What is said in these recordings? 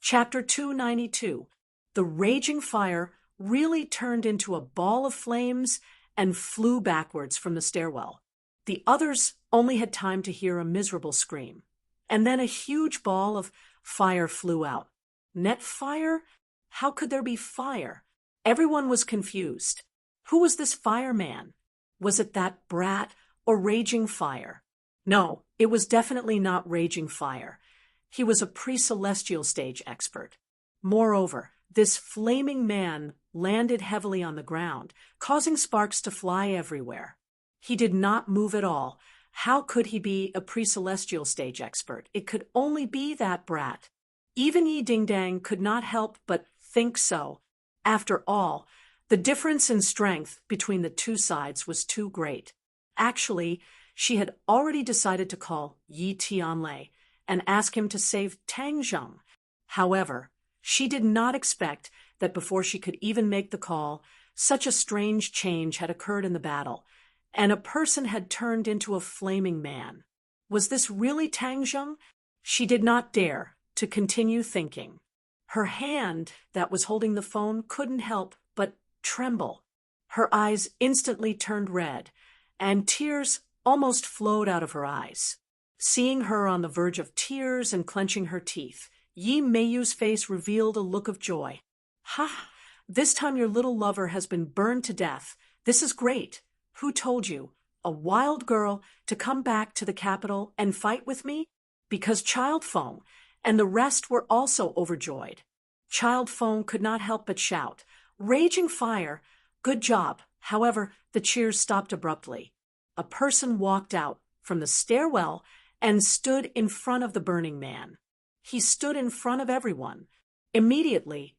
Chapter 292. The raging fire really turned into a ball of flames and flew backwards from the stairwell. The others only had time to hear a miserable scream. And then a huge ball of fire flew out. Net fire? How could there be fire? Everyone was confused. Who was this fireman? Was it that brat or raging fire? No, it was definitely not raging fire. He was a pre-celestial stage expert. Moreover, this flaming man landed heavily on the ground, causing sparks to fly everywhere. He did not move at all. How could he be a pre-celestial stage expert? It could only be that brat. Even Yi Ding Dang could not help but think so. After all, the difference in strength between the two sides was too great. Actually, she had already decided to call Yi Tianlei and ask him to save Tang Zheng. However, she did not expect that before she could even make the call, such a strange change had occurred in the battle, and a person had turned into a flaming man. Was this really Tang Zheng? She did not dare to continue thinking. Her hand that was holding the phone couldn't help but tremble. Her eyes instantly turned red, and tears almost flowed out of her eyes. Seeing her on the verge of tears and clenching her teeth, Yi Meiyu's face revealed a look of joy. "Ha! This time your little lover has been burned to death. This is great. Who told you, a wild girl, to come back to the capital and fight with me?" Because Child Feng and the rest were also overjoyed. Child Feng could not help but shout, "Raging fire! Good job!" However, the cheers stopped abruptly. A person walked out from the stairwell and stood in front of the burning man. He stood in front of everyone. Immediately,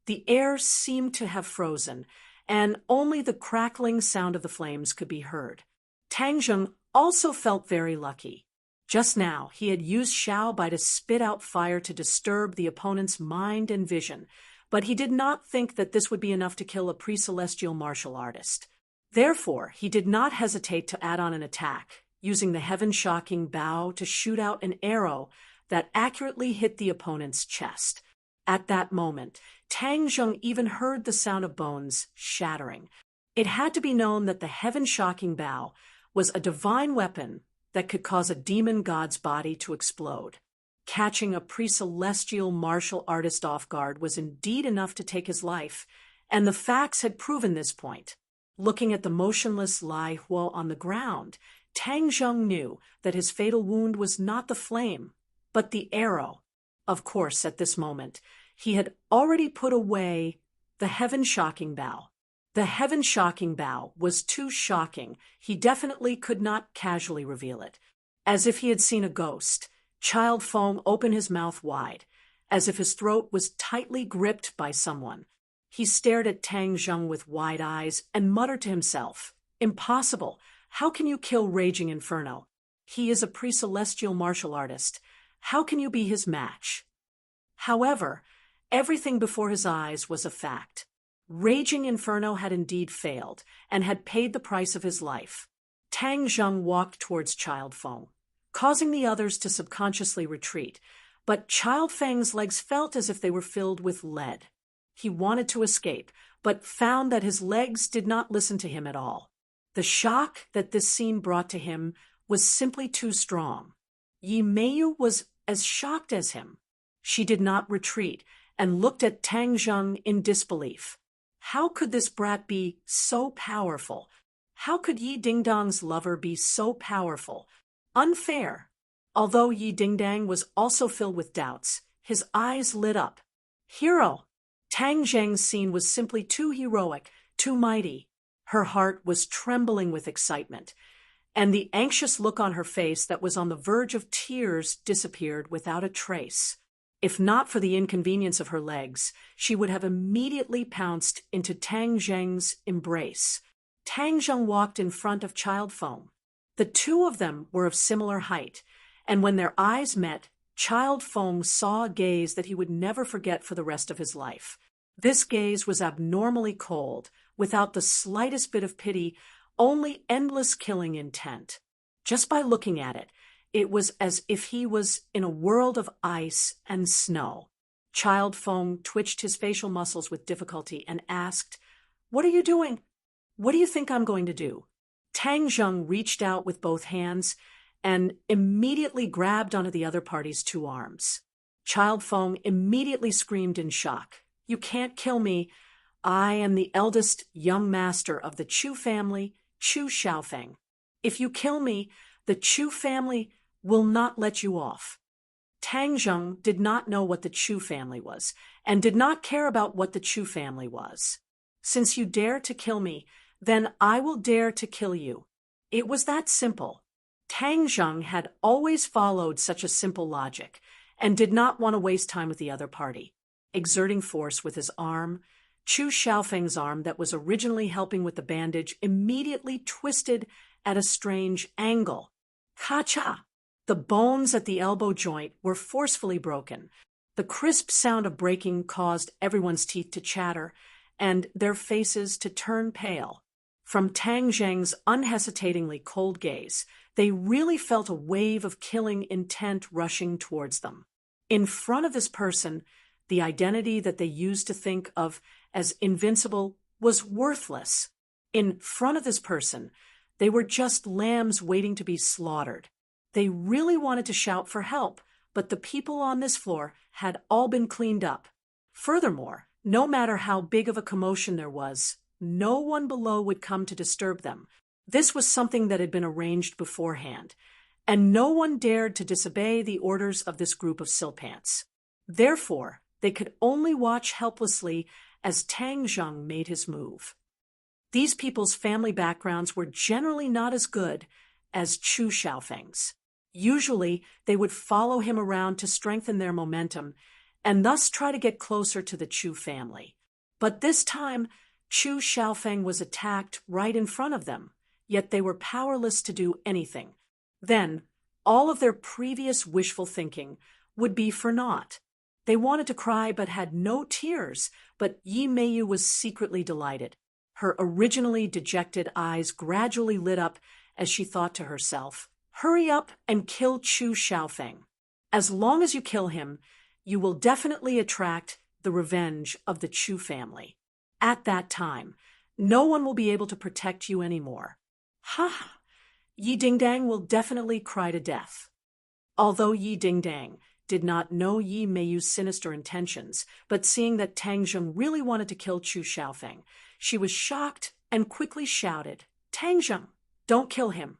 the air seemed to have frozen, and only the crackling sound of the flames could be heard. Tang Zheng also felt very lucky. Just now, he had used Xiao Bai to spit out fire to disturb the opponent's mind and vision, but he did not think that this would be enough to kill a pre-celestial martial artist. Therefore, he did not hesitate to add on an attack, using the heaven-shocking bow to shoot out an arrow that accurately hit the opponent's chest. At that moment, Tang Zheng even heard the sound of bones shattering. It had to be known that the heaven-shocking bow was a divine weapon that could cause a demon god's body to explode. Catching a pre-celestial martial artist off guard was indeed enough to take his life, and the facts had proven this point. Looking at the motionless Lai Huo on the ground, Tang Zheng knew that his fatal wound was not the flame, but the arrow. Of course, at this moment, he had already put away the heaven-shocking bow. The heaven-shocking bow was too shocking. He definitely could not casually reveal it. As if he had seen a ghost, Child Feng opened his mouth wide, as if his throat was tightly gripped by someone. He stared at Tang Zheng with wide eyes and muttered to himself, "Impossible! How can you kill Raging Inferno? He is a pre-celestial martial artist. How can you be his match?" However, everything before his eyes was a fact. Raging Inferno had indeed failed and had paid the price of his life. Tang Zheng walked towards Child Feng, causing the others to subconsciously retreat, but Child Feng's legs felt as if they were filled with lead. He wanted to escape, but found that his legs did not listen to him at all. The shock that this scene brought to him was simply too strong. Yi Meiyu was as shocked as him. She did not retreat and looked at Tang Zheng in disbelief. How could this brat be so powerful? How could Yi Ding Dang's lover be so powerful? Unfair. Although Yi Ding Dang was also filled with doubts, his eyes lit up. Hero! Tang Zheng's scene was simply too heroic, too mighty. Her heart was trembling with excitement, and the anxious look on her face that was on the verge of tears disappeared without a trace. If not for the inconvenience of her legs, she would have immediately pounced into Tang Zheng's embrace. Tang Zheng walked in front of Child Feng. The two of them were of similar height, and when their eyes met, Child Feng saw a gaze that he would never forget for the rest of his life. This gaze was abnormally cold, without the slightest bit of pity, only endless killing intent. Just by looking at it, it was as if he was in a world of ice and snow. Child Feng twitched his facial muscles with difficulty and asked, "What are you doing? What do you think I'm going to do?" Tang Zheng reached out with both hands and immediately grabbed onto the other party's two arms. Child Feng immediately screamed in shock, "You can't kill me. I am the eldest young master of the Chu family, Chu Xiaofeng. If you kill me, the Chu family will not let you off." Tang Zheng did not know what the Chu family was, and did not care about what the Chu family was. "Since you dare to kill me, then I will dare to kill you." It was that simple. Tang Zheng had always followed such a simple logic, and did not want to waste time with the other party. Exerting force with his arm, Chu Xiaofeng's arm that was originally helping with the bandage immediately twisted at a strange angle. Ka-cha! The bones at the elbow joint were forcefully broken. The crisp sound of breaking caused everyone's teeth to chatter, and their faces to turn pale. From Tang Zheng's unhesitatingly cold gaze, they really felt a wave of killing intent rushing towards them. In front of this person, the identity that they used to think of as invincible was worthless. In front of this person, they were just lambs waiting to be slaughtered. They really wanted to shout for help, but the people on this floor had all been cleaned up. Furthermore, no matter how big of a commotion there was, no one below would come to disturb them. This was something that had been arranged beforehand, and no one dared to disobey the orders of this group of silpants. Therefore, they could only watch helplessly as Tang Zheng made his move. These people's family backgrounds were generally not as good as Chu Xiaofeng's. Usually, they would follow him around to strengthen their momentum, and thus try to get closer to the Chu family. But this time, Chu Xiaofeng was attacked right in front of them, yet they were powerless to do anything. Then, all of their previous wishful thinking would be for naught. They wanted to cry but had no tears, but Yi Meiyu was secretly delighted. Her originally dejected eyes gradually lit up as she thought to herself, "Hurry up and kill Chu Xiaofeng. As long as you kill him, you will definitely attract the revenge of the Chu family. At that time, no one will be able to protect you anymore. Ha! Yi Dingdang will definitely cry to death." Although Yi Dingdang did not know Yi Meiyu's sinister intentions, but seeing that Tang Zheng really wanted to kill Chu Xiaofeng, she was shocked and quickly shouted, "Tang Zheng, don't kill him."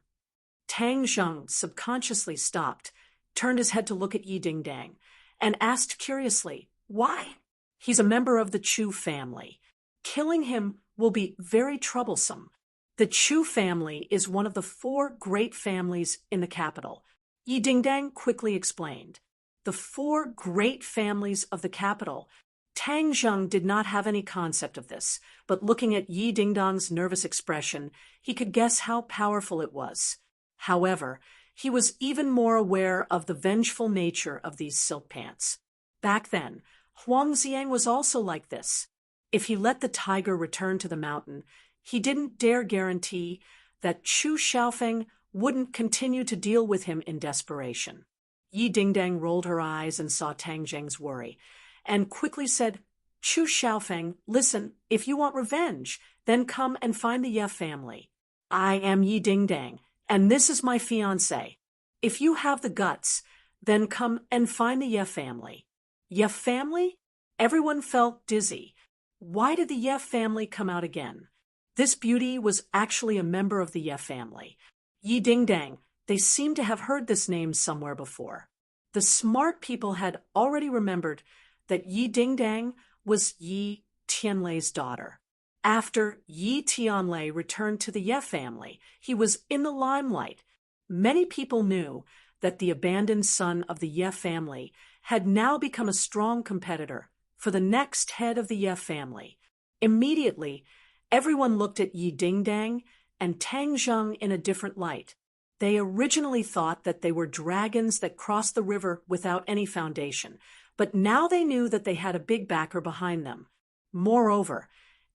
Tang Zheng subconsciously stopped, turned his head to look at Yi Dingdang, and asked curiously, "Why?" "He's a member of the Chu family. Killing him will be very troublesome. The Chu family is one of the 4 great families in the capital," Yi Dingdang quickly explained. The 4 great families of the capital. Tang Zheng did not have any concept of this, but looking at Yi Dingdang's nervous expression, he could guess how powerful it was. However, he was even more aware of the vengeful nature of these silk pants. Back then, Huang Xiang was also like this. If he let the tiger return to the mountain, he didn't dare guarantee that Chu Xiaofeng wouldn't continue to deal with him in desperation. Yi Dingdang rolled her eyes and saw Tang Zheng's worry, and quickly said, "Chu Xiaofeng, listen, if you want revenge, then come and find the Ye family. I am Yi Dingdang, and this is my fiancé. If you have the guts, then come and find the Ye family." Ye family? Everyone felt dizzy. Why did the Ye family come out again? This beauty was actually a member of the Ye family. Yi Dingdang, they seemed to have heard this name somewhere before. The smart people had already remembered that Yi Dingdang was Yi Tianlei's daughter. After Yi Tianlei returned to the Ye family, he was in the limelight. Many people knew that the abandoned son of the Ye family had now become a strong competitor for the next head of the Ye family. Immediately, everyone looked at Yi Dingdang and Tang Zheng in a different light. They originally thought that they were dragons that crossed the river without any foundation, but now they knew that they had a big backer behind them. Moreover,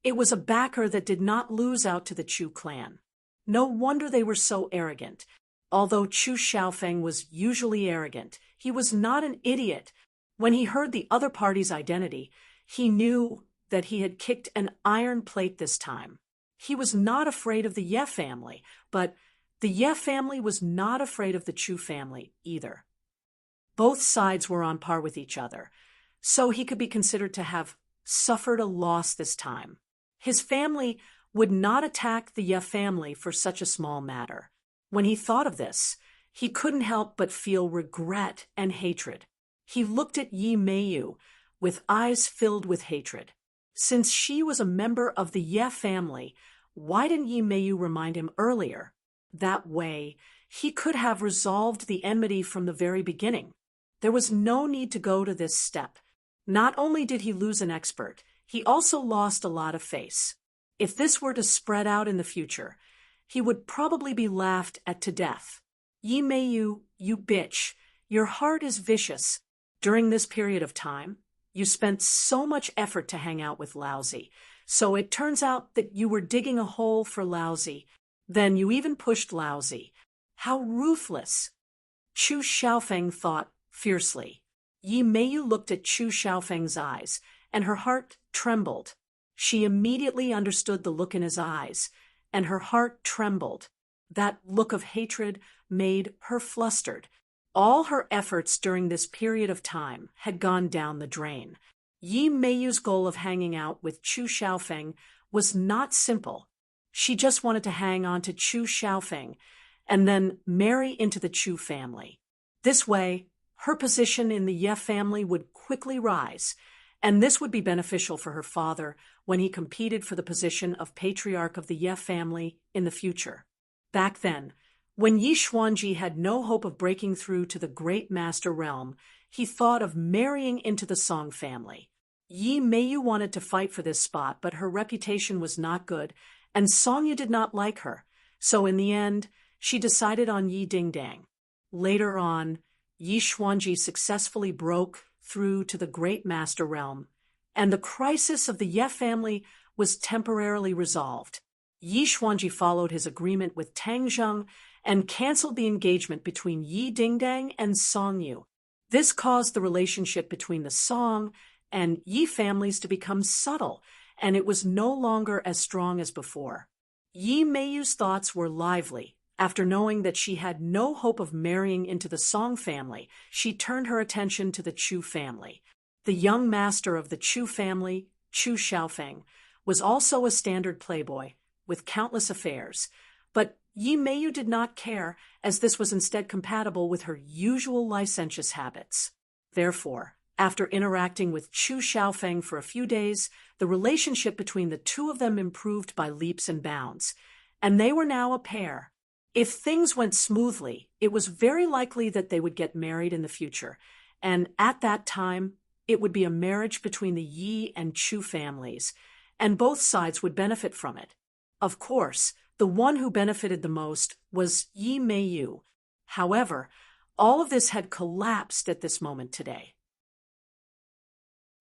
it was a backer that did not lose out to the Chu clan. No wonder they were so arrogant. Although Chu Xiaofeng was usually arrogant, he was not an idiot. When he heard the other party's identity, he knew that he had kicked an iron plate this time. He was not afraid of the Ye family, but the Ye family was not afraid of the Chu family either. Both sides were on par with each other, so he could be considered to have suffered a loss this time. His family would not attack the Ye family for such a small matter. When he thought of this, he couldn't help but feel regret and hatred. He looked at Yi Meiyu with eyes filled with hatred. Since she was a member of the Ye family, why didn't Yi Meiyu remind him earlier? That way, he could have resolved the enmity from the very beginning. There was no need to go to this step. Not only did he lose an expert, he also lost a lot of face. If this were to spread out in the future, he would probably be laughed at to death. Yi Meiyu, you bitch, your heart is vicious. During this period of time, you spent so much effort to hang out with Laozi, so it turns out that you were digging a hole for Laozi. Then you even pushed Laozi. How ruthless! Chu Xiaofeng thought fiercely. Yi Meiyu looked at Chu Xiaofeng's eyes, and her heart trembled. She immediately understood the look in his eyes, and her heart trembled. That look of hatred made her flustered. All her efforts during this period of time had gone down the drain. Yi Meiyu's goal of hanging out with Chu Xiaofeng was not simple. She just wanted to hang on to Chu Xiaofeng and then marry into the Chu family. This way, her position in the Ye family would quickly rise, and this would be beneficial for her father when he competed for the position of patriarch of the Ye family in the future. Back then, when Yi Xuanji had no hope of breaking through to the great master realm, he thought of marrying into the Song family. Yi Meiyu wanted to fight for this spot, but her reputation was not good, and Songyu did not like her, so in the end, she decided on Yi Dingdang. Later on, Yi Xuanji successfully broke through to the great master realm, and the crisis of the Ye family was temporarily resolved. Yi Xuanji followed his agreement with Tang Zheng and canceled the engagement between Yi Dingdang and Songyu. This caused the relationship between the Song and Yi families to become subtle, and it was no longer as strong as before. Yi Meiyu's thoughts were lively. After knowing that she had no hope of marrying into the Song family, she turned her attention to the Chu family. The young master of the Chu family, Chu Xiaofeng, was also a standard playboy, with countless affairs, but Yi Meiyu did not care, as this was instead compatible with her usual licentious habits. Therefore, after interacting with Chu Xiaofeng for a few days, the relationship between the two of them improved by leaps and bounds, and they were now a pair. If things went smoothly, it was very likely that they would get married in the future, and at that time, it would be a marriage between the Yi and Chu families, and both sides would benefit from it. Of course, the one who benefited the most was Yi Meiyu. However, all of this had collapsed at this moment today.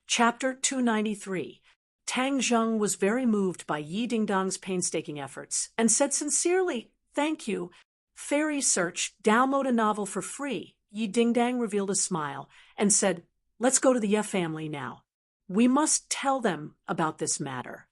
Chapter 293. Tang Zheng was very moved by Yi Dingdang's painstaking efforts and said sincerely, "Thank you. Fairy Search, download a novel for free." Yi Dingdang revealed a smile and said, "Let's go to the Ye family now. We must tell them about this matter."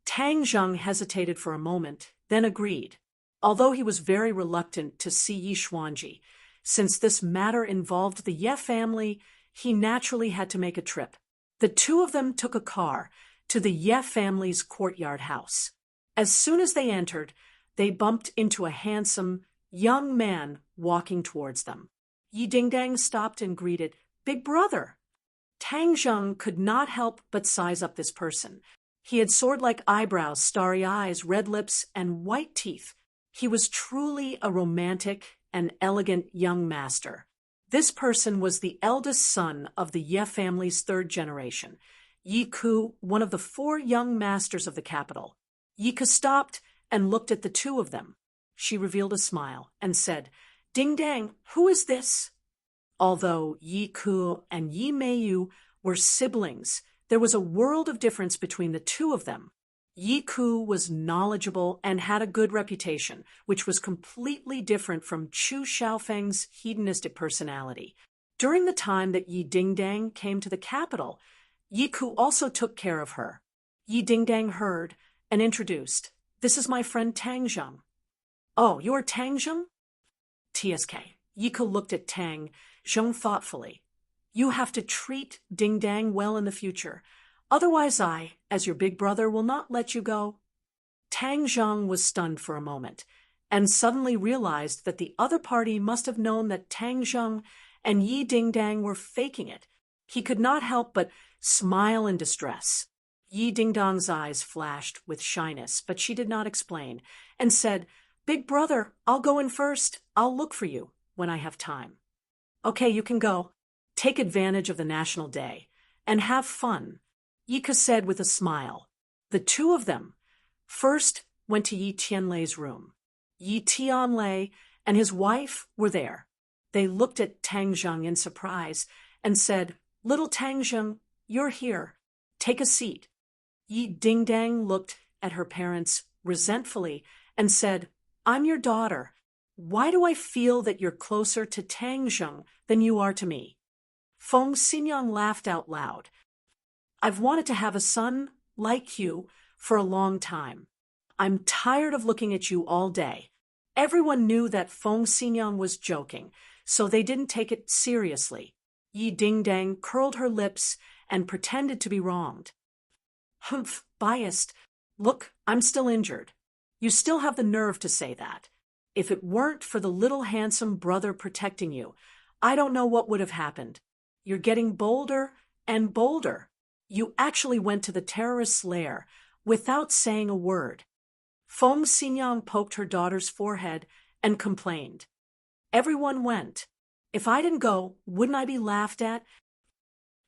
Tang Zheng hesitated for a moment, then agreed, although he was very reluctant to see Yi Xuanji. Since this matter involved the Ye family, he naturally had to make a trip. The two of them took a car to the Ye family's courtyard house. As soon as they entered, they bumped into a handsome, young man walking towards them. Yi Dingdang stopped and greeted, "Big brother." Tang Zheng could not help but size up this person. He had sword-like eyebrows, starry eyes, red lips, and white teeth. He was truly a romantic and elegant young master. This person was the eldest son of the Ye family's third generation, Yi Ku, one of the 4 young masters of the capital. Yi Ku stopped and looked at the two of them. She revealed a smile and said, "Dingdang, who is this?" Although Yi Ku and Yi Meiyu were siblings, there was a world of difference between the two of them. Yi Ku was knowledgeable and had a good reputation, which was completely different from Chu Xiaofeng's hedonistic personality. During the time that Yi Dingdang came to the capital, Yi Ku also took care of her. Yi Dingdang heard and introduced, "This is my friend Tang Zheng." "Oh, you're Tang Zheng?" "TSK." Yi Ku looked at Tang Zheng thoughtfully. "You have to treat Dingdang well in the future. Otherwise I, as your big brother, will not let you go." Tang Zheng was stunned for a moment, and suddenly realized that the other party must have known that Tang Zheng and Yi Dingdang were faking it. He could not help but smile in distress. Yi Dingdang's eyes flashed with shyness, but she did not explain, and said, "Big brother, I'll go in first. I'll look for you when I have time." "Okay, you can go. Take advantage of the National Day and have fun," Yika said with a smile. The two of them first went to Yi Tianlei's room. Yi Tianlei and his wife were there. They looked at Tang Zheng in surprise and said, "Little Tang Zheng, you're here. Take a seat." Yi Dingdang looked at her parents resentfully and said, "I'm your daughter. Why do I feel that you're closer to Tang Zheng than you are to me?" Feng Xinyang laughed out loud. "I've wanted to have a son like you for a long time. I'm tired of looking at you all day." Everyone knew that Feng Xinyang was joking, so they didn't take it seriously. Yi Dingdang curled her lips and pretended to be wronged. "Humph, biased. Look, I'm still injured. You still have the nerve to say that. If it weren't for the little handsome brother protecting you, I don't know what would have happened. You're getting bolder and bolder. You actually went to the terrorist's lair without saying a word." Feng Xinyang poked her daughter's forehead and complained. "Everyone went. If I didn't go, wouldn't I be laughed at?"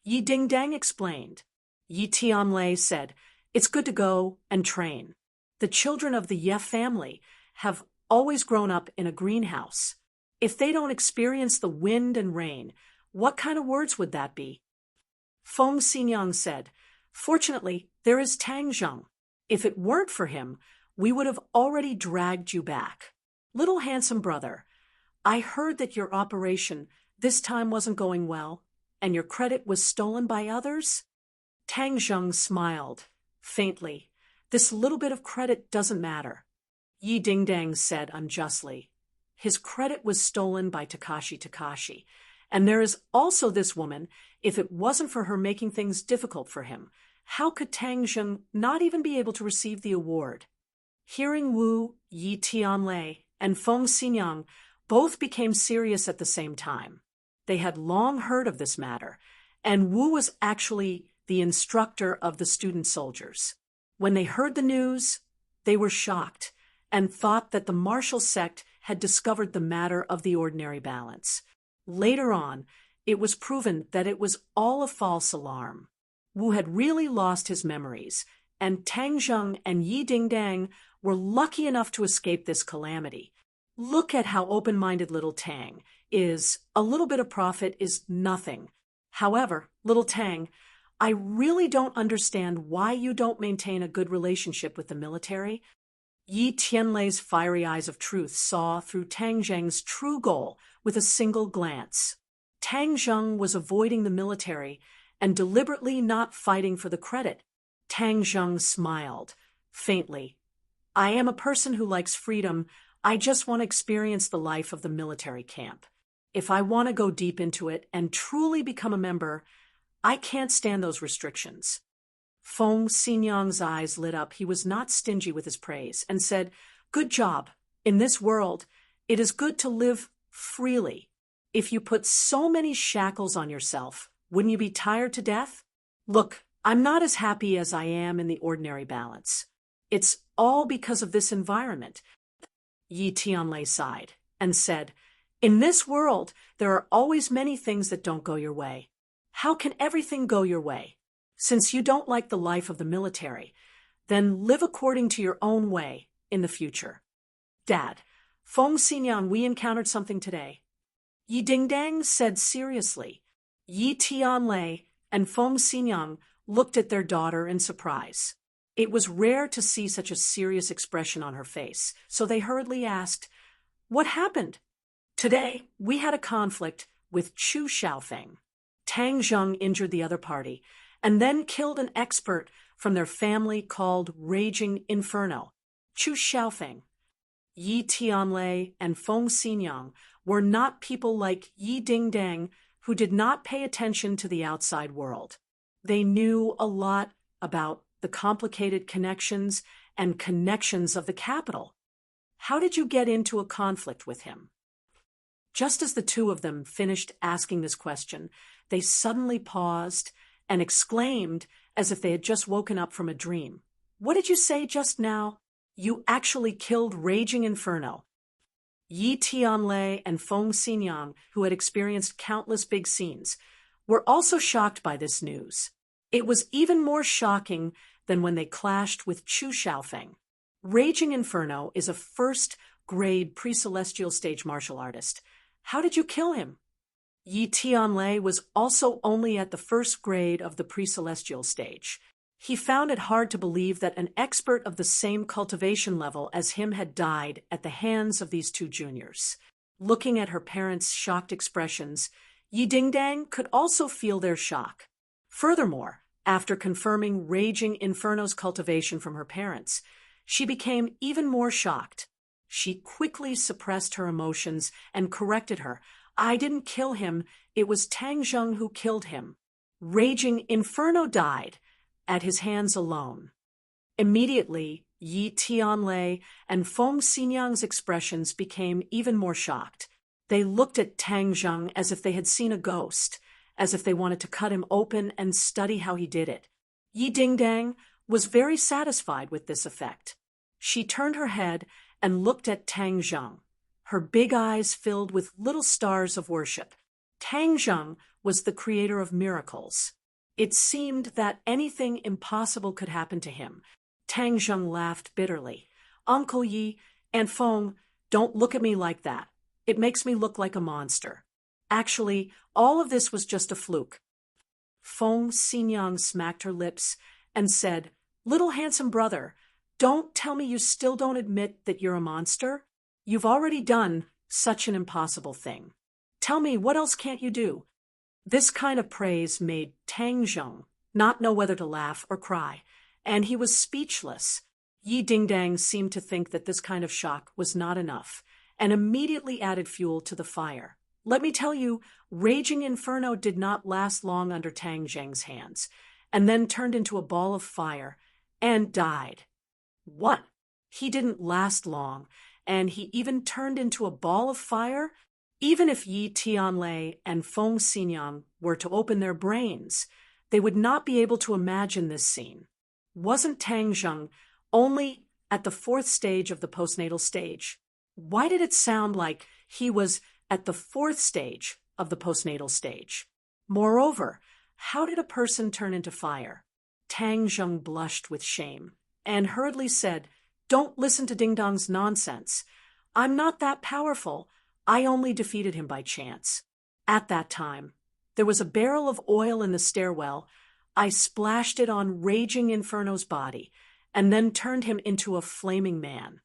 Yi Dingdang explained. Yi Tianlei said, "It's good to go and train. The children of the Ye family have always grown up in a greenhouse. If they don't experience the wind and rain, what kind of words would that be?" Feng Xinyang said, "Fortunately, there is Tang Zheng. If it weren't for him, we would have already dragged you back. Little handsome brother, I heard that your operation this time wasn't going well, and your credit was stolen by others?" Tang Zheng smiled faintly. "This little bit of credit doesn't matter," Yi Dingdang said unjustly. "His credit was stolen by Takashi. And there is also this woman. If it wasn't for her making things difficult for him, how could Tang Zheng not even be able to receive the award?" Hearing Wu, Yi Tianlei, and Feng Xinyang both became serious at the same time. They had long heard of this matter, and Wu was actually the instructor of the student soldiers. When they heard the news, they were shocked and thought that the martial sect had discovered the matter of the ordinary balance. Later on, it was proven that it was all a false alarm. Wu had really lost his memories, and Tang Zheng and Yi Dingdang were lucky enough to escape this calamity. Look at how open-minded little Tang is. A little bit of profit is nothing. However, little Tang, I really don't understand why you don't maintain a good relationship with the military. Yi Tianlei's fiery eyes of truth saw through Tang Zheng's true goal with a single glance. Tang Zheng was avoiding the military and deliberately not fighting for the credit. Tang Zheng smiled faintly. "I am a person who likes freedom. I just want to experience the life of the military camp. If I want to go deep into it and truly become a member, I can't stand those restrictions." Feng Xinyang's eyes lit up. He was not stingy with his praise and said, "Good job. In this world, it is good to live freely. If you put so many shackles on yourself, wouldn't you be tired to death? Look, I'm not as happy as I am in the ordinary balance. It's all because of this environment." Yi Tianlei sighed and said, "In this world, there are always many things that don't go your way. How can everything go your way? Since you don't like the life of the military, then live according to your own way in the future." "Dad, Feng Xinyang, we encountered something today," Yi Dingdang said seriously. Yi Tianlei and Feng Xinyang looked at their daughter in surprise. It was rare to see such a serious expression on her face, so they hurriedly asked, "What happened?" "Today, we had a conflict with Chu Xiaofeng. Tang Zheng injured the other party, and then killed an expert from their family called Raging Inferno. Chu Xiaofeng, Yi Tianlei, and Feng Xinyang were not people like Yi Dingdang who did not pay attention to the outside world. They knew a lot about the complicated connections and connections of the capital. How did you get into a conflict with him? Just as the two of them finished asking this question, they suddenly paused and exclaimed as if they had just woken up from a dream. What did you say just now? You actually killed Raging Inferno. Yi Tianlei and Feng Xinyang, who had experienced countless big scenes, were also shocked by this news. It was even more shocking than when they clashed with Chu Xiaofeng. Raging Inferno is a first-grade pre-celestial stage martial artist. How did you kill him? Yi Tianlei was also only at the first grade of the pre-celestial stage. He found it hard to believe that an expert of the same cultivation level as him had died at the hands of these two juniors. Looking at her parents' shocked expressions, Yi Dingdang could also feel their shock. Furthermore, after confirming Raging Inferno's cultivation from her parents, she became even more shocked. She quickly suppressed her emotions and corrected her. I didn't kill him, it was Tang Zheng who killed him. Raging Inferno died at his hands alone. Immediately, Yi Tianlei and Feng Xinyang's expressions became even more shocked. They looked at Tang Zheng as if they had seen a ghost, as if they wanted to cut him open and study how he did it. Yi Dingdang was very satisfied with this effect. She turned her head and looked at Tang Zheng, her big eyes filled with little stars of worship. Tang Zheng was the creator of miracles. It seemed that anything impossible could happen to him. Tang Zheng laughed bitterly. Uncle Yi, Aunt Feng, don't look at me like that. It makes me look like a monster. Actually, all of this was just a fluke. Feng Xinyang smacked her lips and said, Little handsome brother, don't tell me you still don't admit that you're a monster. You've already done such an impossible thing. Tell me, what else can't you do? This kind of praise made Tang Zheng not know whether to laugh or cry, and he was speechless. Yi Dingdang seemed to think that this kind of shock was not enough, and immediately added fuel to the fire. Let me tell you, Raging Inferno did not last long under Tang Zheng's hands, and then turned into a ball of fire, and died. What? He didn't last long, and he even turned into a ball of fire? Even if Yi Tianlei and Feng Xinyang were to open their brains, they would not be able to imagine this scene. Wasn't Tang Zheng only at the fourth stage of the postnatal stage? Why did it sound like he was at the fourth stage of the postnatal stage? Moreover, how did a person turn into fire? Tang Zheng blushed with shame and hurriedly said, Don't listen to Ding Dong's nonsense. I'm not that powerful. I only defeated him by chance. At that time, there was a barrel of oil in the stairwell. I splashed it on Raging Inferno's body and then turned him into a flaming man.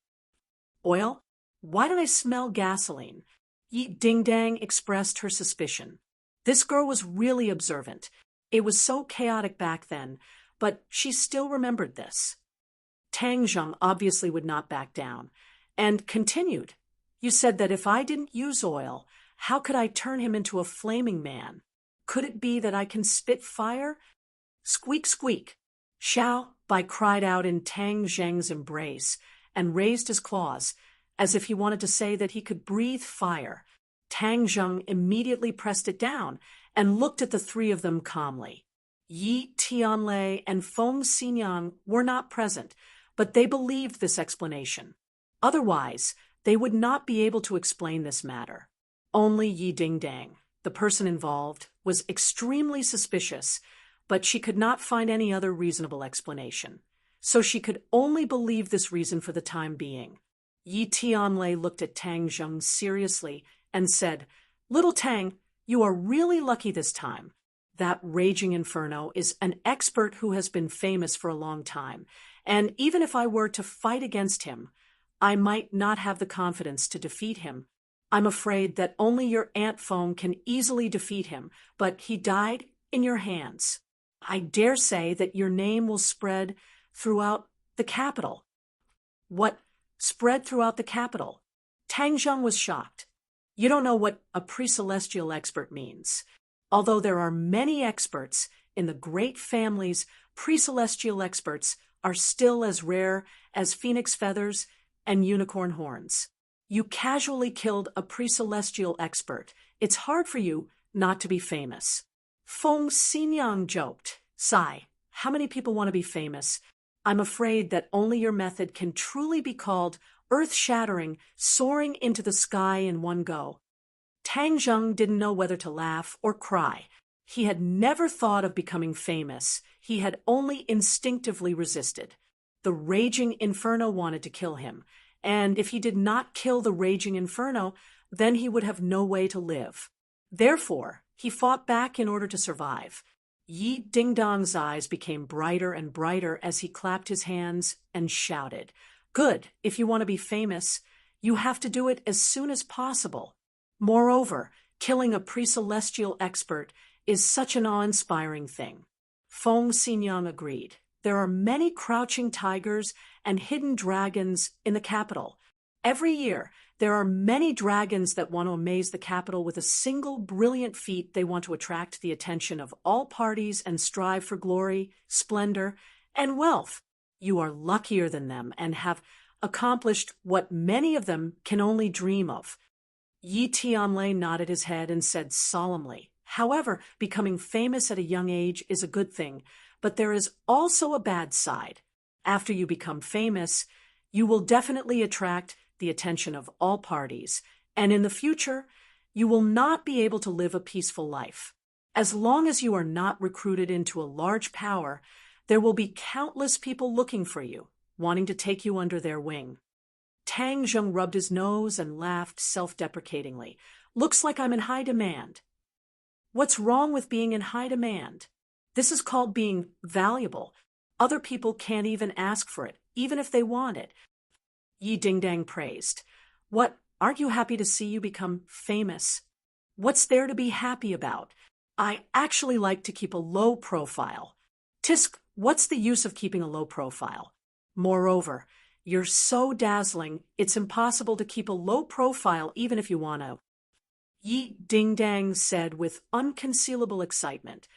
Oil? Why did I smell gasoline? Yi Dingdang expressed her suspicion. This girl was really observant. It was so chaotic back then, but she still remembered this. Tang Zheng obviously would not back down, and continued. You said that if I didn't use oil, how could I turn him into a flaming man? Could it be that I can spit fire? Squeak, squeak. Xiao Bai cried out in Tang Zheng's embrace and raised his claws, as if he wanted to say that he could breathe fire. Tang Zheng immediately pressed it down and looked at the three of them calmly. Yi Tianlei and Feng Xinyang were not present, but they believed this explanation. Otherwise, they would not be able to explain this matter. Only Yi Dingdang, the person involved, was extremely suspicious, but she could not find any other reasonable explanation. So she could only believe this reason for the time being. Yi Tianlei looked at Tang Zheng seriously and said, Little Tang, you are really lucky this time. That Raging Inferno is an expert who has been famous for a long time, and even if I were to fight against him, I might not have the confidence to defeat him. I'm afraid that only your Aunt Fong can easily defeat him, but he died in your hands. I dare say that your name will spread throughout the capital. What spread throughout the capital? Tang Zheng was shocked. You don't know what a pre-celestial expert means. Although there are many experts in the great families, pre-celestial experts are still as rare as phoenix feathers and unicorn horns. You casually killed a pre-celestial expert. It's hard for you not to be famous. Feng Xinyang joked. Sigh, how many people want to be famous? I'm afraid that only your method can truly be called earth-shattering, soaring into the sky in one go. Tang Zheng didn't know whether to laugh or cry. He had never thought of becoming famous. He had only instinctively resisted. The raging inferno wanted to kill him, and if he did not kill the raging inferno, then he would have no way to live. Therefore, he fought back in order to survive. Yi Dingdong's eyes became brighter and brighter as he clapped his hands and shouted, "Good, if you want to be famous, you have to do it as soon as possible. Moreover, killing a pre-celestial expert is such an awe-inspiring thing." Feng Xinyang agreed. There are many crouching tigers and hidden dragons in the capital. Every year, there are many dragons that want to amaze the capital with a single brilliant feat. They want to attract the attention of all parties and strive for glory, splendor, and wealth. You are luckier than them and have accomplished what many of them can only dream of. Yi Tianlei nodded his head and said solemnly, "However, becoming famous at a young age is a good thing, but there is also a bad side. After you become famous, you will definitely attract the attention of all parties, and in the future, you will not be able to live a peaceful life. As long as you are not recruited into a large power, there will be countless people looking for you, wanting to take you under their wing." Tang Zheng rubbed his nose and laughed self-deprecatingly. "Looks like I'm in high demand." "What's wrong with being in high demand? This is called being valuable. Other people can't even ask for it, even if they want it." Yi Dingdang praised. "What, aren't you happy to see you become famous? What's there to be happy about? I actually like to keep a low profile." "Tisk, what's the use of keeping a low profile? Moreover, you're so dazzling, it's impossible to keep a low profile even if you want to," Yi Dingdang said with unconcealable excitement.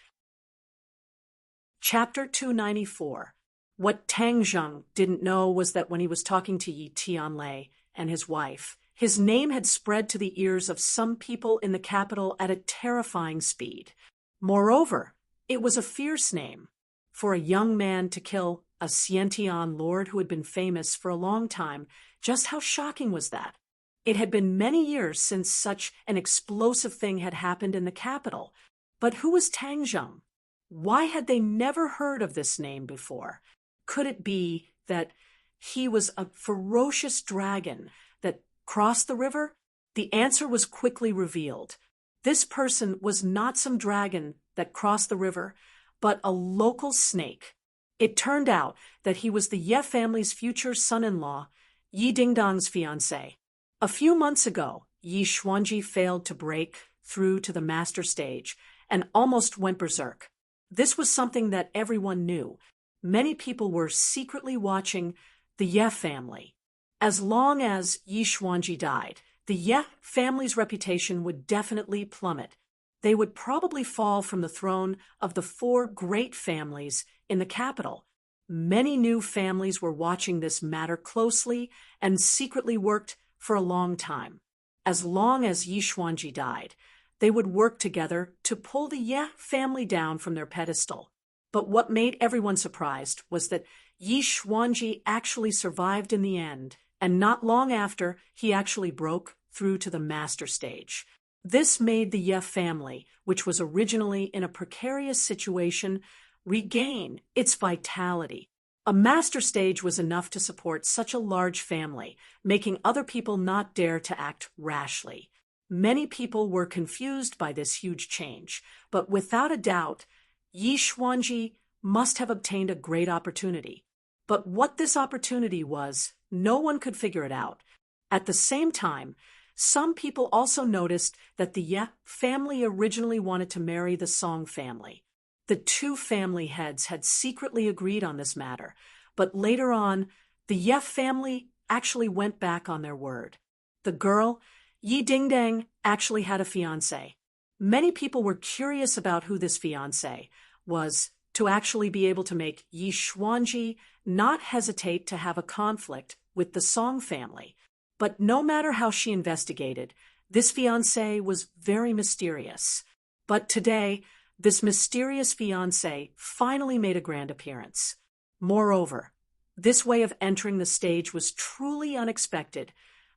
Chapter 294. What Tang Zheng didn't know was that when he was talking to Yi Tianlei and his wife, his name had spread to the ears of some people in the capital at a terrifying speed. Moreover, it was a fierce name. For a young man to kill a Xiantian lord who had been famous for a long time, just how shocking was that? It had been many years since such an explosive thing had happened in the capital. But who was Tang Zheng? Why had they never heard of this name before? Could it be that he was a ferocious dragon that crossed the river? The answer was quickly revealed. This person was not some dragon that crossed the river, but a local snake. It turned out that he was the Ye family's future son-in-law, Yi Dingdong's fiancé. A few months ago, Yi Xuanji failed to break through to the master stage and almost went berserk. This was something that everyone knew. Many people were secretly watching the Ye family. As long as Yi Xuanji died, the Ye family's reputation would definitely plummet. They would probably fall from the throne of the 4 great families in the capital. Many new families were watching this matter closely and secretly worked for a long time. As long as Yi Xuanji died, they would work together to pull the Ye family down from their pedestal. But what made everyone surprised was that Yi Xuanji actually survived in the end, and not long after, he actually broke through to the master stage. This made the Ye family, which was originally in a precarious situation, regain its vitality. A master stage was enough to support such a large family, making other people not dare to act rashly. Many people were confused by this huge change, but without a doubt, Yi Xuanji must have obtained a great opportunity. But what this opportunity was, no one could figure it out. At the same time, Some people also noticed that the Ye family originally wanted to marry the Song family. The two family heads had secretly agreed on this matter, but later on, the Ye family actually went back on their word. The girl, Yi Dingdang, actually had a fiancé. Many people were curious about who this fiancé was, to actually be able to make Yi Xuanji not hesitate to have a conflict with the Song family. But no matter how she investigated, this fiancé was very mysterious. But today, this mysterious fiancé finally made a grand appearance. Moreover, this way of entering the stage was truly unexpected,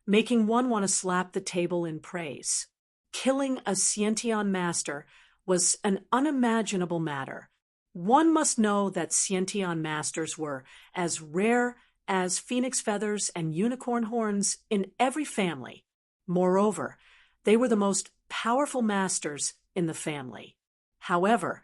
making one want to slap the table in praise. Killing a Xiantian master was an unimaginable matter. One must know that Xiantian masters were as rare as phoenix feathers and unicorn horns in every family. Moreover, they were the most powerful masters in the family. However,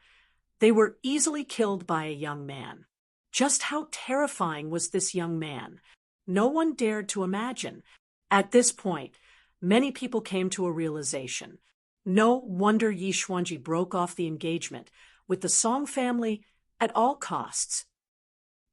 they were easily killed by a young man. Just how terrifying was this young man? No one dared to imagine. At this point, many people came to a realization. No wonder Yi Xuanji broke off the engagement with the Song family at all costs.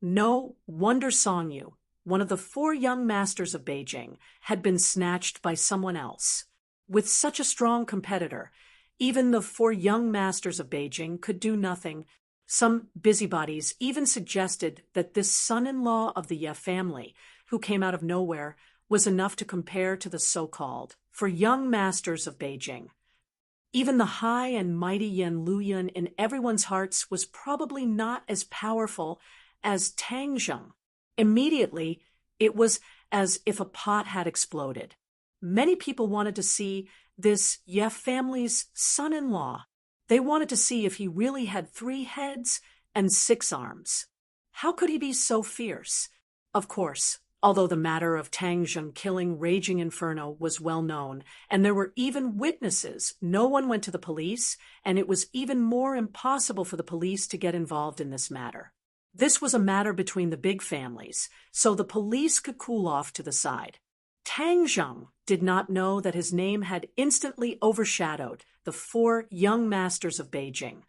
No wonder Song Yu, one of the 4 young masters of Beijing, had been snatched by someone else. With such a strong competitor, even the 4 young masters of Beijing could do nothing. Some busybodies even suggested that this son-in-law of the Ye family, who came out of nowhere, was enough to compare to the so-called 4 young masters of Beijing. Even the high and mighty Yan Luyun in everyone's hearts was probably not as powerful as Tang Zheng. Immediately, it was as if a pot had exploded. Many people wanted to see this Ye family's son-in-law. They wanted to see if he really had 3 heads and 6 arms. How could he be so fierce? Of course, although the matter of Tang Zheng killing Raging Inferno was well known, and there were even witnesses, no one went to the police, and it was even more impossible for the police to get involved in this matter. This was a matter between the big families, so the police could cool off to the side. Tang Zheng did not know that his name had instantly overshadowed the 4 young masters of Beijing.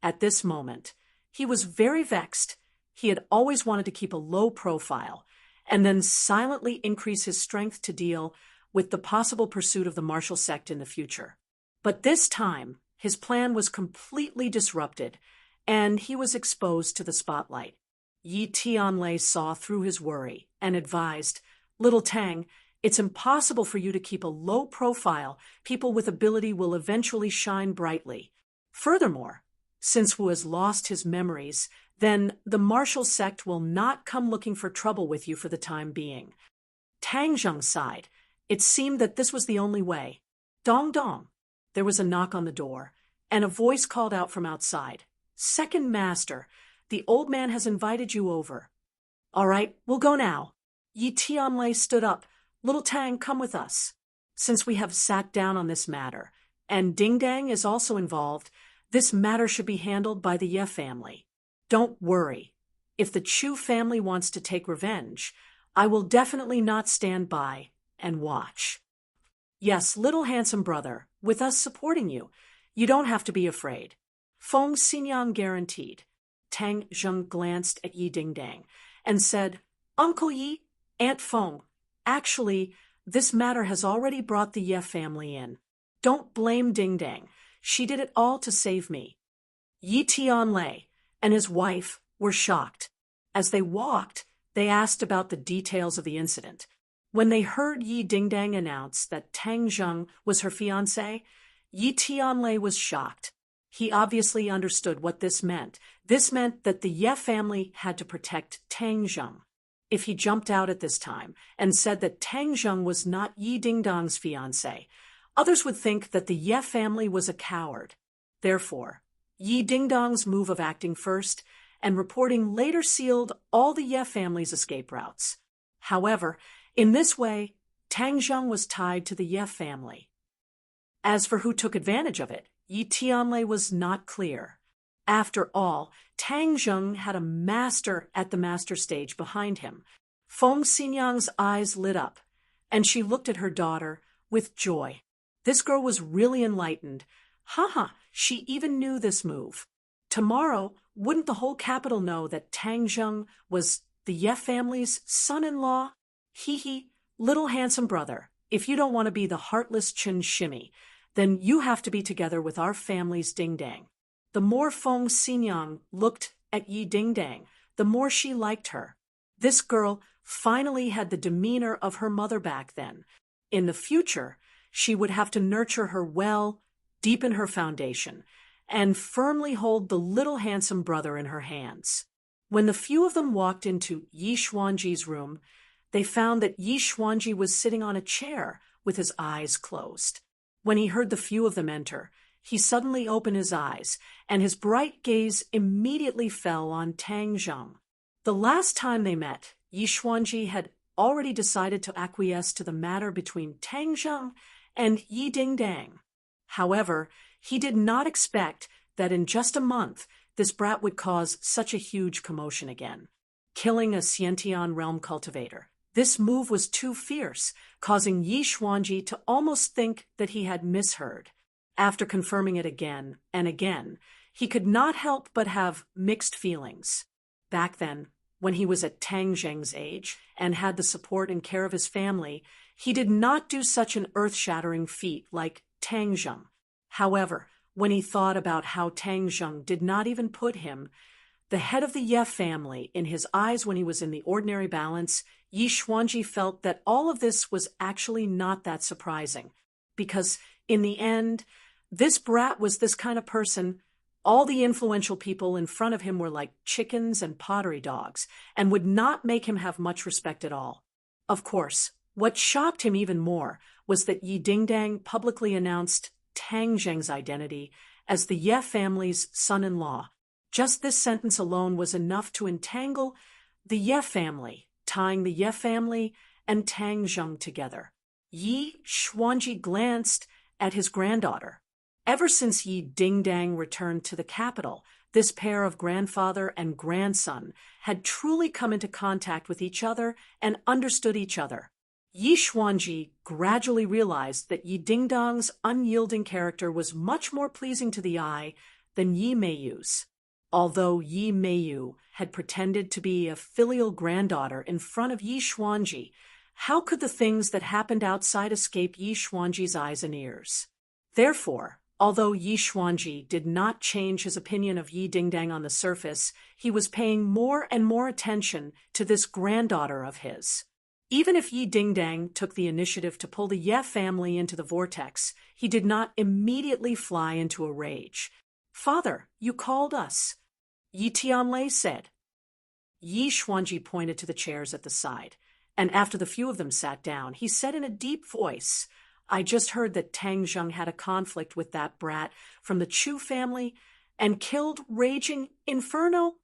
At this moment, he was very vexed. He had always wanted to keep a low profile, and then silently increase his strength to deal with the possible pursuit of the martial sect in the future. But this time, his plan was completely disrupted, and he was exposed to the spotlight. Yi Tianlei saw through his worry and advised, "Little Tang, it's impossible for you to keep a low profile. People with ability will eventually shine brightly. Furthermore, since Wu has lost his memories, then the martial sect will not come looking for trouble with you for the time being." Tang Zheng sighed. It seemed that this was the only way. Dong dong. There was a knock on the door, and a voice called out from outside. "Second Master, the old man has invited you over." "All right, we'll go now." Yi Tianlei stood up. "Little Tang, come with us. Since we have sat down on this matter, and Ding Dang is also involved, this matter should be handled by the Ye family. Don't worry. If the Chu family wants to take revenge, I will definitely not stand by and watch. Yes, little handsome brother, with us supporting you, you don't have to be afraid. Feng Xinyang guaranteed." Tang Zheng glanced at Yi Dingdang and said, "Uncle Yi, Aunt Feng, actually, this matter has already brought the Ye family in. Don't blame Dingdang. She did it all to save me." Yi Tianlei and his wife were shocked. As they walked, they asked about the details of the incident. When they heard Yi Dingdang announce that Tang Zheng was her fiancé, Yi Tianlei was shocked. He obviously understood what this meant. This meant that the Ye family had to protect Tang Zheng. If he jumped out at this time and said that Tang Zheng was not Yi Dingdang's fiancé, others would think that the Ye family was a coward. Therefore, Yi Dingdang's move of acting first and reporting later sealed all the Ye family's escape routes. However, in this way, Tang Zheng was tied to the Ye family. As for who took advantage of it, Yi Tianlei was not clear. After all, Tang Zheng had a master at the master stage behind him. Feng Xinyang's eyes lit up, and she looked at her daughter with joy. This girl was really enlightened. Haha, she even knew this move. Tomorrow, wouldn't the whole capital know that Tang Zheng was the Ye family's son-in-law? Hee, little handsome brother, if you don't want to be the heartless Chen Shimmy, then you have to be together with our family's Ding Dang. The more Feng Xinyang looked at Yi Ding Dang, the more she liked her. This girl finally had the demeanor of her mother back then. In the future, she would have to nurture her well, deepen her foundation, and firmly hold the little handsome brother in her hands. When the few of them walked into Yi Xuanji's room, they found that Yi Xuanji was sitting on a chair with his eyes closed. When he heard the few of them enter, he suddenly opened his eyes, and his bright gaze immediately fell on Tang Zheng. The last time they met, Yi Xuanji had already decided to acquiesce to the matter between Tang Zheng and Yi Ding Dang. However, he did not expect that in just a month this brat would cause such a huge commotion again, killing a Xiantian realm cultivator. This move was too fierce, causing Yi Xuanji to almost think that he had misheard. After confirming it again and again, he could not help but have mixed feelings. Back then, when he was at Tang Zheng's age and had the support and care of his family, he did not do such an earth-shattering feat like Tang Zheng. However, when he thought about how Tang Zheng did not even put him, the head of the Ye family, in his eyes when he was in the ordinary balance, Yi Xuanji felt that all of this was actually not that surprising, because in the end, this brat was this kind of person. All the influential people in front of him were like chickens and pottery dogs, and would not make him have much respect at all. Of course, what shocked him even more was that Yi Ding Dang publicly announced Tang Zheng's identity as the Ye family's son-in-law. Just this sentence alone was enough to entangle the Ye family, tying the Ye family and Tang Zheng together. Yi Xuanji glanced at his granddaughter. Ever since Yi Ding Dang returned to the capital, this pair of grandfather and grandson had truly come into contact with each other and understood each other. Yi Xuanji gradually realized that Yi Ding Dang's unyielding character was much more pleasing to the eye than Yi Meiyu's. Although Yi Meiyu had pretended to be a filial granddaughter in front of Yi Xuanji, how could the things that happened outside escape Yi Xuanji's eyes and ears? Therefore, although Yi Xuanji did not change his opinion of Yi Ding Dang on the surface, he was paying more and more attention to this granddaughter of his. Even if Yi Ding Dang took the initiative to pull the Ye family into the vortex, he did not immediately fly into a rage. "Father, you called us," Yi Tianlei said. Yi Xuanji pointed to the chairs at the side, and after the few of them sat down, he said in a deep voice, "I just heard that Tang Zheng had a conflict with that brat from the Chu family and killed Raging Inferno."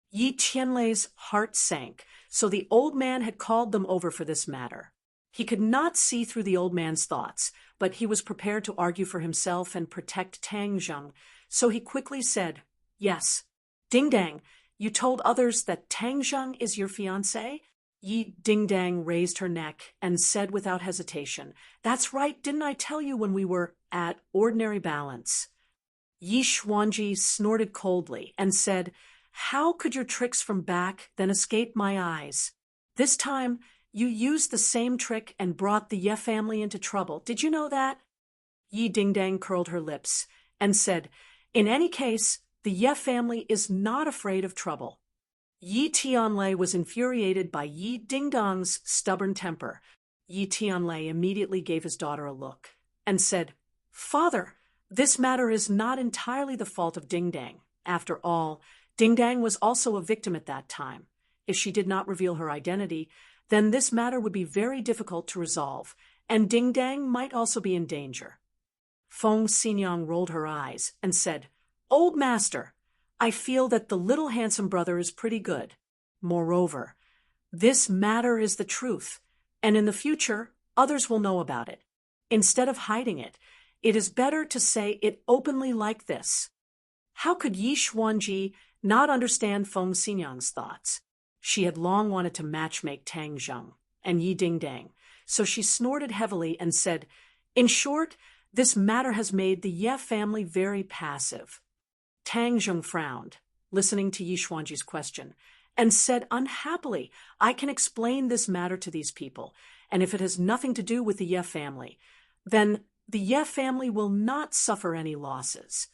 Yi Tianlei's heart sank, so the old man had called them over for this matter. He could not see through the old man's thoughts, but he was prepared to argue for himself and protect Tang Zheng, so he quickly said, "Yes. Ding Dang, you told others that Tang Zheng is your fiancé?" Yi Ding Dang raised her neck and said without hesitation, "That's right, didn't I tell you when we were at ordinary balance?" Yi Xuanji snorted coldly and said, "How could your tricks from back then escape my eyes? This time, you used the same trick and brought the Ye family into trouble. Did you know that?" Yi Ding Dang curled her lips and said, "In any case, the Ye family is not afraid of trouble." Yi Tianlei was infuriated by Yi Ding Dang's stubborn temper. Yi Tianlei immediately gave his daughter a look and said, "Father, this matter is not entirely the fault of Ding Dang. After all, Ding Dang was also a victim at that time. If she did not reveal her identity, then this matter would be very difficult to resolve, and Ding Dang might also be in danger." Feng Xinyang rolled her eyes and said, "Old master, I feel that the little handsome brother is pretty good. Moreover, this matter is the truth, and in the future, others will know about it. Instead of hiding it, it is better to say it openly like this." How could Yi Xuanji not understand Feng Xinyang's thoughts? She had long wanted to matchmake Tang Zheng and Yi Ding Dang, so she snorted heavily and said, In short, this matter has made the Ye family very passive. Tang Zheng frowned, listening to Yi Xuanji's question, and said unhappily, I can explain this matter to these people, and if it has nothing to do with the Ye family, then the Ye family will not suffer any losses.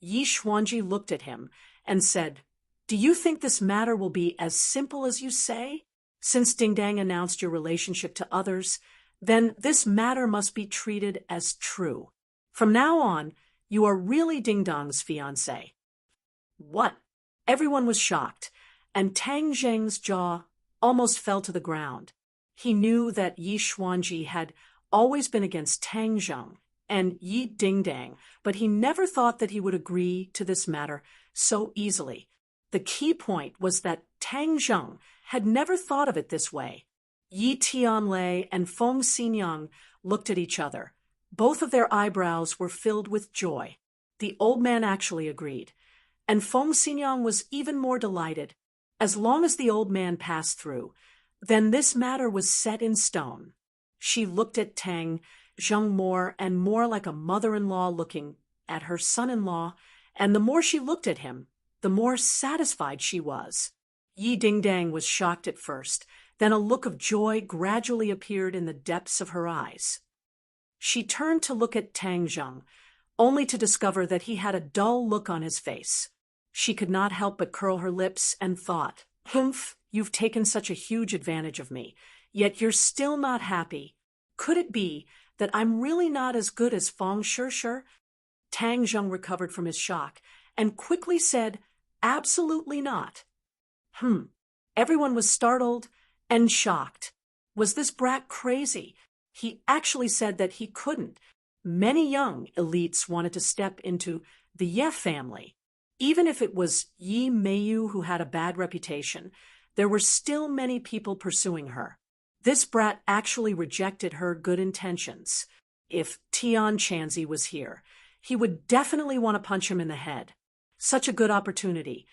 Yi Xuanji looked at him and said, Do you think this matter will be as simple as you say? Since Dingdang announced your relationship to others, then this matter must be treated as true. From now on, you are really Dingdong's fiancé. What? Everyone was shocked, and Tang Zheng's jaw almost fell to the ground. He knew that Yi Xuanji had always been against Tang Zheng and Yi Dingdang, but he never thought that he would agree to this matter so easily. The key point was that Tang Zheng had never thought of it this way. Yi Tianlei and Feng Xinyang looked at each other. Both of their eyebrows were filled with joy. The old man actually agreed, and Feng Xinyang was even more delighted. As long as the old man passed through, then this matter was set in stone. She looked at Tang Zheng more and more like a mother-in-law looking at her son-in-law, and the more she looked at him, the more satisfied she was. Yi Dingdang was shocked at first, then a look of joy gradually appeared in the depths of her eyes. She turned to look at Tang Zheng, only to discover that he had a dull look on his face. She could not help but curl her lips and thought, Humph, you've taken such a huge advantage of me, yet you're still not happy. Could it be that I'm really not as good as Feng Shishir? Tang Zheng recovered from his shock and quickly said, Absolutely not. Everyone was startled and shocked. Was this brat crazy? He actually said that he couldn't. Many young elites wanted to step into the Ye family. Even if it was Yi Meiyu who had a bad reputation, there were still many people pursuing her. This brat actually rejected her good intentions. If Tian Chanzi was here, he would definitely want to punch him in the head. Such a good opportunity.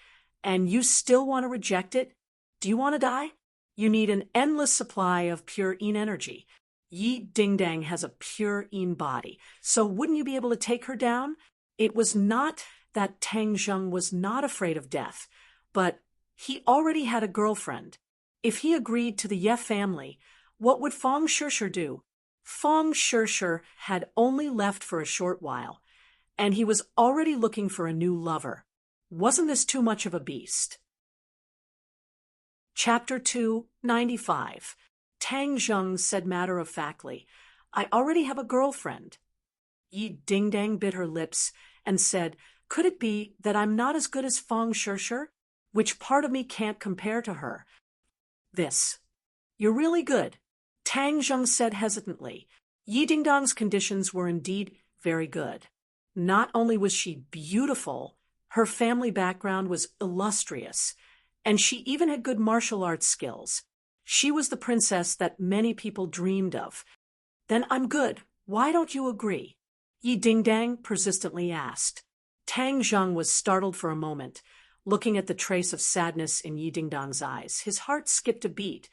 And you still want to reject it? Do you want to die? You need an endless supply of pure Yin energy. Yi Dingdang has a pure Yin body, so wouldn't you be able to take her down? It was not that Tang Zheng was not afraid of death, but he already had a girlfriend. If he agreed to the Ye family, what would Feng Shishir do? Feng Shishir had only left for a short while, and he was already looking for a new lover. Wasn't this too much of a beast? Chapter 295. Tang Zheng said matter-of-factly, I already have a girlfriend. Yi Dingdang bit her lips and said, Could it be that I'm not as good as Feng Shishir? Which part of me can't compare to her? This. You're really good, Tang Zheng said hesitantly. Yi Dingdang's conditions were indeed very good. Not only was she beautiful, her family background was illustrious, and she even had good martial arts skills. She was the princess that many people dreamed of. Then I'm good. Why don't you agree? Yi Dingdang persistently asked. Tang Zheng was startled for a moment, looking at the trace of sadness in Yi Dingdang's eyes. His heart skipped a beat.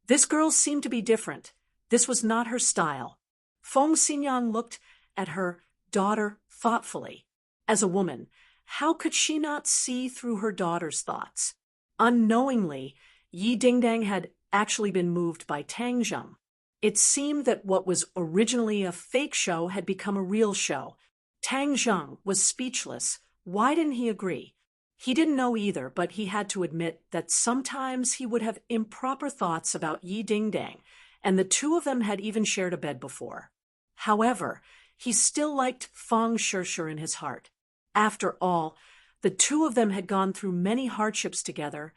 This girl seemed to be different. This was not her style. Feng Xinyang looked at her daughter thoughtfully. As a woman, how could she not see through her daughter's thoughts? Unknowingly, Yi Dingdang had actually been moved by Tang Zheng. It seemed that what was originally a fake show had become a real show. Tang Zheng was speechless. Why didn't he agree? He didn't know either, but he had to admit that sometimes he would have improper thoughts about Yi Dingdang, and the two of them had even shared a bed before. However, he still liked Feng Shishir in his heart. After all, the two of them had gone through many hardships together,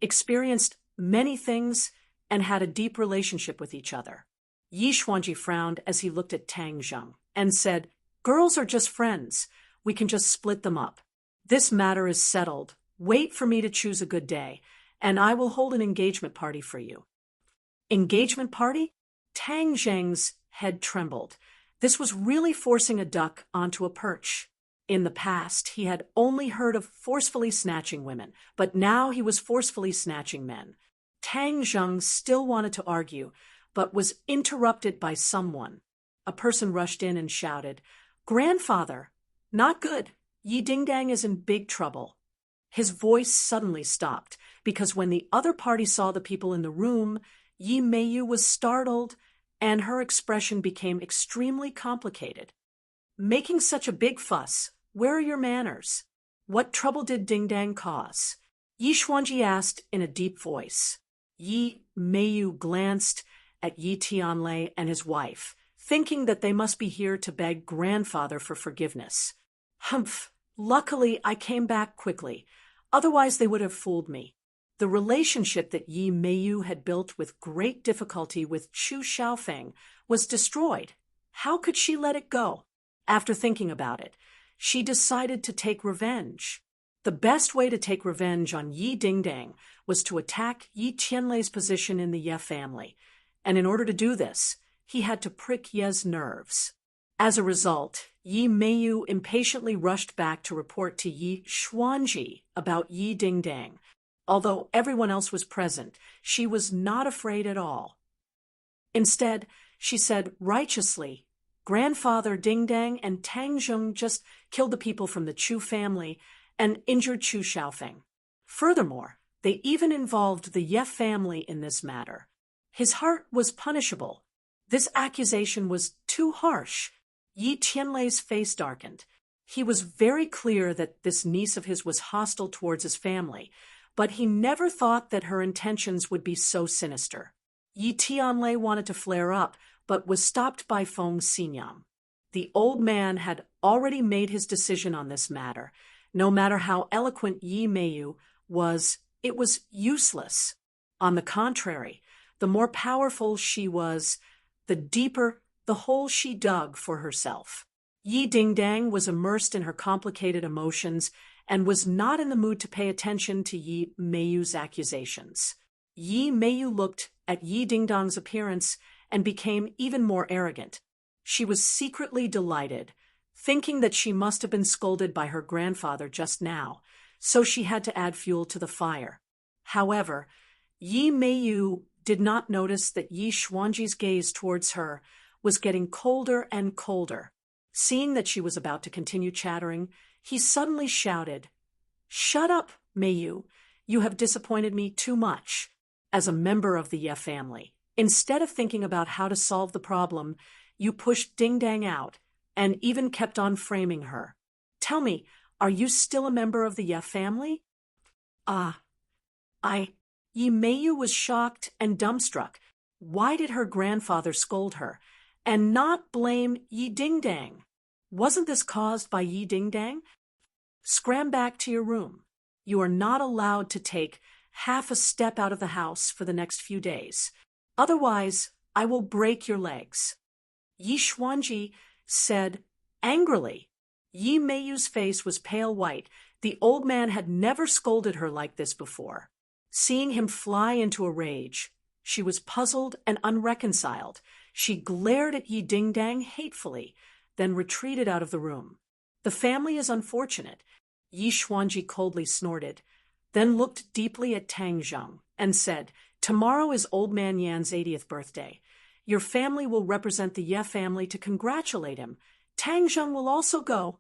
experienced many things, and had a deep relationship with each other. Yi Xuanji frowned as he looked at Tang Zheng and said, Girls are just friends. We can just split them up. This matter is settled. Wait for me to choose a good day, and I will hold an engagement party for you. Engagement party? Tang Zheng's head trembled. This was really forcing a duck onto a perch. In the past, he had only heard of forcefully snatching women, but now he was forcefully snatching men. Tang Zheng still wanted to argue, but was interrupted by someone. a person rushed in and shouted, "Grandfather! Not good! Yi Dingdang is in big trouble." His voice suddenly stopped, because when the other party saw the people in the room, Yi Meiyu was startled, and her expression became extremely complicated. "Making such a big fuss, where are your manners? What trouble did Dingdang cause?" Yi Xuanji asked in a deep voice. Yi Meiyu glanced at Yi Tianlei and his wife, thinking that they must be here to beg grandfather for forgiveness. "Humph! Luckily I came back quickly. Otherwise they would have fooled me." The relationship that Yi Meiyu had built with great difficulty with Chu Xiaofeng was destroyed. How could she let it go? After thinking about it, she decided to take revenge. The best way to take revenge on Yi Dingdang was to attack Yi Tianlei's position in the Ye family, and in order to do this, he had to prick Ye's nerves. As a result, Yi Meiyu impatiently rushed back to report to Yi Xuanji about Yi Dingdang. Although everyone else was present, she was not afraid at all. Instead, she said righteously, "Grandfather Dingdang and Tang Zheng just killed the people from the Chu family and injured Chu Xiaofeng. Furthermore, they even involved the Ye family in this matter. His heart was punishable. This accusation was too harsh." Yi Tianlei's face darkened. He was very clear that this niece of his was hostile towards his family, but he never thought that her intentions would be so sinister. Yi Tianlei wanted to flare up, but was stopped by Feng Xinyang. The old man had already made his decision on this matter. No matter how eloquent Yi Meiyu was, it was useless. On the contrary, the more powerful she was, the deeper the hole she dug for herself. Yi Dingdang was immersed in her complicated emotions and was not in the mood to pay attention to Yi Meiyu's accusations. Yi Meiyu looked at Yi Dingdang's appearance and became even more arrogant. She was secretly delighted, thinking that she must have been scolded by her grandfather just now, so she had to add fuel to the fire. However, Yi Meiyu did not notice that Yi Xuanji's gaze towards her was getting colder and colder. Seeing that she was about to continue chattering, he suddenly shouted, "Shut up, Meiyu. You have disappointed me too much." As a member of the Ye family, instead of thinking about how to solve the problem, you pushed Dingdang out and even kept on framing her. "Tell me, are you still a member of the Ye family?" Yi Meiyu was shocked and dumbstruck. Why did her grandfather scold her and not blame Yi Dingdang? Wasn't this caused by Yi Dingdang? Scram back to your room. You are not allowed to take half a step out of the house for the next few days. Otherwise, I will break your legs." Yi Xuanji said angrily. Yi Meiyu's face was pale white. The old man had never scolded her like this before. Seeing him fly into a rage, she was puzzled and unreconciled. She glared at Yi Dingdang hatefully, then retreated out of the room. "The family is unfortunate," Yi Xuanji coldly snorted, then looked deeply at Tang Zheng and said, "Tomorrow is Old Man Yan's 80th birthday. Your family will represent the Ye family to congratulate him. Tang Zheng will also go."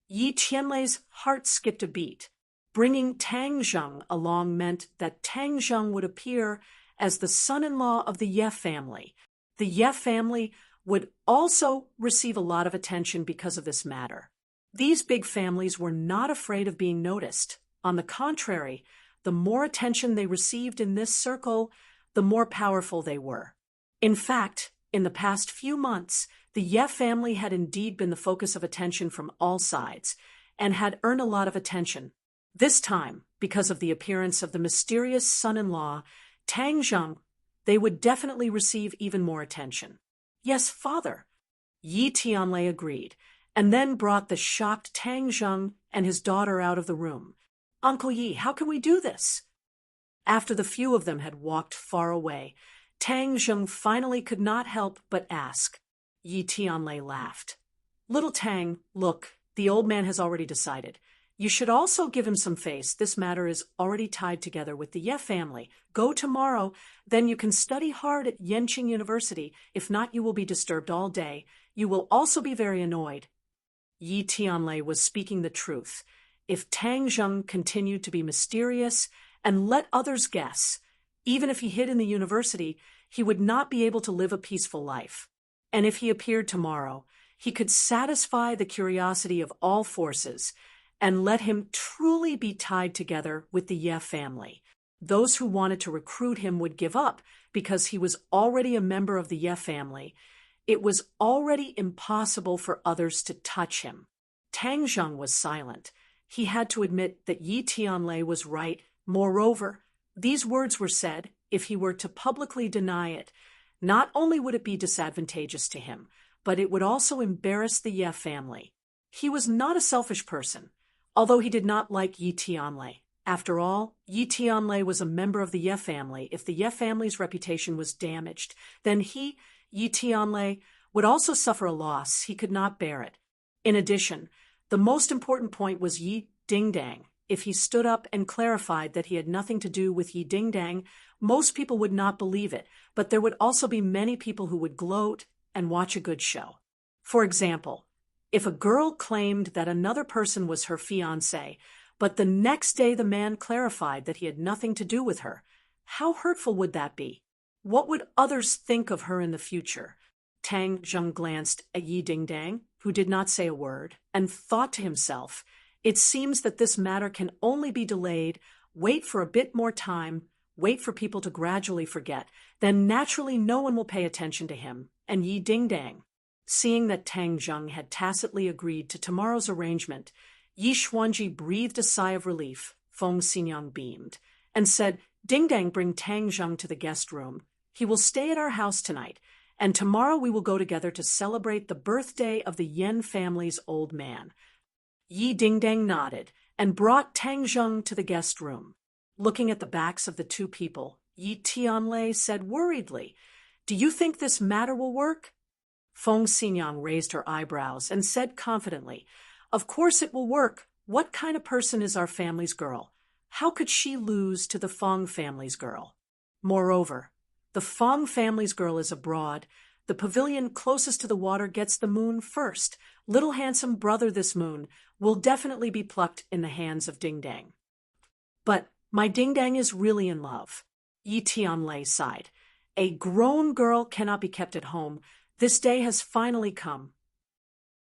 Yi Tianlei's heart skipped a beat. Bringing Tang Zheng along meant that Tang Zheng would appear as the son-in-law of the Ye family. The Ye family would also receive a lot of attention because of this matter. These big families were not afraid of being noticed. On the contrary, the more attention they received in this circle, the more powerful they were. In fact, in the past few months, the Ye family had indeed been the focus of attention from all sides and had earned a lot of attention. This time, because of the appearance of the mysterious son-in-law, Tang Zheng, they would definitely receive even more attention. "Yes, father," Yi Tianlei agreed, and then brought the shocked Tang Zheng and his daughter out of the room. "Uncle Yi, how can we do this?" After the few of them had walked far away, Tang Zheng finally could not help but ask. Yi Tianlei laughed. "Little Tang, look, the old man has already decided. You should also give him some face. This matter is already tied together with the Ye family. Go tomorrow, then you can study hard at Yenqing University. If not, you will be disturbed all day. You will also be very annoyed. Yi Tianlei was speaking the truth. If Tang Zheng continued to be mysterious and let others guess, even if he hid in the university, he would not be able to live a peaceful life. And if he appeared tomorrow, he could satisfy the curiosity of all forces and let him truly be tied together with the Ye family. Those who wanted to recruit him would give up because he was already a member of the Ye family. It was already impossible for others to touch him. Tang Zheng was silent. He had to admit that Yi Tianlei was right. Moreover, these words were said if he were to publicly deny it. Not only would it be disadvantageous to him, but it would also embarrass the Ye family. He was not a selfish person, although he did not like Yi Tianlei. After all, Yi Tianlei was a member of the Ye family. If the Ye family's reputation was damaged, then he, Yi Tianlei, would also suffer a loss. He could not bear it. In addition, the most important point was Yi Dingdang. If he stood up and clarified that he had nothing to do with Yi Dingdang, most people would not believe it, but there would also be many people who would gloat and watch a good show. For example, if a girl claimed that another person was her fiancé, but the next day the man clarified that he had nothing to do with her, how hurtful would that be? What would others think of her in the future? Tang Zheng glanced at Yi Dingdang, who did not say a word, and thought to himself, it seems that this matter can only be delayed. Wait for a bit more time, wait for people to gradually forget, then naturally no one will pay attention to him. And Yi Dingdang, seeing that Tang Zheng had tacitly agreed to tomorrow's arrangement, Yi Xuanji breathed a sigh of relief. Feng Xinyang beamed and said, Dingdang, bring Tang Zheng to the guest room. He will stay at our house tonight, and tomorrow we will go together to celebrate the birthday of the Yan family's old man. Yi Dingdang nodded and brought Tang Zheng to the guest room. Looking at the backs of the two people, Yi Tianlei said worriedly, Do you think this matter will work? Feng Xinyang raised her eyebrows and said confidently, Of course it will work. What kind of person is our family's girl? How could she lose to the Feng family's girl? Moreover, the Feng family's girl is abroad. The pavilion closest to the water gets the moon first. Little handsome brother, this moon will definitely be plucked in the hands of Dingdang. But my Dingdang is really in love. Yi Tianlei sighed. A grown girl cannot be kept at home. This day has finally come.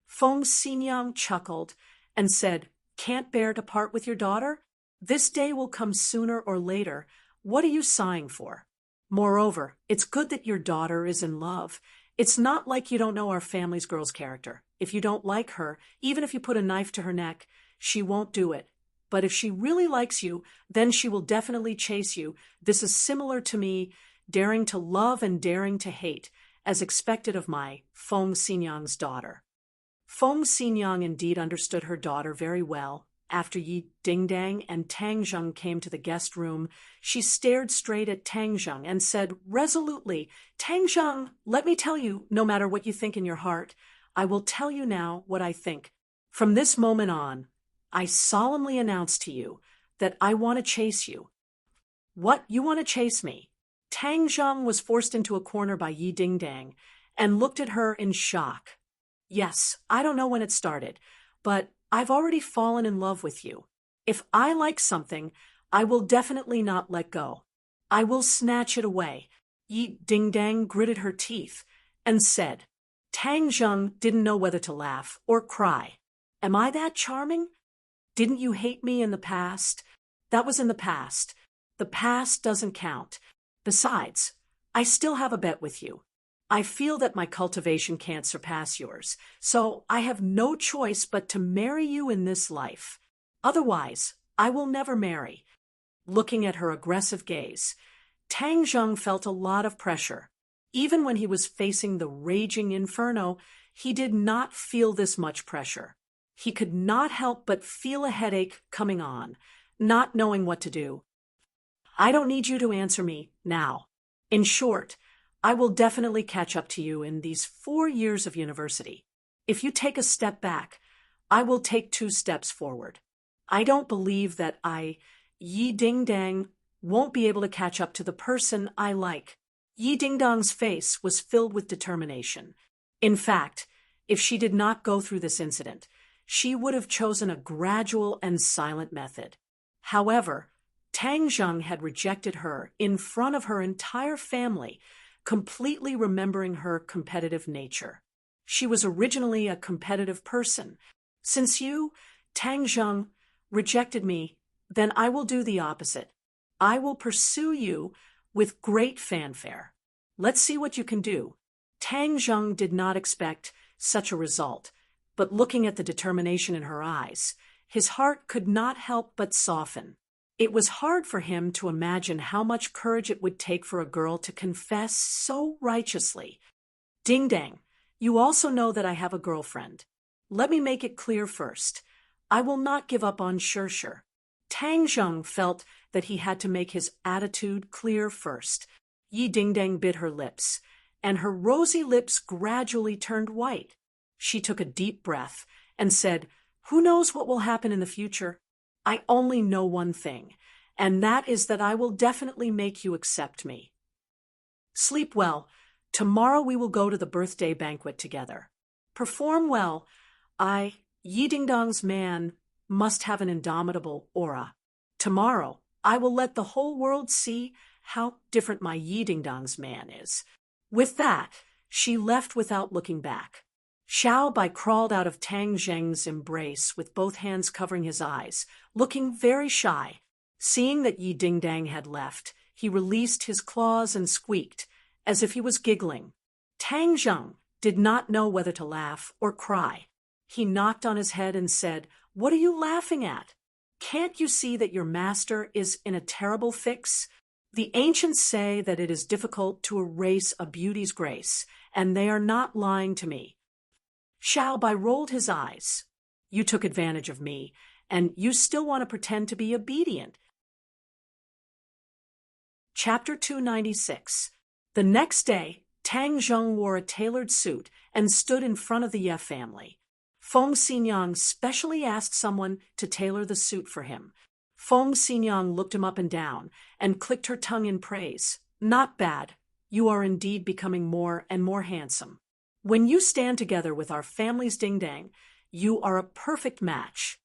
Feng Xinyang chuckled and said, Can't bear to part with your daughter? This day will come sooner or later. What are you sighing for? Moreover, it's good that your daughter is in love. It's not like you don't know our family's girl's character. If you don't like her, even if you put a knife to her neck, she won't do it. But if she really likes you, then she will definitely chase you. This is similar to me, daring to love and daring to hate, as expected of my Feng Xinyang's daughter. Feng Xinyang indeed understood her daughter very well. After Yi Dingdang and Tang Zheng came to the guest room, she stared straight at Tang Zheng and said resolutely, Tang Zheng, let me tell you, no matter what you think in your heart, I will tell you now what I think. From this moment on, I solemnly announce to you that I want to chase you. What, you want to chase me? Tang Zheng was forced into a corner by Yi Dingdang and looked at her in shock. Yes, I don't know when it started, but I've already fallen in love with you. If I like something, I will definitely not let go. I will snatch it away. Yi Dingdang gritted her teeth and said, Tang Zheng didn't know whether to laugh or cry. Am I that charming? Didn't you hate me in the past? That was in the past. The past doesn't count. Besides, I still have a bet with you. I feel that my cultivation can't surpass yours, so I have no choice but to marry you in this life. Otherwise, I will never marry. Looking at her aggressive gaze, Tang Zheng felt a lot of pressure. Even when he was facing the raging inferno, he did not feel this much pressure. He could not help but feel a headache coming on, not knowing what to do. I don't need you to answer me now. In short, I will definitely catch up to you in these 4 years of university. If you take a step back, I will take 2 steps forward. I don't believe that Yi Ding-dang, won't be able to catch up to the person I like. Yi Ding-dong's face was filled with determination. In fact, if she did not go through this incident, she would have chosen a gradual and silent method. However, Tang Zheng had rejected her in front of her entire family, completely remembering her competitive nature. She was originally a competitive person. Since you, Tang Zheng, rejected me, then I will do the opposite. I will pursue you with great fanfare. Let's see what you can do. Tang Zheng did not expect such a result, but looking at the determination in her eyes, his heart could not help but soften. It was hard for him to imagine how much courage it would take for a girl to confess so righteously. Ding dang, you also know that I have a girlfriend. Let me make it clear first. I will not give up on Shirshir. Tang Zheng felt that he had to make his attitude clear first. Yi Dingdang bit her lips, and her rosy lips gradually turned white. She took a deep breath and said, "Who knows what will happen in the future? I only know one thing, and that is that I will definitely make you accept me. Sleep well. Tomorrow we will go to the birthday banquet together. Perform well. Yi Dingdong's man, must have an indomitable aura. Tomorrow, I will let the whole world see how different my Yi Dingdong's man is." With that, she left without looking back. Xiao Bai crawled out of Tang Zheng's embrace with both hands covering his eyes, looking very shy. Seeing that Yi Dingdang had left, he released his claws and squeaked, as if he was giggling. Tang Zheng did not know whether to laugh or cry. He knocked on his head and said, "What are you laughing at? Can't you see that your master is in a terrible fix? The ancients say that it is difficult to erase a beauty's grace, and they are not lying to me." Xiao Bai rolled his eyes. "You took advantage of me, and you still want to pretend to be obedient." Chapter 296. The next day, Tang Zheng wore a tailored suit and stood in front of the Ye family. Feng Xinyang specially asked someone to tailor the suit for him. Feng Xinyang looked him up and down and clicked her tongue in praise. "Not bad. You are indeed becoming more and more handsome. When you stand together with our family's Dingdang, you are a perfect match."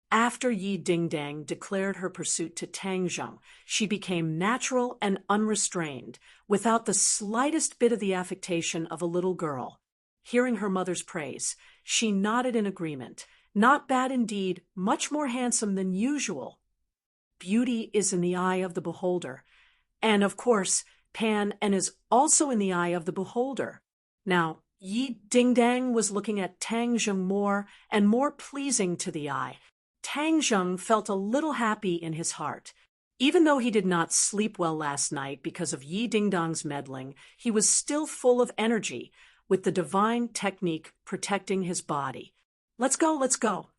After Yi Dingdang declared her pursuit to Tang Zheng, she became natural and unrestrained, without the slightest bit of the affectation of a little girl. Hearing her mother's praise, she nodded in agreement. "Not bad indeed, much more handsome than usual." Beauty is in the eye of the beholder. And of course, Pan and is also in the eye of the beholder. Now, Yi Dingdang was looking at Tang Zheng more and more pleasing to the eye. Tang Zheng felt a little happy in his heart. Even though he did not sleep well last night because of Yi Dingdong's meddling, he was still full of energy, with the divine technique protecting his body. Let's go.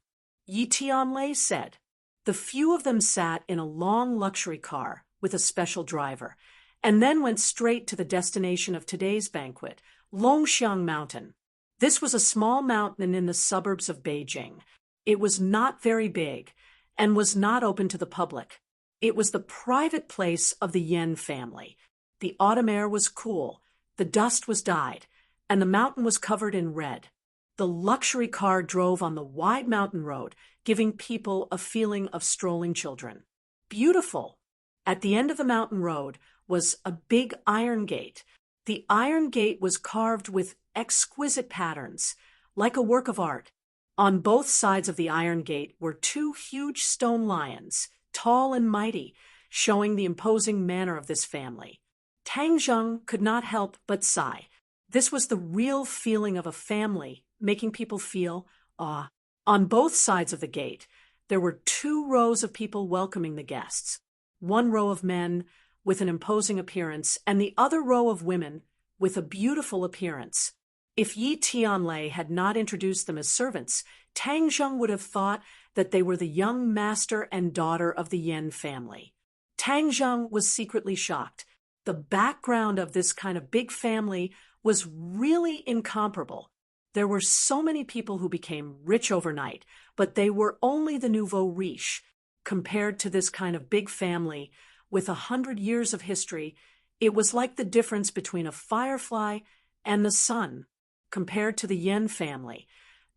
Yi Tianlei said. The few of them sat in a long luxury car with a special driver, and then went straight to the destination of today's banquet, Longxiang Mountain. This was a small mountain in the suburbs of Beijing. It was not very big, and was not open to the public. It was the private place of the Yan family. The autumn air was cool, the dust was dyed, and the mountain was covered in red. The luxury car drove on the wide mountain road, giving people a feeling of strolling children. Beautiful. At the end of the mountain road was a big iron gate. The iron gate was carved with exquisite patterns, like a work of art. On both sides of the iron gate were two huge stone lions, tall and mighty, showing the imposing manner of this family. Tang Zheng could not help but sigh. This was the real feeling of a family, making people feel awe. On both sides of the gate, there were 2 rows of people welcoming the guests. 1 row of men with an imposing appearance, and the other row of women with a beautiful appearance. If Yi Tianlei had not introduced them as servants, Tang Zheng would have thought that they were the young master and daughter of the Yan family. Tang Zheng was secretly shocked. The background of this kind of big family was really incomparable. There were so many people who became rich overnight, but they were only the nouveau riche. Compared to this kind of big family with 100 years of history, it was like the difference between a firefly and the sun. Compared to the Yen family,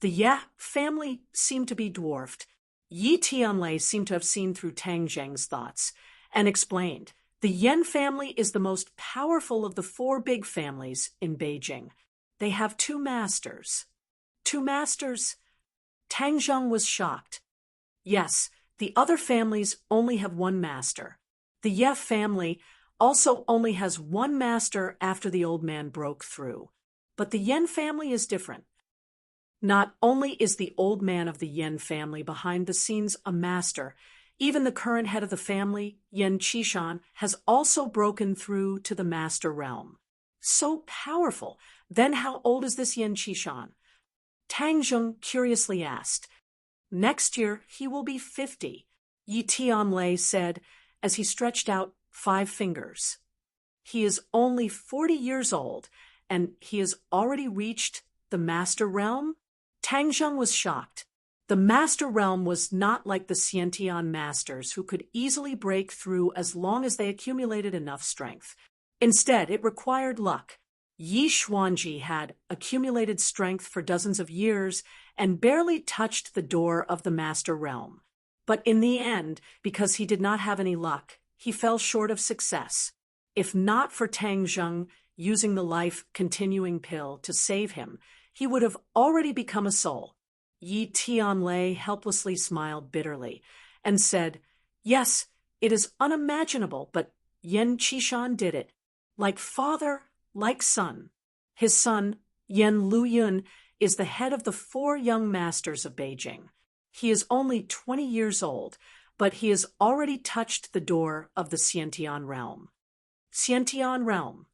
the Ye family seemed to be dwarfed. Yi Tianlei seemed to have seen through Tang Zheng's thoughts and explained, the Yen family is the most powerful of the four big families in Beijing. They have two masters. Two masters? Tang Zheng was shocked. Yes, the other families only have one master. The Ye family also only has one master after the old man broke through. But the Yen family is different. Not only is the old man of the Yen family behind the scenes a master, even the current head of the family, Yen Qishan, has also broken through to the master realm. So powerful. Then how old is this Yen Qishan? Tang Zheng curiously asked. Next year he will be 50, Yi Tianlei said as he stretched out 5 fingers. He is only 40 years old, and he has already reached the master realm? Tang Zheng was shocked. The master realm was not like the Xiantian masters who could easily break through as long as they accumulated enough strength. Instead, it required luck. Yi Xuanji had accumulated strength for dozens of years and barely touched the door of the master realm. But in the end, because he did not have any luck, he fell short of success. If not for Tang Zheng using the life-continuing pill to save him, he would have already become a soul. Yi Tianlei helplessly smiled bitterly and said, Yes, it is unimaginable, but Yen Qishan did it. Like father, like son. His son, Yen Luyun, is the head of the 4 young masters of Beijing. He is only 20 years old, but he has already touched the door of the Xiantian realm. Xiantian realm.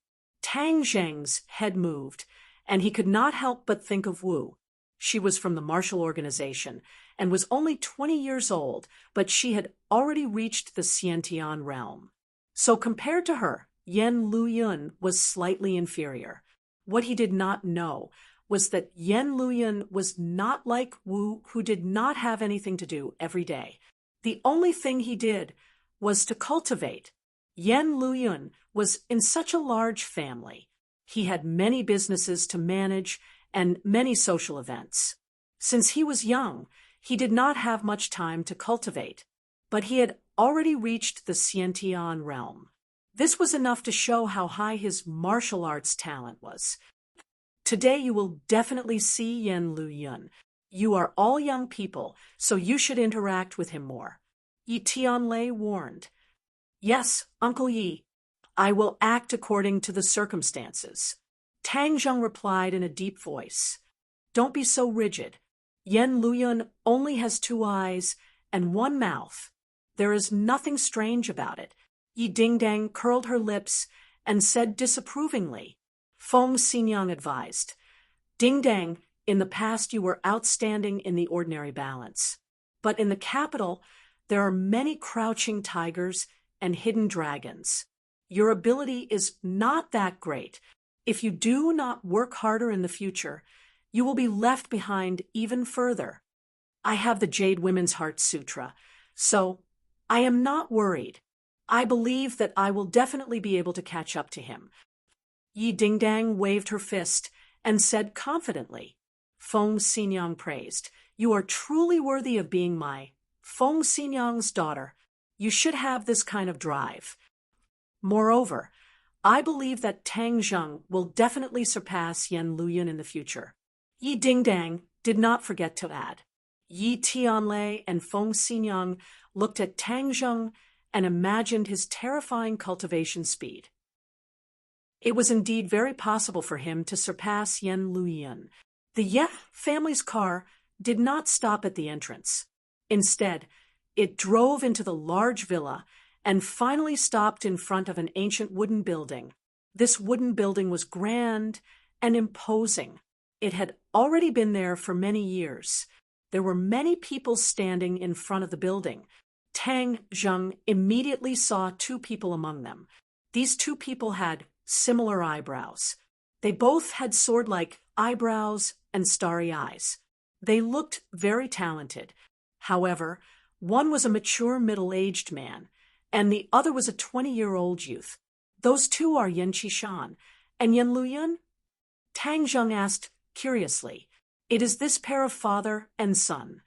Tang Zheng's head moved, and he could not help but think of Wu. She was from the martial organization and was only 20 years old, but she had already reached the Xiantian realm. So compared to her, Yen Luyun was slightly inferior. What he did not know was that Yen Luyun was not like Wu, who did not have anything to do every day. The only thing he did was to cultivate. Yen Luyun was in such a large family. He had many businesses to manage and many social events. Since he was young, he did not have much time to cultivate, but he had already reached the Xiantian realm. This was enough to show how high his martial arts talent was. Today you will definitely see Yen Luyun. You are all young people, so you should interact with him more. Yi Tianlei warned. Yes, Uncle Yi, I will act according to the circumstances. Tang Zheng replied in a deep voice. Don't be so rigid. Yen Luyun only has 2 eyes and 1 mouth. There is nothing strange about it. Yi Dingdang curled her lips and said disapprovingly. Feng Xinyang advised. Dingdang, in the past you were outstanding in the ordinary balance. But in the capital, there are many crouching tigers and hidden dragons. Your ability is not that great. If you do not work harder in the future, you will be left behind even further. I have the Jade Women's Heart Sutra, so I am not worried. I believe that I will definitely be able to catch up to him. Yi Dingdang waved her fist and said confidently. Feng Xinyang praised. You are truly worthy of being my Feng Xinyang's daughter. You should have this kind of drive. Moreover, I believe that Tang Zheng will definitely surpass Yen Luyun in the future. Yi Dingdang did not forget to add. Yi Tianlei and Feng Xinyang looked at Tang Zheng and imagined his terrifying cultivation speed. It was indeed very possible for him to surpass Yen Luyun. The Ye family's car did not stop at the entrance. Instead, it drove into the large villa and finally stopped in front of an ancient wooden building. This wooden building was grand and imposing. It had already been there for many years. There were many people standing in front of the building. Tang Zheng immediately saw 2 people among them. These 2 people had similar eyebrows. They both had sword-like eyebrows, and starry eyes. They looked very talented. However, one was a mature middle-aged man, and the other was a 20-year-old youth. Those two are Yan Qishan and Yan Luyun? Tang Zheng asked curiously. It is this pair of father and son.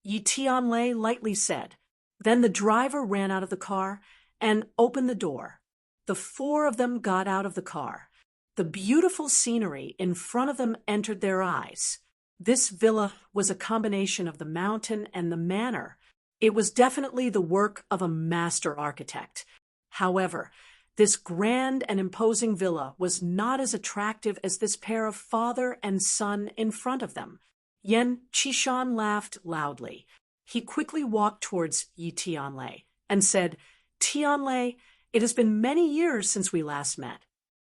Yi Tianlei lightly said. Then the driver ran out of the car and opened the door. The four of them got out of the car. The beautiful scenery in front of them entered their eyes. This villa was a combination of the mountain and the manor. It was definitely the work of a master architect. However, this grand and imposing villa was not as attractive as this pair of father and son in front of them. Yan Qishan laughed loudly. He quickly walked towards Yi Tianlei and said, Tianlei, it has been many years since we last met.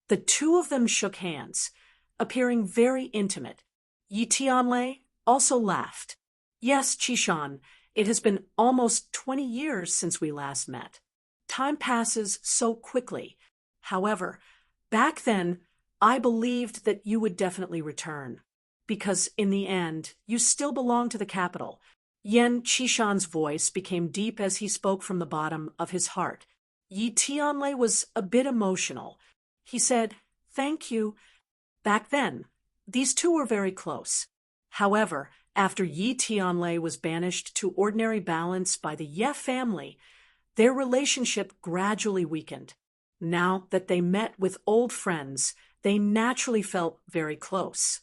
The two of them shook hands, appearing very intimate. Yi Tianlei also laughed. Yes, Qishan, it has been almost 20 years since we last met. Time passes so quickly. However, back then, I believed that you would definitely return, because in the end, you still belong to the capital. Yan Qishan's voice became deep as he spoke from the bottom of his heart. Yi Tianlei was a bit emotional. He said, Thank you. Back then, these two were very close. However, after Yi Tianlei was banished to ordinary balance by the Ye family, their relationship gradually weakened. Now that they met with old friends, they naturally felt very close.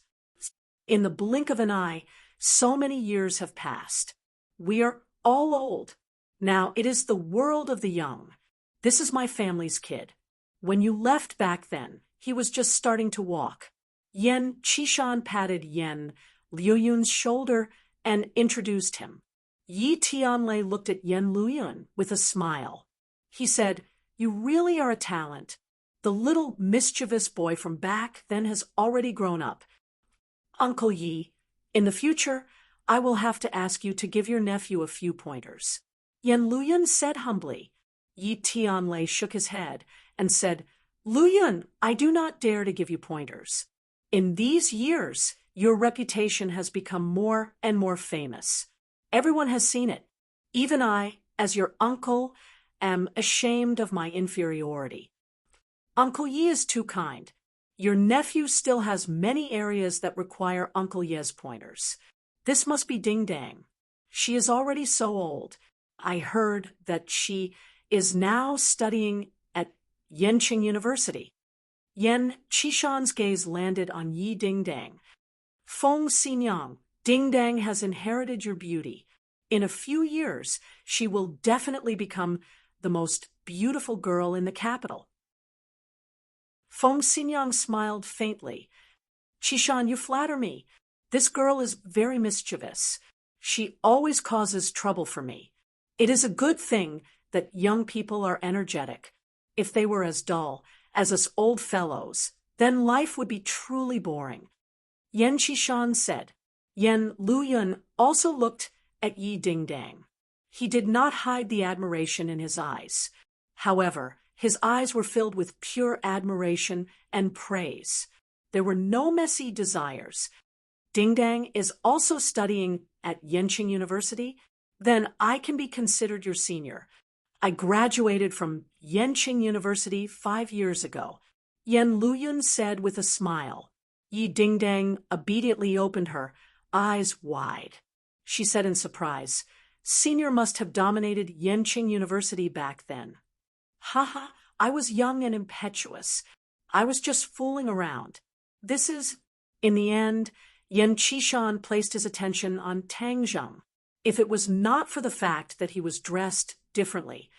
In the blink of an eye, so many years have passed. We are all old. Now it is the world of the young. This is my family's kid. When you left back then, he was just starting to walk. Yan Qishan patted Yan Luyun's shoulder and introduced him. Yi Tianlei looked at Yan Luyun with a smile. He said, You really are a talent. The little mischievous boy from back then has already grown up. Uncle Yi, in the future, I will have to ask you to give your nephew a few pointers. Yan Luyun said humbly. Yi Tianlei shook his head and said, Luyun, I do not dare to give you pointers. In these years, your reputation has become more and more famous. Everyone has seen it. Even I, as your uncle, am ashamed of my inferiority. Uncle Yi is too kind. Your nephew still has many areas that require Uncle Ye's pointers. This must be Ding Dang. She is already so old. I heard that she is now studying at Yenqing University. Yan Qishan's gaze landed on Yi Ding Dang. Feng Xinyang, Ding Dang has inherited your beauty. In a few years, she will definitely become the most beautiful girl in the capital. Feng Xinyang smiled faintly. Qishan, you flatter me. This girl is very mischievous. She always causes trouble for me. It is a good thing that young people are energetic. If they were as dull as us old fellows, then life would be truly boring. Yan Qishan said. Yan Luyun also looked at Yi Ding Dang. He did not hide the admiration in his eyes. However, his eyes were filled with pure admiration and praise. There were no messy desires. Ding Dang is also studying at Yenqing University? Then I can be considered your senior. I graduated from Yenqing University 5 years ago. Yan Luyun said with a smile. Yi Ding Dang obediently opened her eyes wide. She said in surprise, Senior must have dominated Yenqing University back then. Haha, I was young and impetuous. I was just fooling around. This is... In the end, Yan Qishan placed his attention on Tang Zheng. If it was not for the fact that he was dressed differently,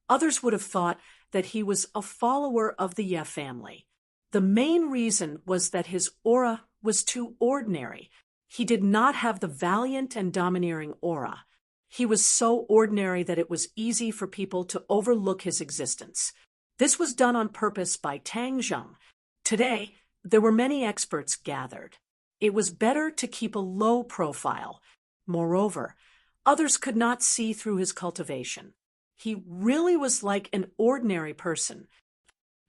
others would have thought that he was a follower of the Ye family. The main reason was that his aura was too ordinary. He did not have the valiant and domineering aura. He was so ordinary that it was easy for people to overlook his existence. This was done on purpose by Tang Zheng. Today, there were many experts gathered. It was better to keep a low profile. Moreover, others could not see through his cultivation. He really was like an ordinary person.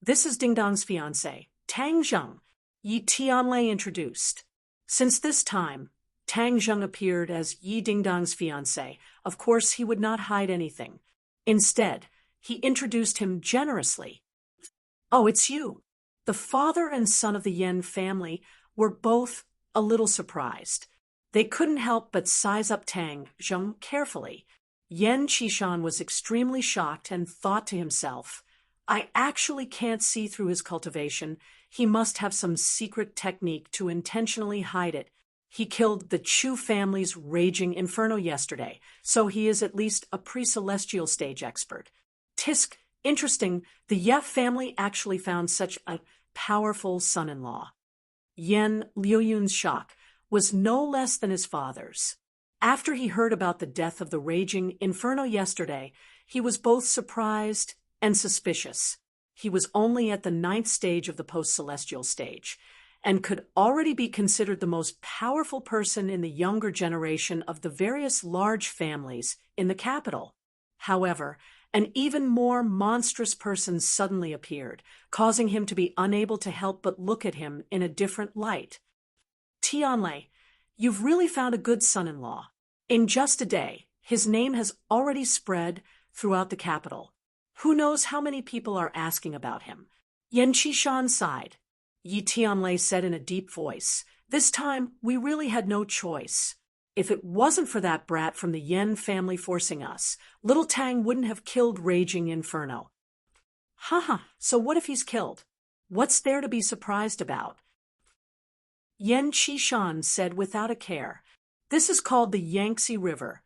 This is Ding Dong's fiancé, Tang Zheng. Yi Tianlei introduced. Since this time, Tang Zheng appeared as Yi Dingdong's fiancé. Of course, he would not hide anything. Instead, he introduced him generously. "Oh, it's you." The father and son of the Yan family were both a little surprised. They couldn't help but size up Tang Zheng carefully. Yan Qishan was extremely shocked and thought to himself, "I actually can't see through his cultivation. He must have some secret technique to intentionally hide it. He killed the Chu family's raging inferno yesterday, so he is at least a pre-celestial stage expert. Tisk, interesting, the Ye family actually found such a powerful son-in-law." Yan Liuyun's shock was no less than his father's. After he heard about the death of the raging inferno yesterday, he was both surprised and suspicious. He was only at the 9th stage of the post-celestial stage, and could already be considered the most powerful person in the younger generation of the various large families in the capital. However, an even more monstrous person suddenly appeared, causing him to be unable to help but look at him in a different light. "Tianlei, you've really found a good son-in-law. In just a day, his name has already spread throughout the capital. Who knows how many people are asking about him." Yan Qishan sighed. Yi Tianlei said in a deep voice, "This time, we really had no choice. If it wasn't for that brat from the Yan family forcing us, little Tang wouldn't have killed Raging Inferno." "Haha, so what if he's killed? What's there to be surprised about?" Yan Qishan said without a care, "This is called the Yangtze River.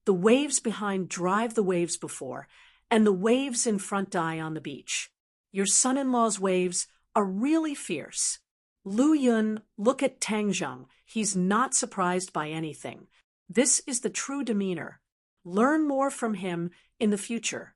The waves behind drive the waves before, and the waves in front die on the beach. Your son-in-law's waves are really fierce. Lu Yun, look at Tang Zheng. He's not surprised by anything. This is the true demeanor. Learn more from him in the future."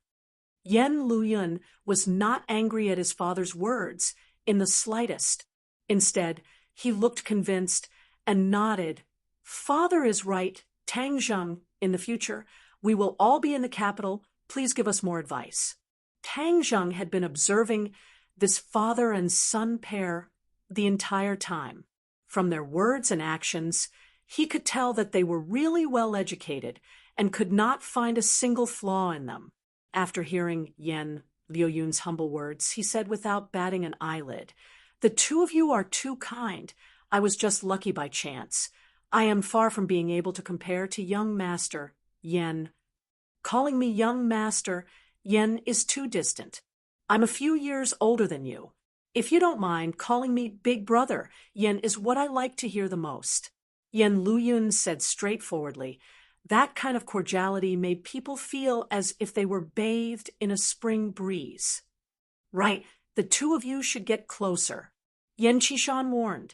Yan Luyun was not angry at his father's words in the slightest. Instead, he looked convinced and nodded. "Father is right, Tang Zheng, in the future. We will all be in the capital. Please give us more advice." Tang Zheng had been observing this father and son pair the entire time. From their words and actions, he could tell that they were really well educated and could not find a single flaw in them. After hearing Yan Liuyun's humble words, he said without batting an eyelid, "The two of you are too kind. I was just lucky by chance. I am far from being able to compare to young master, Yan. Calling me young master, Yan, is too distant. I'm a few years older than you. If you don't mind calling me big brother, Yan is what I like to hear the most." Yan Luyun said straightforwardly. That kind of cordiality made people feel as if they were bathed in a spring breeze. "Right, the two of you should get closer," Yan Qishan warned.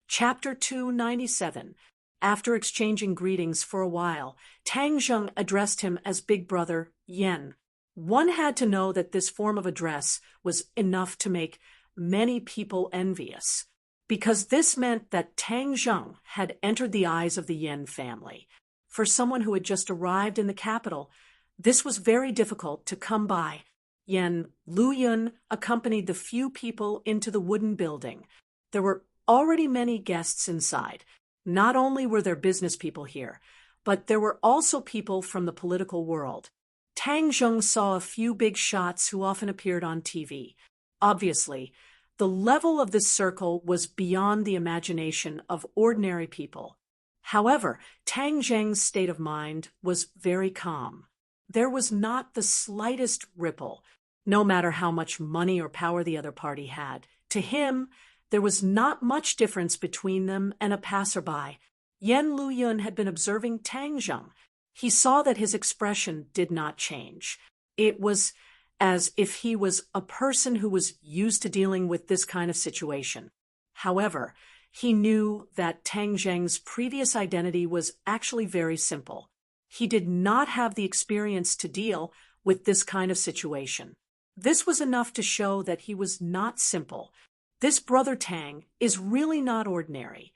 Chapter 297. After exchanging greetings for a while, Tang Zheng addressed him as Big Brother Yan. One had to know that this form of address was enough to make many people envious, because this meant that Tang Zheng had entered the eyes of the Yan family. For someone who had just arrived in the capital, this was very difficult to come by. Yan Luyun accompanied the few people into the wooden building. There were already many guests inside. Not only were there business people here, but there were also people from the political world. Tang Zheng saw a few big shots who often appeared on TV. Obviously, the level of this circle was beyond the imagination of ordinary people. However, Tang Zheng's state of mind was very calm. There was not the slightest ripple, no matter how much money or power the other party had. To him, there was not much difference between them and a passerby. Yan Luyun had been observing Tang Zheng. He saw that his expression did not change. It was as if he was a person who was used to dealing with this kind of situation. However, he knew that Tang Zheng's previous identity was actually very simple. He did not have the experience to deal with this kind of situation. This was enough to show that he was not simple. This brother Tang is really not ordinary.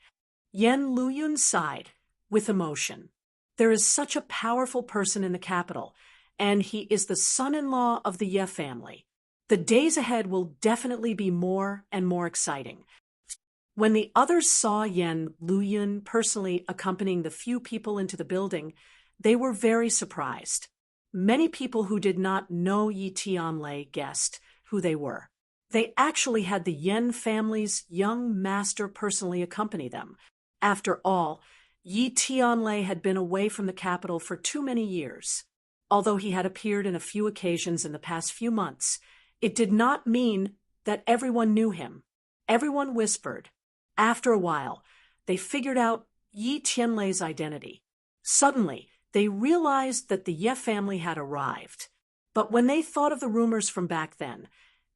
Yan Luyun sighed with emotion. There is such a powerful person in the capital, and he is the son-in-law of the Ye family. The days ahead will definitely be more and more exciting. When the others saw Yen Luyun personally accompanying the few people into the building, they were very surprised. Many people who did not know Yi Tianlei guessed who they were. They actually had the Yen family's young master personally accompany them. After all, Yi Tianlei had been away from the capital for too many years. Although he had appeared in a few occasions in the past few months, it did not mean that everyone knew him. Everyone whispered. After a while, they figured out Yi Tianlei's identity. Suddenly, they realized that the Ye family had arrived. But when they thought of the rumors from back then,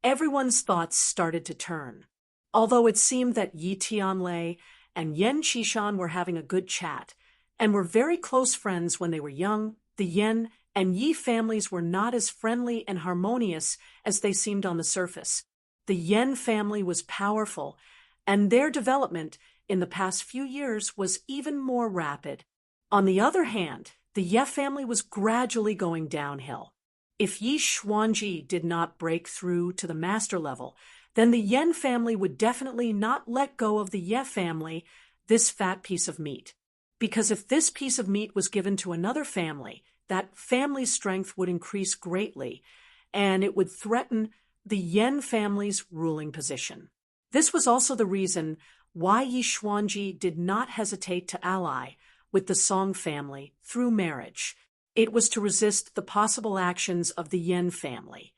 everyone's thoughts started to turn. Although it seemed that Yi Tianlei and Yen Qishan were having a good chat, and were very close friends when they were young, the Yen and Yi families were not as friendly and harmonious as they seemed on the surface. The Yen family was powerful, and their development in the past few years was even more rapid. On the other hand, the Ye family was gradually going downhill. If Yi Xuanji did not break through to the master level, then the Yen family would definitely not let go of the Ye family, this fat piece of meat. Because if this piece of meat was given to another family, that family's strength would increase greatly, and it would threaten the Yen family's ruling position. This was also the reason why Yi Xuanji did not hesitate to ally with the Song family through marriage. It was to resist the possible actions of the Yen family.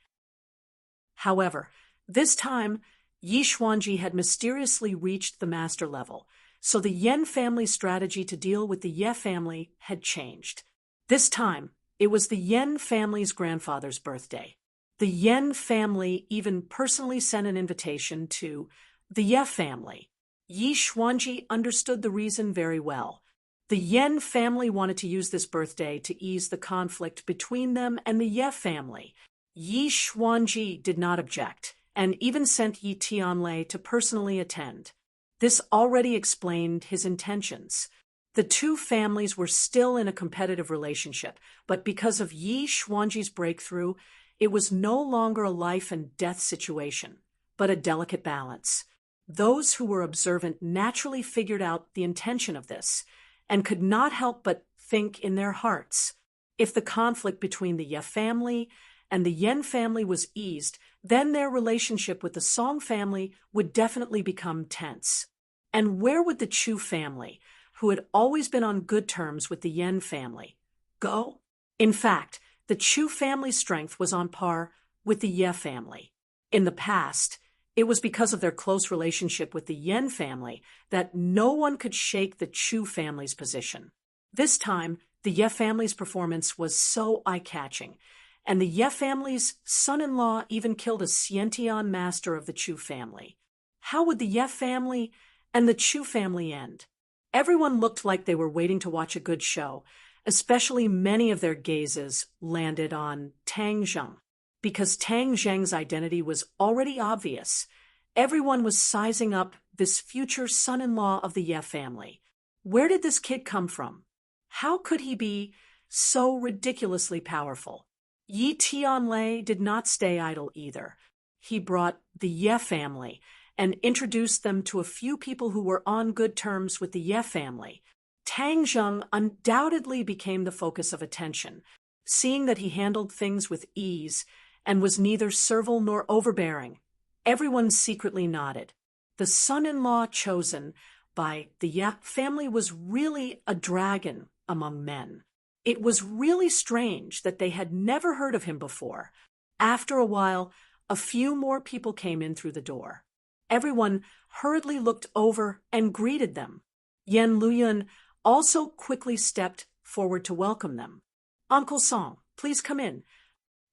However, this time, Yi Xuanji had mysteriously reached the master level, so the Yen family's strategy to deal with the Ye family had changed. This time, it was the Yen family's grandfather's birthday. The Yen family even personally sent an invitation to the Ye family. Yi Xuanji understood the reason very well. The Yen family wanted to use this birthday to ease the conflict between them and the Ye family. Yi Xuanji did not object, and even sent Yi Tianlei to personally attend. This already explained his intentions. The two families were still in a competitive relationship, but because of Yi Xuanji's breakthrough, it was no longer a life and death situation, but a delicate balance. Those who were observant naturally figured out the intention of this, and could not help but think in their hearts, if the conflict between the Ye family and the Yen family was eased, then their relationship with the Song family would definitely become tense. And where would the Chu family, who had always been on good terms with the Yen family, go? In fact, the Chu family's strength was on par with the Ye family. In the past, it was because of their close relationship with the Yen family that no one could shake the Chu family's position. This time, the Ye family's performance was so eye-catching, and the Ye family's son-in-law even killed a Xiantian master of the Chu family. How would the Ye family and the Chu family end? Everyone looked like they were waiting to watch a good show, especially many of their gazes landed on Tang Zheng. Because Tang Zheng's identity was already obvious, everyone was sizing up this future son-in-law of the Ye family. Where did this kid come from? How could he be so ridiculously powerful? Yi Tianlei did not stay idle either. He brought the Ye family and introduced them to a few people who were on good terms with the Ye family. Tang Zheng undoubtedly became the focus of attention, seeing that he handled things with ease and was neither servile nor overbearing. Everyone secretly nodded. The son-in-law chosen by the Ye family was really a dragon among men. It was really strange that they had never heard of him before. After a while, a few more people came in through the door. Everyone hurriedly looked over and greeted them. Yen Luyun also quickly stepped forward to welcome them. "Uncle Song, please come in."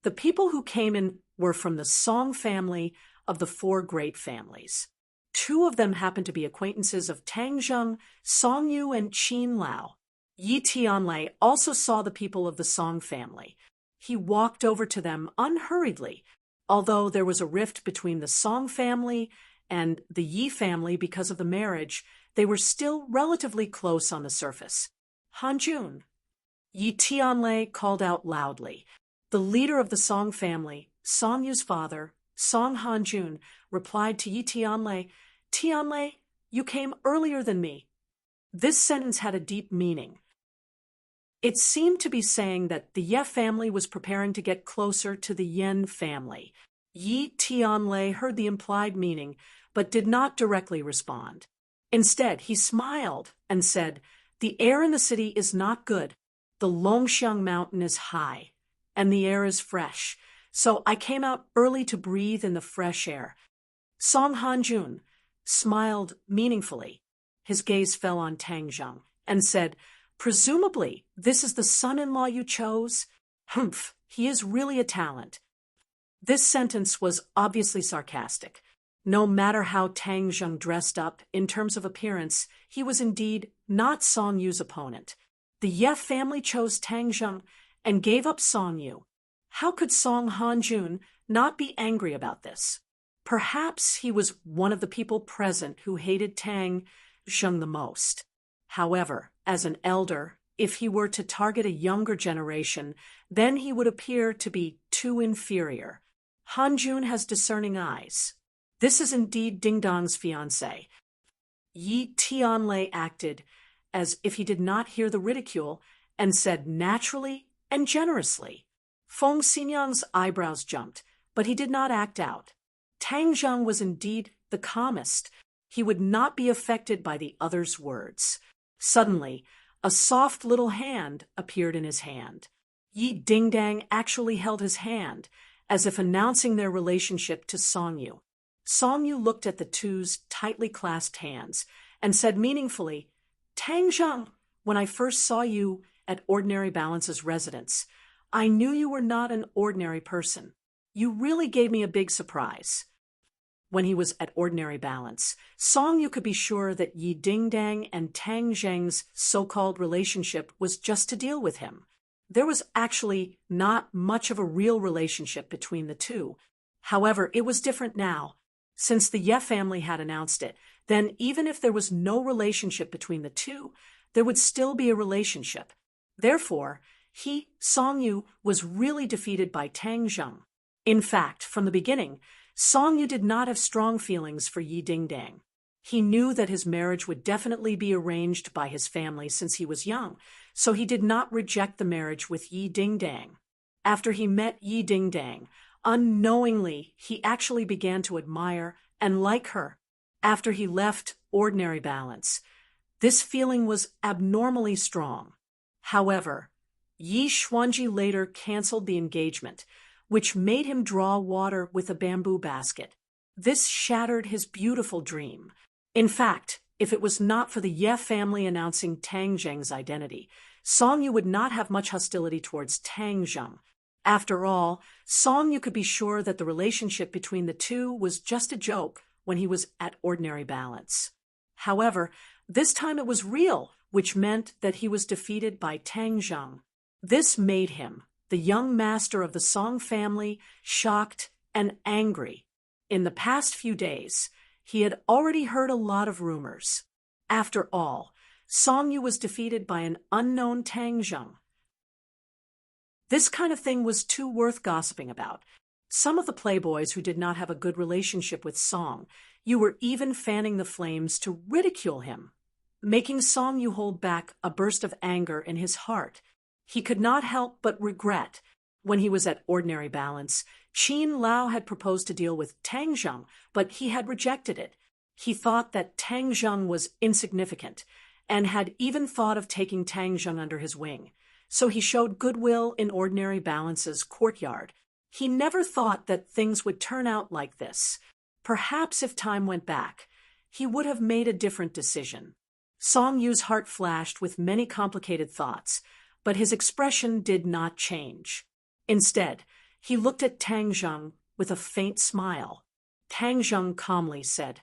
The people who came in were from the Song family of the four great families. Two of them happened to be acquaintances of Tang Zheng, Song Yu, and Qin Lao. Yi Tianlei also saw the people of the Song family. He walked over to them unhurriedly, although there was a rift between the Song family and the Yi family because of the marriage. They were still relatively close on the surface. "Hanjun," Yi Tianlei called out loudly. The leader of the Song family, Song Yu's father, Song Hanjun replied to Yi Tianlei, Tianlei, you came earlier than me. This sentence had a deep meaning. It seemed to be saying that the Ye family was preparing to get closer to the Yen family. Yi Tianlei heard the implied meaning, but did not directly respond. Instead, he smiled and said, the air in the city is not good. The Longxiang mountain is high, and the air is fresh, so I came out early to breathe in the fresh air. Song Hanjun smiled meaningfully. His gaze fell on Tang Zheng and said, presumably, this is the son-in-law you chose? Humph, he is really a talent. This sentence was obviously sarcastic. No matter how Tang Zheng dressed up in terms of appearance, he was indeed not Song Yu's opponent. The Ye family chose Tang Zheng and gave up Song Yu. How could Song Hanjun not be angry about this? Perhaps he was one of the people present who hated Tang Zheng the most. However, as an elder, if he were to target a younger generation, then he would appear to be too inferior. Hanjun has discerning eyes. This is indeed Ding Dong's fiancé. Yi Tianlei acted as if he did not hear the ridicule and said naturally and generously. Feng Xinyang's eyebrows jumped, but he did not act out. Tang Zheng was indeed the calmest. He would not be affected by the other's words. Suddenly, a soft little hand appeared in his hand. Yi Dingdang actually held his hand, as if announcing their relationship to Song Yu. Song Yu looked at the two's tightly clasped hands and said meaningfully, Tang Zheng, when I first saw you at Ordinary Balance's residence, I knew you were not an ordinary person. You really gave me a big surprise. When he was at Ordinary Balance, Song Yu could be sure that Yi Dingdang and Tang Zheng's so-called relationship was just to deal with him. There was actually not much of a real relationship between the two. However, it was different now. Since the Ye family had announced it, then even if there was no relationship between the two, there would still be a relationship. Therefore, Song Yu, was really defeated by Tang Zheng. In fact, from the beginning, Song Yu did not have strong feelings for Yi Dingdang. He knew that his marriage would definitely be arranged by his family since he was young, so he did not reject the marriage with Yi Dingdang. After he met Yi Dingdang, unknowingly, he actually began to admire and like her. After he left Ordinary Balance, this feeling was abnormally strong. However, Yi Xuanji later canceled the engagement, which made him draw water with a bamboo basket. This shattered his beautiful dream. In fact, if it was not for the Ye family announcing Tang Zheng's identity, Song Yu would not have much hostility towards Tang Zheng. After all, Song Yu could be sure that the relationship between the two was just a joke when he was at Ordinary Balance. However, this time it was real, which meant that he was defeated by Tang Zheng. This made him, the young master of the Song family, shocked and angry. In the past few days, he had already heard a lot of rumors. After all, Song Yu was defeated by an unknown Tang Zheng. This kind of thing was too worth gossiping about. Some of the playboys who did not have a good relationship with Song Yu were even fanning the flames to ridicule him, making Song Yu hold back a burst of anger in his heart. He could not help but regret. When he was at Ordinary Balance, Qin Lao had proposed to deal with Tang Zheng, but he had rejected it. He thought that Tang Zheng was insignificant, and had even thought of taking Tang Zheng under his wing. So he showed goodwill in Ordinary Balance's courtyard. He never thought that things would turn out like this. Perhaps if time went back, he would have made a different decision. Song Yu's heart flashed with many complicated thoughts, but his expression did not change. Instead, he looked at Tang Zheng with a faint smile. Tang Zheng calmly said,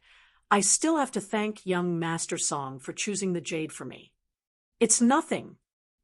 I still have to thank young Master Song for choosing the jade for me. It's nothing.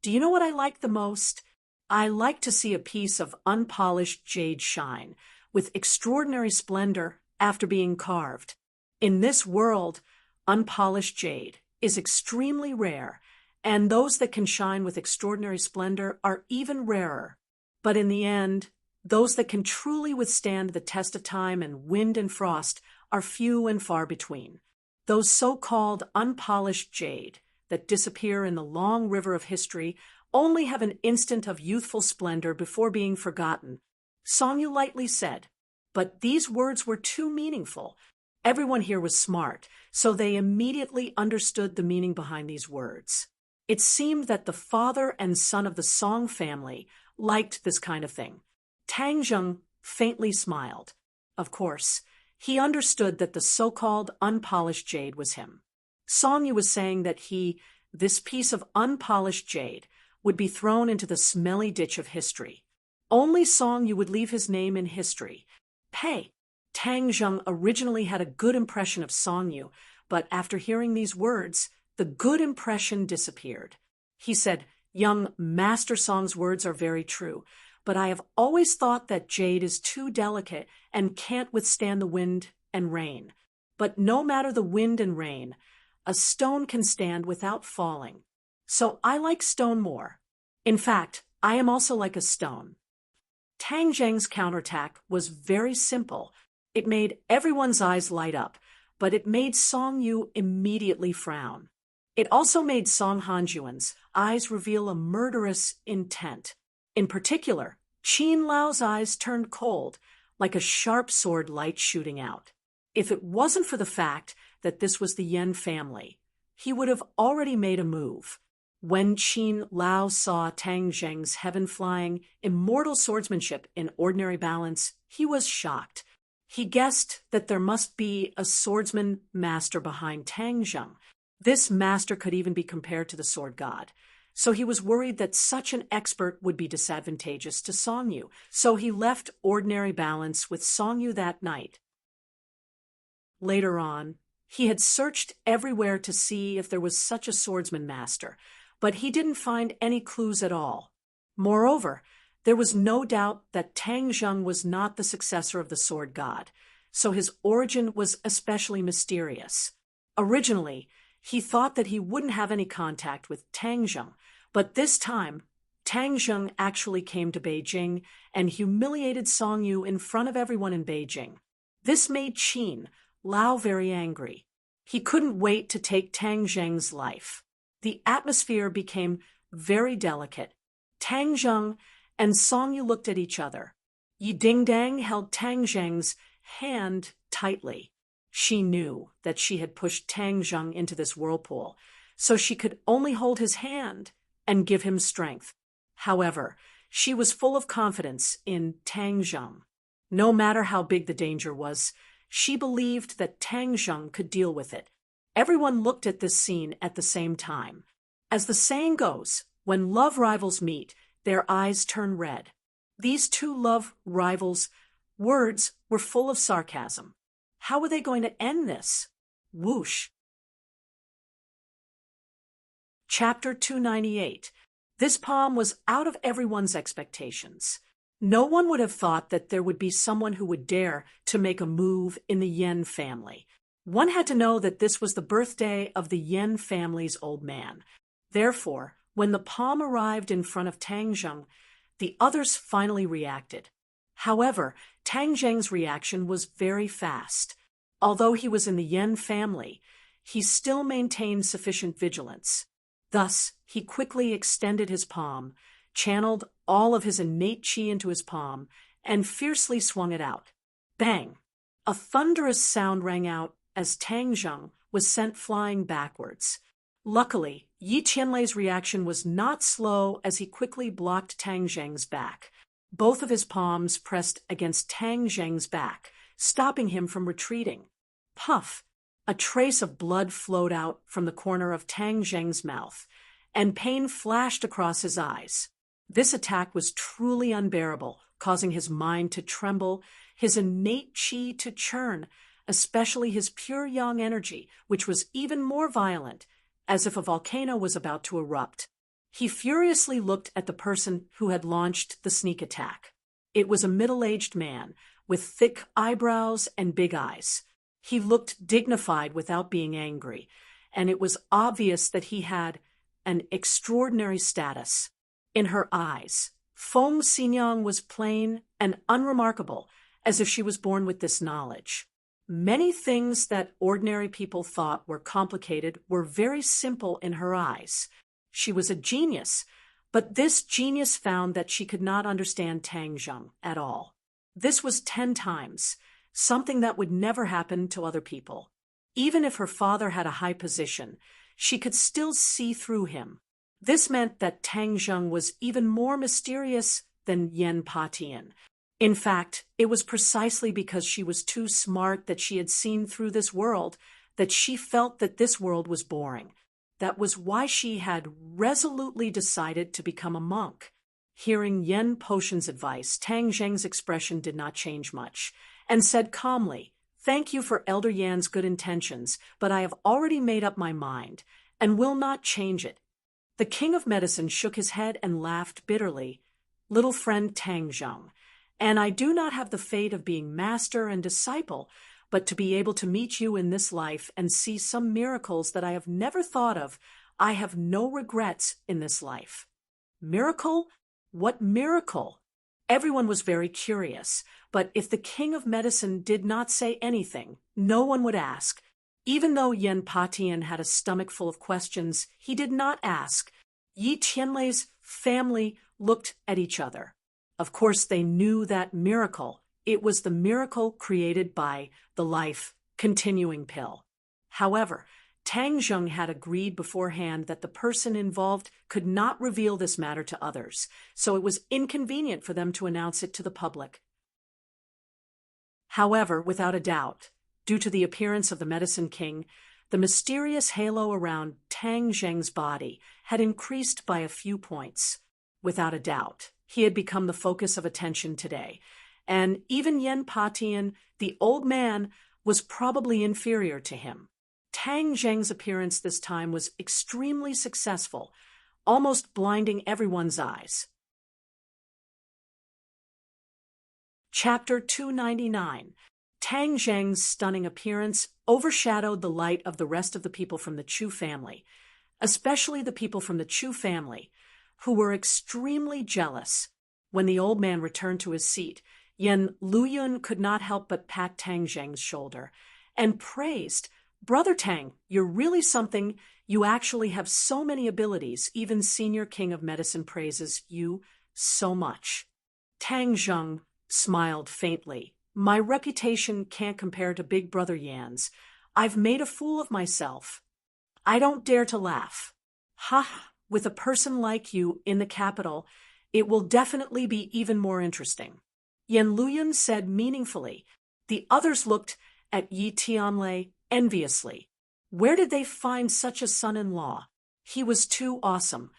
Do you know what I like the most? I like to see a piece of unpolished jade shine, with extraordinary splendor after being carved. In this world, unpolished jade is extremely rare, and those that can shine with extraordinary splendor are even rarer. But in the end, Those that can truly withstand the test of time and wind and frost are few and far between. Those so-called unpolished jade that disappear in the long river of history only have an instant of youthful splendor before being forgotten. Song Yu lightly said, but these words were too meaningful. Everyone here was smart, so they immediately understood the meaning behind these words. It seemed that the father and son of the Song family liked this kind of thing. Tang Zheng faintly smiled. Of course, he understood that the so-called unpolished jade was him. Song Yu was saying that this piece of unpolished jade, would be thrown into the smelly ditch of history. Only Song Yu would leave his name in history. Tang Zheng originally had a good impression of Song Yu, but after hearing these words, the good impression disappeared. He said, young Master Song's words are very true, but I have always thought that jade is too delicate and can't withstand the wind and rain. But no matter the wind and rain, a stone can stand without falling. So I like stone more. In fact, I am also like a stone. Tang Zheng's counterattack was very simple. It made everyone's eyes light up, but it made Song Yu immediately frown. It also made Song Hanjuan's eyes reveal a murderous intent. In particular, Qin Lao's eyes turned cold, like a sharp sword light shooting out. If it wasn't for the fact that this was the Yan family, he would have already made a move. When Qin Lao saw Tang Zheng's heaven-flying, immortal swordsmanship in ordinary balance, he was shocked. He guessed that there must be a swordsman master behind Tang Zheng. This master could even be compared to the sword god. So he was worried that such an expert would be disadvantageous to Song Yu, so he left ordinary balance with Song Yu that night. Later on, he had searched everywhere to see if there was such a swordsman master, but he didn't find any clues at all. Moreover, there was no doubt that Tang Zheng was not the successor of the sword god, so his origin was especially mysterious. Originally, he thought that he wouldn't have any contact with Tang Zheng, but this time, Tang Zheng actually came to Beijing and humiliated Song Yu in front of everyone in Beijing. This made Qin Lao very angry. He couldn't wait to take Tang Zheng's life. The atmosphere became very delicate. Tang Zheng and Song Yu looked at each other. Yi Dingdang held Tang Zheng's hand tightly. She knew that she had pushed Tang Zheng into this whirlpool, so she could only hold his hand and give him strength. However, she was full of confidence in Tang Zheng. No matter how big the danger was, she believed that Tang Zheng could deal with it. Everyone looked at this scene at the same time. As the saying goes, when love rivals meet, their eyes turn red. These two love rivals' words were full of sarcasm. How were they going to end this? Whoosh. Chapter 298. This poem was out of everyone's expectations. No one would have thought that there would be someone who would dare to make a move in the Yen family. One had to know that this was the birthday of the Yen family's old man. Therefore, when the poem arrived in front of Tang Zheng, the others finally reacted. However, Tang Zheng's reaction was very fast. Although he was in the Yen family, he still maintained sufficient vigilance. Thus, he quickly extended his palm, channeled all of his innate qi into his palm, and fiercely swung it out. Bang! A thunderous sound rang out as Tang Zheng was sent flying backwards. Luckily, Yi Qianlei's reaction was not slow as he quickly blocked Tang Zheng's back. Both of his palms pressed against Tang Zheng's back, stopping him from retreating. Puff! A trace of blood flowed out from the corner of Tang Zheng's mouth, and pain flashed across his eyes. This attack was truly unbearable, causing his mind to tremble, his innate qi to churn, especially his pure yang energy, which was even more violent, as if a volcano was about to erupt. He furiously looked at the person who had launched the sneak attack. It was a middle-aged man with thick eyebrows and big eyes. He looked dignified without being angry, and it was obvious that he had an extraordinary status. In her eyes, Feng Xinyang was plain and unremarkable, as if she was born with this knowledge. Many things that ordinary people thought were complicated were very simple in her eyes. She was a genius, but this genius found that she could not understand Tang Zheng at all. This was 10 times, something that would never happen to other people. Even if her father had a high position, she could still see through him. This meant that Tang Zheng was even more mysterious than Yen Patian. In fact, it was precisely because she was too smart that she had seen through this world that she felt that this world was boring. That was why she had resolutely decided to become a monk. Hearing Yen Potion's advice, Tang Zheng's expression did not change much, and said calmly, "Thank you for Elder Yan's good intentions, but I have already made up my mind, and will not change it." The king of medicine shook his head and laughed bitterly. "Little friend Tang Zheng, and I do not have the fate of being master and disciple, but to be able to meet you in this life and see some miracles that I have never thought of. I have no regrets in this life." Miracle? What miracle? Everyone was very curious, but if the king of medicine did not say anything, no one would ask. Even though Yen Patian had a stomach full of questions, he did not ask. Yi Tianlei's family looked at each other. Of course, they knew that miracle. It was the miracle created by the life-continuing pill. However, Tang Zheng had agreed beforehand that the person involved could not reveal this matter to others, so it was inconvenient for them to announce it to the public. However, without a doubt, due to the appearance of the Medicine King, the mysterious halo around Tang Zheng's body had increased by a few points. Without a doubt, he had become the focus of attention today, and even Yen Patian, the old man, was probably inferior to him. Tang Zheng's appearance this time was extremely successful, almost blinding everyone's eyes. Chapter 299. Tang Zheng's stunning appearance overshadowed the light of the rest of the people from the Chu family, especially the people from the Chu family, who were extremely jealous. When the old man returned to his seat, Yen Luyun could not help but pat Tang Zheng's shoulder and praised, "Brother Tang, you're really something. You actually have so many abilities. Even Senior King of Medicine praises you so much." Tang Zheng smiled faintly. "My reputation can't compare to Big Brother Yan's. I've made a fool of myself. I don't dare to laugh. Ha! With a person like you in the capital, it will definitely be even more interesting." Yen Luyun said meaningfully. The others looked at Yi Tianlei enviously. Where did they find such a son-in-law? He was too awesome.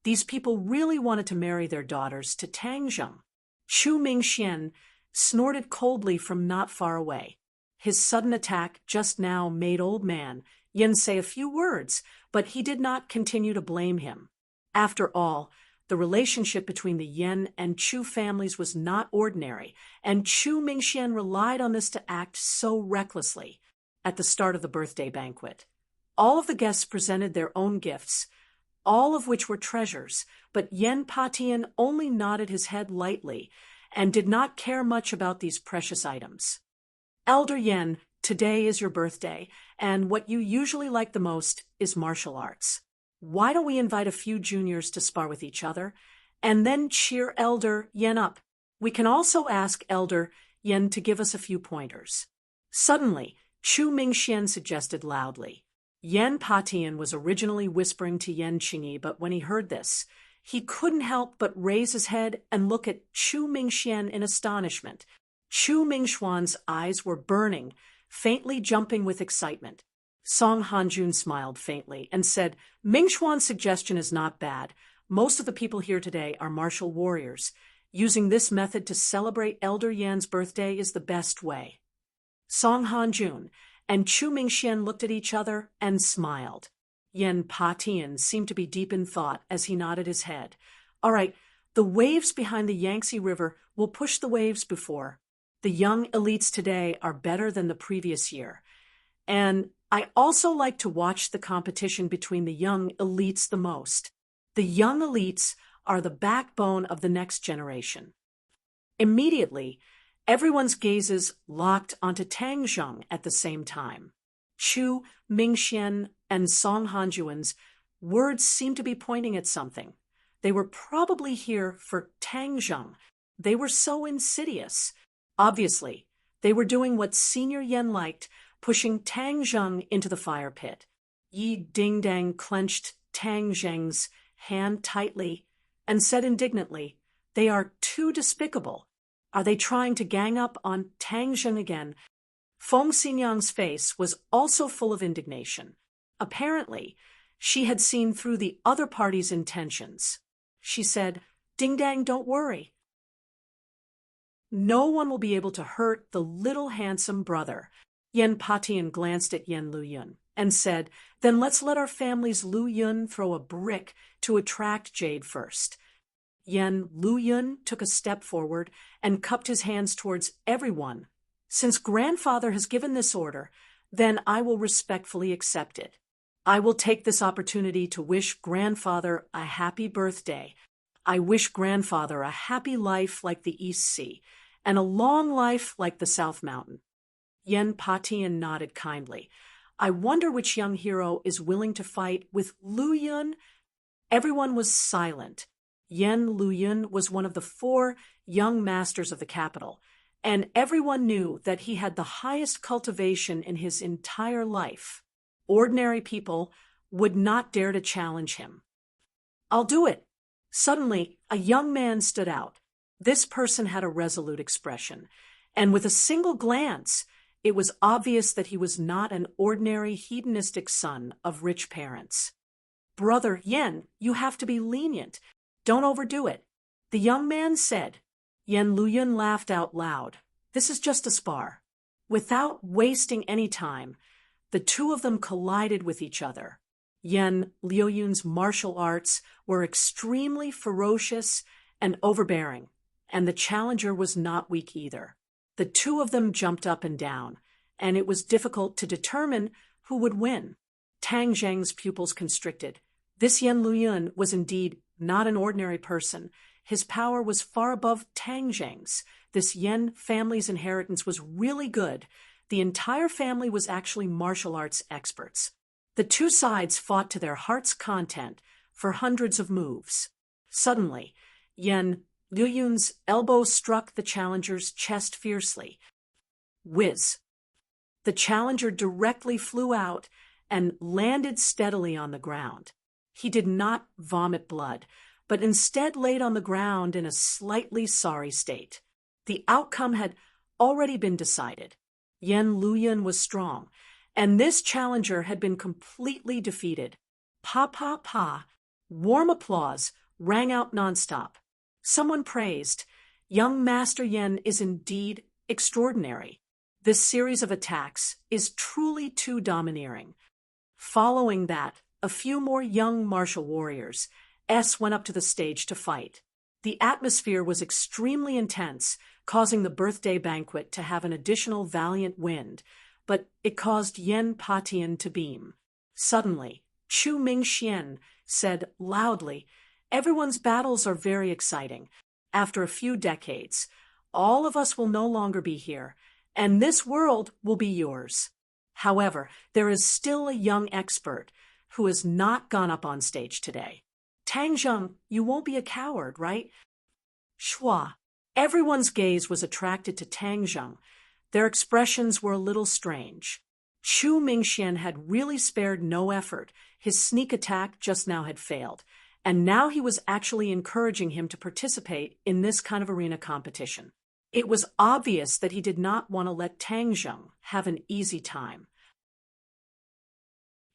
These people really wanted to marry their daughters to Tang Zheng. Chu Mingxian snorted coldly from not far away. His sudden attack just now made Old Man Yen say a few words, but he did not continue to blame him. After all, the relationship between the Yen and Chu families was not ordinary, and Chu Mingxian relied on this to act so recklessly. At the start of the birthday banquet, all of the guests presented their own gifts, all of which were treasures, but Yen Patian only nodded his head lightly and did not care much about these precious items. "Elder Yen, today is your birthday, and what you usually like the most is martial arts. Why don't we invite a few juniors to spar with each other, and then cheer Elder Yen up? We can also ask Elder Yen to give us a few pointers." Suddenly, Chu Mingxian suggested loudly. Yen Patian was originally whispering to Yen Qingyi, but when he heard this, he couldn't help but raise his head and look at Chu Mingxian in astonishment. Chu Mingxuan's eyes were burning, faintly jumping with excitement. Song Hanjun smiled faintly and said, "Mingxuan's suggestion is not bad. Most of the people here today are martial warriors. Using this method to celebrate Elder Yan's birthday is the best way." Song Hanjun and Chu Mingxian looked at each other and smiled. Yen Patian seemed to be deep in thought as he nodded his head. "All right, the waves behind the Yangtze River will push the waves before. The young elites today are better than the previous year. And I also like to watch the competition between the young elites the most. The young elites are the backbone of the next generation. Immediately, everyone's gazes locked onto Tang Zheng at the same time. Chu Mingxian and Song Hanjuan's words seemed to be pointing at something. They were probably here for Tang Zheng. They were so insidious. Obviously, they were doing what Senior Yen liked, pushing Tang Zheng into the fire pit. Yi Dingdang clenched Tang Zheng's hand tightly and said indignantly, "They are too despicable. Are they trying to gang up on Tang Zheng again?" Feng Xinyang's face was also full of indignation. Apparently, she had seen through the other party's intentions. She said, "Dingdang, don't worry. No one will be able to hurt the little handsome brother." Yen Patian glanced at Yen Luyun and said, "Then let's let our family's Luyun throw a brick to attract Jade first." Yen Luyun took a step forward and cupped his hands towards everyone. "Since grandfather has given this order, then I will respectfully accept it. I will take this opportunity to wish grandfather a happy birthday. I wish grandfather a happy life like the East Sea, and a long life like the South Mountain." Yen Patian nodded kindly. "I wonder which young hero is willing to fight with Luyun?" Everyone was silent. Yen Luyun was one of the 4 young masters of the capital, and everyone knew that he had the highest cultivation in his entire life. Ordinary people would not dare to challenge him. "I'll do it." Suddenly, a young man stood out. This person had a resolute expression, and with a single glance, it was obvious that he was not an ordinary hedonistic son of rich parents. "Brother Yen, you have to be lenient. Don't overdo it," the young man said. Yen Luyun laughed out loud. "This is just a spar." Without wasting any time, the two of them collided with each other. Yen Liuyun's martial arts were extremely ferocious and overbearing, and the challenger was not weak either. The two of them jumped up and down, and it was difficult to determine who would win. Tang Zheng's pupils constricted. This Yen Luyun was indeed not an ordinary person. His power was far above Tang Zheng's. This Yen family's inheritance was really good. The entire family was actually martial arts experts. The two sides fought to their heart's content for hundreds of moves. Suddenly, Yen Luyun's elbow struck the challenger's chest fiercely. Whiz! The challenger directly flew out and landed steadily on the ground. He did not vomit blood, but instead laid on the ground in a slightly sorry state. The outcome had already been decided. Yen Luyun was strong, and this challenger had been completely defeated. Pa pa pa! Warm applause rang out nonstop. Someone praised, "Young Master Yen is indeed extraordinary. This series of attacks is truly too domineering." Following that, a few more young martial warriors went up to the stage to fight. The atmosphere was extremely intense, causing the birthday banquet to have an additional valiant wind, but it caused Yen Patian to beam. Suddenly, Chu Mingxian said loudly, "Everyone's battles are very exciting. After a few decades, all of us will no longer be here, and this world will be yours. However, there is still a young expert who has not gone up on stage today. Tang Zheng, you won't be a coward, right?" Schwa. Everyone's gaze was attracted to Tang Zheng. Their expressions were a little strange. Chu Mingxian had really spared no effort. His sneak attack just now had failed, and now he was actually encouraging him to participate in this kind of arena competition. It was obvious that he did not want to let Tang Zheng have an easy time.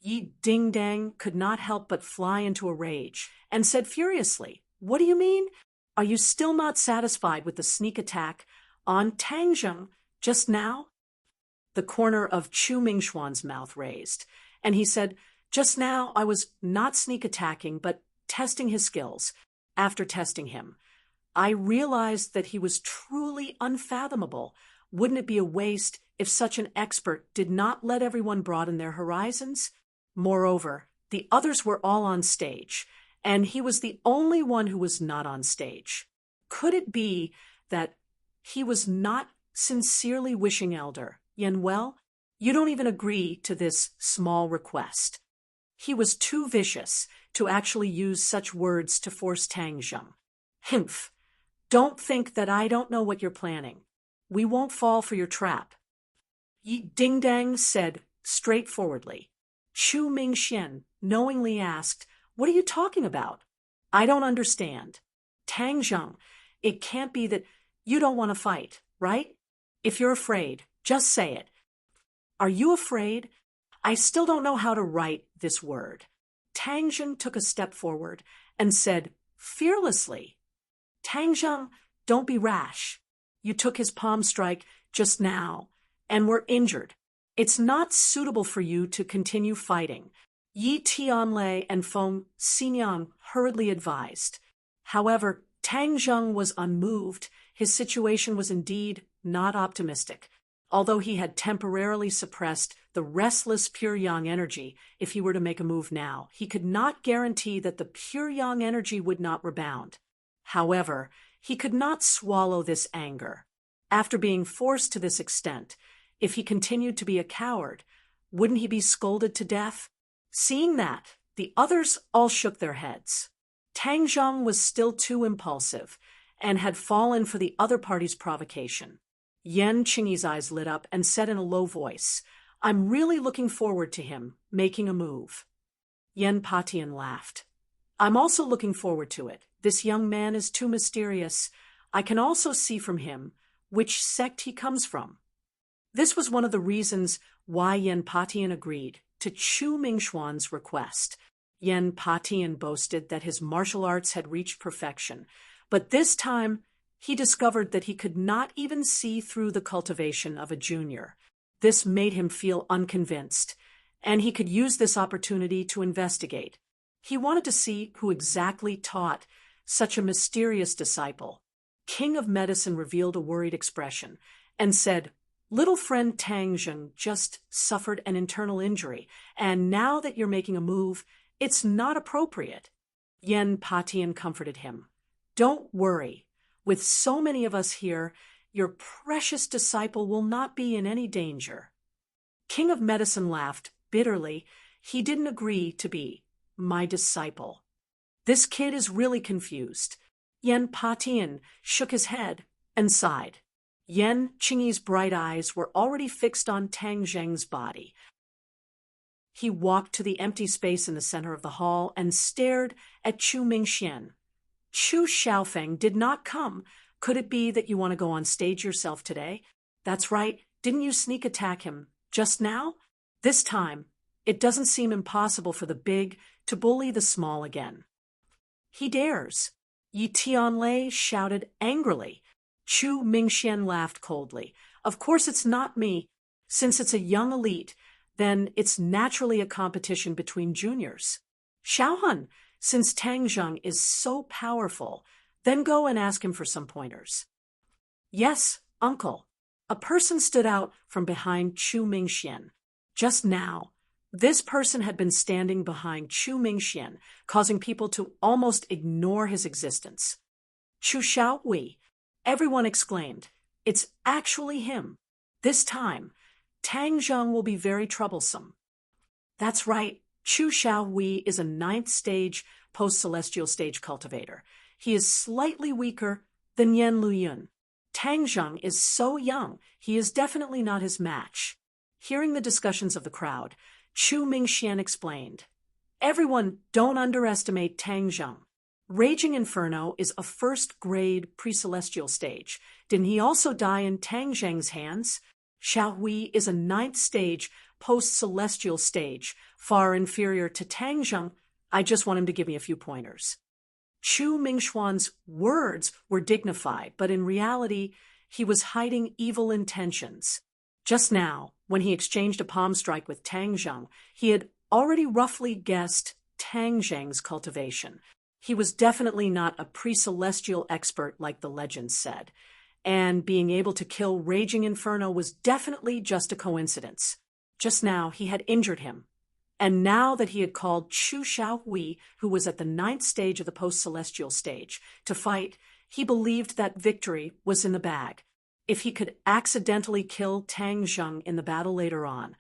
Yi Dingdang could not help but fly into a rage and said furiously, "What do you mean? Are you still not satisfied with the sneak attack on Tang Zheng just now?" The corner of Chu Mingxuan's mouth raised, and he said, "Just now I was not sneak attacking, but testing his skills. After testing him, I realized that he was truly unfathomable. Wouldn't it be a waste if such an expert did not let everyone broaden their horizons? Moreover, the others were all on stage, and he was the only one who was not on stage. Could it be that he was not sincerely wishing Elder Yen well? You don't even agree to this small request. He was too vicious to actually use such words to force Tang Zheng. Humph! Don't think that I don't know what you're planning. We won't fall for your trap. Yi Ding Dang said straightforwardly. Chu Mingxian knowingly asked, "What are you talking about? I don't understand." Tang Zheng, it can't be that you don't want to fight, right? If you're afraid, just say it. Are you afraid? I still don't know how to write this word. Tang Zheng took a step forward and said, fearlessly, Tang Zheng, don't be rash. You took his palm strike just now and were injured. It's not suitable for you to continue fighting. Yi Tianlei and Feng Xinyang hurriedly advised. However, Tang Zheng was unmoved. His situation was indeed not optimistic. Although he had temporarily suppressed the restless pure yang energy, if he were to make a move now, he could not guarantee that the pure yang energy would not rebound. However, he could not swallow this anger. After being forced to this extent, if he continued to be a coward, wouldn't he be scolded to death? Seeing that, the others all shook their heads. Tang Zheng was still too impulsive and had fallen for the other party's provocation. Yan Qingyi's eyes lit up and said in a low voice, I'm really looking forward to him making a move. Yan Patian laughed. I'm also looking forward to it. This young man is too mysterious. I can also see from him which sect he comes from. This was one of the reasons why Yan Patian agreed to Chu Mingxuan's request. Yan Patian boasted that his martial arts had reached perfection, but this time he discovered that he could not even see through the cultivation of a junior. This made him feel unconvinced, and he could use this opportunity to investigate. He wanted to see who exactly taught such a mysterious disciple. King of Medicine revealed a worried expression and said, Little friend Tang Zheng just suffered an internal injury, and now that you're making a move, it's not appropriate. Yan Patian comforted him. Don't worry. With so many of us here, your precious disciple will not be in any danger. King of Medicine laughed bitterly. He didn't agree to be my disciple. This kid is really confused. Yan Patian shook his head and sighed. Yan Qingyi's bright eyes were already fixed on Tang Zheng's body. He walked to the empty space in the center of the hall and stared at Chu Mingxian. Chu Xiaofeng did not come. Could it be that you want to go on stage yourself today? That's right. Didn't you sneak attack him just now? This time, it doesn't seem impossible for the big to bully the small again. He dares. Yi Tianlei shouted angrily. Chu Mingxian laughed coldly. Of course it's not me. Since it's a young elite, then it's naturally a competition between juniors. Xiaohan, since Tang Zheng is so powerful, then go and ask him for some pointers. Yes, uncle. A person stood out from behind Chu Mingxian. Just now, this person had been standing behind Chu Mingxian, causing people to almost ignore his existence. Chu Xiaowei, everyone exclaimed, it's actually him. This time, Tang Zheng will be very troublesome. That's right. Chu Xiaowei is a 9th stage post-celestial stage cultivator. He is slightly weaker than Yan Luyun. Tang Zheng is so young, he is definitely not his match. Hearing the discussions of the crowd, Chu Mingxian explained, Everyone, don't underestimate Tang Zheng. Raging Inferno is a 1st-grade pre-celestial stage. Didn't he also die in Tang Zheng's hands? Xiaowei is a 9th stage post-celestial stage, far inferior to Tang Zheng. I just want him to give me a few pointers. Chu Mingxuan's words were dignified, but in reality, he was hiding evil intentions. Just now, when he exchanged a palm strike with Tang Zheng, he had already roughly guessed Tang Zheng's cultivation. He was definitely not a pre-celestial expert like the legends said, and being able to kill Raging Inferno was definitely just a coincidence. Just now, he had injured him. And now that he had called Chu Xiaohui, who was at the 9th stage of the post-celestial stage, to fight, he believed that victory was in the bag. If he could accidentally kill Tang Zheng in the battle later on,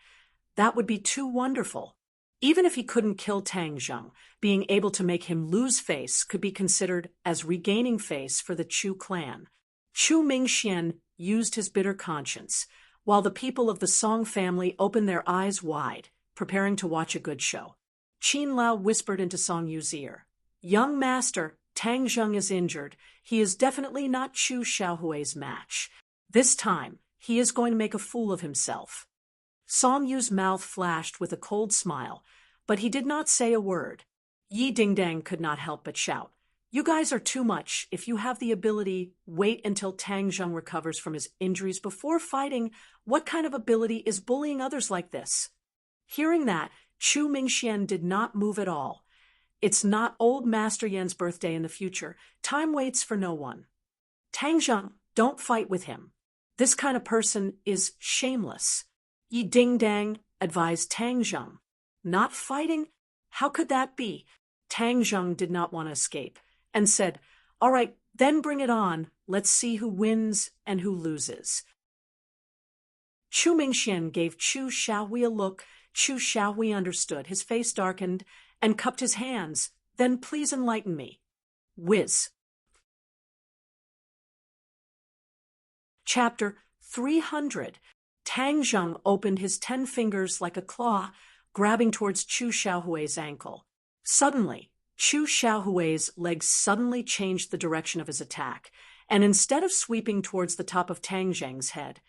that would be too wonderful. Even if he couldn't kill Tang Zheng, being able to make him lose face could be considered as regaining face for the Chu clan. Chu Mingxian used his bitter conscience, while the people of the Song family opened their eyes wide, preparing to watch a good show. Qin Lao whispered into Song Yu's ear, "Young master, Tang Zheng is injured. He is definitely not Chu Xiaohui's match. This time, he is going to make a fool of himself." Song Yu's mouth flashed with a cold smile, but he did not say a word. Yi Dingdang could not help but shout, "You guys are too much. If you have the ability, wait until Tang Zheng recovers from his injuries before fighting. What kind of ability is bullying others like this?" Hearing that, Chu Mingxian did not move at all. It's not old Master Yan's birthday in the future. Time waits for no one. "Tang Zheng, don't fight with him. This kind of person is shameless." Yi Dingdang advised Tang Zheng. "Not fighting? How could that be?" Tang Zheng did not want to escape, and said, "All right, then bring it on. Let's see who wins and who loses." Chu Mingxian gave Chu Xiaohui a look. Chu Xiaohui understood. His face darkened and cupped his hands. "Then please enlighten me." Whiz. Chapter 300. Tang Zheng opened his 10 fingers like a claw, grabbing towards Chu Xiaohui's ankle. Suddenly, Chu Xiaohui's legs suddenly changed the direction of his attack, and instead of sweeping towards the top of Tang Zheng's head,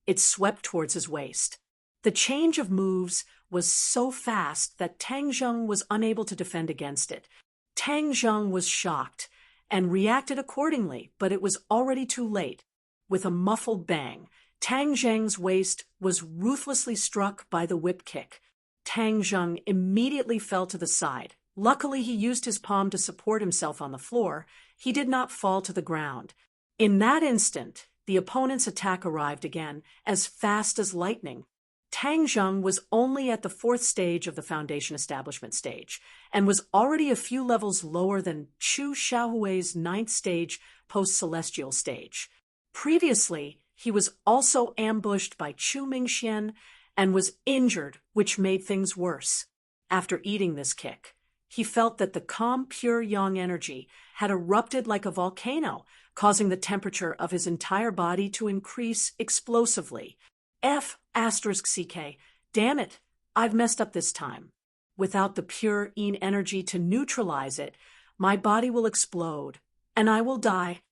it swept towards his waist. The change of moves was so fast that Tang Zheng was unable to defend against it. Tang Zheng was shocked and reacted accordingly, but it was already too late. With a muffled bang, Tang Zheng's waist was ruthlessly struck by the whip kick. Tang Zheng immediately fell to the side. Luckily, he used his palm to support himself on the floor. He did not fall to the ground. In that instant, the opponent's attack arrived again, as fast as lightning. Tang Zheng was only at the 4th stage of the foundation establishment stage, and was already a few levels lower than Chu Xiaohui's 9th stage post-celestial stage. Previously, he was also ambushed by Chu Mingxian and was injured, which made things worse. After eating this kick, he felt that the calm, pure yang energy had erupted like a volcano, causing the temperature of his entire body to increase explosively. F***CK, damn it, I've messed up this time. Without the pure yin energy to neutralize it, my body will explode, and I will die.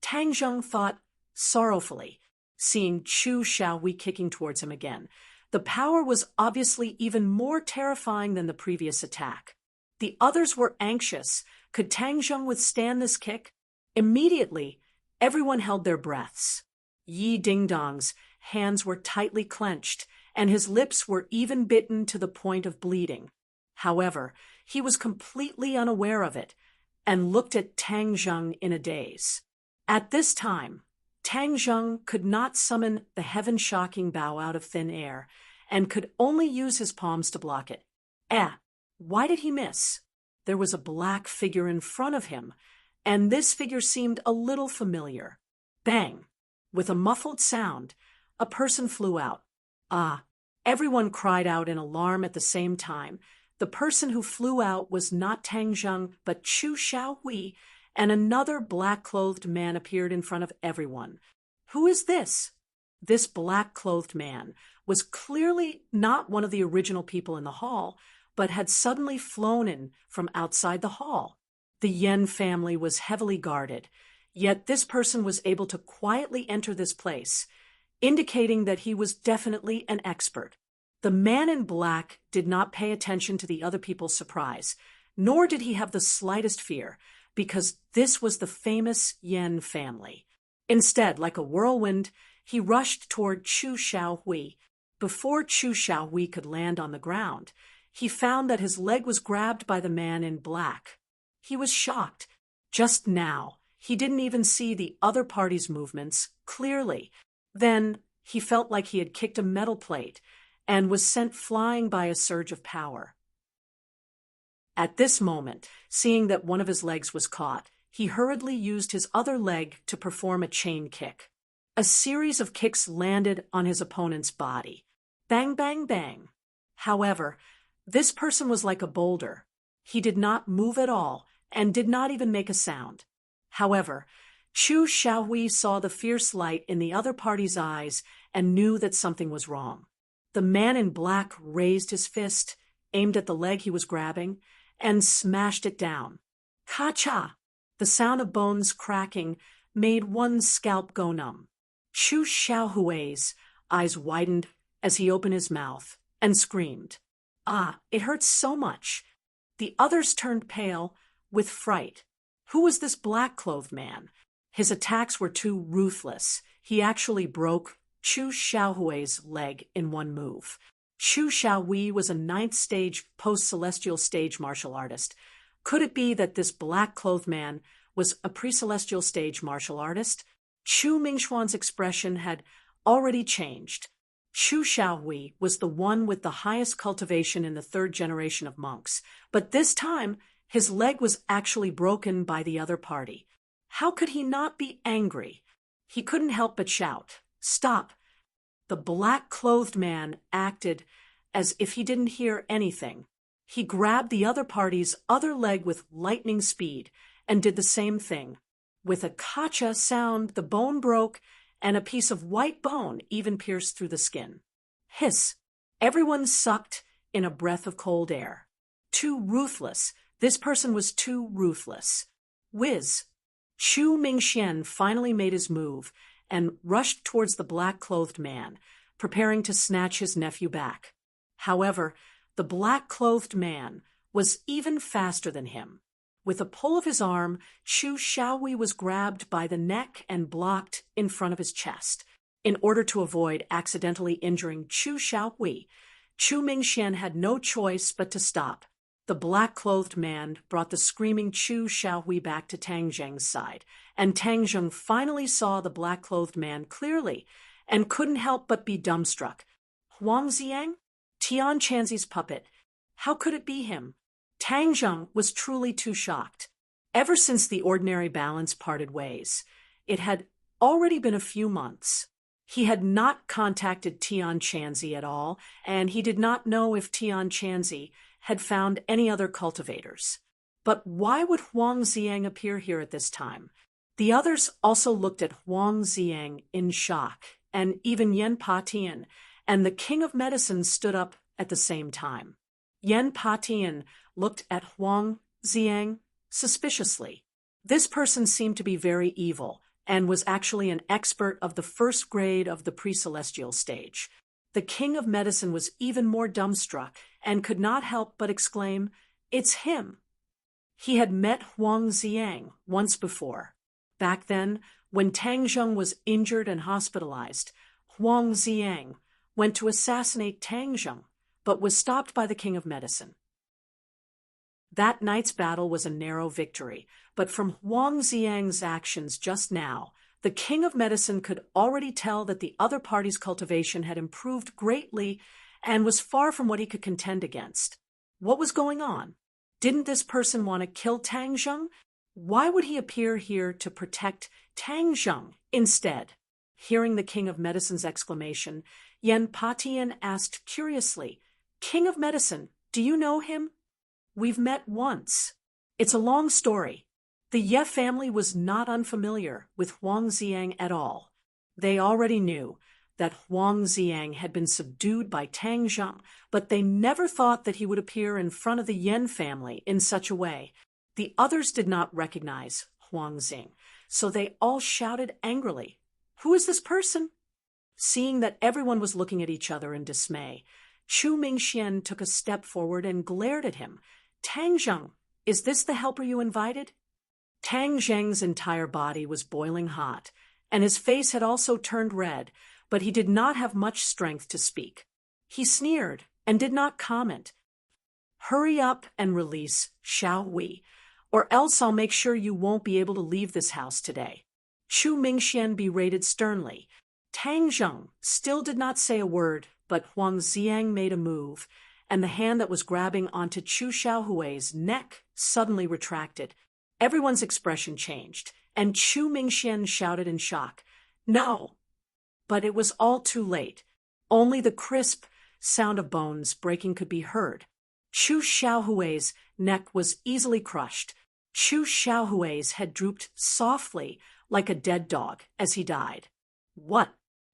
Tang Zheng thought sorrowfully, seeing Chu Xiaohui kicking towards him again. The power was obviously even more terrifying than the previous attack. The others were anxious. Could Tang Zheng withstand this kick? Immediately, everyone held their breaths. Yi Dingdong's hands were tightly clenched, and his lips were even bitten to the point of bleeding. However, he was completely unaware of it, and looked at Tang Zheng in a daze. At this time, Tang Zheng could not summon the heaven-shocking bow out of thin air, and could only use his palms to block it. Why did he miss? There was a black figure in front of him, and this figure seemed a little familiar. Bang! With a muffled sound, a person flew out. Everyone cried out in alarm at the same time. The person who flew out was not Tang Zheng, but Chu Xiaohui, and another black-clothed man appeared in front of everyone. Who is this? This black-clothed man was clearly not one of the original people in the hall, but had suddenly flown in from outside the hall. The Yen family was heavily guarded, yet this person was able to quietly enter this place, indicating that he was definitely an expert. The man in black did not pay attention to the other people's surprise, nor did he have the slightest fear, because this was the famous Yen family. Instead, like a whirlwind, he rushed toward Chu Xiaohui. Before Chu Xiaohui could land on the ground, he found that his leg was grabbed by the man in black. He was shocked. Just now, he didn't even see the other party's movements clearly. Then he felt like he had kicked a metal plate, and was sent flying by a surge of power. At this moment, seeing that one of his legs was caught, he hurriedly used his other leg to perform a chain kick. A series of kicks landed on his opponent's body. Bang, bang, bang. However, this person was like a boulder. He did not move at all and did not even make a sound. However, Chu Xiaohui saw the fierce light in the other party's eyes and knew that something was wrong. The man in black raised his fist, aimed at the leg he was grabbing, and smashed it down. Ka-cha! The sound of bones cracking made one's scalp go numb. Chu Xiaohui's eyes widened as he opened his mouth and screamed. Ah, it hurts so much. The others turned pale with fright. Who was this black-clothed man? His attacks were too ruthless. He actually broke Chu Xiaohui's leg in one move. Chu Xiaohui was a 9th stage post-celestial stage martial artist. Could it be that this black-clothed man was a pre-celestial stage martial artist? Chu Mingxuan's expression had already changed. Chu Xiaohui was the one with the highest cultivation in the 3rd generation of monks, but this time his leg was actually broken by the other party. How could he not be angry? He couldn't help but shout, "Stop!" The black-clothed man acted as if he didn't hear anything. He grabbed the other party's other leg with lightning speed and did the same thing. With a kacha sound, the bone broke, and a piece of white bone even pierced through the skin. Hiss! Everyone sucked in a breath of cold air. Too ruthless. This person was too ruthless. Whiz! Chu Mingxian finally made his move and rushed towards the black-clothed man, preparing to snatch his nephew back. However, the black-clothed man was even faster than him. With a pull of his arm, Chu Xiaohui was grabbed by the neck and blocked in front of his chest. In order to avoid accidentally injuring Chu Xiaohui, Chu Mingxian had no choice but to stop. The black-clothed man brought the screaming Chu Xiaohui back to Tang Zheng's side, and Tang Zheng finally saw the black-clothed man clearly and couldn't help but be dumbstruck. Huang Ziang? Tian Chanzi's puppet. How could it be him? Tang Zheng was truly too shocked. Ever since the ordinary balance parted ways, it had already been a few months. He had not contacted Tian Chanzi at all, and he did not know if Tian Chanzi had found any other cultivators. But why would Huang Ziang appear here at this time? The others also looked at Huang Ziang in shock, and even Yan Patian and the King of Medicine stood up at the same time. Yan Patian looked at Huang Ziang suspiciously. This person seemed to be very evil and was actually an expert of the 1st grade of the pre-celestial stage. The King of Medicine was even more dumbstruck and could not help but exclaim, "It's him!" He had met Huang Ziang once before. Back then, when Tang Zheng was injured and hospitalized, Huang Ziang went to assassinate Tang Zheng, but was stopped by the King of Medicine. That night's battle was a narrow victory, but from Huang Ziang's actions just now, the King of Medicine could already tell that the other party's cultivation had improved greatly and was far from what he could contend against. What was going on? Didn't this person want to kill Tang Zheng? Why would he appear here to protect Tang Zheng instead? Hearing the King of Medicine's exclamation, Yan Patian asked curiously, "King of Medicine, do you know him?" "We've met once." It's a long story. The Ye family was not unfamiliar with Huang Ziang at all. They already knew that Huang Ziang had been subdued by Tang Zheng, but they never thought that he would appear in front of the Yan family in such a way. The others did not recognize Huang Ziang, so they all shouted angrily, "Who is this person?" Seeing that everyone was looking at each other in dismay, Chu Mingxian took a step forward and glared at him. "Tang Zheng, is this the helper you invited?" Tang Zheng's entire body was boiling hot, and his face had also turned red, but he did not have much strength to speak. He sneered and did not comment. "Hurry up and release Xiaohui, or else I'll make sure you won't be able to leave this house today." Chu Mingxian berated sternly. Tang Zheng still did not say a word, but Huang Xiang made a move, and the hand that was grabbing onto Chu Xiaohui's neck suddenly retracted. Everyone's expression changed, and Chu Mingxian shouted in shock, "No!" But it was all too late. Only the crisp sound of bones breaking could be heard. Chu Xiaohui's neck was easily crushed. Chu Xiaohui's head drooped softly like a dead dog as he died. What?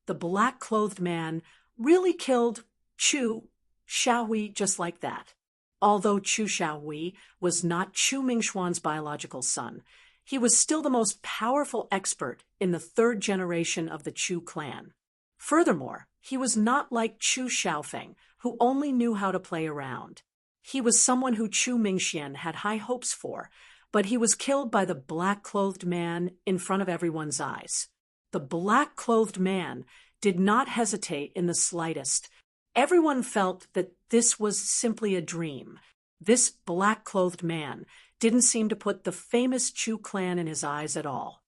The black-clothed man really killed Chu Xiaohui just like that? Although Chu Xiaohui was not Chu Mingxuan's biological son, he was still the most powerful expert in the third generation of the Chu clan. Furthermore, he was not like Chu Xiaofeng, who only knew how to play around. He was someone who Chu Mingxian had high hopes for, but he was killed by the black-clothed man in front of everyone's eyes. The black-clothed man did not hesitate in the slightest. Everyone felt that this was simply a dream. This black-clothed man didn't seem to put the famous Chu clan in his eyes at all.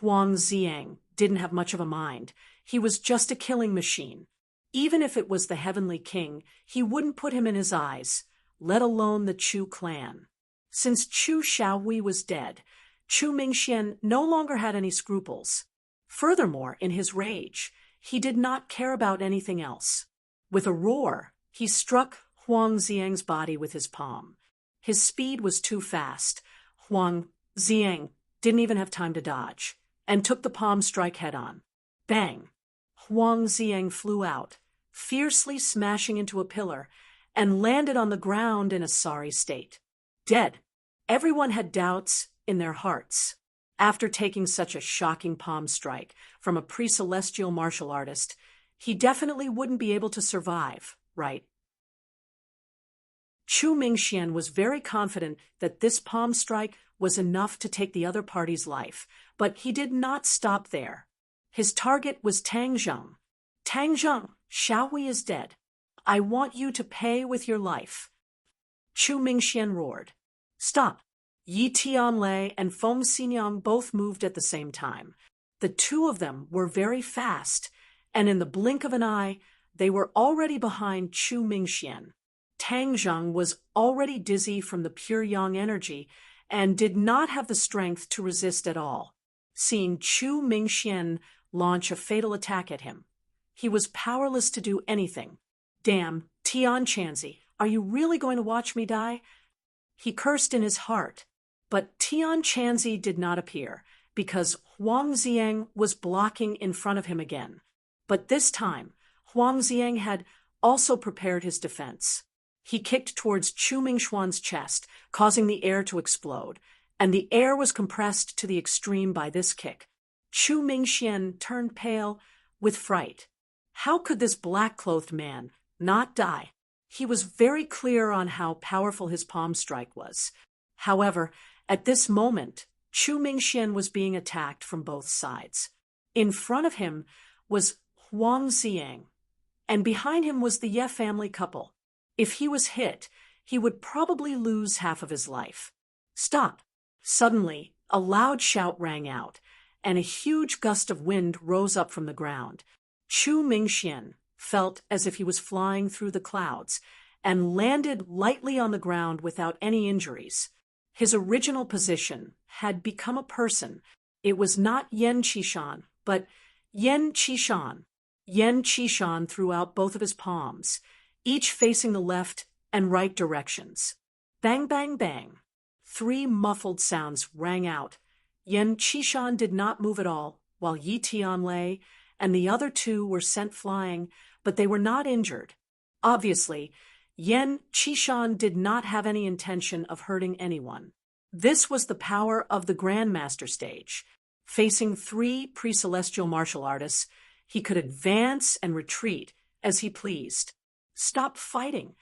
Huang Xiang didn't have much of a mind. He was just a killing machine. Even if it was the Heavenly King, he wouldn't put him in his eyes, let alone the Chu clan. Since Chu Xiaohui was dead, Chu Mingxian no longer had any scruples. Furthermore, in his rage, he did not care about anything else. With a roar, he struck Huang Xiang's body with his palm. His speed was too fast. Huang Xiang didn't even have time to dodge, and took the palm strike head-on. Bang! Huang Xiang flew out, fiercely smashing into a pillar, and landed on the ground in a sorry state. Dead. Everyone had doubts in their hearts. After taking such a shocking palm strike from a pre-celestial martial artist, he definitely wouldn't be able to survive, right? Chu Mingxian was very confident that this palm strike was enough to take the other party's life, but he did not stop there. His target was Tang Zheng. "Tang Zheng, Xiaohui is dead. I want you to pay with your life." Chu Mingxian roared. "Stop!" Yi Tianlei and Feng Xinyang both moved at the same time. The two of them were very fast, and in the blink of an eye, they were already behind Chu Mingxian. Tang Zheng was already dizzy from the pure yang energy and did not have the strength to resist at all. Seeing Chu Mingxian launch a fatal attack at him, he was powerless to do anything. "Damn, Tian Chanzi, are you really going to watch me die?" He cursed in his heart. But Tian Chanzi did not appear, because Huang Xiang was blocking in front of him again. But this time, Huang Xiang had also prepared his defense. He kicked towards Chu Mingxuan's chest, causing the air to explode, and the air was compressed to the extreme by this kick. Chu Mingxian turned pale with fright. How could this black-clothed man not die? He was very clear on how powerful his palm strike was. However, at this moment, Chu Mingxian was being attacked from both sides. In front of him was Huang Xiang, and behind him was the Ye family couple. If he was hit, he would probably lose half of his life. "Stop!" Suddenly, a loud shout rang out, and a huge gust of wind rose up from the ground. Chu Mingxian felt as if he was flying through the clouds, and landed lightly on the ground without any injuries. His original position had become a person. It was not Yan Qishan, but Yan Qishan. Yan Qishan threw out both of his palms, each facing the left and right directions. Bang, bang, bang. 3 muffled sounds rang out. Yan Qishan did not move at all, while Yi Tianlei and the other 2 were sent flying, but they were not injured. Obviously, Yan Qishan did not have any intention of hurting anyone. This was the power of the Grandmaster stage. Facing 3 pre-celestial martial artists, he could advance and retreat as he pleased. "Stop fighting,"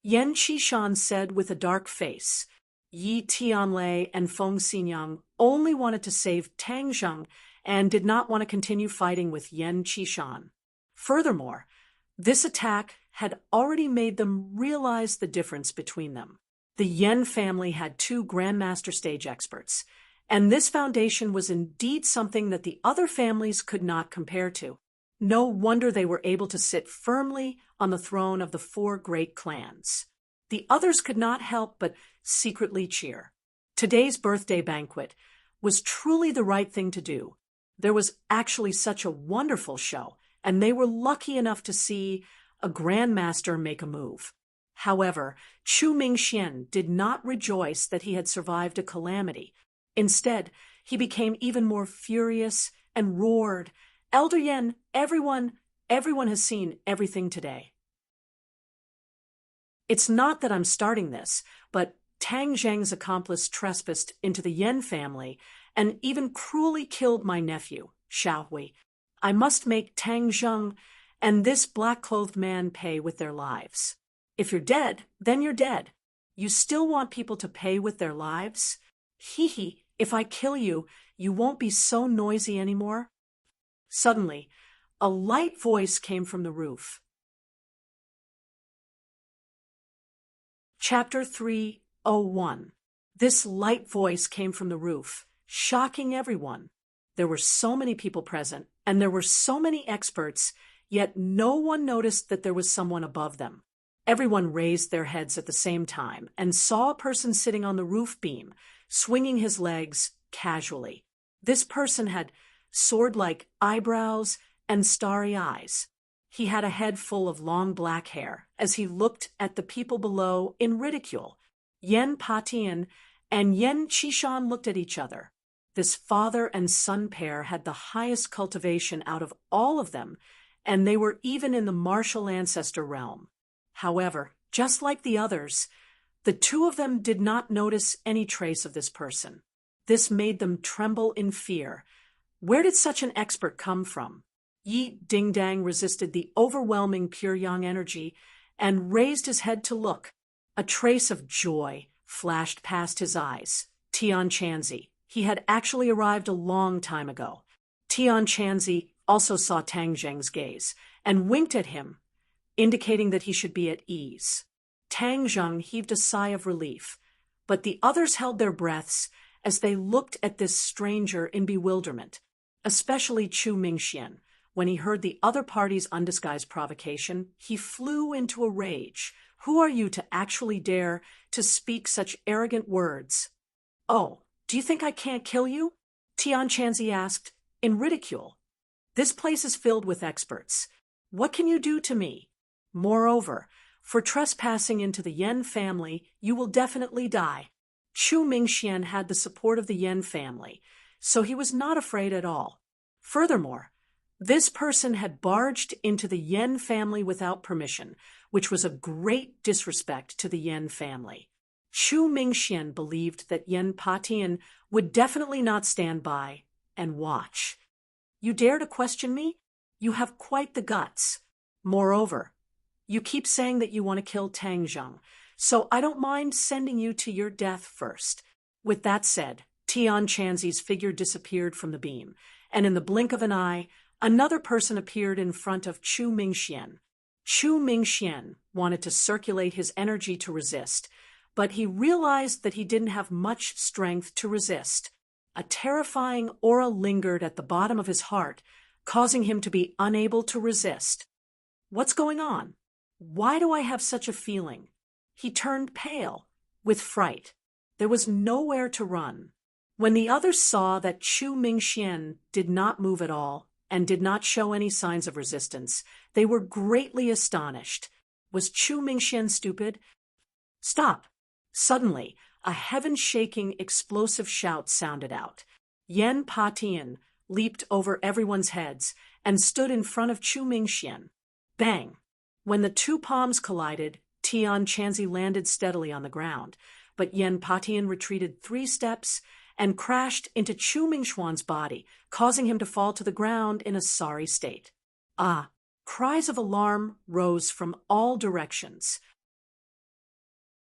Yan Qishan said with a dark face. Yi Tianlei and Feng Xinyang only wanted to save Tang Zheng and did not want to continue fighting with Yan Qishan. Furthermore, this attack had already made them realize the difference between them. The Yan family had 2 Grandmaster stage experts, and this foundation was indeed something that the other families could not compare to. No wonder they were able to sit firmly on the throne of the four great clans. The others could not help but secretly cheer. Today's birthday banquet was truly the right thing to do. There was actually such a wonderful show, and they were lucky enough to see a grandmaster make a move. However, Chu Mingxian did not rejoice that he had survived a calamity. Instead, he became even more furious and roared, "Elder Yen, everyone has seen everything today. It's not that I'm starting this, but Tang Zheng's accomplice trespassed into the Yen family and even cruelly killed my nephew, Xiaohui. I must make Tang Zheng and this black-clothed man pay with their lives. If you're dead, then you're dead. You still want people to pay with their lives? Hee, if I kill you, you won't be so noisy anymore." Suddenly, a light voice came from the roof. Chapter 301. This light voice came from the roof, shocking everyone. There were so many people present, and there were so many experts, yet no one noticed that there was someone above them. Everyone raised their heads at the same time and saw a person sitting on the roof beam, swinging his legs casually. This person had sword-like eyebrows and starry eyes. He had a head full of long black hair as he looked at the people below in ridicule. Yen Patian and Yen Qishan looked at each other. This father and son pair had the highest cultivation out of all of them, and they were even in the martial ancestor realm. However, just like the others, the two of them did not notice any trace of this person. This made them tremble in fear. Where did such an expert come from? Yi Dingdang resisted the overwhelming pure yang energy and raised his head to look. A trace of joy flashed past his eyes. Tian Chanzi. He had actually arrived a long time ago. Tian Chanzi also saw Tang Zheng's gaze and winked at him, indicating that he should be at ease. Tang Zheng heaved a sigh of relief, but the others held their breaths as they looked at this stranger in bewilderment, especially Chu Mingxian. When he heard the other party's undisguised provocation, he flew into a rage. "Who are you to actually dare to speak such arrogant words?" "Oh, do you think I can't kill you?" Tian Chanzi asked, in ridicule. "This place is filled with experts. What can you do to me? Moreover, for trespassing into the Yen family, you will definitely die." Chu Mingxian had the support of the Yen family, so he was not afraid at all. Furthermore, this person had barged into the Yen family without permission, which was a great disrespect to the Yen family. Chu Mingxian believed that Yen Patian would definitely not stand by and watch. "You dare to question me? You have quite the guts. Moreover, you keep saying that you want to kill Tang Zheng, so I don't mind sending you to your death first." With that said, Tian Chanzi's figure disappeared from the beam, and in the blink of an eye, another person appeared in front of Chu Mingxian. Chu Mingxian wanted to circulate his energy to resist, but he realized that he didn't have much strength to resist. A terrifying aura lingered at the bottom of his heart, causing him to be unable to resist. What's going on? Why do I have such a feeling? He turned pale, with fright. There was nowhere to run. When the others saw that Chu Mingxian did not move at all and did not show any signs of resistance, they were greatly astonished. Was Chu Mingxian stupid? Stop! Suddenly, a heaven-shaking, explosive shout sounded out. Yen Patian leaped over everyone's heads and stood in front of Chu Mingxian. Bang! When the two palms collided, Tian Chanzi landed steadily on the ground, but Yen Patian retreated 3 steps and crashed into Chu Mingxuan's body, causing him to fall to the ground in a sorry state. Ah! Cries of alarm rose from all directions.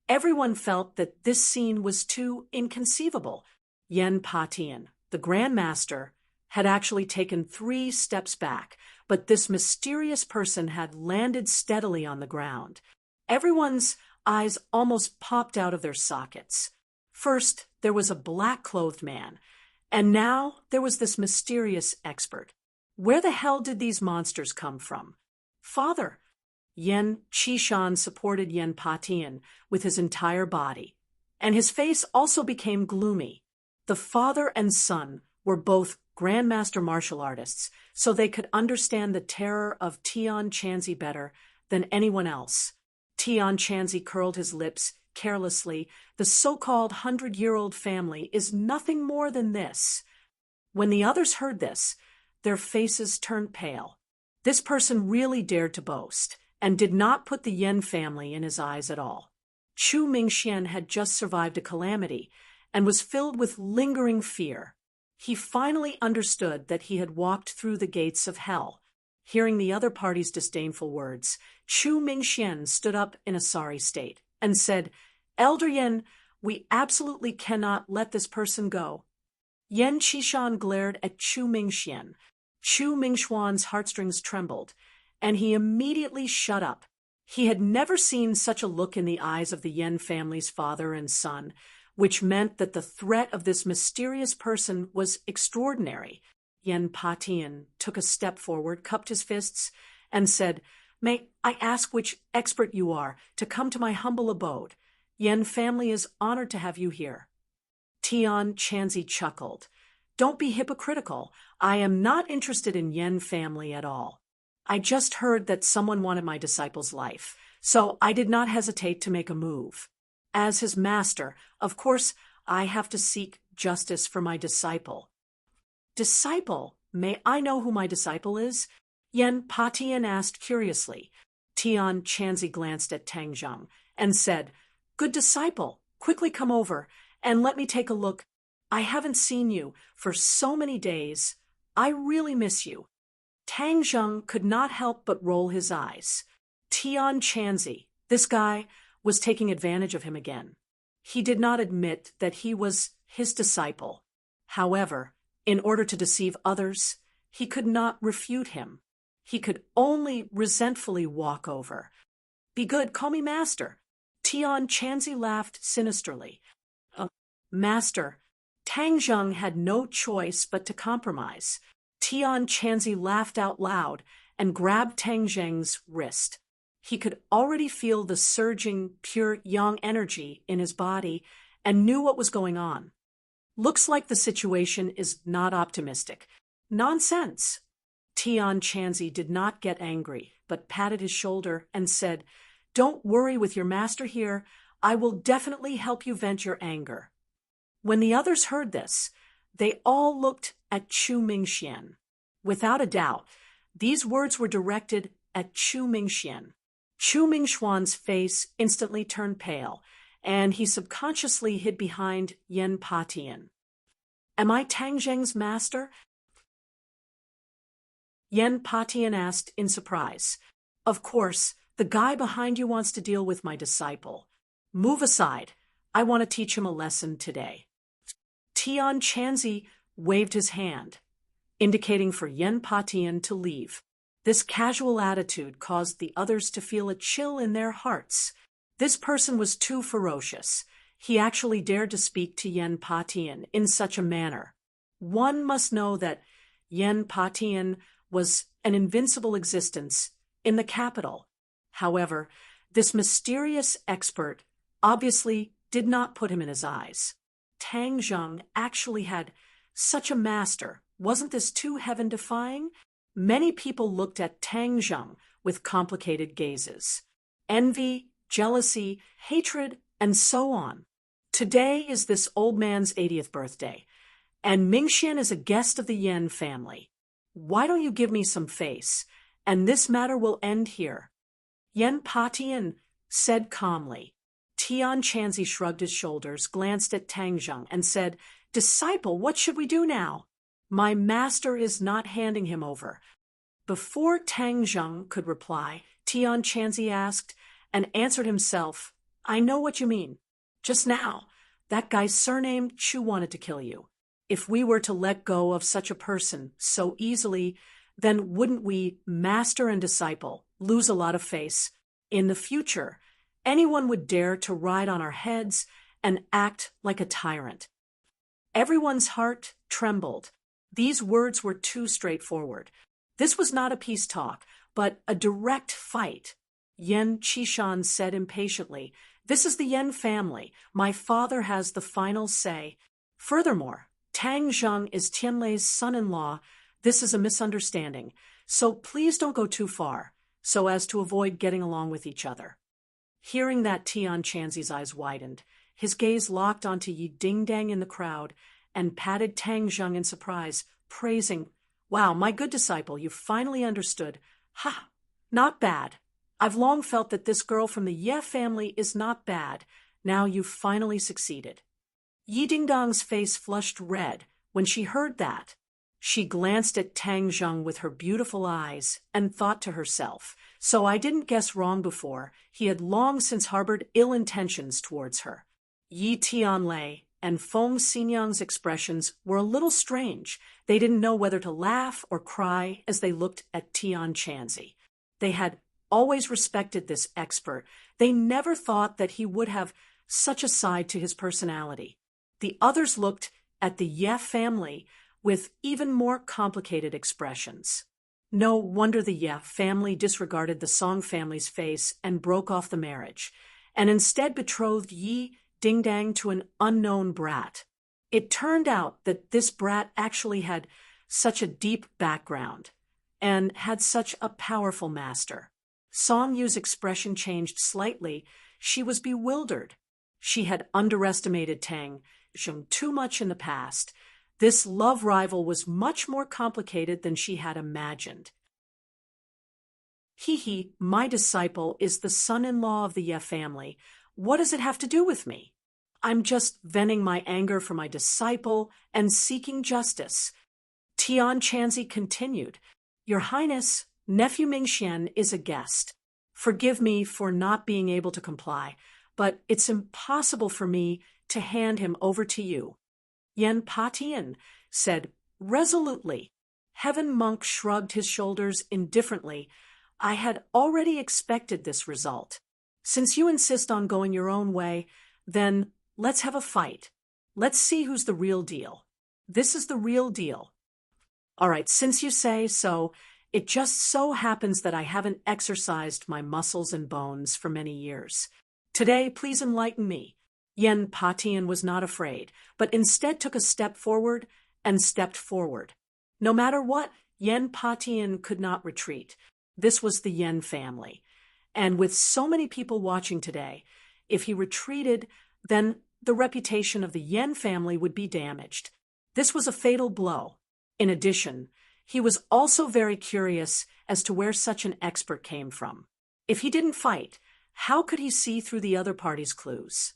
Everyone felt that this scene was too inconceivable. Yen Patian, the Grand Master, had actually taken 3 steps back, but this mysterious person had landed steadily on the ground. Everyone's eyes almost popped out of their sockets. First, there was a black-clothed man, and now there was this mysterious expert. Where the hell did these monsters come from? Father. Yen Qishan supported Yen Patian with his entire body, and his face also became gloomy. The father and son were both grandmaster martial artists, so they could understand the terror of Tian Chanzi better than anyone else. Tian Chanzi curled his lips carelessly. The so-called 100-year-old family is nothing more than this. When the others heard this, their faces turned pale. This person really dared to boast, and did not put the Yen family in his eyes at all. Chu Mingxian had just survived a calamity, and was filled with lingering fear. He finally understood that he had walked through the gates of hell. Hearing the other party's disdainful words, Chu Mingxian stood up in a sorry state, and said, "Elder Yen, we absolutely cannot let this person go." Yen Qishan glared at Chu Mingxian. Chu Mingxuan's heartstrings trembled, and he immediately shut up. He had never seen such a look in the eyes of the Yen family's father and son, which meant that the threat of this mysterious person was extraordinary. Yen Patian took a step forward, cupped his fists, and said, "May I ask which expert you are to come to my humble abode? Yen family is honored to have you here." Tian Chanzi chuckled. "Don't be hypocritical. I am not interested in Yen family at all. I just heard that someone wanted my disciple's life, so I did not hesitate to make a move. As his master, of course, I have to seek justice for my disciple." "Disciple? May I know who my disciple is?" Yen Patian asked curiously. Tian Chanzi glanced at Tang Zheng and said, "Good disciple, quickly come over and let me take a look. I haven't seen you for so many days. I really miss you." Tang Zheng could not help but roll his eyes. Tian Chanzi, this guy, was taking advantage of him again. He did not admit that he was his disciple. However, in order to deceive others, he could not refute him. He could only resentfully walk over. "Be good, call me master." Tian Chanzi laughed sinisterly. "Master." Tang Zheng had no choice but to compromise. Tian Chanzi laughed out loud and grabbed Tang Zheng's wrist. He could already feel the surging, pure yang energy in his body and knew what was going on. "Looks like the situation is not optimistic." "Nonsense." Tian Chanzi did not get angry, but patted his shoulder and said, "Don't worry with your master here. I will definitely help you vent your anger." When the others heard this, they all looked at Chu Mingxian. Without a doubt, these words were directed at Chu Mingxian. Chu Mingxuan's face instantly turned pale, and he subconsciously hid behind Yen Patian. "Am I Tang Zheng's master?" Yen Patian asked in surprise. "Of course, the guy behind you wants to deal with my disciple. Move aside. I want to teach him a lesson today." Tian Chanzi waved his hand, indicating for Yen Patian to leave. This casual attitude caused the others to feel a chill in their hearts. This person was too ferocious. He actually dared to speak to Yen Patian in such a manner. One must know that Yen Patian was an invincible existence in the capital. However, this mysterious expert obviously did not put him in his eyes. Tang Zheng actually had such a master. Wasn't this too heaven-defying? Many people looked at Tang Zheng with complicated gazes. Envy, jealousy, hatred, and so on. Today is this old man's 80th birthday, and Mingxian is a guest of the Yen family. Why don't you give me some face, and this matter will end here?" Yen Patian said calmly. Tian Chanzi shrugged his shoulders, glanced at Tang Zheng, and said, "Disciple, what should we do now? My master is not handing him over." Before Tang Zheng could reply, Tian Chanzi asked, and answered himself, "I know what you mean. Just now, that guy surnamed Chu wanted to kill you. If we were to let go of such a person so easily, then wouldn't we, master and disciple, lose a lot of face? In the future, anyone would dare to ride on our heads and act like a tyrant." Everyone's heart trembled. These words were too straightforward. This was not a peace talk, but a direct fight. Yan Qishan said impatiently, "This is the Yan family. My father has the final say. Furthermore, Tang Zheng is Tianlei's son-in-law. This is a misunderstanding, so please don't go too far, so as to avoid getting along with each other." Hearing that, Tian Chanzi's eyes widened. His gaze locked onto Yi Dingdang in the crowd and patted Tang Zheng in surprise, praising, "Wow, my good disciple, you finally understood. Ha! Not bad. I've long felt that this girl from the Ye family is not bad. Now you've finally succeeded." Yi Dingdang's face flushed red when she heard that. She glanced at Tang Zheng with her beautiful eyes and thought to herself, so I didn't guess wrong before. He had long since harbored ill intentions towards her. Yi Tianlei and Feng Xinyang's expressions were a little strange. They didn't know whether to laugh or cry as they looked at Tian Chanzi. They had always respected this expert. They never thought that he would have such a side to his personality. The others looked at the Ye family with even more complicated expressions. No wonder the Ye family disregarded the Song family's face and broke off the marriage, and instead betrothed Yi Dingdang to an unknown brat. It turned out that this brat actually had such a deep background and had such a powerful master. Song Yu's expression changed slightly. She was bewildered. She had underestimated Tang Zheng too much in the past. This love rival was much more complicated than she had imagined. "He, my disciple, is the son-in-law of the Ye family. What does it have to do with me? I'm just venting my anger for my disciple and seeking justice." Tian Chanzi continued, "Your Highness, nephew Mingxian is a guest. Forgive me for not being able to comply, but it's impossible for me to hand him over to you." Yan Patian said resolutely. Heaven Monk shrugged his shoulders indifferently. "I had already expected this result. Since you insist on going your own way, then let's have a fight. Let's see who's the real deal. This is the real deal." "All right, since you say so, it just so happens that I haven't exercised my muscles and bones for many years. Today, please enlighten me." Yan Patian was not afraid, but instead took a step forward and stepped forward. No matter what, Yan Patian could not retreat. This was the Yan family. And with so many people watching today, if he retreated, then the reputation of the Yan family would be damaged. This was a fatal blow. In addition, he was also very curious as to where such an expert came from. If he didn't fight, how could he see through the other party's clues?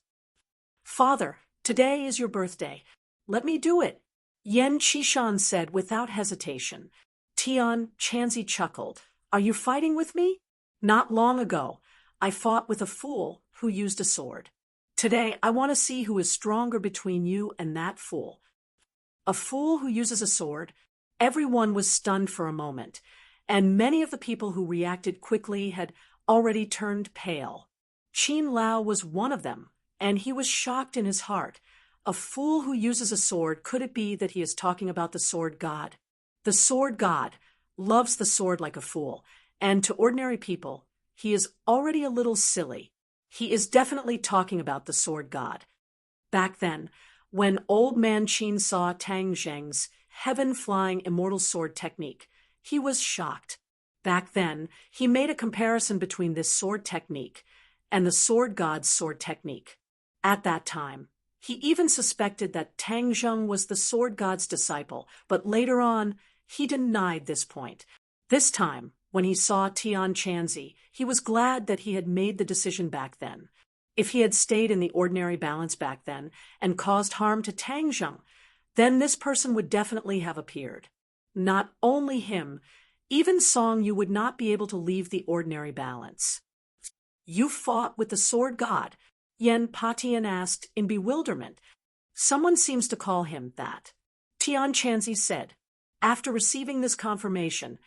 "Father, today is your birthday. Let me do it," Yan Qishan said without hesitation. Tian Chanzi chuckled. "Are you fighting with me? Not long ago, I fought with a fool who used a sword. Today, I want to see who is stronger between you and that fool." A fool who uses a sword? Everyone was stunned for a moment, and many of the people who reacted quickly had already turned pale. Qin Lao was one of them, and he was shocked in his heart. A fool who uses a sword, could it be that he is talking about the sword god? The sword god loves the sword like a fool, and to ordinary people, he is already a little silly. He is definitely talking about the sword god. Back then, when old man Qin saw Tang Zheng's heaven-flying immortal sword technique, he was shocked. Back then, he made a comparison between this sword technique and the sword god's sword technique. At that time, he even suspected that Tang Zheng was the sword god's disciple, but later on, he denied this point. This time, when he saw Tian Chanzi, he was glad that he had made the decision back then. If he had stayed in the ordinary balance back then and caused harm to Tang Zheng, then this person would definitely have appeared. Not only him, even Song Yu would not be able to leave the ordinary balance. "You fought with the sword god?" Yan Patian asked in bewilderment. "Someone seems to call him that." Tian Chanzi said. After receiving this confirmation,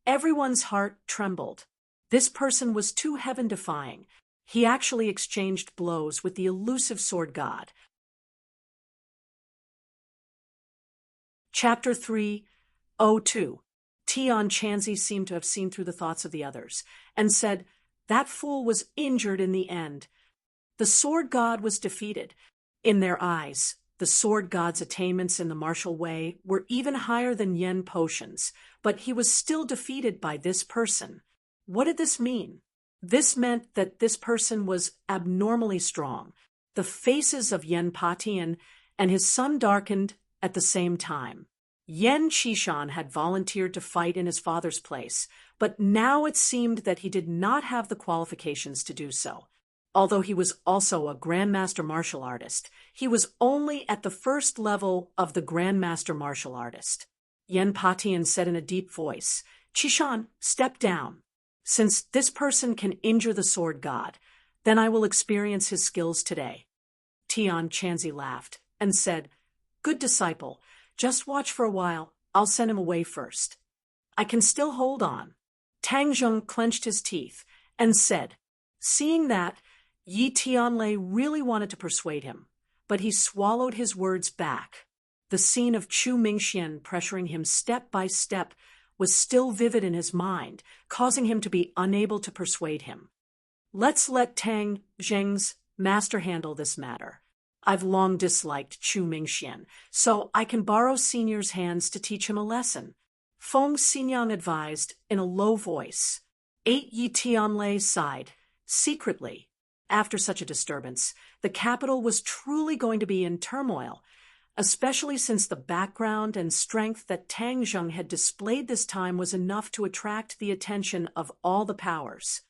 everyone's heart trembled. This person was too heaven-defying. He actually exchanged blows with the elusive sword god. Chapter 3:02. Tian Chanzi seemed to have seen through the thoughts of the others, and said, "That fool was injured in the end." The sword god was defeated. In their eyes, the sword god's attainments in the martial way were even higher than Yen Potion's, but he was still defeated by this person. What did this mean? This meant that this person was abnormally strong. The faces of Yen Patian and his son darkened at the same time. Yen Qishan had volunteered to fight in his father's place, but now it seemed that he did not have the qualifications to do so. Although he was also a Grandmaster martial artist, he was only at the first level of the Grandmaster martial artist. Yen Patian said in a deep voice, "Qishan, step down. Since this person can injure the sword god, then I will experience his skills today." Tian Chanzi laughed and said, "Good disciple, just watch for a while. I'll send him away first. I can still hold on." Tang Zheng clenched his teeth and said, seeing that, Yi Tianlei really wanted to persuade him, but he swallowed his words back. The scene of Chu Mingxian pressuring him step by step was still vivid in his mind, causing him to be unable to persuade him. "Let's let Tang Zheng's master handle this matter. I've long disliked Chu Mingxian, so I can borrow Senior's hands to teach him a lesson," Feng Xinyang advised in a low voice. Yi Tianlei sighed, secretly. After such a disturbance, the capital was truly going to be in turmoil, especially since the background and strength that Tang Zheng had displayed this time was enough to attract the attention of all the powers.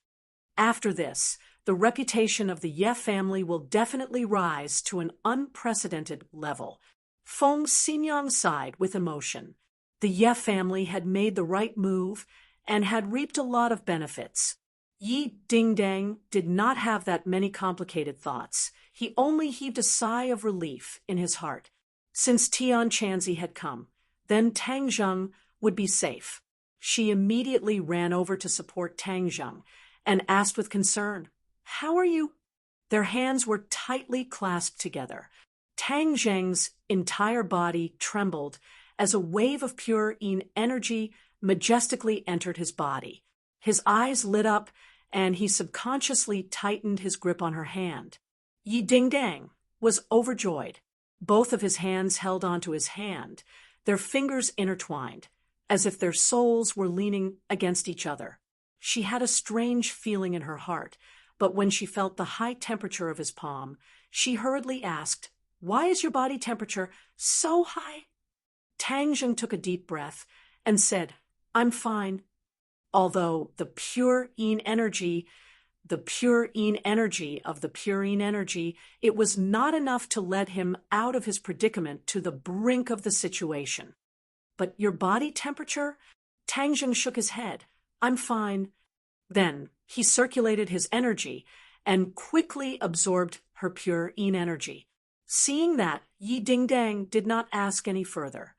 After this, the reputation of the Ye family will definitely rise to an unprecedented level. Feng Xinyang sighed with emotion. The Ye family had made the right move and had reaped a lot of benefits. Yi Dingdang did not have that many complicated thoughts. He only heaved a sigh of relief in his heart. Since Tian Chanzi had come, then Tang Zheng would be safe. She immediately ran over to support Tang Zheng and asked with concern, "How are you?" Their hands were tightly clasped together. Tang Zheng's entire body trembled as a wave of pure yin energy majestically entered his body. His eyes lit up, and he subconsciously tightened his grip on her hand. Yi Dingdang was overjoyed. Both of his hands held onto his hand, their fingers intertwined, as if their souls were leaning against each other. She had a strange feeling in her heart, but when she felt the high temperature of his palm, she hurriedly asked, "Why is your body temperature so high?" Tang Zheng took a deep breath and said, "I'm fine." Although the pure yin energy of the pure yin energy, it was not enough to let him out of his predicament to the brink of the situation. "But your body temperature?" Tang Zheng shook his head. "I'm fine." Then he circulated his energy and quickly absorbed her pure yin energy. Seeing that, Yi Dingdang did not ask any further.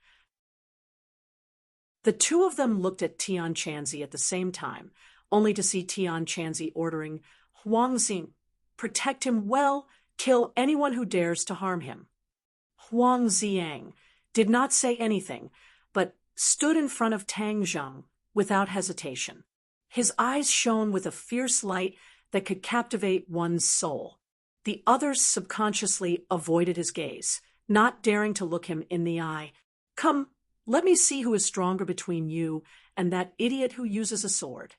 The two of them looked at Tian Chanzi at the same time, only to see Tian Chanzi ordering, "Huangxing, protect him well, kill anyone who dares to harm him." Huang Ziang did not say anything, but stood in front of Tang Zheng without hesitation. His eyes shone with a fierce light that could captivate one's soul. The others subconsciously avoided his gaze, not daring to look him in the eye. "Come, let me see who is stronger between you and that idiot who uses a sword."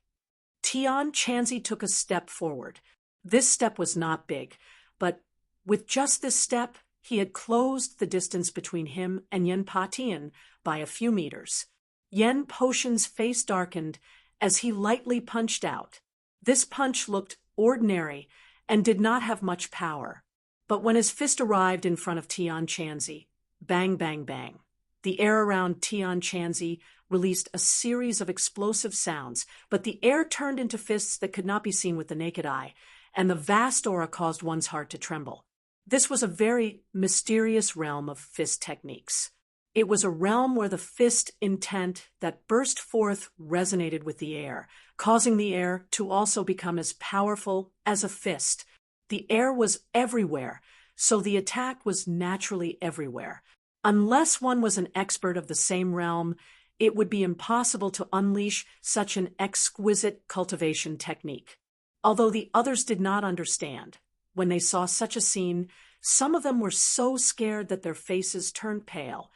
Tian Chanzi took a step forward. This step was not big, but with just this step, he had closed the distance between him and Yen Patian by a few meters. Yen Potion's face darkened as he lightly punched out. This punch looked ordinary and did not have much power. But when his fist arrived in front of Tian Chanzi, bang, bang, bang. The air around Tian Chanzi released a series of explosive sounds, but the air turned into fists that could not be seen with the naked eye, and the vast aura caused one's heart to tremble. This was a very mysterious realm of fist techniques. It was a realm where the fist intent that burst forth resonated with the air, causing the air to also become as powerful as a fist. The air was everywhere, so the attack was naturally everywhere. Unless one was an expert of the same realm, it would be impossible to unleash such an exquisite cultivation technique. Although the others did not understand, when they saw such a scene, some of them were so scared that their faces turned pale,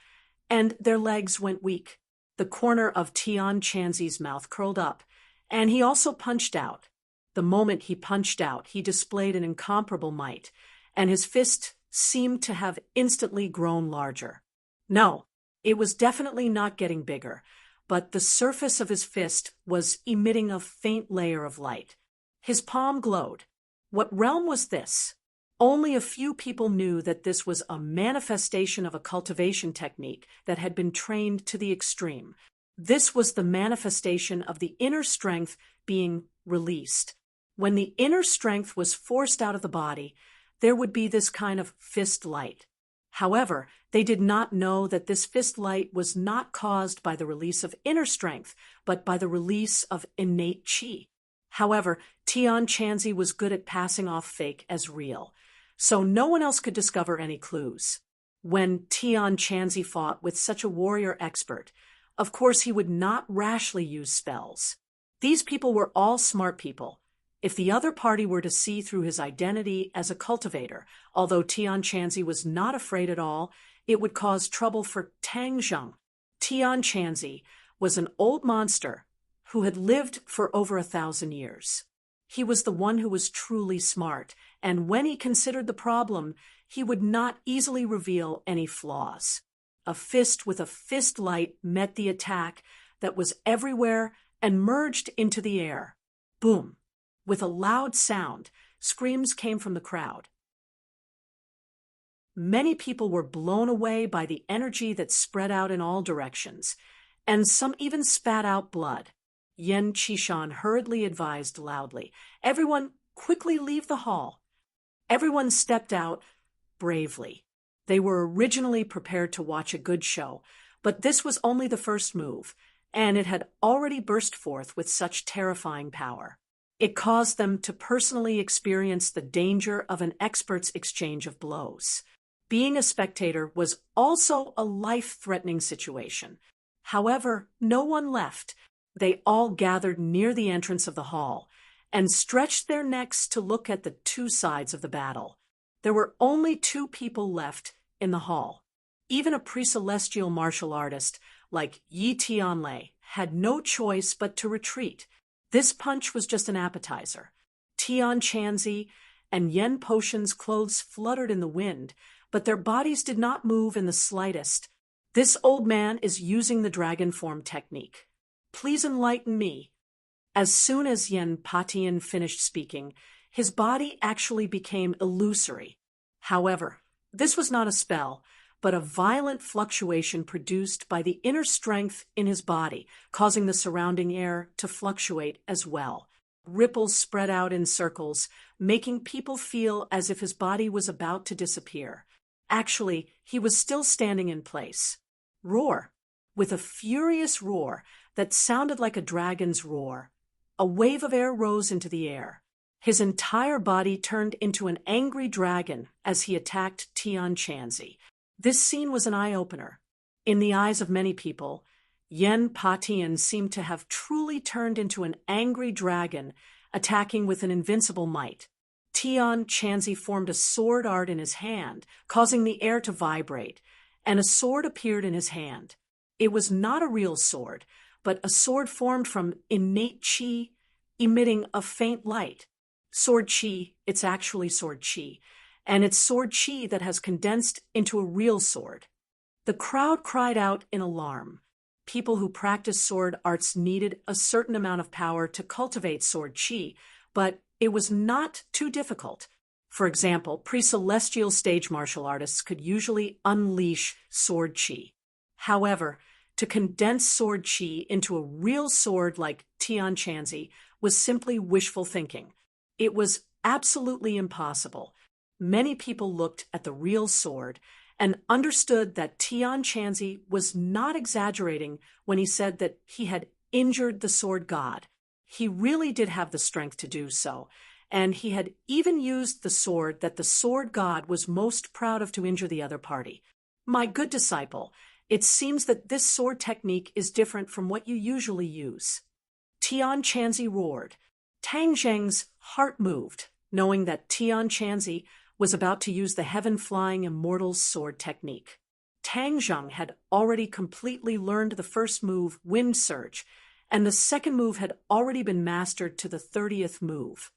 and their legs went weak. The corner of Tian Chanzi's mouth curled up, and he also punched out. The moment he punched out, he displayed an incomparable might, and his fist seemed to have instantly grown larger. No, it was definitely not getting bigger, but the surface of his fist was emitting a faint layer of light. His palm glowed. What realm was this? Only a few people knew that this was a manifestation of a cultivation technique that had been trained to the extreme. This was the manifestation of the inner strength being released. When the inner strength was forced out of the body, there would be this kind of fist light. However, they did not know that this fist light was not caused by the release of inner strength, but by the release of innate qi. However, Tian Chanzi was good at passing off fake as real, so no one else could discover any clues. When Tian Chanzi fought with such a warrior expert, of course he would not rashly use spells. These people were all smart people. If the other party were to see through his identity as a cultivator, although Tian Chanzi was not afraid at all, it would cause trouble for Tang Zheng. Tian Chanzi was an old monster who had lived for over 1,000 years. He was the one who was truly smart, and when he considered the problem, he would not easily reveal any flaws. A fist with a fist light met the attack that was everywhere and merged into the air. Boom! With a loud sound, screams came from the crowd. Many people were blown away by the energy that spread out in all directions, and some even spat out blood. Yan Qishan hurriedly advised loudly, "Everyone, quickly leave the hall." Everyone stepped out bravely. They were originally prepared to watch a good show, but this was only the first move, and it had already burst forth with such terrifying power. It caused them to personally experience the danger of an expert's exchange of blows. Being a spectator was also a life-threatening situation. However, no one left. They all gathered near the entrance of the hall and stretched their necks to look at the two sides of the battle. There were only 2 people left in the hall. Even a pre-celestial martial artist like Yi Tianlei had no choice but to retreat. This punch was just an appetizer. Tian Chanzi and Yen Potion's clothes fluttered in the wind, but their bodies did not move in the slightest. This old man is using the dragon form technique. Please enlighten me. As soon as Yen Patian finished speaking, his body actually became illusory. However, this was not a spell, but a violent fluctuation produced by the inner strength in his body, causing the surrounding air to fluctuate as well. Ripples spread out in circles, making people feel as if his body was about to disappear. Actually, he was still standing in place. Roar! With a furious roar that sounded like a dragon's roar, a wave of air rose into the air. His entire body turned into an angry dragon as he attacked Tian Chanzi. This scene was an eye-opener. In the eyes of many people, Yen Patian seemed to have truly turned into an angry dragon, attacking with an invincible might. Tian Chanzi formed a sword art in his hand, causing the air to vibrate, and a sword appeared in his hand. It was not a real sword, but a sword formed from innate qi, emitting a faint light. Sword qi, it's actually sword qi, and it's sword qi that has condensed into a real sword. The crowd cried out in alarm. People who practice sword arts needed a certain amount of power to cultivate sword qi, but it was not too difficult. For example, pre-celestial stage martial artists could usually unleash sword qi. However, to condense sword qi into a real sword like Tian Chanzi was simply wishful thinking. It was absolutely impossible. Many people looked at the real sword and understood that Tian Chanzi was not exaggerating when he said that he had injured the sword god. He really did have the strength to do so, and he had even used the sword that the sword god was most proud of to injure the other party. My good disciple, It seems that this sword technique is different from what you usually use." Tian Chanzi roared. Tang Zheng's heart moved, knowing that Tian Chanzi was about to use the heaven-flying immortal's sword technique. Tang Zheng had already completely learned the first move, Wind Surge, and the second move had already been mastered to the 30th move.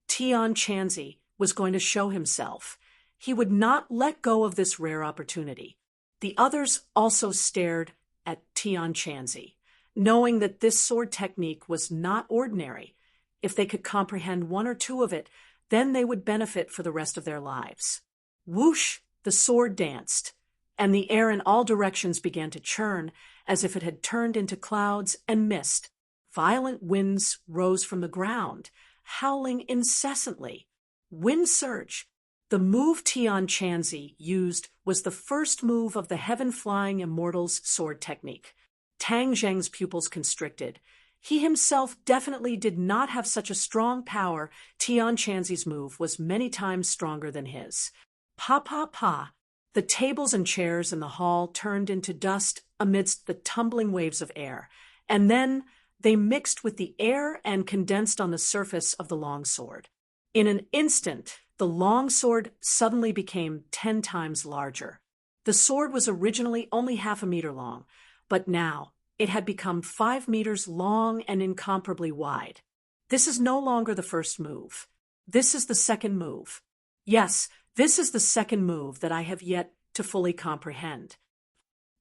Tian Chanzi was going to show himself. He would not let go of this rare opportunity. The others also stared at Tian Chanzi, knowing that this sword technique was not ordinary. If they could comprehend one or two of it, then they would benefit for the rest of their lives. Whoosh! The sword danced, and the air in all directions began to churn as if it had turned into clouds and mist. Violent winds rose from the ground, howling incessantly. Wind Surge. The move Tian Chanzi used was the first move of the heaven-flying immortal's sword technique. Tang Zheng's pupils constricted. He himself definitely did not have such a strong power. Tian Chanzi's move was many times stronger than his. Pa pa pa. The tables and chairs in the hall turned into dust amidst the tumbling waves of air, and then they mixed with the air and condensed on the surface of the longsword. In an instant, the longsword suddenly became 10 times larger. The sword was originally only half a meter long, but now it had become 5 meters long and incomparably wide. This is no longer the first move. This is the second move. Yes, this is the second move that I have yet to fully comprehend.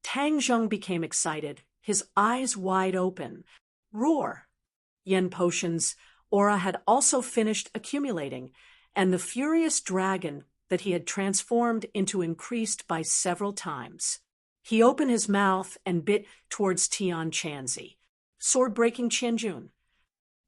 Tang Zheng became excited, his eyes wide open. Roar! Yen Potion's aura had also finished accumulating, and the furious dragon that he had transformed into increased by several times. He opened his mouth and bit towards Tian Chanzi. Sword-breaking Qianjun.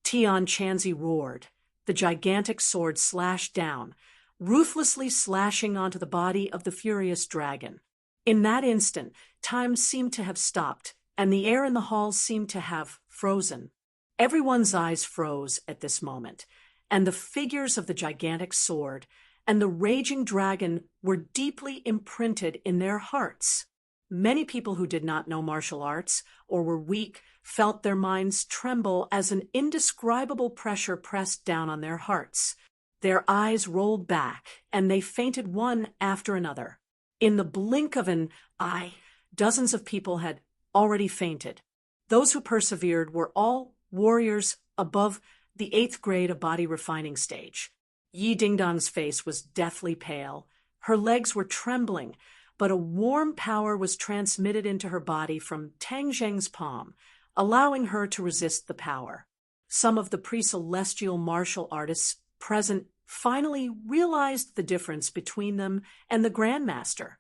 Tian Chanzi roared. The gigantic sword slashed down, ruthlessly slashing onto the body of the furious dragon. In that instant, time seemed to have stopped, and the air in the hall seemed to have frozen. Everyone's eyes froze at this moment, and the figures of the gigantic sword and the raging dragon were deeply imprinted in their hearts. Many people who did not know martial arts or were weak felt their minds tremble as an indescribable pressure pressed down on their hearts. Their eyes rolled back, and they fainted one after another. In the blink of an eye, dozens of people had already fainted. Those who persevered were all warriors above the 8th grade of body refining stage. Yi Dingdong's face was deathly pale. Her legs were trembling, but a warm power was transmitted into her body from Tang Zheng's palm, allowing her to resist the power. Some of the pre-celestial martial artists present finally realized the difference between them and the Grandmaster.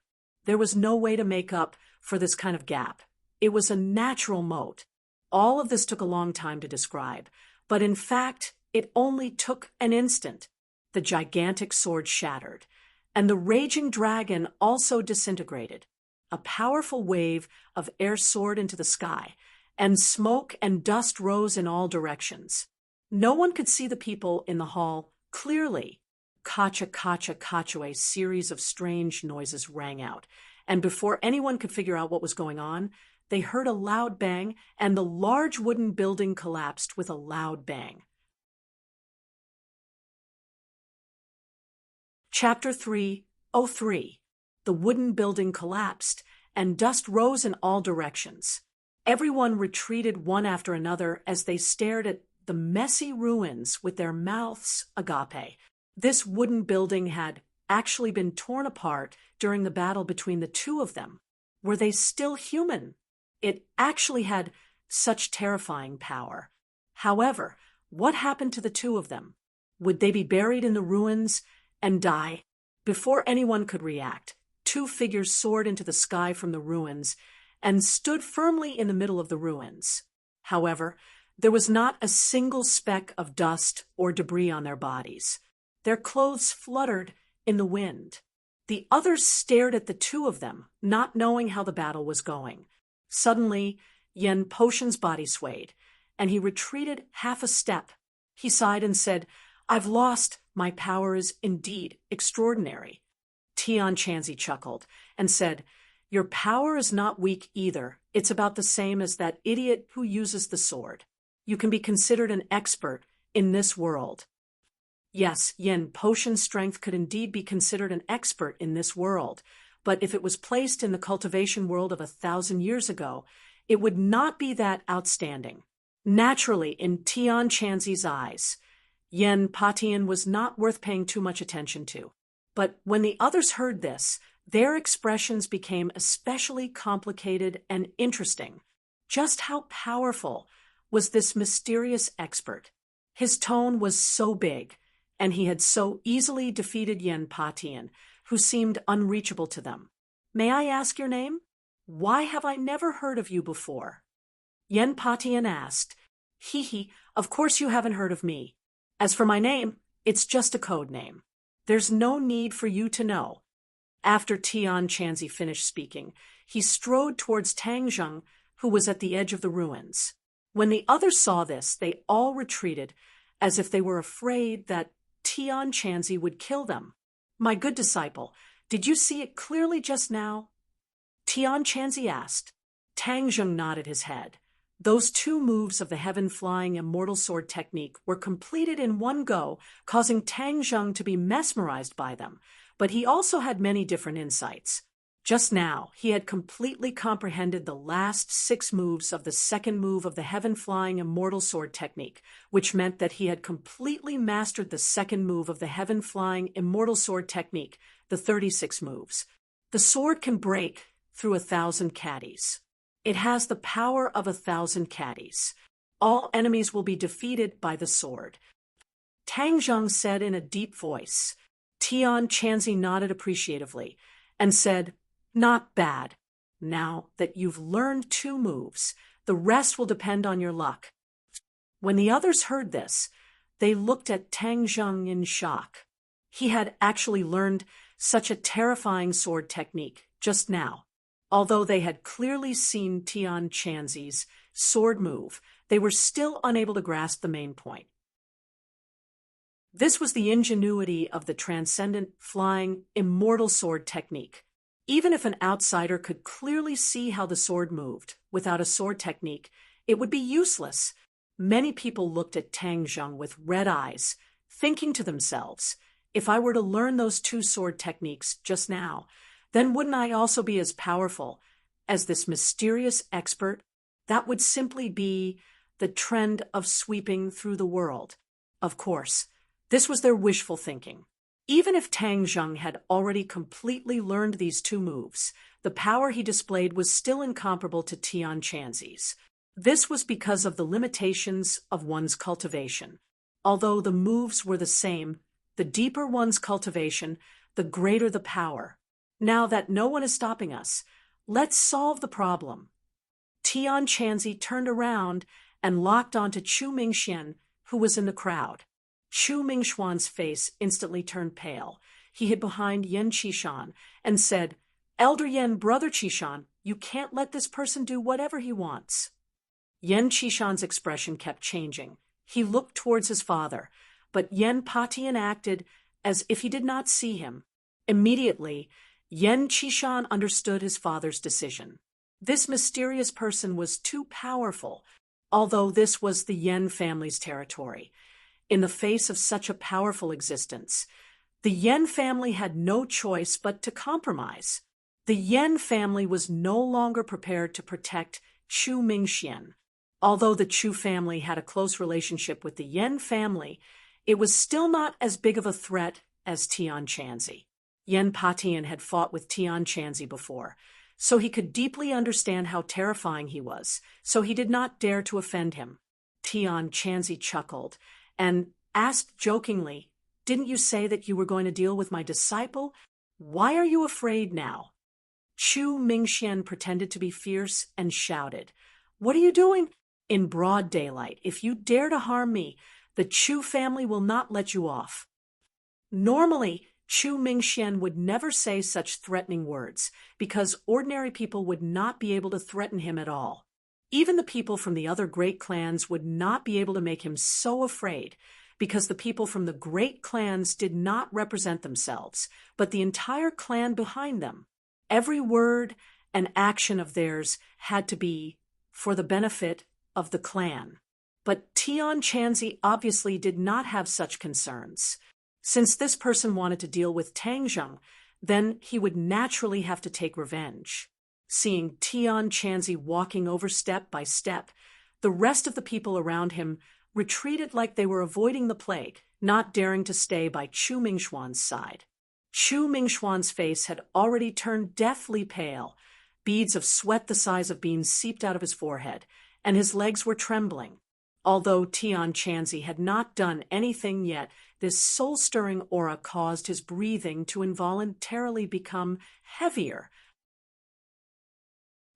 There was no way to make up for this kind of gap. It was a natural moat. All of this took a long time to describe, but in fact, it only took an instant. The gigantic sword shattered, and the raging dragon also disintegrated. A powerful wave of air soared into the sky, and smoke and dust rose in all directions. No one could see the people in the hall clearly. Kacha, kacha, kacha, a series of strange noises rang out, and before anyone could figure out what was going on, they heard a loud bang, and the large wooden building collapsed with a loud bang. Chapter 3:03. The wooden building collapsed, and dust rose in all directions. Everyone retreated one after another as they stared at the messy ruins with their mouths agape. This wooden building had actually been torn apart during the battle between the two of them. Were they still human? It actually had such terrifying power. However, what happened to the two of them? Would they be buried in the ruins and die? Before anyone could react, two figures soared into the sky from the ruins and stood firmly in the middle of the ruins. However, there was not a single speck of dust or debris on their bodies. Their clothes fluttered in the wind. The others stared at the two of them, not knowing how the battle was going. Suddenly, Yen Potion's body swayed, and he retreated half a step. He sighed and said, "I've lost. My power is indeed extraordinary." Tian Chanzi chuckled and said, Your power is not weak either. It's about the same as that idiot who uses the sword. You can be considered an expert in this world. Yes, Yin, potion strength could indeed be considered an expert in this world, but if it was placed in the cultivation world of 1,000 years ago, it would not be that outstanding. Naturally, in Tian Chanzi's eyes, Yen Patian was not worth paying too much attention to. But when the others heard this, their expressions became especially complicated and interesting. Just how powerful was this mysterious expert? His tone was so big, and he had so easily defeated Yen Patian, who seemed unreachable to them. May I ask your name? Why have I never heard of you before? Yen Patian asked. Hee, of course you haven't heard of me. As for my name, it's just a code name. There's no need for you to know. After Tian Chanzi finished speaking, he strode towards Tang Zheng, who was at the edge of the ruins. When the others saw this, they all retreated, as if they were afraid that Tian Chanzi would kill them. My good disciple, did you see it clearly just now? Tian Chanzi asked. Tang Zheng nodded his head. Those 2 moves of the heaven-flying immortal sword technique were completed in one go, causing Tang Zheng to be mesmerized by them, but he also had many different insights. Just now, he had completely comprehended the last 6 moves of the second move of the heaven-flying immortal sword technique, which meant that he had completely mastered the second move of the heaven-flying immortal sword technique, the 36 moves. The sword can break through 1,000 caddies. It has the power of 1,000 caddies. All enemies will be defeated by the sword. Tang Zheng said in a deep voice. Tian Chanzi nodded appreciatively and said, Not bad. Now that you've learned 2 moves, the rest will depend on your luck. When the others heard this, they looked at Tang Zheng in shock. He had actually learned such a terrifying sword technique just now. Although they had clearly seen Tian Chanzi's sword move, they were still unable to grasp the main point. This was the ingenuity of the transcendent, flying, immortal sword technique. Even if an outsider could clearly see how the sword moved, without a sword technique, it would be useless. Many people looked at Tang Zheng with red eyes, thinking to themselves, if I were to learn those 2 sword techniques just now, then wouldn't I also be as powerful as this mysterious expert? That would simply be the trend of sweeping through the world. Of course, this was their wishful thinking. Even if Tang Zheng had already completely learned these 2 moves, the power he displayed was still incomparable to Tian Chanzi's. This was because of the limitations of one's cultivation. Although the moves were the same, the deeper one's cultivation, the greater the power. Now that no one is stopping us, let's solve the problem. Tian Chanzi turned around and locked onto Chu Mingxian, who was in the crowd. Chu Mingxuan's face instantly turned pale. He hid behind Yen Qishan and said, Elder Yen, Brother Qishan, you can't let this person do whatever he wants. Yen Qishan's expression kept changing. He looked towards his father, but Yen Patian acted as if he did not see him. Immediately, Yen Qishan understood his father's decision. This mysterious person was too powerful, although this was the Yen family's territory. In the face of such a powerful existence, the Yen family had no choice but to compromise. The Yen family was no longer prepared to protect Chu Mingxian. Although the Chu family had a close relationship with the Yen family, it was still not as big of a threat as Tian Chanzi. Yen Patian had fought with Tian Chanzi before, so he could deeply understand how terrifying he was, so he did not dare to offend him. Tian Chanzi chuckled and asked jokingly, Didn't you say that you were going to deal with my disciple? Why are you afraid now? Chu Mingxian pretended to be fierce and shouted, What are you doing? In broad daylight, if you dare to harm me, the Chu family will not let you off. Normally, Chu Mingxian would never say such threatening words, because ordinary people would not be able to threaten him at all. Even the people from the other great clans would not be able to make him so afraid, because the people from the great clans did not represent themselves, but the entire clan behind them. Every word an action of theirs had to be for the benefit of the clan. But Tian Chanzi obviously did not have such concerns. Since this person wanted to deal with Tang Zheng, then he would naturally have to take revenge. Seeing Tian Chanzi walking over step by step, the rest of the people around him retreated like they were avoiding the plague, not daring to stay by Chu Mingxuan's side. Chu Mingxuan's face had already turned deathly pale. Beads of sweat the size of beans seeped out of his forehead, and his legs were trembling. Although Tian Chanzi had not done anything yet, this soul-stirring aura caused his breathing to involuntarily become heavier.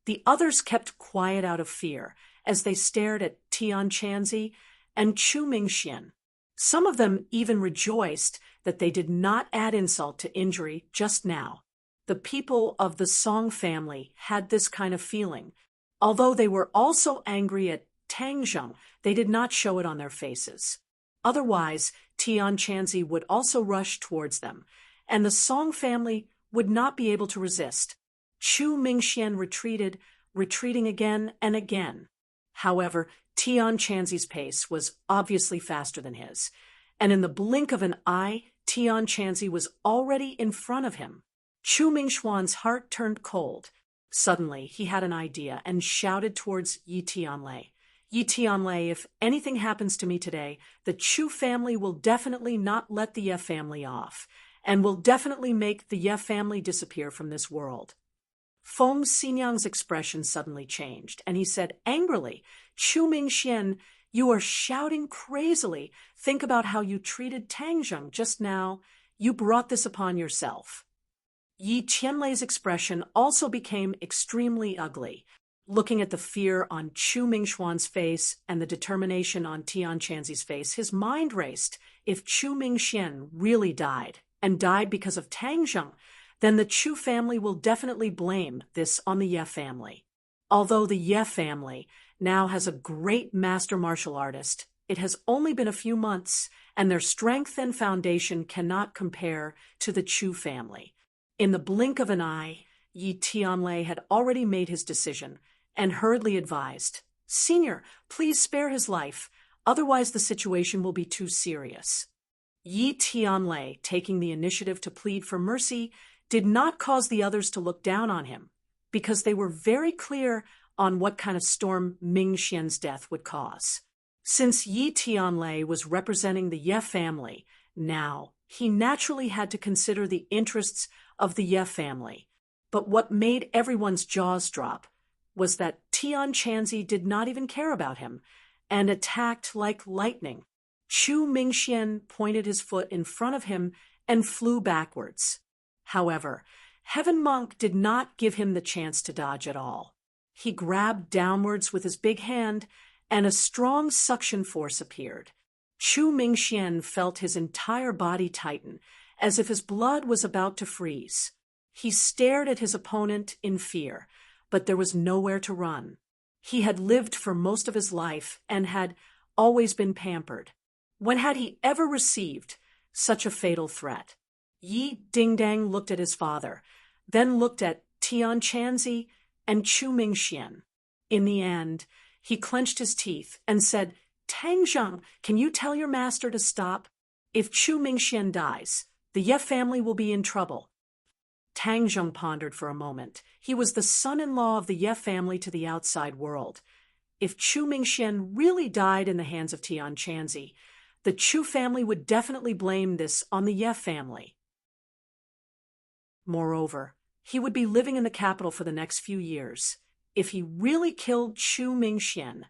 The others kept quiet out of fear as they stared at Tian Chanzi and Chu Mingxian. Some of them even rejoiced that they did not add insult to injury just now. The people of the Song family had this kind of feeling. Although they were also angry at Tang Zheng, they did not show it on their faces. Otherwise, Tian Chanzi would also rush towards them, and the Song family would not be able to resist. Chu Mingxian retreated, retreating again and again. However, Tian Chanzi's pace was obviously faster than his, and in the blink of an eye, Tian Chanzi was already in front of him. Chu Mingxuan's heart turned cold. Suddenly, he had an idea and shouted towards Yi Tianlei. Yi Tianlei, if anything happens to me today, the Chu family will definitely not let the Ye family off, and will definitely make the Ye family disappear from this world. Feng Xinyang's expression suddenly changed, and he said angrily, Chu Mingxian, you are shouting crazily. Think about how you treated Tang Zheng just now. You brought this upon yourself. Yi Tianlei's expression also became extremely ugly. Looking at the fear on Chu Mingxuan's face and the determination on Tian Chanzi's face, his mind raced. If Chu Mingxian really died, and died because of Tang Zheng, then the Chu family will definitely blame this on the Ye family. Although the Ye family now has a great master martial artist, it has only been a few months, and their strength and foundation cannot compare to the Chu family. In the blink of an eye, Yi Tianlei had already made his decision, and hurriedly advised, Senior, please spare his life, otherwise the situation will be too serious. Yi Tianlei, taking the initiative to plead for mercy, did not cause the others to look down on him, because they were very clear on what kind of storm Mingxian's death would cause. Since Yi Tianlei was representing the Ye family, now he naturally had to consider the interests of the Ye family. But what made everyone's jaws drop was that Tian Chanzi did not even care about him, and attacked like lightning. Chu Mingxian pointed his foot in front of him and flew backwards. However, Heaven Monk did not give him the chance to dodge at all. He grabbed downwards with his big hand, and a strong suction force appeared. Chu Mingxian felt his entire body tighten, as if his blood was about to freeze. He stared at his opponent in fear, but there was nowhere to run. He had lived for most of his life and had always been pampered. When had he ever received such a fatal threat? Yi Dingdang looked at his father, then looked at Tian Chanzi and Chu Mingxian. In the end, he clenched his teeth and said, Tang Zheng, can you tell your master to stop? If Chu Mingxian dies, the Ye family will be in trouble. Tang Zheng pondered for a moment. He was the son-in-law of the Ye family to the outside world. If Chu Mingxian really died in the hands of Tian Chanzi, the Chu family would definitely blame this on the Ye family. Moreover, he would be living in the capital for the next few years. If he really killed Chu Mingxian,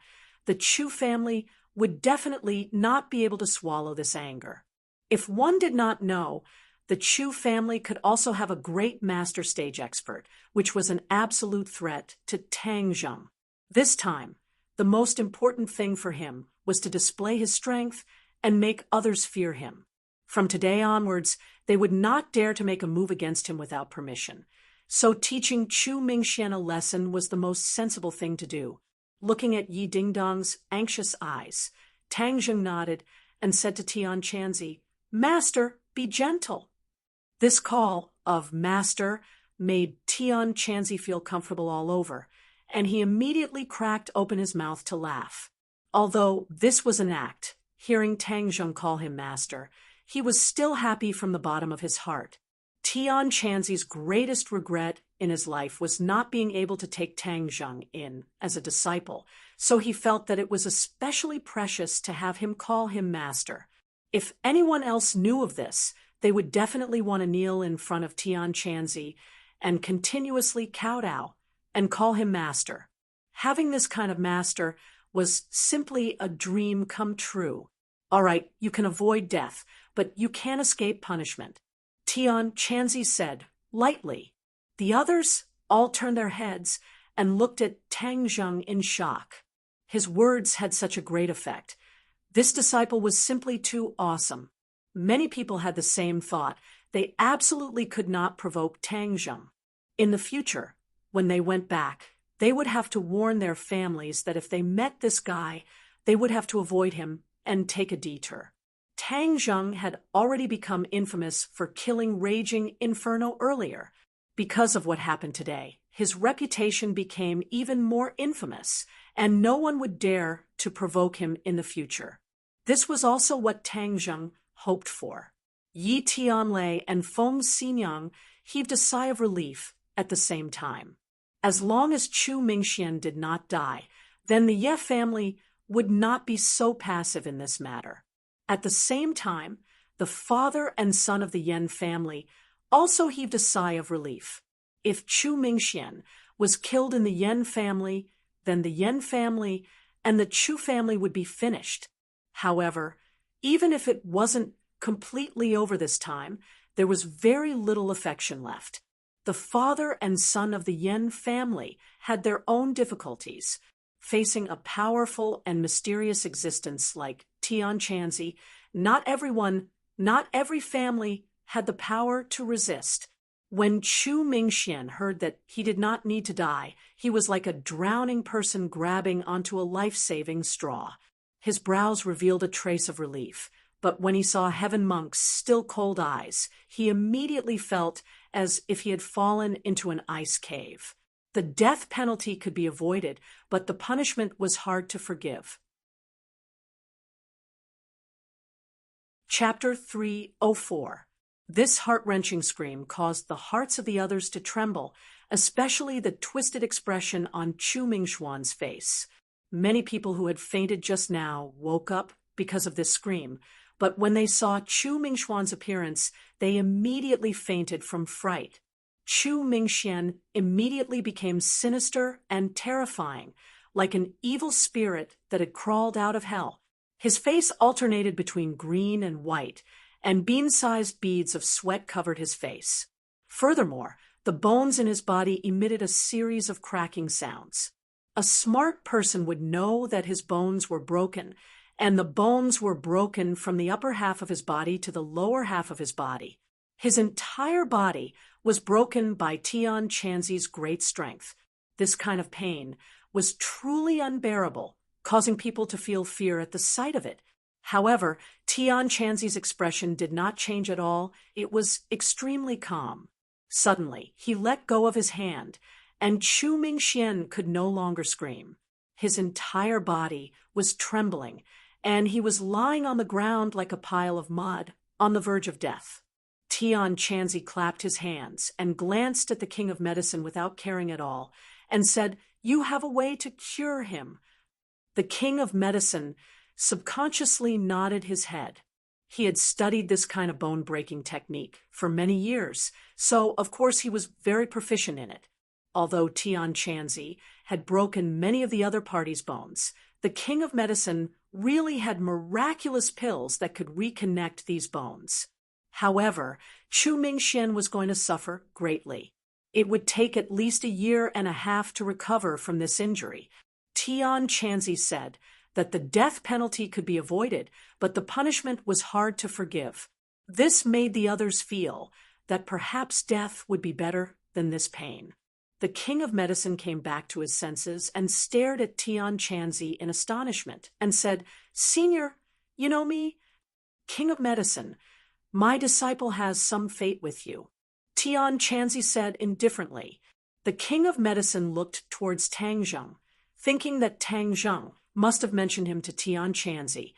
the Chu family would definitely not be able to swallow this anger. If one did not know, the Chu family could also have a great master stage expert, which was an absolute threat to Tang Zheng. This time, the most important thing for him was to display his strength and make others fear him. From today onwards, they would not dare to make a move against him without permission. So teaching Chu Mingxian a lesson was the most sensible thing to do. Looking at Yi Dingdang's anxious eyes, Tang Zheng nodded and said to Tian Chanzi, Master, be gentle. This call of master made Tian Chanzi feel comfortable all over, and he immediately cracked open his mouth to laugh. Although this was an act, hearing Tang Zheng call him master, he was still happy from the bottom of his heart. Tian Chanzi's greatest regret in his life was not being able to take Tang Zheng in as a disciple, so he felt that it was especially precious to have him call him master. If anyone else knew of this, they would definitely want to kneel in front of Tian Chanzi and continuously kowtow and call him master. Having this kind of master was simply a dream come true. All right, you can avoid death, but you can't escape punishment, Tian Chanzi said, lightly. The others all turned their heads and looked at Tang Zheng in shock. His words had such a great effect. This disciple was simply too awesome. Many people had the same thought. They absolutely could not provoke Tang Zheng. In the future, when they went back, they would have to warn their families that if they met this guy, they would have to avoid him and take a detour. Tang Zheng had already become infamous for killing Raging Inferno earlier. Because of what happened today, his reputation became even more infamous, and no one would dare to provoke him in the future. This was also what Tang Zheng hoped for. Yi Tianlei and Feng Xinyang heaved a sigh of relief at the same time. As long as Chu Mingxian did not die, then the Ye family would not be so passive in this matter. At the same time, the father and son of the Yan family also heaved a sigh of relief. If Chu Mingxian was killed in the Yan family, then the Yan family and the Chu family would be finished. However, even if it wasn't completely over this time, there was very little affection left. The father and son of the Yan family had their own difficulties. Facing a powerful and mysterious existence like Tian Chanzi, not every family had the power to resist. When Chu Mingxian heard that he did not need to die, he was like a drowning person grabbing onto a life-saving straw. His brows revealed a trace of relief, but when he saw Heaven Monk's still-cold eyes, he immediately felt as if he had fallen into an ice cave. The death penalty could be avoided, but the punishment was hard to forgive. Chapter 304. This heart-wrenching scream caused the hearts of the others to tremble, especially the twisted expression on Chu Mingxuan's face. Many people who had fainted just now woke up because of this scream, but when they saw Chu Mingxuan's appearance, they immediately fainted from fright. Chu Mingxian immediately became sinister and terrifying, like an evil spirit that had crawled out of hell. His face alternated between green and white, and bean-sized beads of sweat covered his face. Furthermore, the bones in his body emitted a series of cracking sounds. A smart person would know that his bones were broken, and the bones were broken from the upper half of his body to the lower half of his body. His entire body was broken by Tian Chanzi's great strength. This kind of pain was truly unbearable, causing people to feel fear at the sight of it. However, Tian Chanzi's expression did not change at all. It was extremely calm. Suddenly, he let go of his hand, and Chu Mingxian could no longer scream. His entire body was trembling, and he was lying on the ground like a pile of mud, on the verge of death. Tian Chanzi clapped his hands and glanced at the King of Medicine without caring at all, and said, "You have a way to cure him." The King of Medicine subconsciously nodded his head. He had studied this kind of bone-breaking technique for many years, so of course he was very proficient in it. Although Tian Chanzi had broken many of the other party's bones, the King of Medicine really had miraculous pills that could reconnect these bones. However, Chu Mingxian was going to suffer greatly. It would take at least a year and a half to recover from this injury. Tian Chanzi said that the death penalty could be avoided, but the punishment was hard to forgive. This made the others feel that perhaps death would be better than this pain. The King of Medicine came back to his senses and stared at Tian Chanzi in astonishment and said, "Senior, you know me? King of Medicine, my disciple has some fate with you." Tian Chanzi said indifferently. The king of medicine looked towards Tang Zheng, thinking that Tang Zheng must have mentioned him to Tian Chanzi,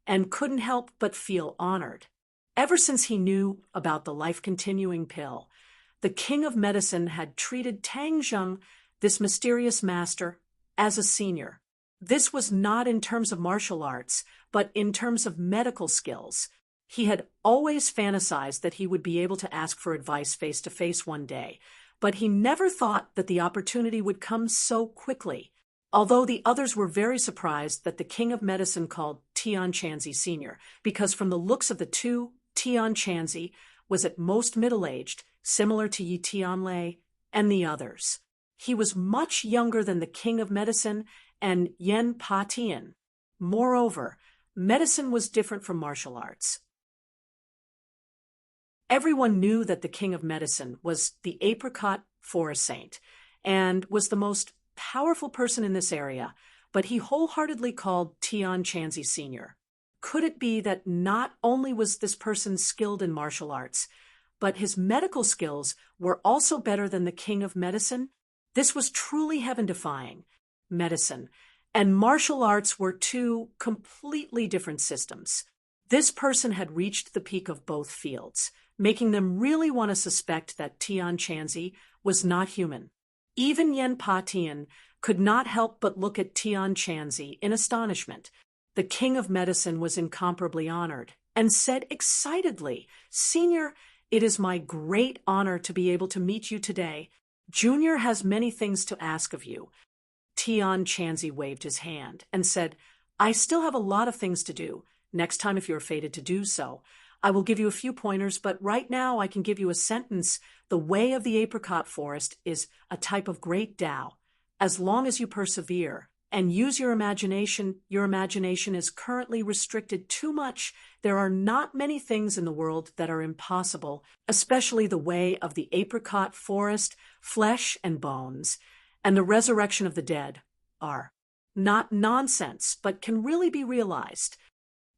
and couldn't help but feel honored. Ever since he knew about the life-continuing pill, the king of medicine had treated Tang Zheng, this mysterious master, as a senior. This was not in terms of martial arts, but in terms of medical skills. He had always fantasized that he would be able to ask for advice face to face one day, but he never thought that the opportunity would come so quickly. Although the others were very surprised that the king of medicine called Tian Chanzi Sr., because from the looks of the two, Tian Chanzi was at most middle-aged, similar to Yi Tianlei and the others. He was much younger than the king of medicine and Yen Pa Tian. Moreover, medicine was different from martial arts. Everyone knew that the king of medicine was the apricot forest saint and was the most powerful person in this area, but he wholeheartedly called Tian Chanzi Sr. Could it be that not only was this person skilled in martial arts, but his medical skills were also better than the king of medicine? This was truly heaven-defying. Medicine and martial arts were two completely different systems. This person had reached the peak of both fields, making them really want to suspect that Tian Chanzi was not human. Even Yen Pa Tian could not help but look at Tian Chanzi in astonishment. The king of medicine was incomparably honored and said excitedly, "Senior, it is my great honor to be able to meet you today. Junior has many things to ask of you." Tian Chanzi waved his hand and said, "I still have a lot of things to do. Next time, if you're fated to do so, I will give you a few pointers, but right now I can give you a sentence. The way of the apricot forest is a type of great Tao. As long as you persevere and use your imagination is currently restricted too much. There are not many things in the world that are impossible, especially the way of the apricot forest, flesh and bones, and the resurrection of the dead are not nonsense, but can really be realized."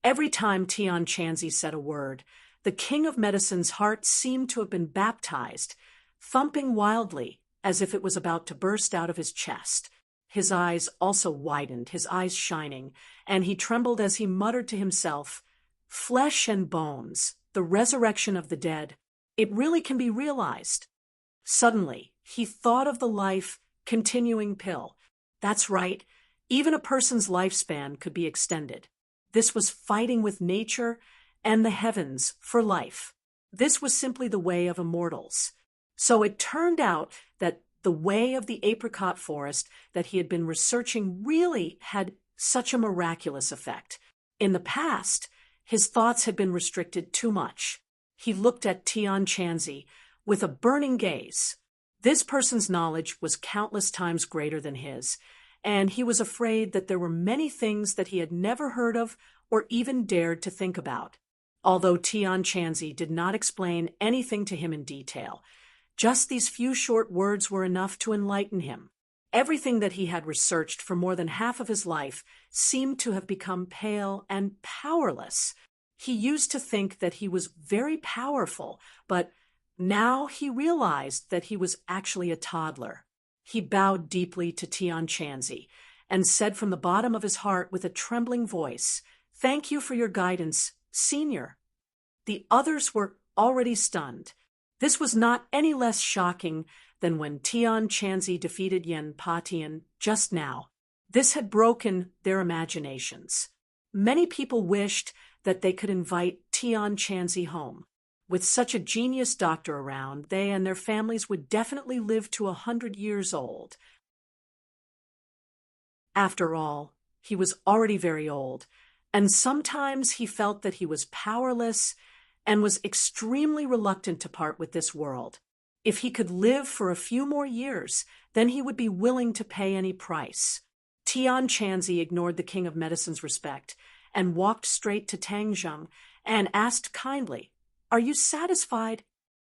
Every time Tian Chanzi said a word, the king of medicine's heart seemed to have been baptized, thumping wildly as if it was about to burst out of his chest. His eyes also widened, his eyes shining, and he trembled as he muttered to himself, "Flesh and bones, the resurrection of the dead, it really can be realized." Suddenly, he thought of the life-continuing pill. That's right, even a person's lifespan could be extended. This was fighting with nature and the heavens for life. This was simply the way of immortals. So it turned out that the way of the apricot forest that he had been researching really had such a miraculous effect. In the past, his thoughts had been restricted too much. He looked at Tian Chanzi with a burning gaze. This person's knowledge was countless times greater than his, and he was afraid that there were many things that he had never heard of or even dared to think about. Although Tian Chanzi did not explain anything to him in detail, just these few short words were enough to enlighten him. Everything that he had researched for more than half of his life seemed to have become pale and powerless. He used to think that he was very powerful, but now he realized that he was actually a toddler. He bowed deeply to Tian Chanzi and said from the bottom of his heart with a trembling voice, "Thank you for your guidance, Senior." The others were already stunned. This was not any less shocking than when Tian Chanzi defeated Yen Pa Tian just now. This had broken their imaginations. Many people wished that they could invite Tian Chanzi home. With such a genius doctor around, they and their families would definitely live to 100 years old. After all, he was already very old, and sometimes he felt that he was powerless and was extremely reluctant to part with this world. If he could live for a few more years, then he would be willing to pay any price. Tian Chanzi ignored the king of medicine's respect and walked straight to Tang Zheng and asked kindly, "Are you satisfied?"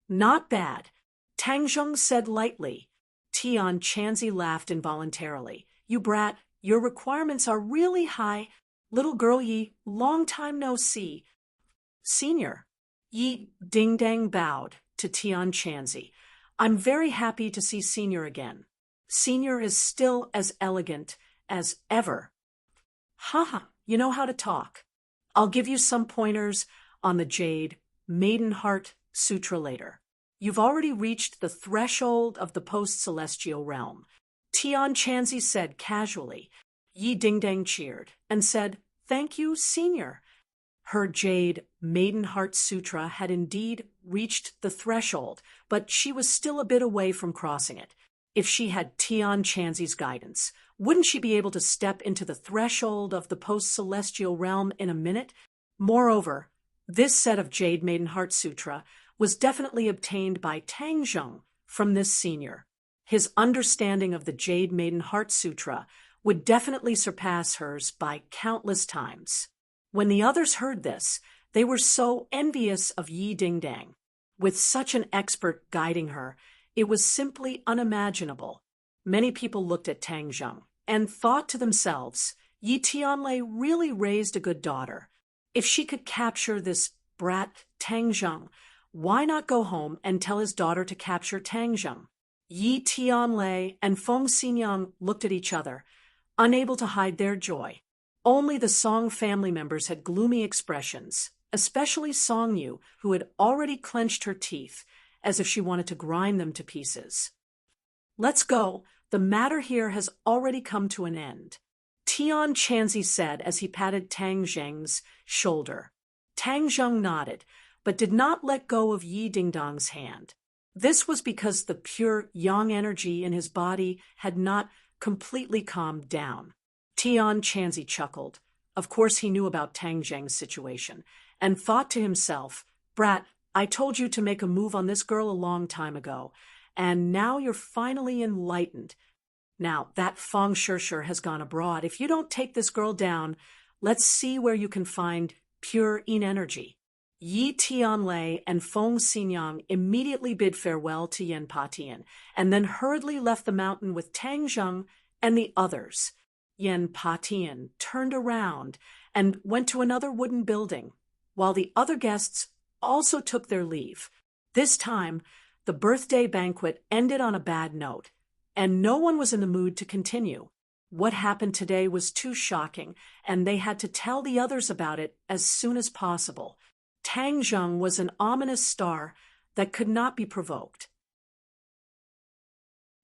"Not bad," Tang Zheng said lightly. Tian Chanzi laughed involuntarily. "You brat, your requirements are really high. Little girl Yi, long time no see." "Senior." Yi Ding Dang bowed. to Tian Chanzi. I'm very happy to see Senior again. Senior is still as elegant as ever. Haha, you know how to talk. I'll give you some pointers on the Jade Maiden Heart Sutra later. You've already reached the threshold of the post-celestial realm. Tian Chanzi said casually. Yi Dingdang cheered and said, "Thank you, Senior." Her Jade Maiden Heart Sutra had indeed reached the threshold, but she was still a bit away from crossing it. If she had Tian Chanzi's guidance, wouldn't she be able to step into the threshold of the post-celestial realm in a minute? Moreover, this set of Jade Maiden Heart Sutra was definitely obtained by Tang Zheng from this senior. His understanding of the Jade Maiden Heart Sutra would definitely surpass hers by countless times. When the others heard this, they were so envious of Yi Dingdang. With such an expert guiding her, it was simply unimaginable. Many people looked at Tang Zheng and thought to themselves, Yi Tianlei really raised a good daughter. If she could capture this brat Tang Zheng, why not go home and tell his daughter to capture Tang Zheng? Yi Tianlei and Feng Xinyang looked at each other, unable to hide their joy. Only the Song family members had gloomy expressions, especially Song Yu, who had already clenched her teeth, as if she wanted to grind them to pieces. "Let's go. The matter here has already come to an end," Tian Chanzi said as he patted Tang Zheng's shoulder. Tang Zheng nodded, but did not let go of Yi Dingdang's hand. This was because the pure yang energy in his body had not completely calmed down. Tian Chanzi chuckled. Of course he knew about Tang Zheng's situation, and thought to himself, "Brat, I told you to make a move on this girl a long time ago, and now you're finally enlightened. Now, that Feng Shishir has gone abroad. If you don't take this girl down, let's see where you can find pure yin energy." Yi Tianlei and Feng Xinyang immediately bid farewell to Yan Patian, and then hurriedly left the mountain with Tang Zheng and the others. Yan Patian turned around and went to another wooden building, while the other guests also took their leave. This time, the birthday banquet ended on a bad note, and no one was in the mood to continue. What happened today was too shocking, and they had to tell the others about it as soon as possible. Tang Zheng was an ominous star that could not be provoked.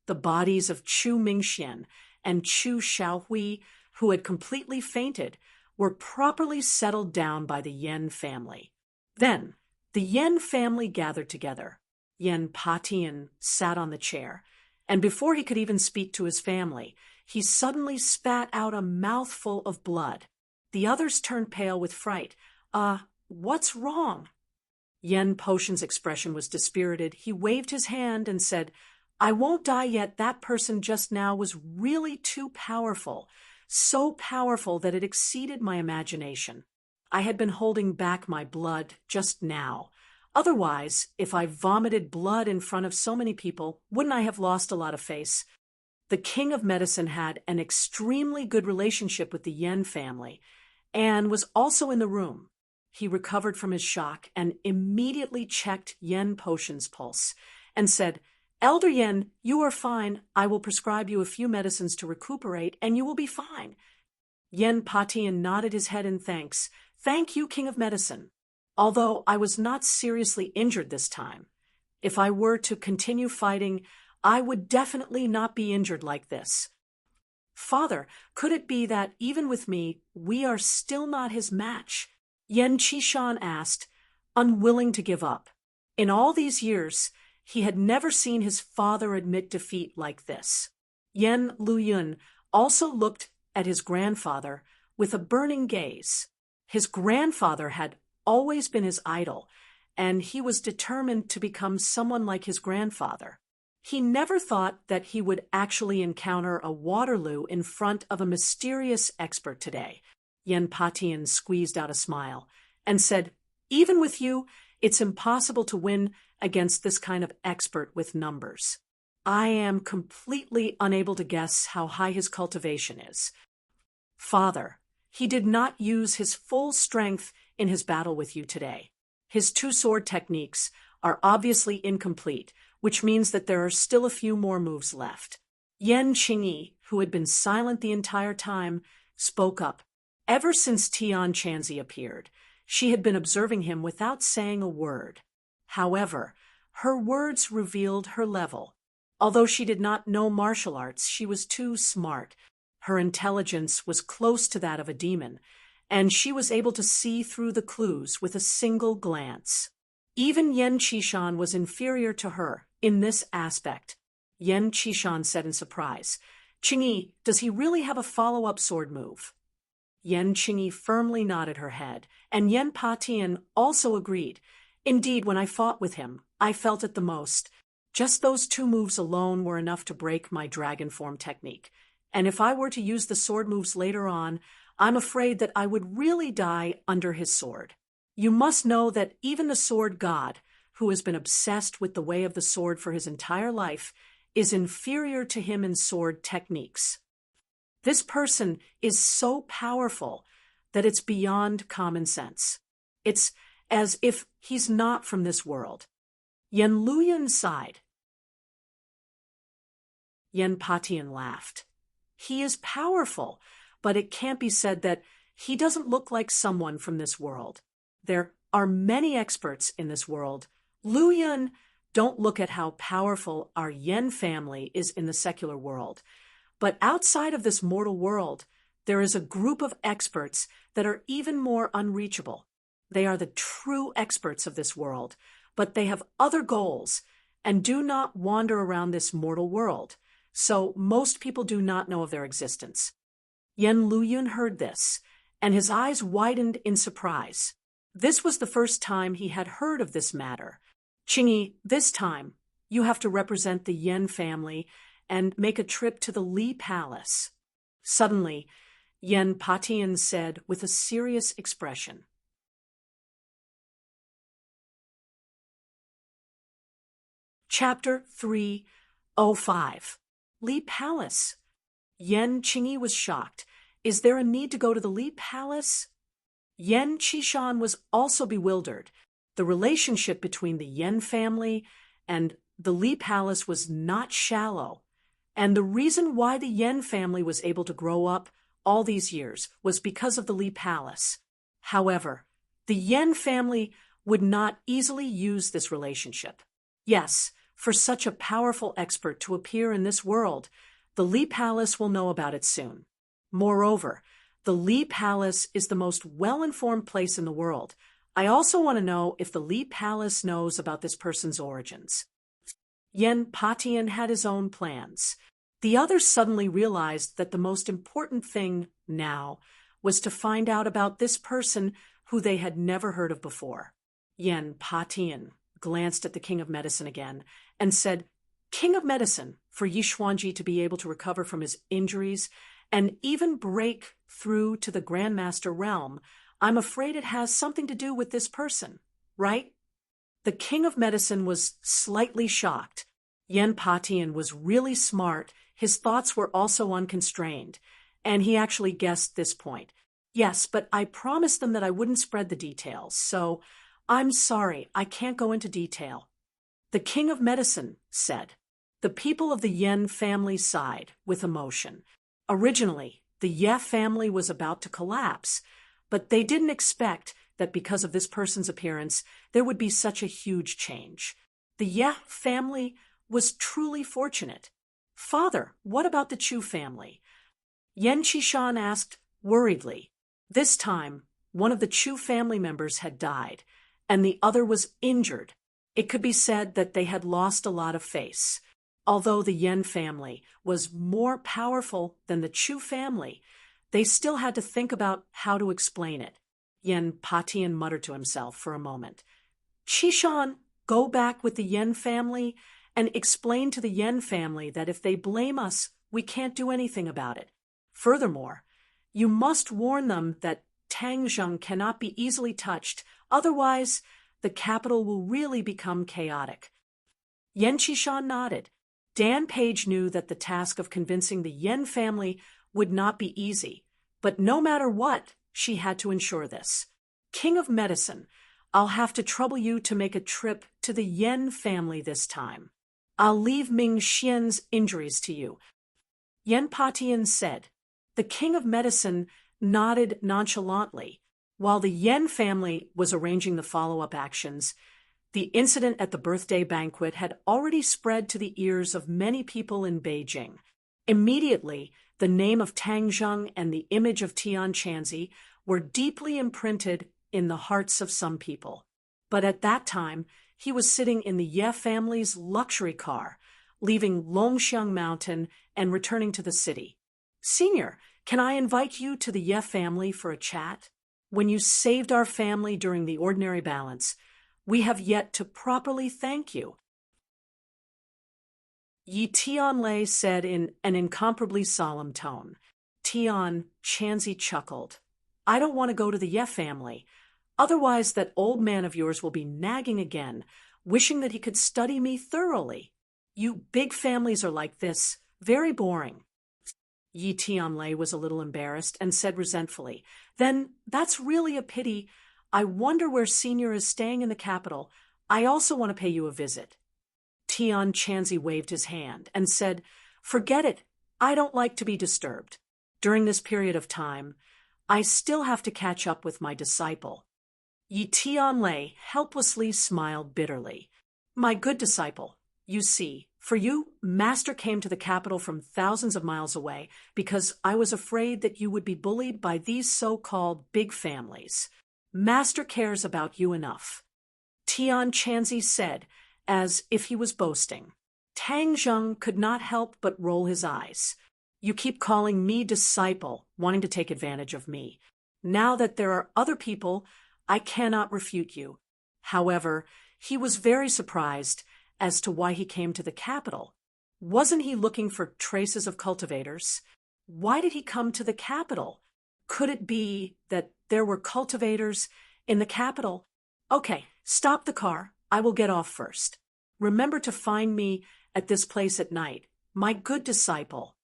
The bodies of Chu Mingxian and Chu Xiaohui, who had completely fainted, were properly settled down by the Yen family. Then, the Yen family gathered together. Yan Patian sat on the chair, and before he could even speak to his family, he suddenly spat out a mouthful of blood. The others turned pale with fright. What's wrong?" Yen Potion's expression was dispirited. He waved his hand and said, "I won't die yet. That person just now was really too powerful, so powerful that it exceeded my imagination. I had been holding back my blood just now. Otherwise, if I vomited blood in front of so many people, wouldn't I have lost a lot of face?" The King of Medicine had an extremely good relationship with the Yen family and was also in the room. He recovered from his shock and immediately checked Yen Potion's pulse and said, "Elder Yen, you are fine. I will prescribe you a few medicines to recuperate, and you will be fine." Yen Patian nodded his head in thanks. "Thank you, King of Medicine. Although I was not seriously injured this time. If I were to continue fighting, I would definitely not be injured like this." "Father, could it be that even with me, we are still not his match?" Yen Qishan asked, unwilling to give up. In all these years, he had never seen his father admit defeat like this. Yen Luyun also looked at his grandfather with a burning gaze. His grandfather had always been his idol, and he was determined to become someone like his grandfather. He never thought that he would actually encounter a Waterloo in front of a mysterious expert today. Yen Patian squeezed out a smile and said, "Even with you, it's impossible to win against this kind of expert with numbers. I am completely unable to guess how high his cultivation is." "Father, he did not use his full strength in his battle with you today. His two-sword techniques are obviously incomplete, which means that there are still a few more moves left. Yan Qingyi, who had been silent the entire time, spoke up. Ever since Tian Chanzi appeared, she had been observing him without saying a word. However, her words revealed her level. Although she did not know martial arts, she was too smart. Her intelligence was close to that of a demon, and she was able to see through the clues with a single glance. Even Yan Qishan was inferior to her in this aspect. Yan Qishan said in surprise, "Qingyi, does he really have a follow-up sword move?" Yan Qingyi firmly nodded her head, and Yan Patian also agreed. "Indeed, when I fought with him, I felt it the most. Just those 2 moves alone were enough to break my dragon form technique. And if I were to use the sword moves later on, I'm afraid that I would really die under his sword. You must know that even the sword god, who has been obsessed with the way of the sword for his entire life, is inferior to him in sword techniques. This person is so powerful that it's beyond common sense. It's as if he's not from this world." Yan Luyan sighed. Yan Patian laughed. "He is powerful, but it can't be said that he doesn't look like someone from this world. There are many experts in this world. Luyan, don't look at how powerful our Yan family is in the secular world. But outside of this mortal world, there is a group of experts that are even more unreachable. They are the true experts of this world, but they have other goals and do not wander around this mortal world. So most people do not know of their existence." Yan Luyun heard this, and his eyes widened in surprise. This was the first time he had heard of this matter. "Qingyi, this time, you have to represent the Yan family and make a trip to the Li Palace." Suddenly, Yan Patian said with a serious expression. Chapter 305. Li Palace. Yan Qingyi was shocked. Is there a need to go to the Li Palace? Yan Qishan was also bewildered. The relationship between the Yan family and the Li Palace was not shallow. And the reason why the Yan family was able to grow up all these years was because of the Li Palace. However, the Yan family would not easily use this relationship. Yes, for such a powerful expert to appear in this world, the Li Palace will know about it soon. Moreover, the Li Palace is the most well-informed place in the world. I also want to know if the Li Palace knows about this person's origins. Yan Patian had his own plans. The others suddenly realized that the most important thing now was to find out about this person who they had never heard of before. Yan Patian glanced at the King of Medicine again and said, "King of Medicine, for Yi Xuanji to be able to recover from his injuries and even break through to the Grandmaster realm, I'm afraid it has something to do with this person, right?" The King of Medicine was slightly shocked. Yan Patian was really smart. His thoughts were also unconstrained, and he actually guessed this point. "Yes, but I promised them that I wouldn't spread the details, so I'm sorry, I can't go into detail." The King of Medicine said. The people of the Yan family sighed with emotion. Originally, the Ye family was about to collapse, but they didn't expect that because of this person's appearance, there would be such a huge change. The Ye family was truly fortunate. "Father, what about the Chu family?" Yan Qishan asked worriedly. This time, one of the Chu family members had died, and the other was injured. It could be said that they had lost a lot of face. Although the Yan family was more powerful than the Chu family, they still had to think about how to explain it. Yan Patian muttered to himself for a moment. "Qishan, go back with the Yan family and explain to the Yan family that if they blame us, we can't do anything about it. Furthermore, you must warn them that Tangzheng cannot be easily touched, otherwise the capital will really become chaotic." Yan Qishan nodded. Dan Page knew that the task of convincing the Yan family would not be easy, but no matter what, she had to ensure this. "King of Medicine, I'll have to trouble you to make a trip to the Yen family this time. I'll leave Ming Xian's injuries to you. Yen Patian said. The king of medicine nodded nonchalantly. While the Yen family was arranging the follow-up actions, the incident at the birthday banquet had already spread to the ears of many people in Beijing. Immediately, the name of Tang Zheng and the image of Tian Chanzi were deeply imprinted in the hearts of some people. But at that time, he was sitting in the Ye family's luxury car, leaving Longxiang Mountain and returning to the city. Senior, can I invite you to the Ye family for a chat? When you saved our family during the ordinary balance, we have yet to properly thank you. Yi Tianlei said in an incomparably solemn tone. Tian Chanzi chuckled. I don't want to go to the Ye family. Otherwise that old man of yours will be nagging again, wishing that he could study me thoroughly. You big families are like this, very boring. Yi Tianlei was a little embarrassed and said resentfully, Then that's really a pity. I wonder where Senior is staying in the capital. I also want to pay you a visit. Tian Chanzi waved his hand and said, Forget it. I don't like to be disturbed. During this period of time, I still have to catch up with my disciple. Yi Tianlei helplessly smiled bitterly. My good disciple, you see, for you, Master came to the capital from thousands of miles away because I was afraid that you would be bullied by these so-called big families. Master cares about you enough. Tian Chanzi said, as if he was boasting. Tang Zheng could not help but roll his eyes. You keep calling me disciple, wanting to take advantage of me. Now that there are other people, I cannot refute you. However, he was very surprised as to why he came to the capital. Wasn't he looking for traces of cultivators? Why did he come to the capital? Could it be that there were cultivators in the capital? Okay, stop the car. I will get off first. Remember to find me at this place at night, my good disciple.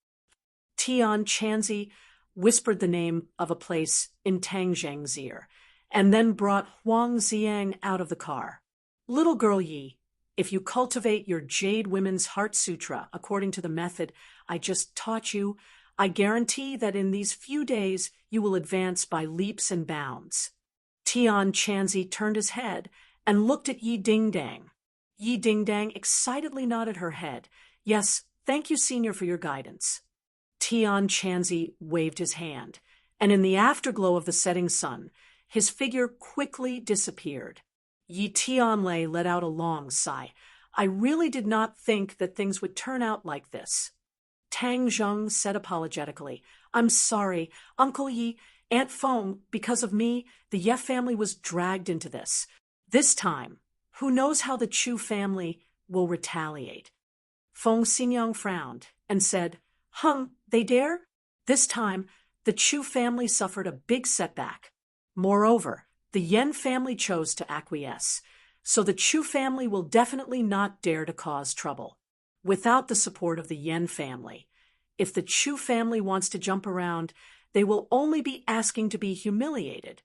Tian Chanzi whispered the name of a place in Tang Zheng's ear, and then brought Huang Xiang out of the car. Little girl Yi, if you cultivate your Jade Women's Heart Sutra according to the method I just taught you, I guarantee that in these few days you will advance by leaps and bounds. Tian Chanzi turned his head and looked at Yi Dingdang. Yi Dingdang excitedly nodded her head. Yes, thank you, Senior, for your guidance. Tian Chanzi waved his hand, and in the afterglow of the setting sun, his figure quickly disappeared. Yi Tianlei let out a long sigh. I really did not think that things would turn out like this. Tang Zheng said apologetically, I'm sorry, Uncle Yi, Aunt Feng, because of me, the Ye family was dragged into this. This time, who knows how the Chu family will retaliate? Feng Xinyang frowned and said, Hung, they dare? This time, the Chu family suffered a big setback. Moreover, the Yen family chose to acquiesce, so the Chu family will definitely not dare to cause trouble. Without the support of the Yen family, if the Chu family wants to jump around, they will only be asking to be humiliated.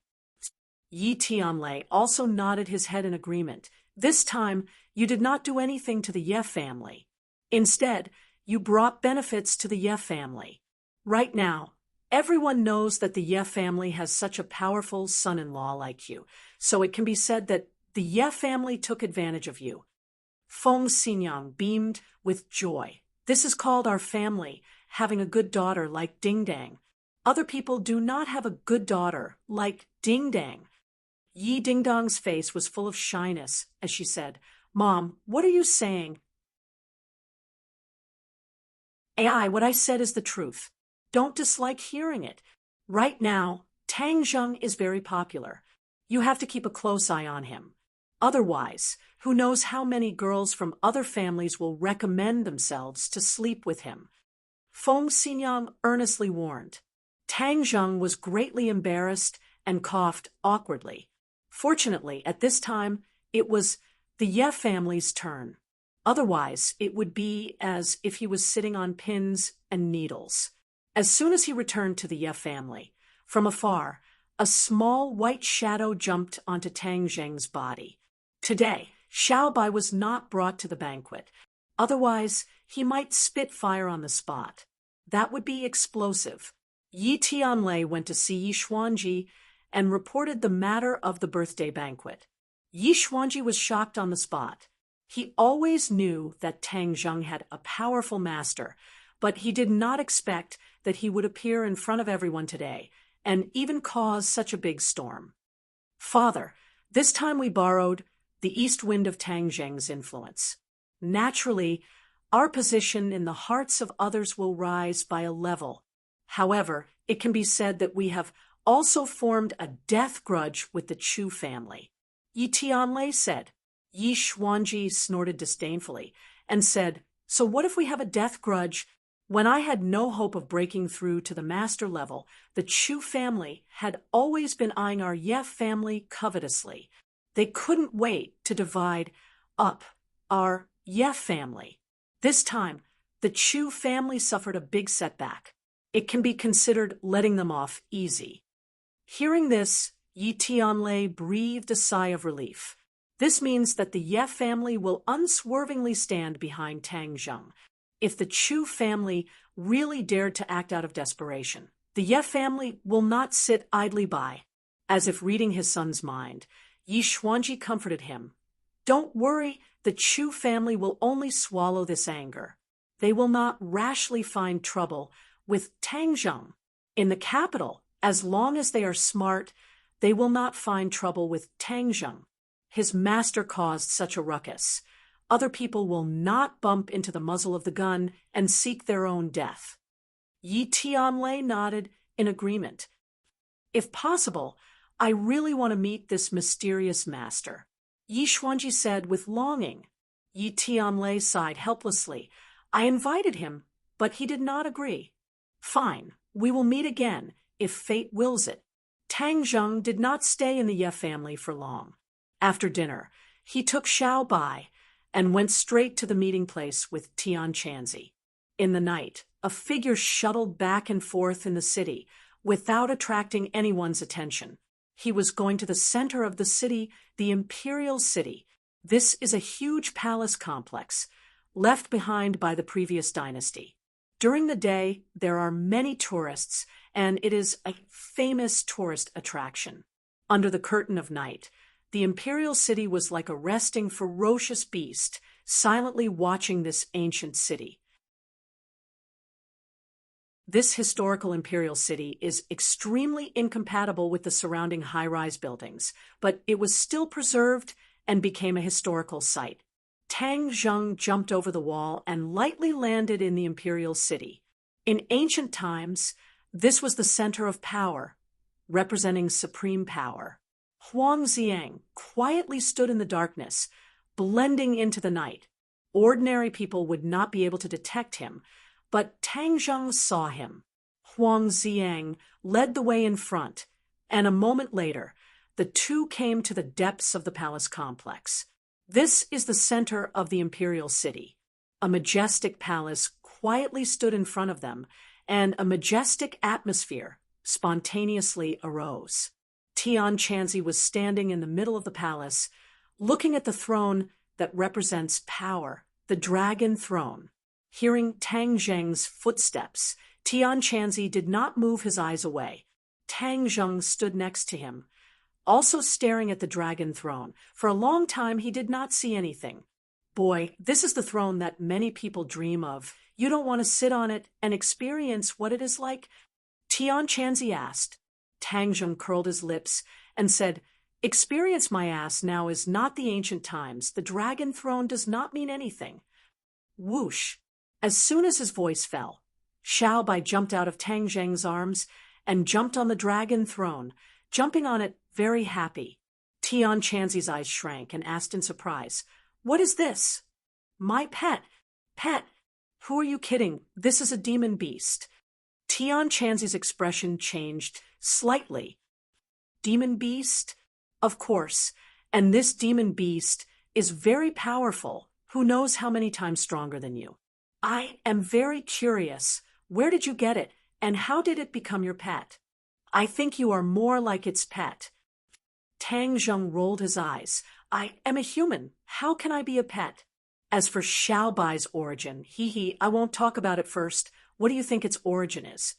Yi Tianlei also nodded his head in agreement. This time, you did not do anything to the Ye family. Instead, you brought benefits to the Ye family. Right now, everyone knows that the Ye family has such a powerful son-in-law like you, so it can be said that the Ye family took advantage of you. Feng Xinyang beamed with joy. This is called our family, having a good daughter like Dingdang. Other people do not have a good daughter like Dingdang. Yi Dingdang's face was full of shyness as she said, Mom, what are you saying? AI, what I said is the truth. Don't dislike hearing it. Right now, Tang Zheng is very popular. You have to keep a close eye on him. Otherwise, who knows how many girls from other families will recommend themselves to sleep with him. Feng Xinyang earnestly warned. Tang Zheng was greatly embarrassed and coughed awkwardly. Fortunately, at this time, it was the Ye family's turn. Otherwise, it would be as if he was sitting on pins and needles. As soon as he returned to the Ye family, from afar, a small white shadow jumped onto Tang Zheng's body. Today, Xiao Bai was not brought to the banquet. Otherwise, he might spit fire on the spot. That would be explosive. Yi Tianlei went to see Yi Xuanji and reported the matter of the birthday banquet. Yi Xuanji was shocked on the spot. He always knew that Tang Zheng had a powerful master, but he did not expect that he would appear in front of everyone today and even cause such a big storm. Father, this time we borrowed the east wind of Tang Zheng's influence. Naturally, our position in the hearts of others will rise by a level. However, it can be said that we have also formed a death grudge with the Chu family. Yi Tianlei said. Yi Xuanji snorted disdainfully and said, "So what if we have a death grudge? When I had no hope of breaking through to the master level, the Chu family had always been eyeing our Ye family covetously. They couldn't wait to divide up our Ye family. This time, the Chu family suffered a big setback. It can be considered letting them off easy." Hearing this, Yi Tianlei breathed a sigh of relief. This means that the Ye family will unswervingly stand behind Tang Zheng. If the Chu family really dared to act out of desperation, the Ye family will not sit idly by. As if reading his son's mind, Yi Xuanji comforted him. "Don't worry, the Chu family will only swallow this anger. They will not rashly find trouble with Tang Zheng. In the capital, as long as they are smart, they will not find trouble with Tang Zheng. His master caused such a ruckus. Other people will not bump into the muzzle of the gun and seek their own death." Yi Tianlei nodded in agreement. "If possible, I really want to meet this mysterious master," Yi Xuanji said with longing. Yi Tianlei sighed helplessly. "I invited him, but he did not agree." "Fine, we will meet again, if fate wills it." Tang Zheng did not stay in the Ye family for long. After dinner, he took Xiao Bai and went straight to the meeting place with Tian Chanzi. In the night, a figure shuttled back and forth in the city without attracting anyone's attention. He was going to the center of the city, the Imperial City. This is a huge palace complex, left behind by the previous dynasty. During the day, there are many tourists, and it is a famous tourist attraction. Under the curtain of night, the Imperial City was like a resting, ferocious beast, silently watching this ancient city. This historical Imperial City is extremely incompatible with the surrounding high-rise buildings, but it was still preserved and became a historical site. Tang Zheng jumped over the wall and lightly landed in the Imperial City. In ancient times, this was the center of power, representing supreme power. Huang Ziang quietly stood in the darkness, blending into the night. Ordinary people would not be able to detect him, but Tang Zheng saw him. Huang Ziang led the way in front, and a moment later, the two came to the depths of the palace complex. This is the center of the Imperial City. A majestic palace quietly stood in front of them, and a majestic atmosphere spontaneously arose. Tian Chanzi was standing in the middle of the palace, looking at the throne that represents power, the dragon throne. Hearing Tang Zheng's footsteps, Tian Chanzi did not move his eyes away. Tang Zheng stood next to him, also staring at the dragon throne. For a long time, he did not see anything. "Boy, this is the throne that many people dream of. You don't want to sit on it and experience what it is like?" Tian Chanzi asked. Tang Zheng curled his lips and said, "Experience my ass now is not the ancient times. The dragon throne does not mean anything." Whoosh! As soon as his voice fell, Xiao Bai jumped out of Tang Zheng's arms and jumped on the dragon throne, jumping on it very happy. Tian Chanzi's eyes shrank and asked in surprise, "What is this?" "My pet. Pet. Who are you kidding? This is a demon beast." Tian Chanzi's expression changed slightly. "Demon beast?" "Of course. And this demon beast is very powerful. Who knows how many times stronger than you? I am very curious. Where did you get it, and how did it become your pet?" I think you are more like its pet. Tang Zheng rolled his eyes. I am a human. How can I be a pet? As for Xiaobai's origin, I won't talk about it first. What do you think its origin is?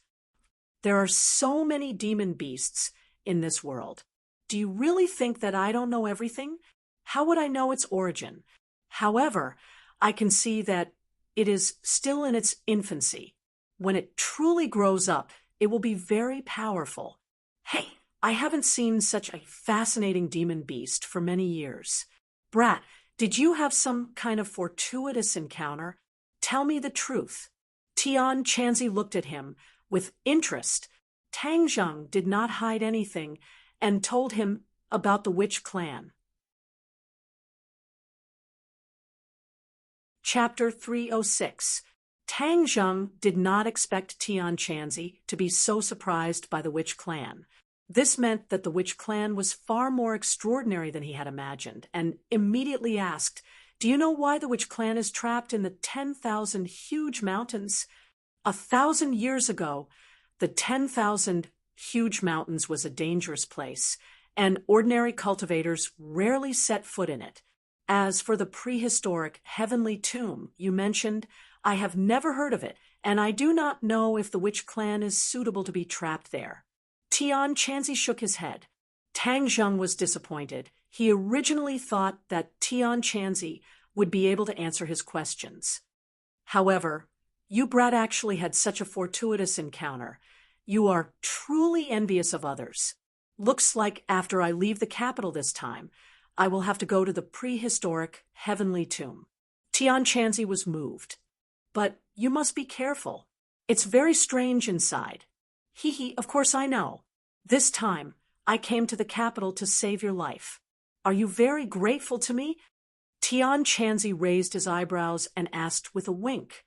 There are so many demon beasts in this world. Do you really think that I don't know everything? How would I know its origin? However, I can see that it is still in its infancy. When it truly grows up, it will be very powerful. Hey, I haven't seen such a fascinating demon beast for many years. Brat, did you have some kind of fortuitous encounter? Tell me the truth. Tian Chanzi looked at him with interest. Tang Zheng did not hide anything and told him about the witch clan. Chapter 306. Tang Zheng did not expect Tian Chanzi to be so surprised by the witch clan. This meant that the witch clan was far more extraordinary than he had imagined, and immediately asked, "Do you know why the witch clan is trapped in the 10,000 huge mountains?" 1,000 years ago, the 10,000 huge mountains was a dangerous place, and ordinary cultivators rarely set foot in it. As for the prehistoric heavenly tomb you mentioned, I have never heard of it, and I do not know if the witch clan is suitable to be trapped there. Tian Chanzi shook his head. Tang Zheng was disappointed. He originally thought that Tian Chanzi would be able to answer his questions. However, you brat actually had such a fortuitous encounter. You are truly envious of others. Looks like after I leave the capital this time, I will have to go to the prehistoric heavenly tomb. Tian Chanzi was moved. But you must be careful. It's very strange inside. Of course I know. This time, I came to the capital to save your life. Are you very grateful to me? Tian Chanzi raised his eyebrows and asked with a wink.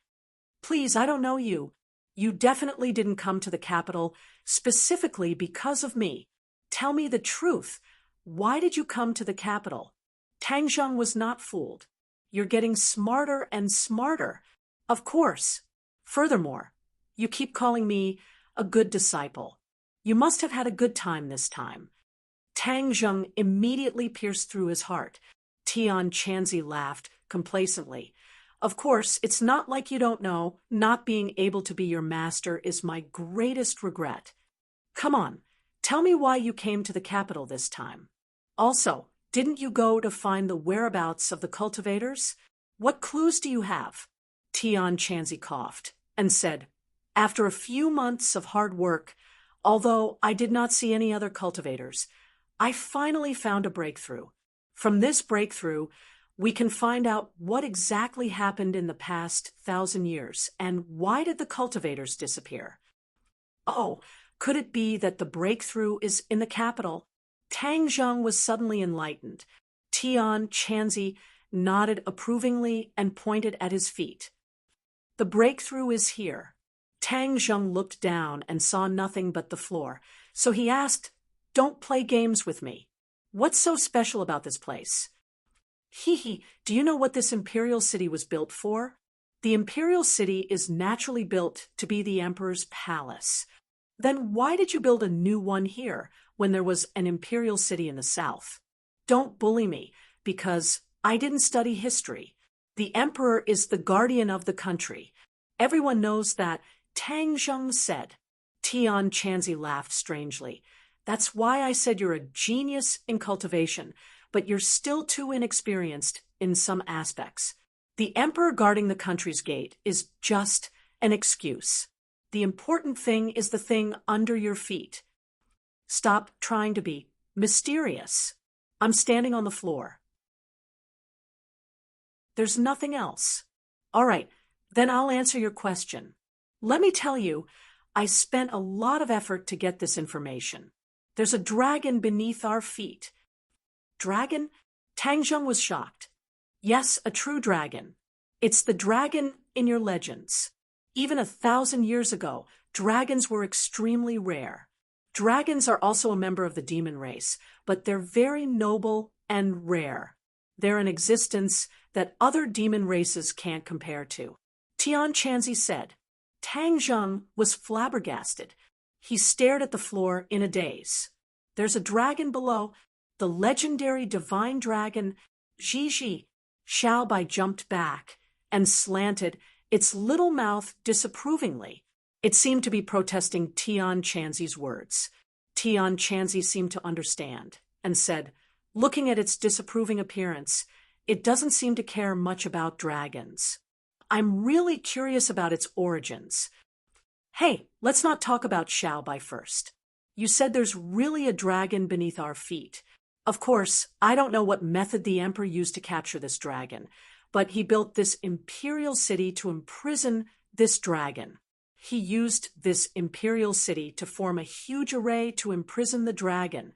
Please, I don't know you. You definitely didn't come to the capital specifically because of me. Tell me the truth. Why did you come to the capital? Tang Zheng was not fooled. You're getting smarter and smarter. Of course. Furthermore, you keep calling me a good disciple. You must have had a good time this time. Tang Zheng immediately pierced through his heart. Tian Chanzi laughed complacently. Of course, it's not like you don't know. Not being able to be your master is my greatest regret. Come on, tell me why you came to the capital this time. Also, didn't you go to find the whereabouts of the cultivators? What clues do you have? Tian Chanzi coughed and said, After a few months of hard work, although I did not see any other cultivators, I finally found a breakthrough. From this breakthrough, we can find out what exactly happened in the past 1,000 years and why did the cultivators disappear. Oh, could it be that the breakthrough is in the capital? Tang Zheng was suddenly enlightened. Tian Chanzi nodded approvingly and pointed at his feet. The breakthrough is here. Tang Zheng looked down and saw nothing but the floor, so he asked, Don't play games with me. What's so special about this place? Do you know what this imperial city was built for? The imperial city is naturally built to be the emperor's palace. Then why did you build a new one here when there was an imperial city in the south? Don't bully me, because I didn't study history. The emperor is the guardian of the country. Everyone knows that, Tang Zheng said. Tian Chanzi laughed strangely. That's why I said you're a genius in cultivation, but you're still too inexperienced in some aspects. The emperor guarding the country's gate is just an excuse. The important thing is the thing under your feet. Stop trying to be mysterious. I'm standing on the floor. There's nothing else. All right, then I'll answer your question. Let me tell you, I spent a lot of effort to get this information. There's a dragon beneath our feet. Dragon? Tang Zheng was shocked. Yes, a true dragon. It's the dragon in your legends. Even 1,000 years ago, dragons were extremely rare. Dragons are also a member of the demon race, but they're very noble and rare. They're an existence that other demon races can't compare to. Tian Chanzi said. Tang Zheng was flabbergasted. He stared at the floor in a daze. There's a dragon below, the legendary divine dragon, Gigi. Xiaobai jumped back and slanted its little mouth disapprovingly. It seemed to be protesting Tian Chanzi's words. Tian Chanzi seemed to understand and said, looking at its disapproving appearance, it doesn't seem to care much about dragons. I'm really curious about its origins. Hey, let's not talk about Xiaobai first. You said there's really a dragon beneath our feet. Of course, I don't know what method the emperor used to capture this dragon, but he built this imperial city to imprison this dragon. He used this imperial city to form a huge array to imprison the dragon.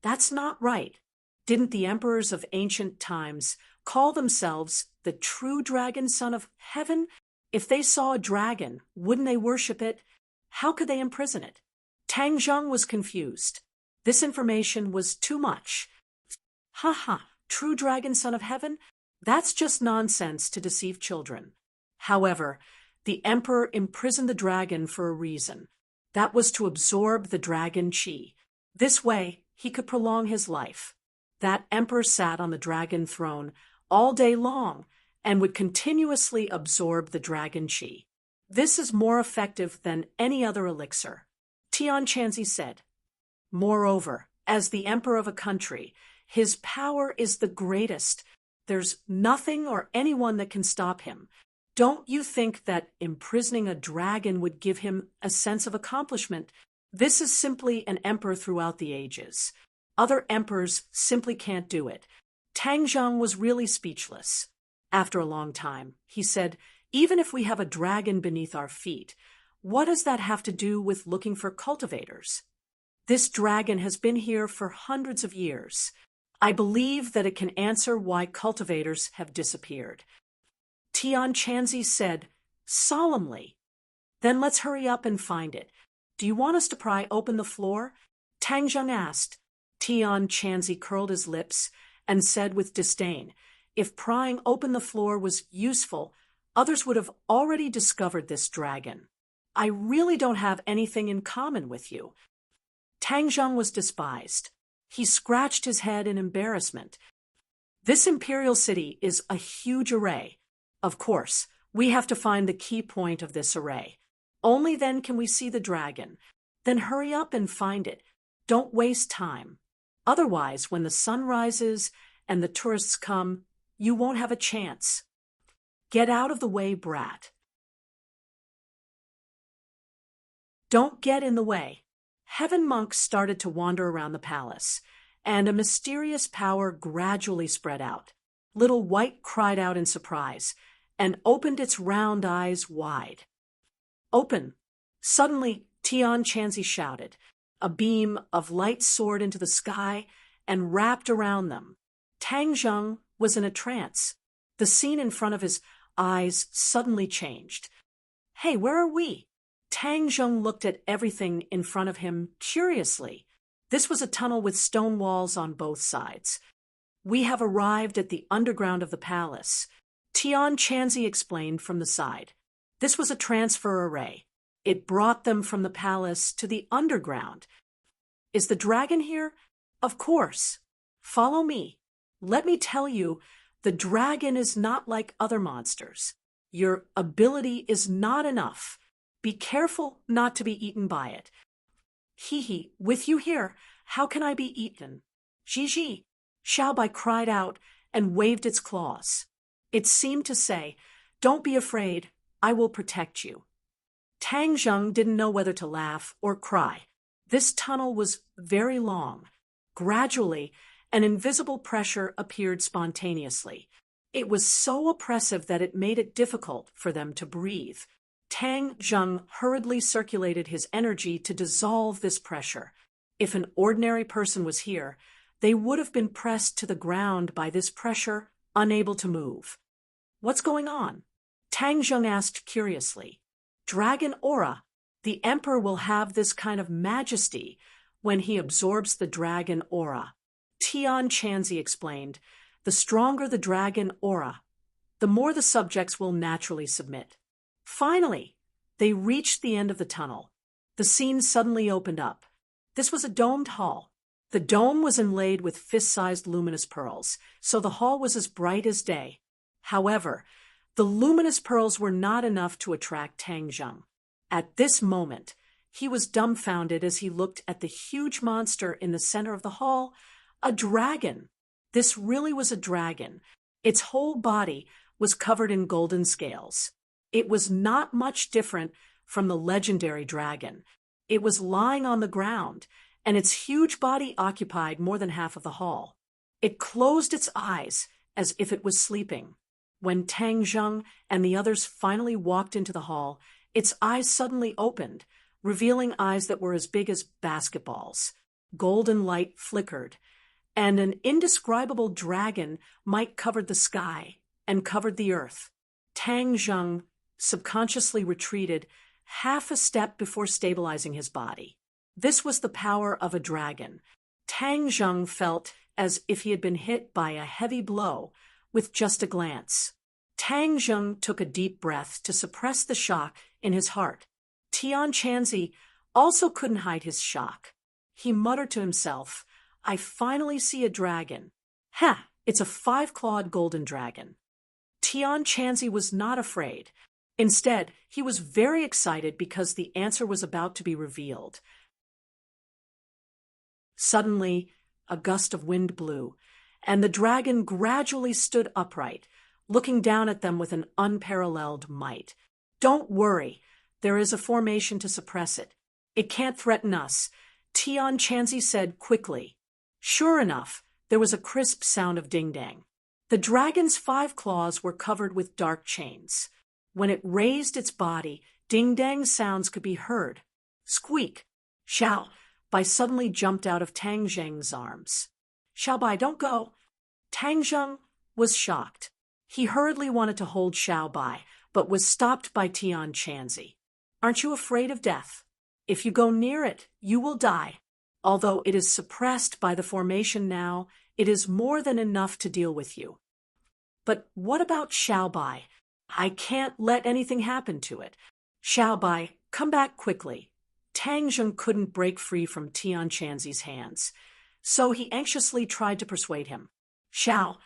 That's not right. Didn't the emperors of ancient times call themselves the true dragon son of heaven? If they saw a dragon, wouldn't they worship it? How could they imprison it? Tang Zheng was confused. This information was too much. Ha ha, true dragon son of heaven? That's just nonsense to deceive children. However, the emperor imprisoned the dragon for a reason. That was to absorb the dragon qi. This way, he could prolong his life. That emperor sat on the dragon throne all day long and would continuously absorb the dragon qi. This is more effective than any other elixir, Tian Chanzi said. Moreover, as the emperor of a country, his power is the greatest. There's nothing or anyone that can stop him. Don't you think that imprisoning a dragon would give him a sense of accomplishment? This is simply an emperor throughout the ages. Other emperors simply can't do it. Tang Zheng was really speechless. After a long time, he said, even if we have a dragon beneath our feet, what does that have to do with looking for cultivators? This dragon has been here for hundreds of years. I believe that it can answer why cultivators have disappeared. Tian Chanzi said, solemnly. Then let's hurry up and find it. Do you want us to pry open the floor? Tang Zheng asked. Tian Chanzi curled his lips and said with disdain, if prying open the floor was useful, others would have already discovered this dragon. I really don't have anything in common with you. Tang Zheng was despised. He scratched his head in embarrassment. This imperial city is a huge array. Of course, we have to find the key point of this array. Only then can we see the dragon. Then hurry up and find it. Don't waste time. Otherwise, when the sun rises and the tourists come, you won't have a chance. Get out of the way, brat. Don't get in the way. Heaven monks started to wander around the palace, and a mysterious power gradually spread out. Little White cried out in surprise and opened its round eyes wide. Open! Suddenly, Tian Chanzi shouted. A beam of light soared into the sky and wrapped around them. Tang Zheng was in a trance. The scene in front of his eyes suddenly changed. Hey, where are we? Tang Zheng looked at everything in front of him curiously. This was a tunnel with stone walls on both sides. We have arrived at the underground of the palace. Tian Chanzi explained from the side. This was a transfer array. It brought them from the palace to the underground. Is the dragon here? Of course. Follow me. Let me tell you, the dragon is not like other monsters. Your ability is not enough. Be careful not to be eaten by it. Hee, with you here, how can I be eaten? Gigi, Xiaobai cried out and waved its claws. It seemed to say, don't be afraid, I will protect you. Tang Zheng didn't know whether to laugh or cry. This tunnel was very long. Gradually, an invisible pressure appeared spontaneously. It was so oppressive that it made it difficult for them to breathe. Tang Zheng hurriedly circulated his energy to dissolve this pressure. If an ordinary person was here, they would have been pressed to the ground by this pressure, unable to move. What's going on? Tang Zheng asked curiously. Dragon aura. The emperor will have this kind of majesty when he absorbs the dragon aura. Tian Chanzi explained, the stronger the dragon aura, the more the subjects will naturally submit. Finally, they reached the end of the tunnel. The scene suddenly opened up. This was a domed hall. The dome was inlaid with fist-sized luminous pearls, so the hall was as bright as day. However, the luminous pearls were not enough to attract Tang Zheng. At this moment, he was dumbfounded as he looked at the huge monster in the center of the hall, a dragon. This really was a dragon. Its whole body was covered in golden scales. It was not much different from the legendary dragon. It was lying on the ground, and its huge body occupied more than half of the hall. It closed its eyes as if it was sleeping. When Tang Zheng and the others finally walked into the hall, its eyes suddenly opened, revealing eyes that were as big as basketballs. Golden light flickered, and an indescribable dragon might covered the sky and covered the earth. Tang Zheng subconsciously retreated half a step before stabilizing his body. This was the power of a dragon. Tang Zheng felt as if he had been hit by a heavy blow with just a glance. Tang Zheng took a deep breath to suppress the shock in his heart. Tian Chanzi also couldn't hide his shock. He muttered to himself, "I finally see a dragon. Ha! It's a 5-clawed golden dragon." Tian Chanzi was not afraid. Instead, he was very excited because the answer was about to be revealed. Suddenly, a gust of wind blew, and the dragon gradually stood upright, looking down at them with an unparalleled might. "Don't worry, there is a formation to suppress it. It can't threaten us," Tian Chanzi said quickly. Sure enough, there was a crisp sound of ding-dang. The dragon's 5 claws were covered with dark chains. When it raised its body, ding-dang sounds could be heard. Squeak! Xiao Bai suddenly jumped out of Tang Zheng's arms. "Xiao Bai, don't go!" Tang Zheng was shocked. He hurriedly wanted to hold Xiao Bai, but was stopped by Tian Chanzi. "Aren't you afraid of death? If you go near it, you will die. Although it is suppressed by the formation now, it is more than enough to deal with you." "But what about Xiao Bai? I can't let anything happen to it. Xiao Bai, come back quickly." Tang Zheng couldn't break free from Tian Chanzi's hands, so he anxiously tried to persuade him. Xiao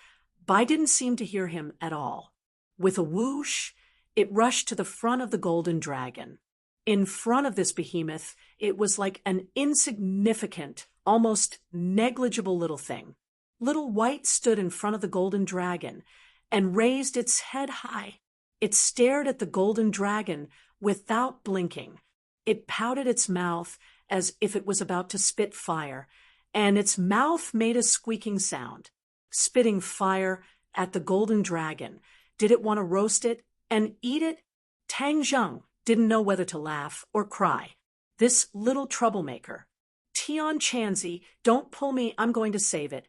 Bai didn't seem to hear him at all. With a whoosh, it rushed to the front of the golden dragon. In front of this behemoth, it was like an insignificant, almost negligible little thing. Little White stood in front of the golden dragon and raised its head high. It stared at the golden dragon without blinking. It pouted its mouth as if it was about to spit fire, and its mouth made a squeaking sound. Spitting fire at the golden dragon. Did it want to roast it and eat it? Tang Zheng didn't know whether to laugh or cry. This little troublemaker. "Tian Chanzi, don't pull me, I'm going to save it."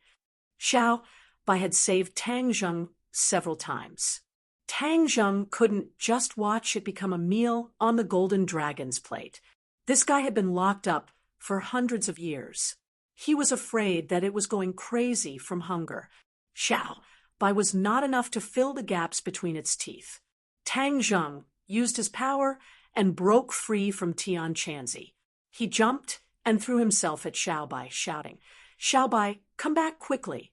Xiao Bai had saved Tang Zheng several times. Tang Zheng couldn't just watch it become a meal on the golden dragon's plate. This guy had been locked up for hundreds of years. He was afraid that it was going crazy from hunger. Xiao Bai was not enough to fill the gaps between its teeth. Tang Zheng used his power and broke free from Tian Chanzi. He jumped and threw himself at Xiao Bai, shouting, "Xiao Bai, come back quickly."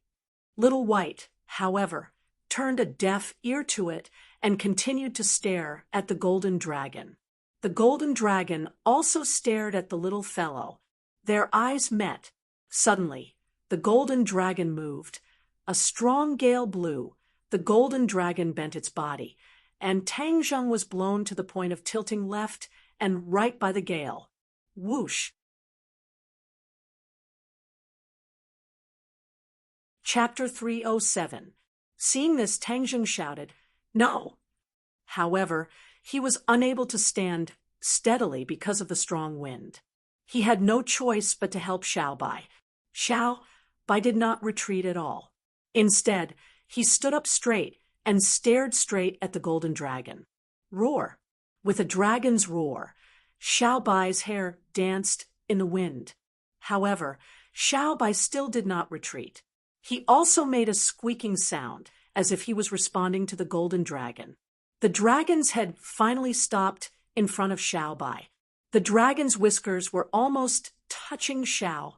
Little White, however, turned a deaf ear to it and continued to stare at the golden dragon. The golden dragon also stared at the little fellow. Their eyes met. Suddenly, the golden dragon moved. A strong gale blew. The golden dragon bent its body, and Tang Zheng was blown to the point of tilting left and right by the gale. Whoosh! Chapter 307. Seeing this, Tang Zheng shouted, "No!" However, he was unable to stand steadily because of the strong wind. He had no choice but to help Xiao Bai. Xiao Bai did not retreat at all. Instead, he stood up straight and stared straight at the golden dragon. Roar! With a dragon's roar, Xiao Bai's hair danced in the wind. However, Xiao Bai still did not retreat. He also made a squeaking sound, as if he was responding to the golden dragon. The dragon's head finally stopped in front of Xiao Bai. The dragon's whiskers were almost touching Xiao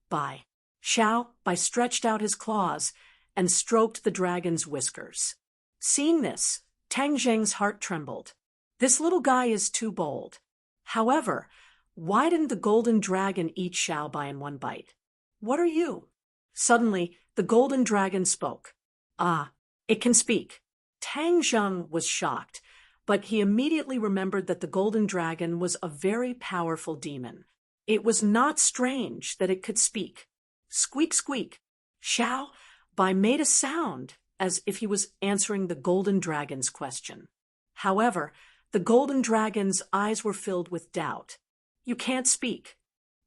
Bai. Xiao Bai stretched out his claws and stroked the dragon's whiskers. Seeing this, Tang Zheng's heart trembled. This little guy is too bold. However, why didn't the golden dragon eat Xiao Bai in one bite? What are you? Suddenly, the golden dragon spoke. Ah, it can speak. Tang Zheng was shocked, but he immediately remembered that the golden dragon was a very powerful demon. It was not strange that it could speak. Squeak, squeak. Xiao Bai made a sound as if he was answering the golden dragon's question. However, the golden dragon's eyes were filled with doubt. You can't speak.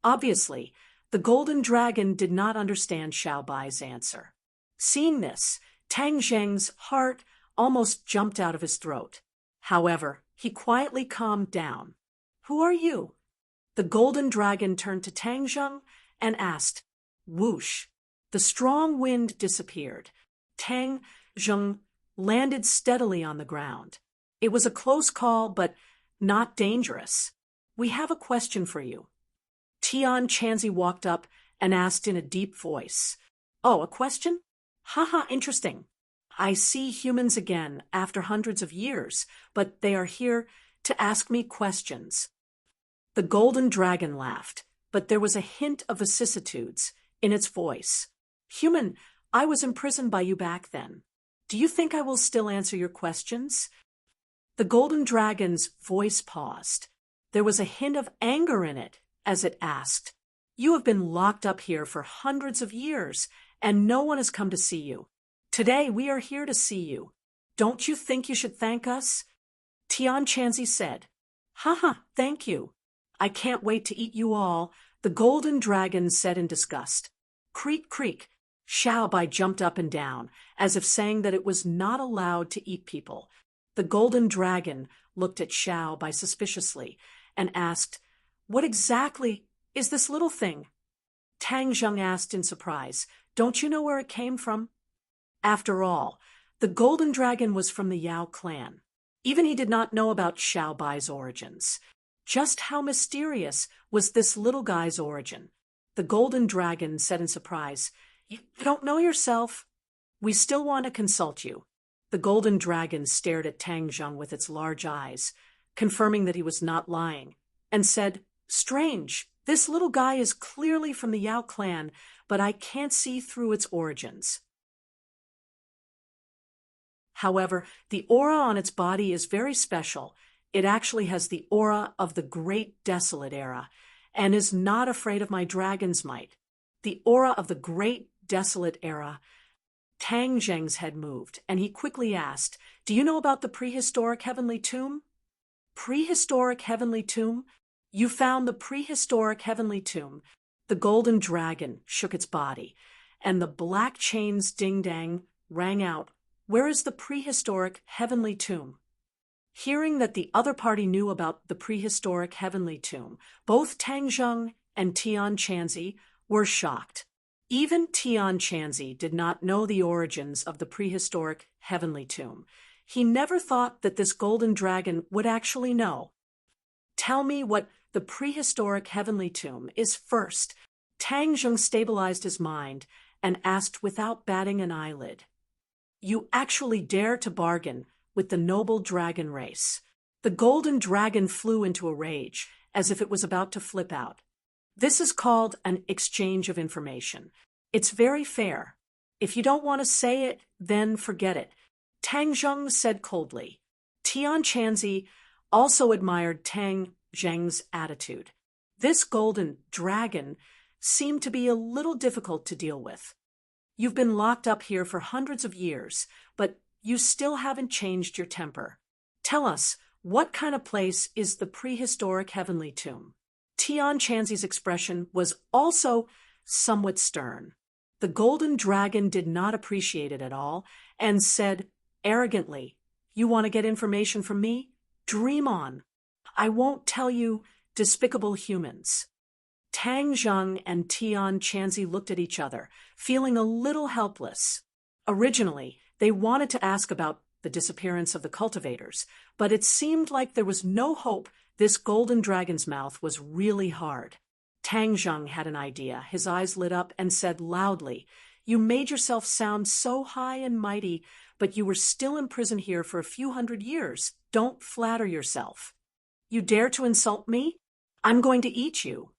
Obviously, the golden dragon did not understand Xiao Bai's answer. Seeing this, Tang Zheng's heart almost jumped out of his throat. However, he quietly calmed down. Who are you? The golden dragon turned to Tang Zheng and asked. Whoosh! The strong wind disappeared. Tang Zheng landed steadily on the ground. It was a close call, but not dangerous. We have a question for you. Tian Chanzi walked up and asked in a deep voice. Oh, a question? Haha, interesting. I see humans again after hundreds of years, but they are here to ask me questions. The golden dragon laughed, but there was a hint of vicissitudes in its voice. Human, I was imprisoned by you back then. Do you think I will still answer your questions? The golden dragon's voice paused. There was a hint of anger in it as it asked, You have been locked up here for hundreds of years, and no one has come to see you. Today we are here to see you. Don't you think you should thank us? Tian Chanzi said. Haha, thank you. I can't wait to eat you all, the golden dragon said in disgust. Creak, creak. Xiao Bai jumped up and down, as if saying that it was not allowed to eat people. The golden dragon looked at Xiao Bai suspiciously and asked, What exactly is this little thing? Tang Zheng asked in surprise, Don't you know where it came from? After all, the golden dragon was from the Yao clan. Even he did not know about Xiao Bai's origins. Just how mysterious was this little guy's origin? The golden dragon said in surprise, You don't know yourself. We still want to consult you. The golden dragon stared at Tang Zheng with its large eyes, confirming that he was not lying, and said, Strange, this little guy is clearly from the Yao clan, but I can't see through its origins. However, the aura on its body is very special. It actually has the aura of the Great Desolate Era, and is not afraid of my dragon's might. The aura of the Great Desolate Era. Tang Zheng's head moved, and he quickly asked, Do you know about the prehistoric heavenly tomb? Prehistoric heavenly tomb? You found the prehistoric heavenly tomb. The golden dragon shook its body, and the black chain's ding-dang rang out. Where is the prehistoric heavenly tomb? Hearing that the other party knew about the prehistoric heavenly tomb, both Tang Zheng and Tian Chanzi were shocked. Even Tian Chanzi did not know the origins of the prehistoric heavenly tomb. He never thought that this golden dragon would actually know. Tell me what the prehistoric heavenly tomb is first. Tang Zheng stabilized his mind and asked without batting an eyelid. You actually dare to bargain with the noble dragon race. The golden dragon flew into a rage, as if it was about to flip out. This is called an exchange of information. It's very fair. If you don't want to say it, then forget it, Tang Zheng said coldly. Tian Chanzi also admired Tang Zheng's attitude. This golden dragon seemed to be a little difficult to deal with. You've been locked up here for hundreds of years, but you still haven't changed your temper. Tell us, what kind of place is the prehistoric heavenly tomb? Tian Chanzi's expression was also somewhat stern. The golden dragon did not appreciate it at all and said arrogantly, You want to get information from me? Dream on. I won't tell you, despicable humans. Tang Zheng and Tian Chanzi looked at each other, feeling a little helpless. Originally, they wanted to ask about the the disappearance of the cultivators, but it seemed like there was no hope. This golden dragon's mouth was really hard. Tang Zheng had an idea. His eyes lit up and said loudly, "You made yourself sound so high and mighty, but you were still in prison here for a few hundred years. Don't flatter yourself. You dare to insult me? I'm going to eat you."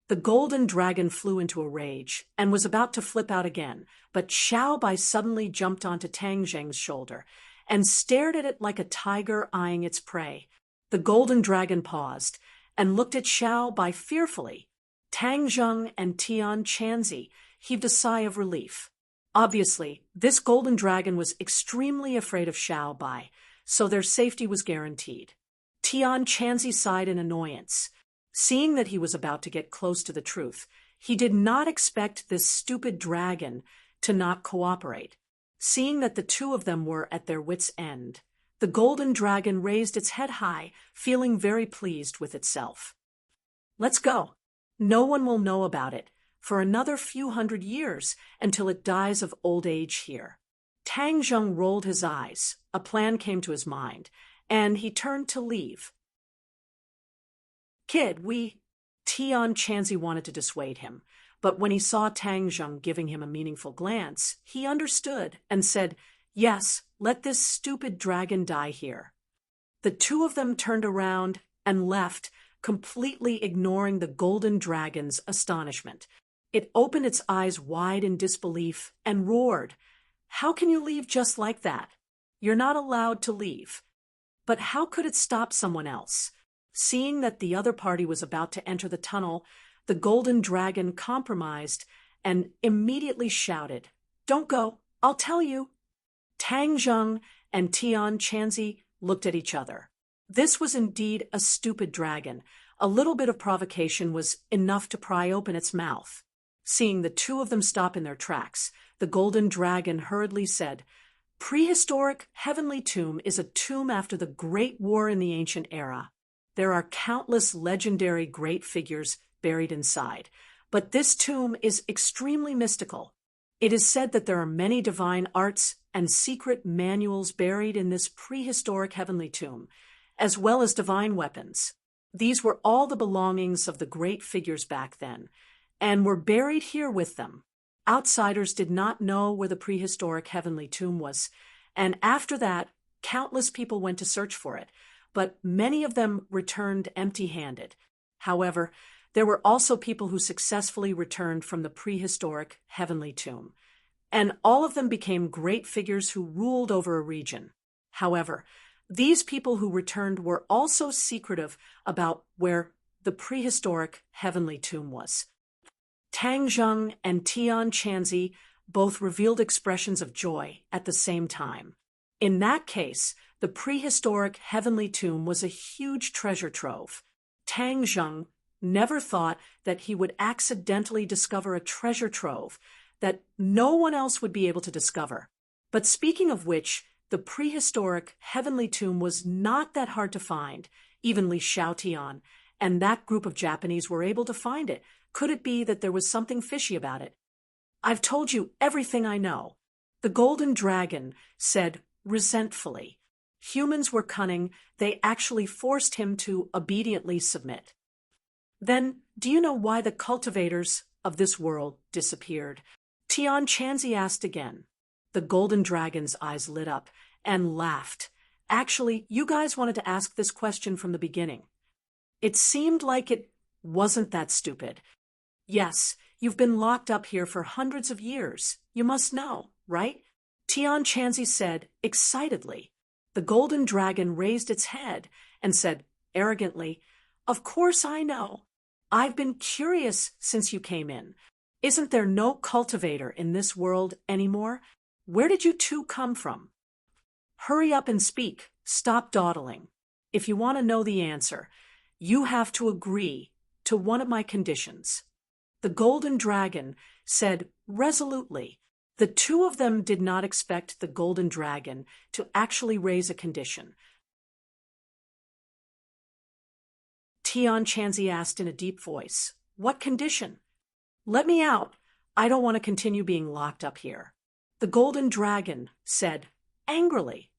The golden dragon flew into a rage and was about to flip out again, but Xiao Bai suddenly jumped onto Tang Zheng's shoulder and stared at it like a tiger eyeing its prey. The golden dragon paused and looked at Xiao Bai fearfully. Tang Zheng and Tian Chanzi heaved a sigh of relief. Obviously, this golden dragon was extremely afraid of Xiao Bai, so their safety was guaranteed. Tian Chanzi sighed in annoyance. Seeing that he was about to get close to the truth, he did not expect this stupid dragon to not cooperate. Seeing that the two of them were at their wits' end, the golden dragon raised its head high, feeling very pleased with itself. "Let's go. No one will know about it for another few hundred years until it dies of old age here." Tang Zheng rolled his eyes. A plan came to his mind, and he turned to leave. "Kid, Tian Chanzi wanted to dissuade him, but when he saw Tang Zheng giving him a meaningful glance, he understood and said, "Yes, let this stupid dragon die here." The two of them turned around and left, completely ignoring the golden dragon's astonishment. It opened its eyes wide in disbelief and roared, "How can you leave just like that? You're not allowed to leave." But how could it stop someone else? Seeing that the other party was about to enter the tunnel, the golden dragon compromised and immediately shouted, "Don't go, I'll tell you." Tang Zheng and Tian Chanzi looked at each other. This was indeed a stupid dragon. A little bit of provocation was enough to pry open its mouth. Seeing the two of them stop in their tracks, the golden dragon hurriedly said, "Prehistoric Heavenly Tomb is a tomb after the Great War in the ancient era. There are countless legendary great figures buried inside, but this tomb is extremely mystical. It is said that there are many divine arts and secret manuals buried in this prehistoric heavenly tomb, as well as divine weapons. These were all the belongings of the great figures back then, and were buried here with them. Outsiders did not know where the prehistoric heavenly tomb was, and after that, countless people went to search for it, but many of them returned empty-handed. However, there were also people who successfully returned from the prehistoric heavenly tomb, and all of them became great figures who ruled over a region. However, these people who returned were also secretive about where the prehistoric heavenly tomb was." Tang Zheng and Tian Chanzi both revealed expressions of joy at the same time. In that case, the prehistoric heavenly tomb was a huge treasure trove. Tang Zheng never thought that he would accidentally discover a treasure trove that no one else would be able to discover. But speaking of which, the prehistoric heavenly tomb was not that hard to find. Even Li Xiaotian and that group of Japanese were able to find it. Could it be that there was something fishy about it? "I've told you everything I know," the golden dragon said resentfully. Humans were cunning. They actually forced him to obediently submit. "Then, do you know why the cultivators of this world disappeared?" Tian Chanzi asked again. The golden dragon's eyes lit up and laughed. "Actually, you guys wanted to ask this question from the beginning. It seemed like it wasn't that stupid. Yes, you've been locked up here for hundreds of years. You must know, right?" Tian Chanzi said excitedly. The golden dragon raised its head and said arrogantly, "Of course I know. I've been curious since you came in. Isn't there no cultivator in this world anymore? Where did you two come from? Hurry up and speak. Stop dawdling. If you want to know the answer, you have to agree to one of my conditions." The golden dragon said resolutely. The two of them did not expect the golden dragon to actually raise a condition. Tian Chanzi asked in a deep voice, "What condition?" "Let me out. I don't want to continue being locked up here." The golden dragon said angrily.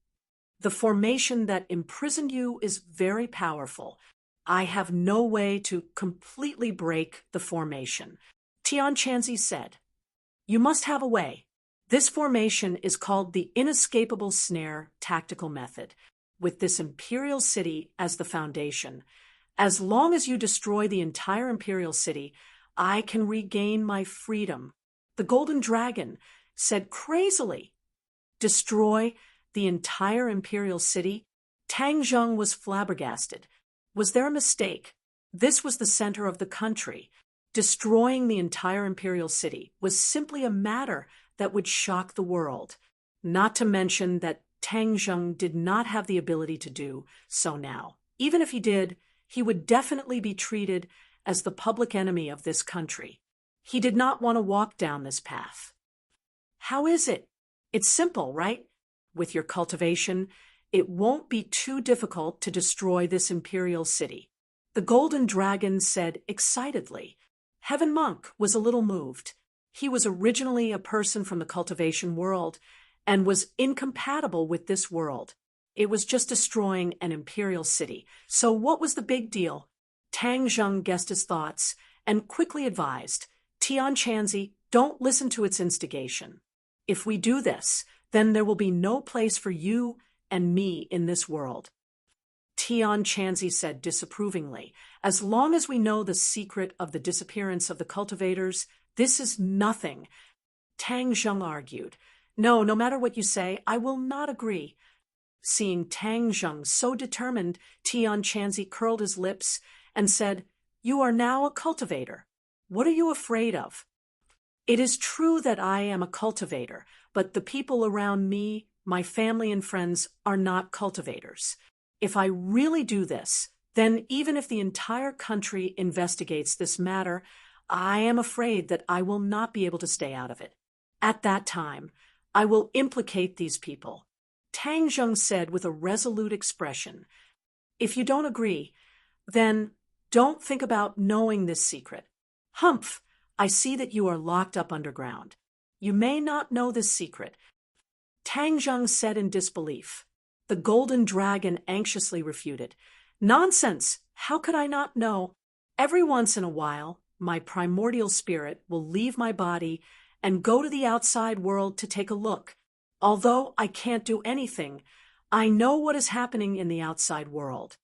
The formation that imprisoned you is very powerful. I have no way to completely break the formation. Tian Chanzi said, "You must have a way. This formation is called the inescapable snare tactical method, with this imperial city as the foundation. As long as you destroy the entire imperial city, I can regain my freedom." The golden dragon said crazily, "Destroy the entire imperial city?" Tang Zheng was flabbergasted. Was there a mistake? This was the center of the country. Destroying the entire imperial city was simply a matter that would shock the world. Not to mention that Tang Zheng did not have the ability to do so now. Even if he did, he would definitely be treated as the public enemy of this country. He did not want to walk down this path. How is it? It's simple, right? With your cultivation, it won't be too difficult to destroy this imperial city. The golden dragon said excitedly. Heaven Monk was a little moved. He was originally a person from the cultivation world and was incompatible with this world. It was just destroying an imperial city. So what was the big deal? Tang Zheng guessed his thoughts and quickly advised, "Tian Chanzi, don't listen to its instigation. If we do this, then there will be no place for you and me in this world." Tian Chanzi said disapprovingly, "As long as we know the secret of the disappearance of the cultivators, this is nothing." Tang Zheng argued, No matter what you say, I will not agree." Seeing Tang Zheng so determined, Tian Chanzi curled his lips and said, "You are now a cultivator. What are you afraid of?" "It is true that I am a cultivator, but the people around me, my family and friends, are not cultivators. If I really do this, then even if the entire country investigates this matter, I am afraid that I will not be able to stay out of it. At that time, I will implicate these people." Tang Zheng said with a resolute expression, "If you don't agree, then don't think about knowing this secret. Humph, I see that you are locked up underground. You may not know this secret." Tang Zheng said in disbelief. The golden dragon anxiously refuted, "Nonsense! How could I not know? Every once in a while, my primordial spirit will leave my body and go to the outside world to take a look. Although I can't do anything, I know what is happening in the outside world."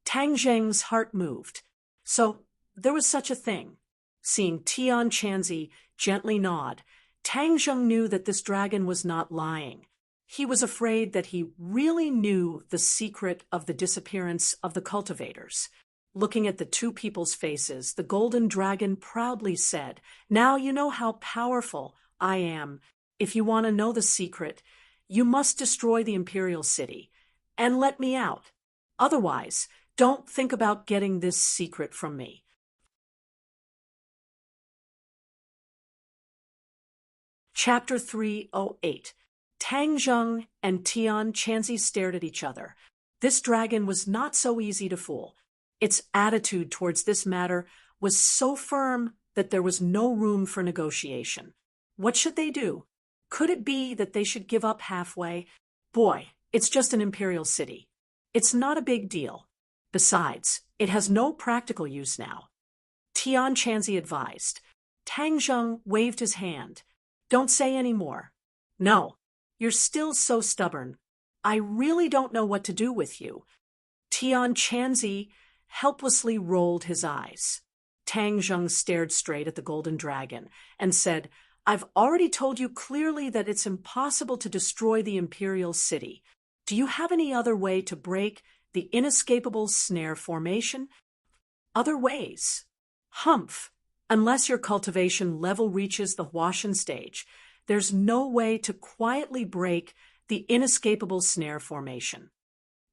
Tang Zheng's heart moved. So there was such a thing. Seeing Tian Chanzi gently nod, Tang Zheng knew that this dragon was not lying. He was afraid that he really knew the secret of the disappearance of the cultivators. Looking at the two people's faces, the golden dragon proudly said, "Now you know how powerful I am. If you want to know the secret, you must destroy the imperial city and let me out. Otherwise, don't think about getting this secret from me." Chapter 308. Tang Zheng and Tian Chanzi stared at each other. This dragon was not so easy to fool. Its attitude towards this matter was so firm that there was no room for negotiation. What should they do? Could it be that they should give up halfway? Boy, it's just an imperial city. It's not a big deal. Besides, it has no practical use now. Tian Chanzi advised. Tang Zheng waved his hand. "Don't say any more." "No, you're still so stubborn. I really don't know what to do with you." Tian Chanzi helplessly rolled his eyes. Tang Zheng stared straight at the golden dragon and said, "I've already told you clearly that it's impossible to destroy the imperial city. Do you have any other way to break the inescapable snare formation?" "Other ways?" "Humph! Unless your cultivation level reaches the Huashan stage, there's no way to quietly break the inescapable snare formation."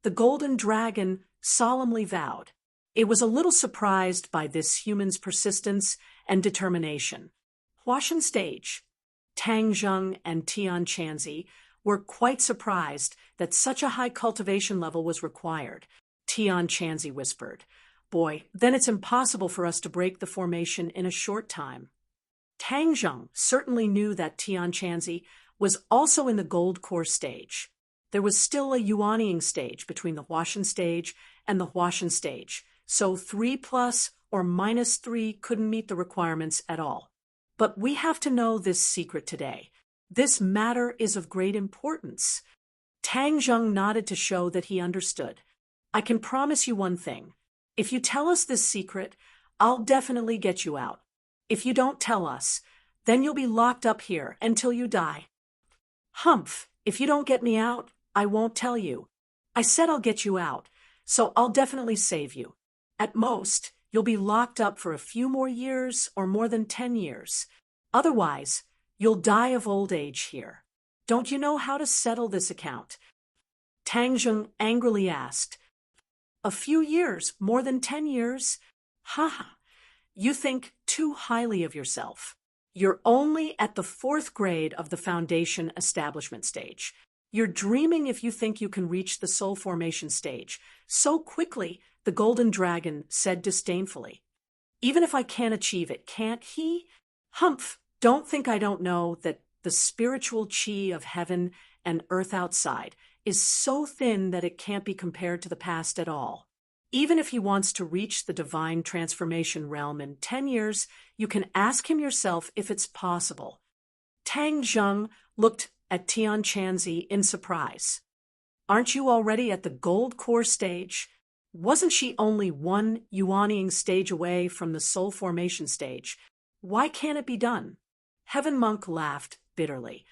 The golden dragon solemnly vowed. It was a little surprised by this human's persistence and determination. Huashan stage. Tang Zheng and Tian Chanzi were quite surprised that such a high cultivation level was required. Tian Chanzi whispered, "Boy, then it's impossible for us to break the formation in a short time." Tang Zheng certainly knew that Tian Chanzi was also in the gold core stage. There was still a yuanying stage between the Huashan stage and the Huashan stage, so 3 plus or minus 3 couldn't meet the requirements at all. But we have to know this secret today. This matter is of great importance. Tang Zheng nodded to show that he understood. I can promise you one thing. If you tell us this secret, I'll definitely get you out. If you don't tell us, then you'll be locked up here until you die. Humph, if you don't get me out, I won't tell you. I said I'll get you out, so I'll definitely save you. At most, you'll be locked up for a few more years or more than 10 years. Otherwise, you'll die of old age here. Don't you know how to settle this account? Tang Zheng angrily asked. A few years, more than 10 years? Ha! You think too highly of yourself. You're only at the 4th grade of the foundation establishment stage. You're dreaming if you think you can reach the soul formation stage so quickly, the golden dragon said disdainfully. Even if I can't achieve it, can't he? Humph, don't think I don't know that the spiritual chi of heaven and earth outside is so thin that it can't be compared to the past at all. Even if he wants to reach the divine transformation realm in 10 years, you can ask him yourself if it's possible. Tang Zheng looked at Tian Chanzi in surprise. Aren't you already at the gold core stage? Wasn't she only one yuanying stage away from the soul formation stage? Why can't it be done? Heaven Monk laughed bitterly.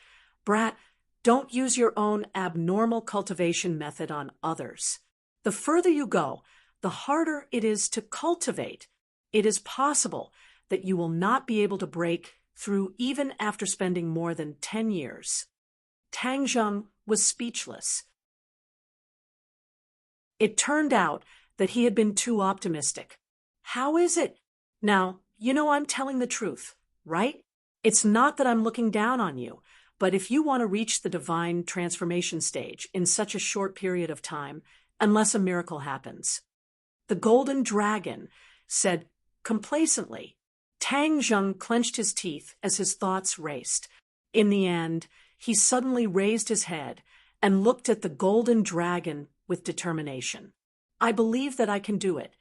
Brat, don't use your own abnormal cultivation method on others. The further you go, the harder it is to cultivate. It is possible that you will not be able to break through even after spending more than 10 years. Tang Zheng was speechless. It turned out that he had been too optimistic. How is it? Now, you know I'm telling the truth, right? It's not that I'm looking down on you, but if you want to reach the divine transformation stage in such a short period of time, unless a miracle happens. The golden dragon said complacently. Tang Zheng clenched his teeth as his thoughts raced. In the end, he suddenly raised his head and looked at the golden dragon with determination. I believe that I can do it.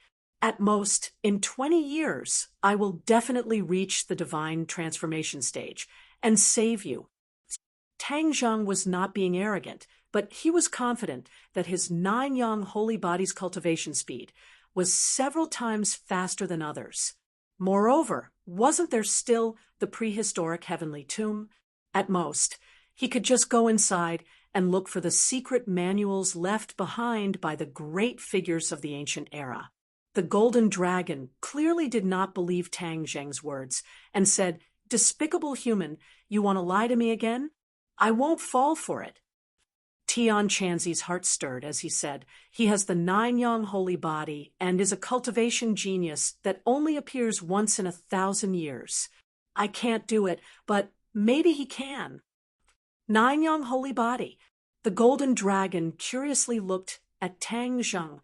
At most, in 20 years, I will definitely reach the divine transformation stage and save you. Tang Zheng was not being arrogant, but he was confident that his 9-yang holy body's cultivation speed was several times faster than others. Moreover, wasn't there still the prehistoric heavenly tomb? At most, he could just go inside and look for the secret manuals left behind by the great figures of the ancient era. The golden dragon clearly did not believe Tang Zheng's words and said, "Despicable human, you want to lie to me again? I won't fall for it." Tian Chanzi's heart stirred as he said, "He has the 9-yang holy body and is a cultivation genius that only appears once in 1,000 years. I can't do it, but maybe he can." 9-yang holy body. The golden dragon curiously looked at Tang Zheng.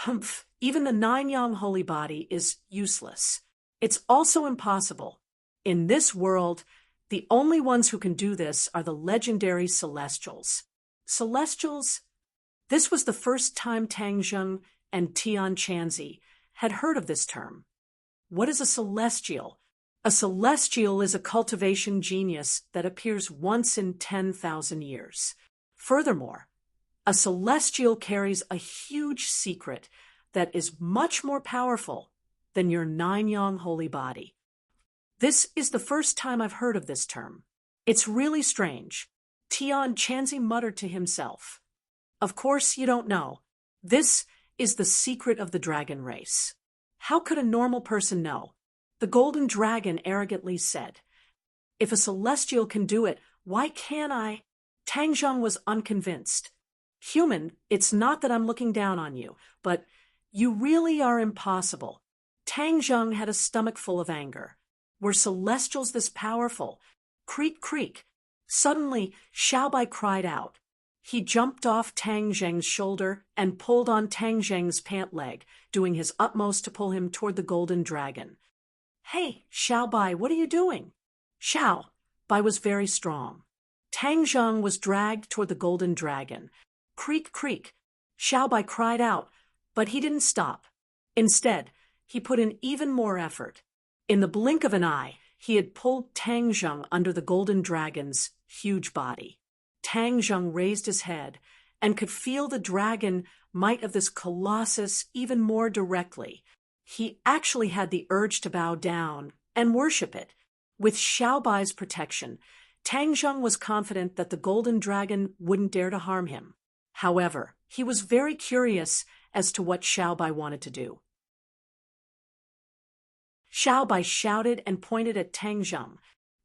Humph, even the 9-yang holy body is useless. It's also impossible. In this world, the only ones who can do this are the legendary celestials. Celestials? This was the first time Tang Zheng and Tian Chanzi had heard of this term. What is a celestial? A celestial is a cultivation genius that appears once in 10,000 years. Furthermore, a celestial carries a huge secret that is much more powerful than your 9-yang holy body. This is the first time I've heard of this term. It's really strange. Tian Chanzi muttered to himself. Of course you don't know. This is the secret of the dragon race. How could a normal person know? The golden dragon arrogantly said. If a celestial can do it, why can't I? Tang Zheng was unconvinced. Human, it's not that I'm looking down on you, but you really are impossible. Tang Zheng had a stomach full of anger. Were celestials this powerful? Creak, creak. Suddenly, Xiaobai cried out. He jumped off Tang Zheng's shoulder and pulled on Tang Zheng's pant leg, doing his utmost to pull him toward the golden dragon. Hey, Xiaobai, what are you doing? Xiaobai was very strong. Tang Zheng was dragged toward the golden dragon. Creak, creak. Xiaobai cried out, but he didn't stop. Instead, he put in even more effort. In the blink of an eye, he had pulled Tang Zheng under the golden dragon's huge body. Tang Zheng raised his head and could feel the dragon might of this colossus even more directly. He actually had the urge to bow down and worship it. With Xiaobai's protection, Tang Zheng was confident that the golden dragon wouldn't dare to harm him. However, he was very curious as to what Xiaobai wanted to do. Xiaobai shouted and pointed at Tang Zheng.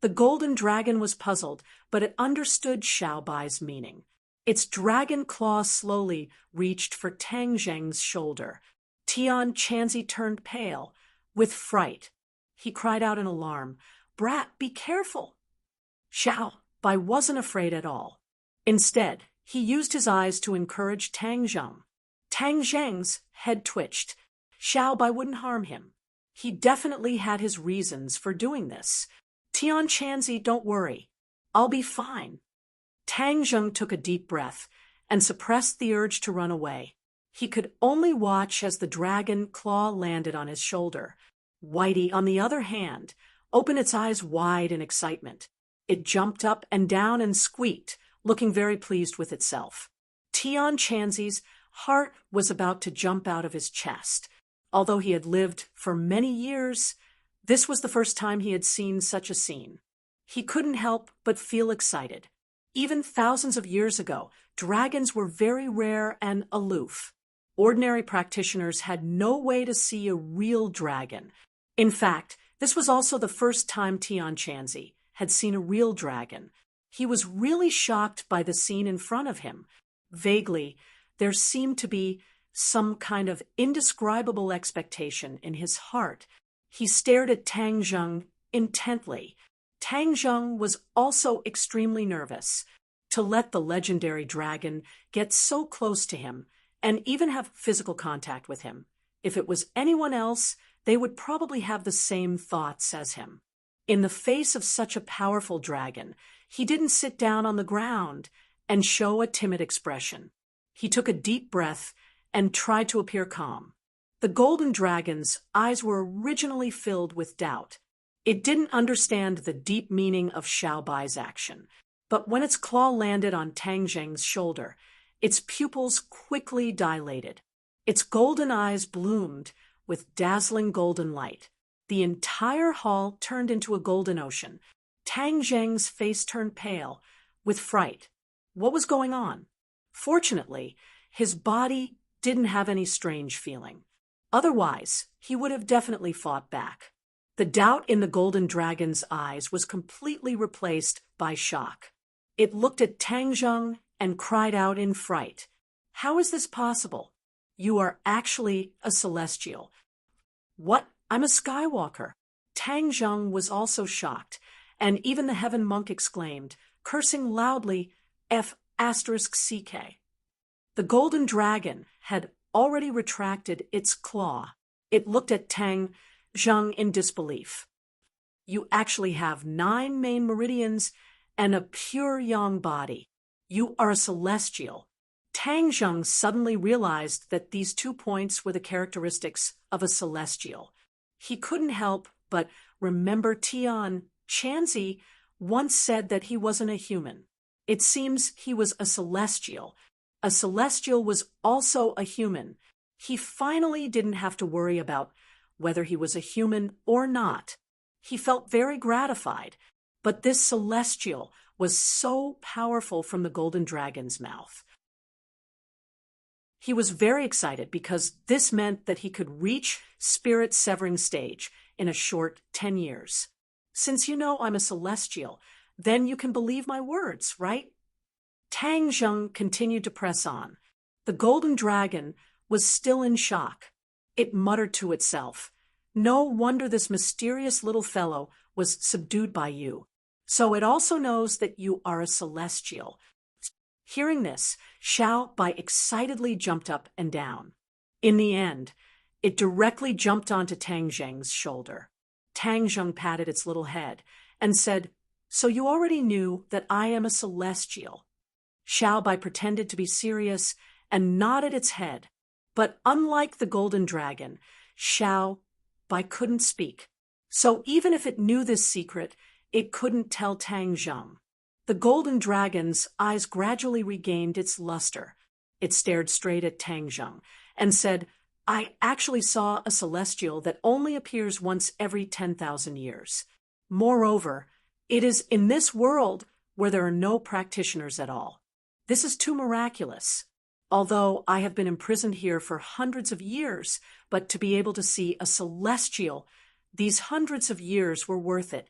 The golden dragon was puzzled, but it understood Xiaobai's meaning. Its dragon claw slowly reached for Tang Zheng's shoulder. Tian Chanzi turned pale, with fright. He cried out in alarm, "Brat, be careful!" Xiaobai wasn't afraid at all. Instead, he used his eyes to encourage Tang Zheng. Tang Zheng's head twitched. Xiaobai wouldn't harm him. He definitely had his reasons for doing this. Tian Chanzi, don't worry. I'll be fine. Tang Zheng took a deep breath and suppressed the urge to run away. He could only watch as the dragon claw landed on his shoulder. Whitey, on the other hand, opened its eyes wide in excitement. It jumped up and down and squeaked, looking very pleased with itself. Tian Chanzi's heart was about to jump out of his chest. Although he had lived for many years, this was the first time he had seen such a scene. He couldn't help but feel excited. Even thousands of years ago, dragons were very rare and aloof. Ordinary practitioners had no way to see a real dragon. In fact, this was also the first time Tian Chanzi had seen a real dragon. He was really shocked by the scene in front of him. Vaguely, there seemed to be some kind of indescribable expectation in his heart. He stared at Tang Zheng intently. Tang Zheng was also extremely nervous. To let the legendary dragon get so close to him and even have physical contact with him. If it was anyone else, they would probably have the same thoughts as him. In the face of such a powerful dragon, he didn't sit down on the ground and show a timid expression. He took a deep breath and tried to appear calm. The golden dragon's eyes were originally filled with doubt. It didn't understand the deep meaning of Xiaobai's action, but when its claw landed on Tang Zheng's shoulder, its pupils quickly dilated. Its golden eyes bloomed with dazzling golden light. The entire hall turned into a golden ocean. Tang Zheng's face turned pale with fright. What was going on? Fortunately, his body didn't have any strange feeling. Otherwise, he would have definitely fought back. The doubt in the golden dragon's eyes was completely replaced by shock. It looked at Tang Zheng and cried out in fright. "How is this possible? You are actually a celestial." "What? I'm a Skywalker." Tang Zheng was also shocked, and even the heaven monk exclaimed, cursing loudly, F***CK. The golden dragon had already retracted its claw. It looked at Tang Zheng in disbelief. "You actually have 9 main meridians and a pure yang body. You are a celestial." Tang Zheng suddenly realized that these 2 points were the characteristics of a celestial. He couldn't help but remember Tian Chanzi once said that he wasn't a human. It seems he was a celestial. A celestial was also a human. He finally didn't have to worry about whether he was a human or not. He felt very gratified, but this celestial was so powerful from the golden dragon's mouth. He was very excited because this meant that he could reach spirit severing stage in a short 10 years. "Since you know I'm a celestial, then you can believe my words, right?" Tang Zheng continued to press on. The golden dragon was still in shock. It muttered to itself, "No wonder this mysterious little fellow was subdued by you. So it also knows that you are a celestial." Hearing this, Xiaobai excitedly jumped up and down. In the end, it directly jumped onto Tang Zheng's shoulder. Tang Zheng patted its little head and said, So you already knew that I am a celestial. Xiao pretended to be serious and nodded its head. But unlike the golden dragon, Xiao couldn't speak. So even if it knew this secret, it couldn't tell Tang Zheng. The golden dragon's eyes gradually regained its luster. It stared straight at Tang Zheng and said, I actually saw a celestial that only appears once every 10,000 years. Moreover, it is in this world where there are no practitioners at all. This is too miraculous. Although I have been imprisoned here for hundreds of years, but to be able to see a celestial, these hundreds of years were worth it.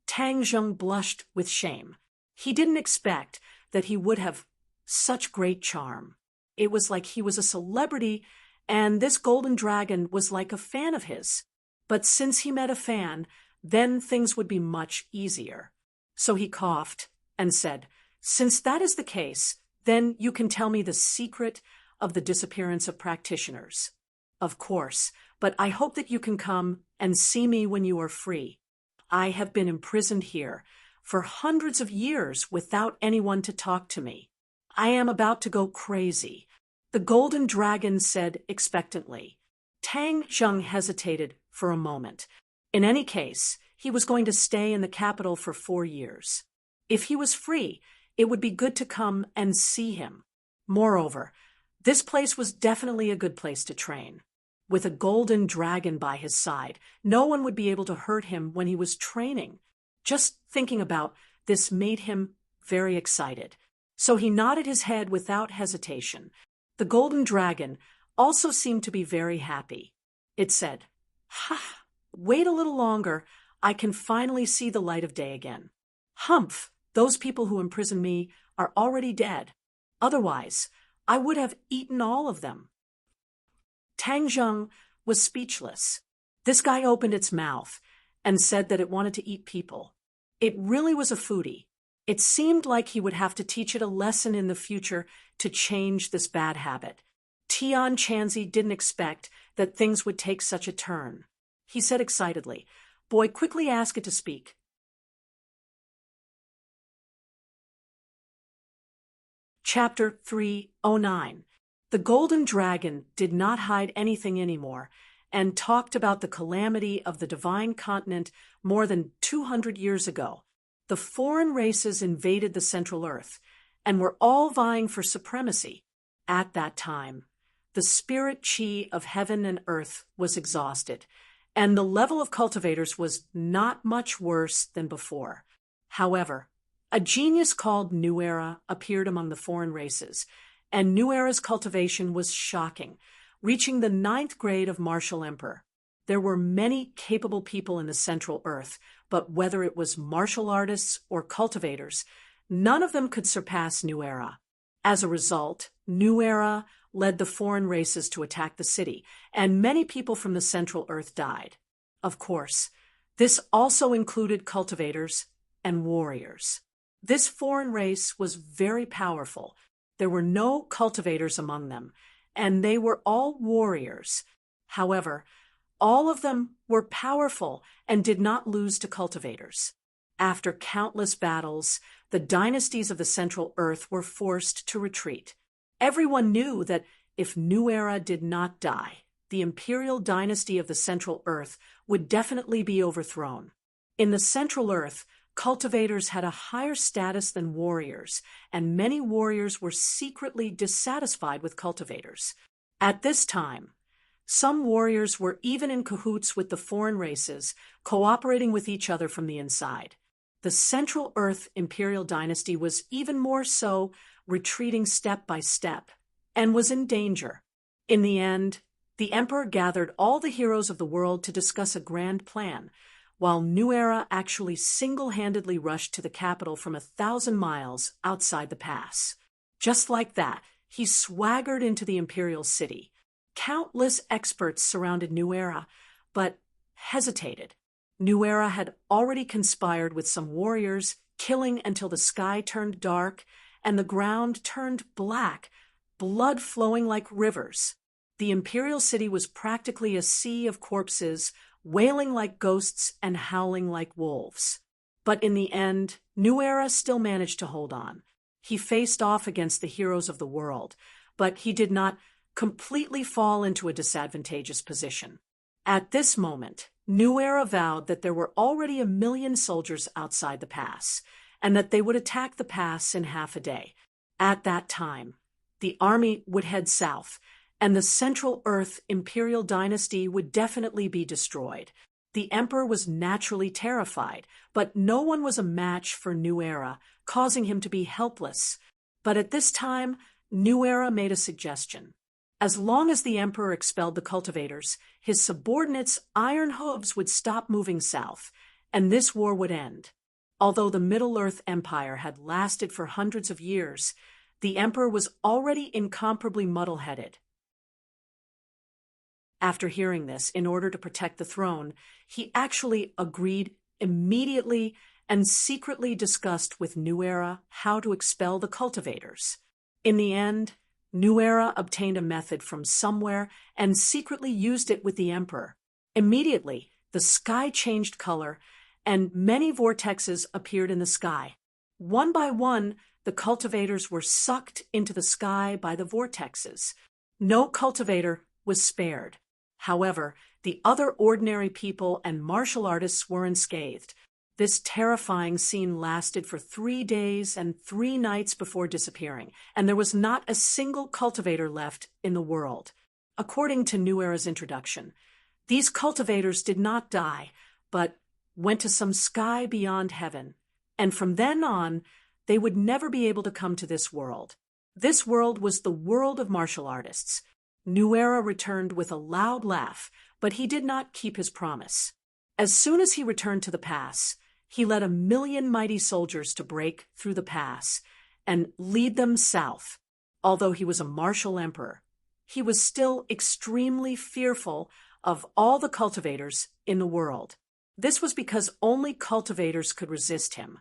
Tang Zheng blushed with shame. He didn't expect that he would have such great charm. It was like he was a celebrity, and this golden dragon was like a fan of his. But since he met a fan, then things would be much easier. So he coughed and said, Since that is the case, then you can tell me the secret of the disappearance of practitioners. Of course, but I hope that you can come and see me when you are free. I have been imprisoned here for hundreds of years without anyone to talk to me. I am about to go crazy. The golden dragon said expectantly. Tang Zheng hesitated for a moment. In any case, he was going to stay in the capital for 4 years. If he was free, it would be good to come and see him. Moreover, this place was definitely a good place to train. With a golden dragon by his side, no one would be able to hurt him when he was training. Just thinking about this made him very excited. So he nodded his head without hesitation. The golden dragon also seemed to be very happy. It said, "Ha! Wait a little longer. I can finally see the light of day again. Humph! Those people who imprisoned me are already dead. Otherwise, I would have eaten all of them." Tang Zheng was speechless. This guy opened its mouth and said that it wanted to eat people. It really was a foodie. It seemed like he would have to teach it a lesson in the future to change this bad habit. Tian Chanzi didn't expect that things would take such a turn. He said excitedly, "Boy, quickly ask it to speak." Chapter 309. The golden dragon did not hide anything anymore and talked about the calamity of the divine continent more than 200 years ago. The foreign races invaded the Central Earth and were all vying for supremacy. At that time, the spirit chi of heaven and earth was exhausted, and the level of cultivators was not much worse than before. However, a genius called New Era appeared among the foreign races, and New Era's cultivation was shocking, reaching the 9th grade of martial emperor. There were many capable people in the Central Earth, but whether it was martial artists or cultivators, none of them could surpass New Era. As a result, New Era led the foreign races to attack the city, and many people from the Central Earth died. Of course, this also included cultivators and warriors. This foreign race was very powerful. There were no cultivators among them, and they were all warriors. However, all of them were powerful and did not lose to cultivators. After countless battles, the dynasties of the Central Earth were forced to retreat. Everyone knew that if New Era did not die, the imperial dynasty of the Central Earth would definitely be overthrown. In the Central Earth, cultivators had a higher status than warriors, and many warriors were secretly dissatisfied with cultivators. At this time, some warriors were even in cahoots with the foreign races, cooperating with each other from the inside. The Central Earth imperial dynasty was even more so, retreating step by step, and was in danger. In the end, the emperor gathered all the heroes of the world to discuss a grand plan, while New Era actually single-handedly rushed to the capital from 1,000 miles outside the pass. Just like that, he swaggered into the imperial city. Countless experts surrounded New Era, but hesitated. New Era had already conspired with some warriors, killing until the sky turned dark and the ground turned black, blood flowing like rivers. The imperial city was practically a sea of corpses, wailing like ghosts and howling like wolves. But in the end, New Era still managed to hold on. He faced off against the heroes of the world, but he did not completely fall into a disadvantageous position. At this moment, New Era vowed that there were already 1 million soldiers outside the pass, and that they would attack the pass in half a day. At that time, the army would head south, and the Central Earth Imperial Dynasty would definitely be destroyed. The Emperor was naturally terrified, but no one was a match for New Era, causing him to be helpless. But at this time, New Era made a suggestion. As long as the Emperor expelled the cultivators, his subordinates' iron hooves would stop moving south, and this war would end. Although the Middle-earth Empire had lasted for hundreds of years, the Emperor was already incomparably muddle-headed. After hearing this, in order to protect the throne, he actually agreed immediately and secretly discussed with New Era how to expel the cultivators. In the end, New Era obtained a method from somewhere and secretly used it with the Emperor. Immediately, the sky changed color, and many vortexes appeared in the sky. One by one, the cultivators were sucked into the sky by the vortexes. No cultivator was spared. However, the other ordinary people and martial artists were unscathed. This terrifying scene lasted for 3 days and 3 nights before disappearing, and there was not a single cultivator left in the world. According to New Era's introduction, these cultivators did not die, but went to some sky beyond heaven, and from then on, they would never be able to come to this world. This world was the world of martial artists. New Era returned with a loud laugh, but he did not keep his promise. As soon as he returned to the pass, he led 1 million mighty soldiers to break through the pass and lead them south. Although he was a martial emperor, he was still extremely fearful of all the cultivators in the world. This was because only cultivators could resist him,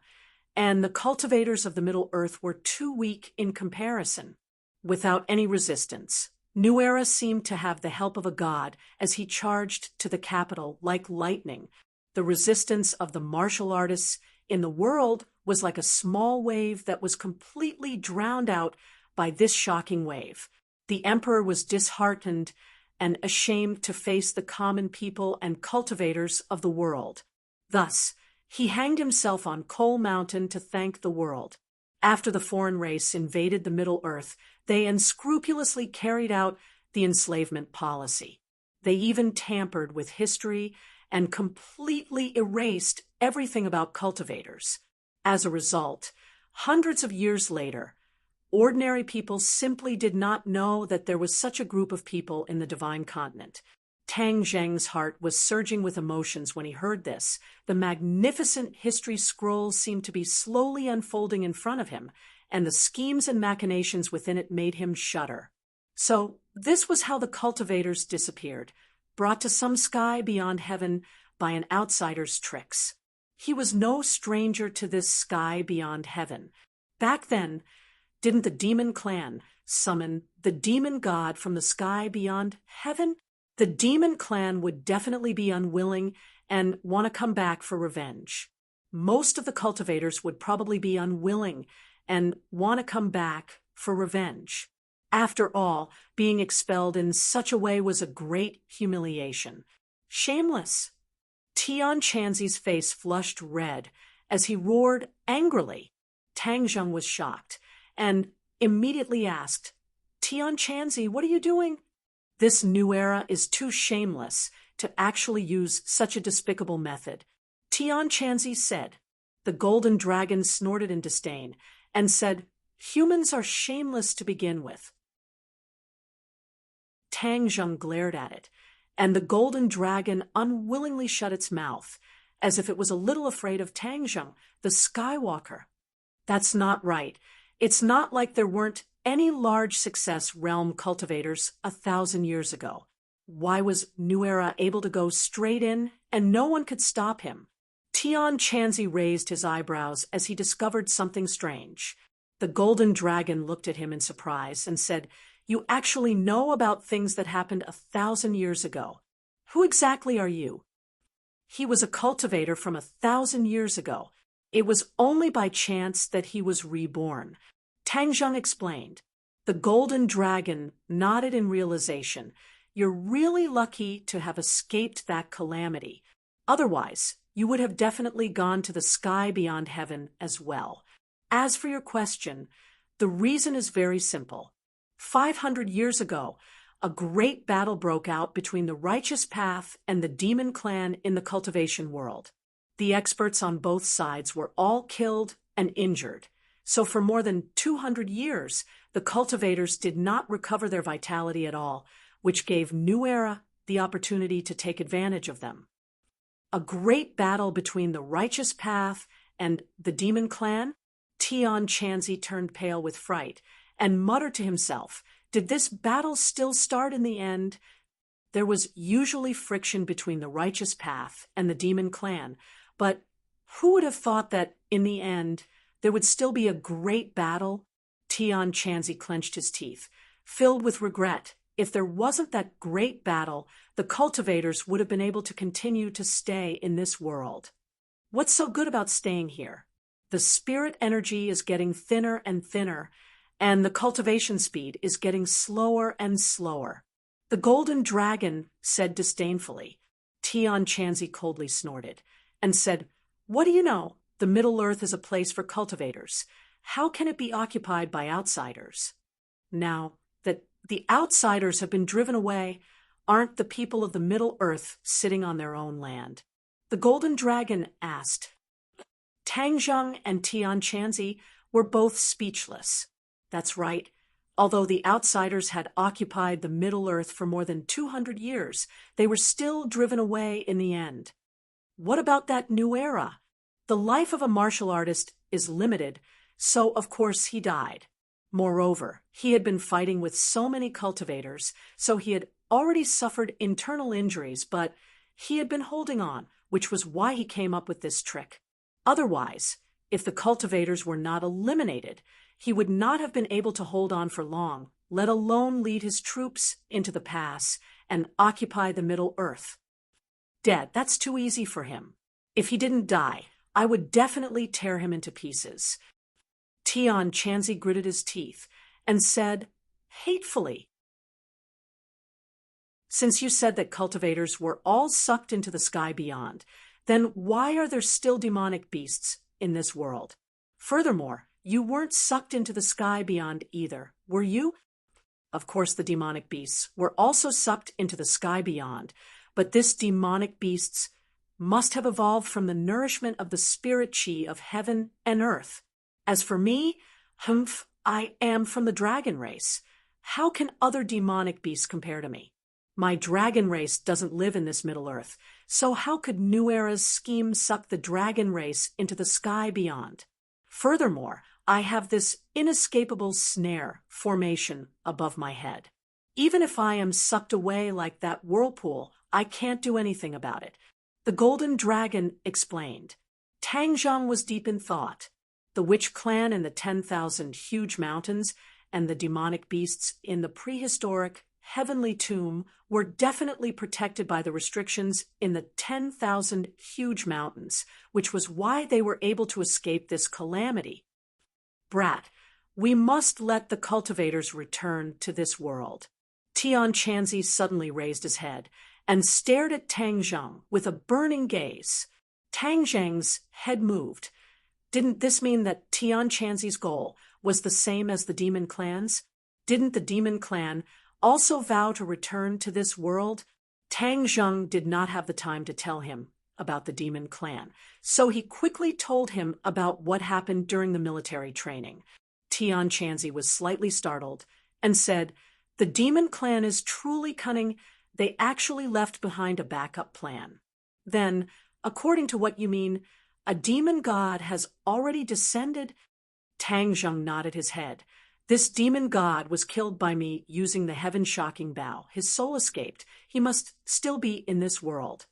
and the cultivators of the Middle Earth were too weak in comparison. Without any resistance, New Era seemed to have the help of a god as he charged to the capital like lightning. The resistance of the martial artists in the world was like a small wave that was completely drowned out by this shocking wave. The Emperor was disheartened and ashamed to face the common people and cultivators of the world. Thus, he hanged himself on Coal Mountain to thank the world. After the foreign race invaded the Middle Earth, they unscrupulously carried out the enslavement policy. They even tampered with history and completely erased everything about cultivators. As a result, hundreds of years later, ordinary people simply did not know that there was such a group of people in the divine continent. Tang Zheng's heart was surging with emotions when he heard this. The magnificent history scroll seemed to be slowly unfolding in front of him, and the schemes and machinations within it made him shudder. So, this was how the cultivators disappeared, brought to some sky beyond heaven by an outsider's tricks. He was no stranger to this sky beyond heaven. Back then, didn't the demon clan summon the demon god from the sky beyond heaven? The demon clan would definitely be unwilling and want to come back for revenge. Most of the cultivators would probably be unwilling and want to come back for revenge. After all, being expelled in such a way was a great humiliation. Shameless. Tian Chanzi's face flushed red as he roared angrily. Tang Zheng was shocked and immediately asked, "Tian Chanzi, what are you doing?" This New Era is too shameless to actually use such a despicable method. Tian Chanzi said. The golden dragon snorted in disdain and said, "Humans are shameless to begin with." Tang Zheng glared at it, and the golden dragon unwillingly shut its mouth, as if it was a little afraid of Tang Zheng, the Skywalker. That's not right. It's not like there weren't any large success realm cultivators 1,000 years ago. Why was New Era able to go straight in and no one could stop him? Tian Chanzi raised his eyebrows as he discovered something strange. The golden dragon looked at him in surprise and said, "You actually know about things that happened 1,000 years ago. Who exactly are you?" He was a cultivator from 1,000 years ago. It was only by chance that he was reborn. Tang Zheng explained. The golden dragon nodded in realization. You're really lucky to have escaped that calamity. Otherwise, you would have definitely gone to the sky beyond heaven as well. As for your question, the reason is very simple. 500 years ago, a great battle broke out between the righteous path and the demon clan in the cultivation world. The experts on both sides were all killed and injured. So for more than 200 years, the cultivators did not recover their vitality at all, which gave New Era the opportunity to take advantage of them. A great battle between the righteous path and the demon clan? Tian Chanzi turned pale with fright and muttered to himself, did this battle still start in the end? There was usually friction between the righteous path and the demon clan, but who would have thought that, in the end, there would still be a great battle? Tian Chanzi clenched his teeth, filled with regret. If there wasn't that great battle, the cultivators would have been able to continue to stay in this world. What's so good about staying here? The spirit energy is getting thinner and thinner, and the cultivation speed is getting slower and slower. The golden dragon said disdainfully. Tian Chanzi coldly snorted and said, what do you know? The Middle Earth is a place for cultivators. How can it be occupied by outsiders? Now that the outsiders have been driven away, aren't the people of the Middle Earth sitting on their own land? The golden dragon asked. Tang Zheng and Tian Chanzi were both speechless. That's right. Although the outsiders had occupied the Middle Earth for more than 200 years, they were still driven away in the end. What about that New Era? The life of a martial artist is limited, so of course he died. Moreover, he had been fighting with so many cultivators, so he had already suffered internal injuries, but he had been holding on, which was why he came up with this trick. Otherwise, if the cultivators were not eliminated, he would not have been able to hold on for long, let alone lead his troops into the pass and occupy the Middle Earth. Dead, that's too easy for him. If he didn't die, I would definitely tear him into pieces. Tian Chanzi gritted his teeth and said, hatefully, since you said that cultivators were all sucked into the sky beyond, then why are there still demonic beasts in this world? Furthermore, you weren't sucked into the sky beyond either, were you? Of course, the demonic beasts were also sucked into the sky beyond, but this demonic beasts must have evolved from the nourishment of the spirit chi of heaven and earth. As for me, I am from the dragon race. How can other demonic beasts compare to me? My dragon race doesn't live in this Middle Earth, so how could New Era's scheme suck the dragon race into the sky beyond? Furthermore, I have this inescapable snare formation above my head. Even if I am sucked away like that whirlpool, I can't do anything about it. The golden dragon explained. Tang Zheng was deep in thought. The witch clan in the 10,000 huge mountains and the demonic beasts in the prehistoric heavenly tomb were definitely protected by the restrictions in the 10,000 huge mountains, which was why they were able to escape this calamity. Brat, we must let the cultivators return to this world. Tian Chanzi suddenly raised his head and stared at Tang Zheng with a burning gaze. Tang Zheng's head moved. Didn't this mean that Tian Chanzi's goal was the same as the demon clans? Didn't the demon clan also vow to return to this world? Tang Zheng did not have the time to tell him about the demon clan, so he quickly told him about what happened during the military training. Tian Chanzi was slightly startled and said, the demon clan is truly cunning. They actually left behind a backup plan. Then, according to what you mean, a demon god has already descended? Tang Zheng nodded his head. This demon god was killed by me using the heaven-shocking bow. His soul escaped. He must still be in this world.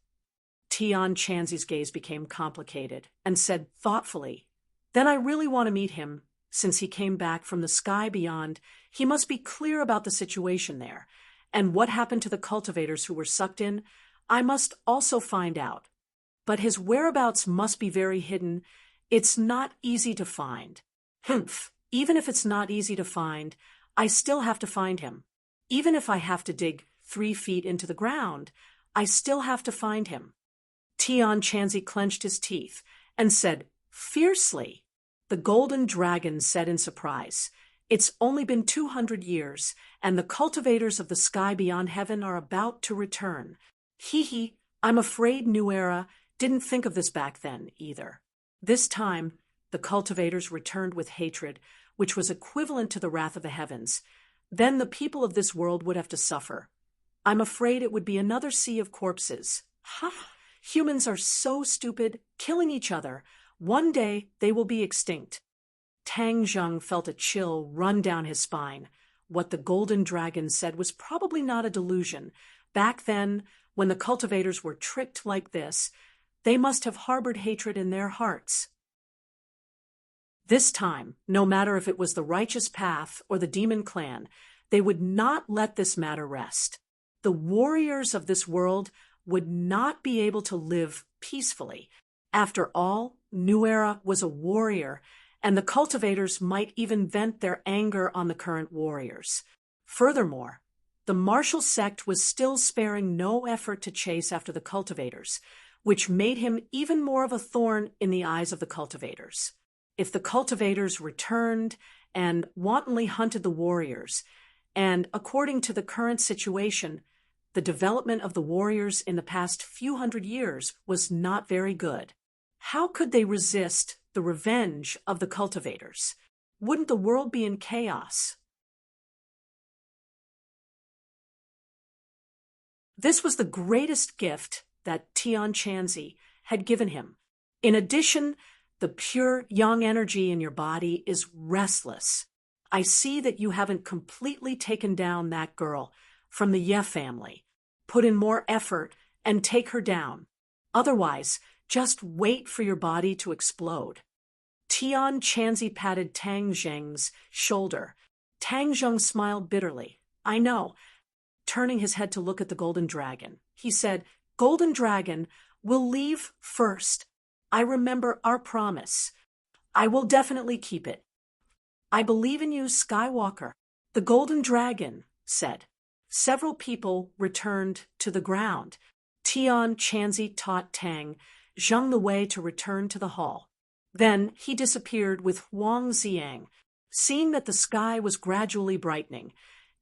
Tian Chanzi's gaze became complicated and said thoughtfully, then I really want to meet him. Since he came back from the sky beyond, he must be clear about the situation there. And what happened to the cultivators who were sucked in, I must also find out. But his whereabouts must be very hidden. It's not easy to find. Humph. Even if it's not easy to find, I still have to find him. Even if I have to dig 3 feet into the ground, I still have to find him. Tian Chanzi clenched his teeth and said fiercely. The golden dragon said in surprise, "It's only been 200 years, and the cultivators of the sky beyond heaven are about to return. Hee, I'm afraid New Era didn't think of this back then either." This time, the cultivators returned with hatred, which was equivalent to the wrath of the heavens. Then the people of this world would have to suffer. I'm afraid it would be another sea of corpses. Ha! Humans are so stupid, killing each other. One day they will be extinct. Tang Zheng felt a chill run down his spine. What the golden dragon said was probably not a delusion. Back then, when the cultivators were tricked like this, they must have harbored hatred in their hearts. This time, no matter if it was the righteous path or the demon clan, they would not let this matter rest. The warriors of this world would not be able to live peacefully. After all, New Era was a warrior, and the cultivators might even vent their anger on the current warriors. Furthermore, the martial sect was still sparing no effort to chase after the cultivators, which made him even more of a thorn in the eyes of the cultivators. If the cultivators returned and wantonly hunted the warriors, and according to the current situation, the development of the warriors in the past few hundred years was not very good. How could they resist the revenge of the cultivators? Wouldn't the world be in chaos? This was the greatest gift that Tian Chanzi had given him. In addition, the pure yang energy in your body is restless. I see that you haven't completely taken down that girl from the Ye family. Put in more effort and take her down. Otherwise, just wait for your body to explode. Tian Chanzi patted Tang Zheng's shoulder. Tang Zheng smiled bitterly. I know. Turning his head to look at the golden dragon, he said, "Golden dragon, we'll leave first. I remember our promise. I will definitely keep it. I believe in you, Skywalker." The golden dragon said. Several people returned to the ground. Tian Chanzi taught Tang Zheng the way to return to the hall. Then he disappeared with Huang Xiang. Seeing that the sky was gradually brightening,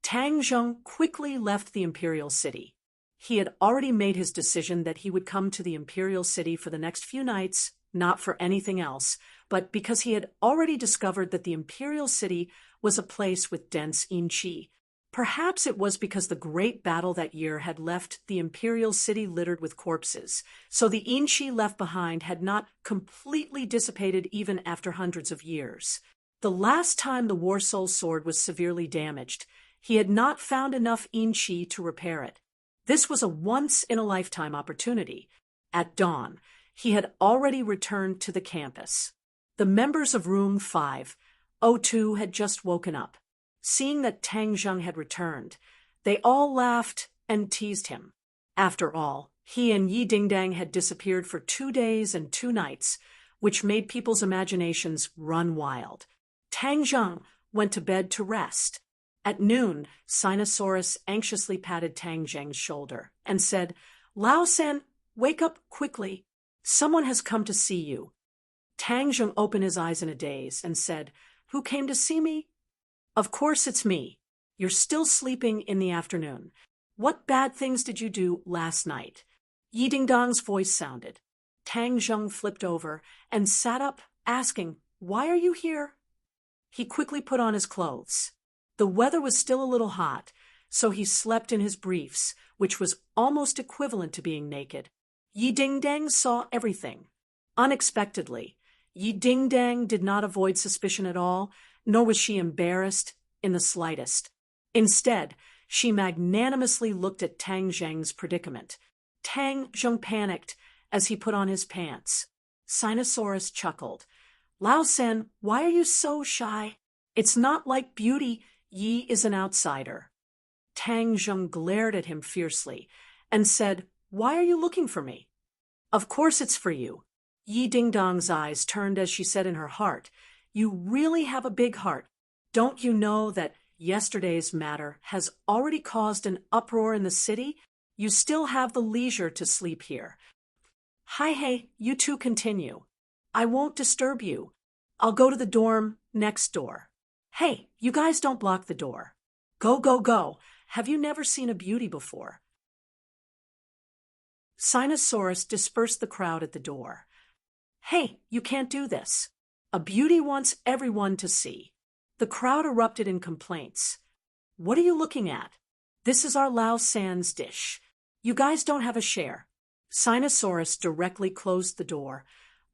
Tang Zheng quickly left the imperial city. He had already made his decision that he would come to the imperial city for the next few nights, not for anything else, but because he had already discovered that the imperial city was a place with dense yin qi. Perhaps it was because the great battle that year had left the imperial city littered with corpses, so the yin qi left behind had not completely dissipated even after hundreds of years. The last time the War Soul sword was severely damaged, he had not found enough yin qi to repair it. This was a once-in-a-lifetime opportunity. At dawn, he had already returned to the campus. The members of Room 502 had just woken up. Seeing that Tang Zheng had returned, they all laughed and teased him. After all, he and Yi Dingdang had disappeared for 2 days and 2 nights, which made people's imaginations run wild. Tang Zheng went to bed to rest. At noon, Sinosaurus anxiously patted Tang Zheng's shoulder and said, "Lao Sen, wake up quickly. Someone has come to see you." Tang Zheng opened his eyes in a daze and said, "Who came to see me?" "Of course it's me. You're still sleeping in the afternoon. What bad things did you do last night?" Yi Dingdang's voice sounded. Tang Zheng flipped over and sat up, asking, "Why are you here?" He quickly put on his clothes. The weather was still a little hot, so he slept in his briefs, which was almost equivalent to being naked. Yi Dingdang saw everything. Unexpectedly, Yi Dingdang did not avoid suspicion at all, nor was she embarrassed in the slightest. Instead, she magnanimously looked at Tang Zheng's predicament. Tang Zheng panicked as he put on his pants. Sinosaurus chuckled. "Lao Sen, why are you so shy? It's not like beauty. Yi is an outsider." Tang Zheng glared at him fiercely and said, "Why are you looking for me?" "Of course it's for you. Yi Dingdong's eyes turned as she said in her heart, "You really have a big heart. Don't you know that yesterday's matter has already caused an uproar in the city? You still have the leisure to sleep here. Hi, hey, you two continue. I won't disturb you. I'll go to the dorm next door. Hey, you guys don't block the door. Go, go, go. Have you never seen a beauty before?" Sinosaurus dispersed the crowd at the door. "Hey, you can't do this. A beauty wants everyone to see." The crowd erupted in complaints. "What are you looking at? This is our Lao San's dish. You guys don't have a share." Sinosaurus directly closed the door,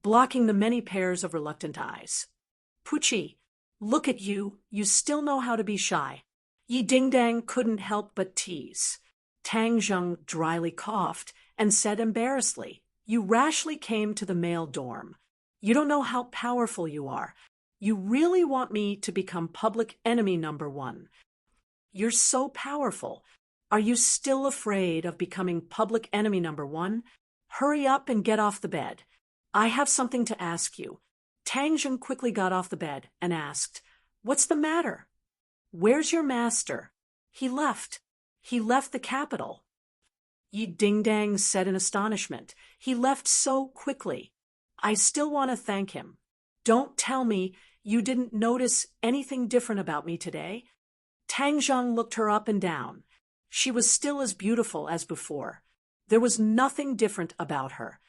blocking the many pairs of reluctant eyes. "Poochie, look at you. You still know how to be shy." Yi Dingdang couldn't help but tease. Tang Zheng dryly coughed and said embarrassedly, "You rashly came to the male dorm. You don't know how powerful you are. You really want me to become public enemy number one. You're so powerful. Are you still afraid of becoming public enemy number one? Hurry up and get off the bed. I have something to ask you." Tang Zheng quickly got off the bed and asked, "What's the matter? Where's your master?" He left the capital." Yi Dingdang said in astonishment. "He left so quickly. I still want to thank him. Don't tell me you didn't notice anything different about me today." Tang Zheng looked her up and down. She was still as beautiful as before. There was nothing different about her.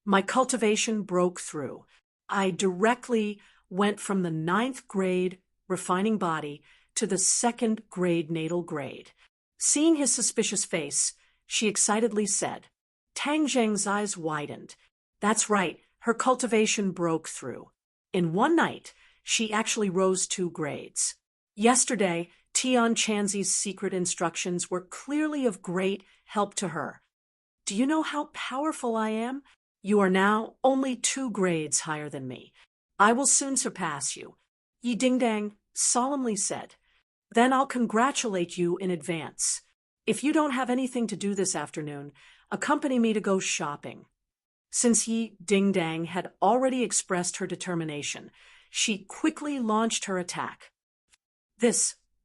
"My cultivation broke through. I directly went from the 9th grade refining body to the 2nd grade natal grade." Seeing his suspicious face, she excitedly said. Tang Zheng's eyes widened. That's right, her cultivation broke through. In one night, she actually rose 2 grades. Yesterday, Tian Chanzi's secret instructions were clearly of great help to her. "Do you know how powerful I am? You are now only 2 grades higher than me. I will soon surpass you," Yi Dingdang solemnly said. "Then I'll congratulate you in advance. If you don't have anything to do this afternoon, accompany me to go shopping." Since Yi Dingdang had already expressed her determination, she quickly launched her attack.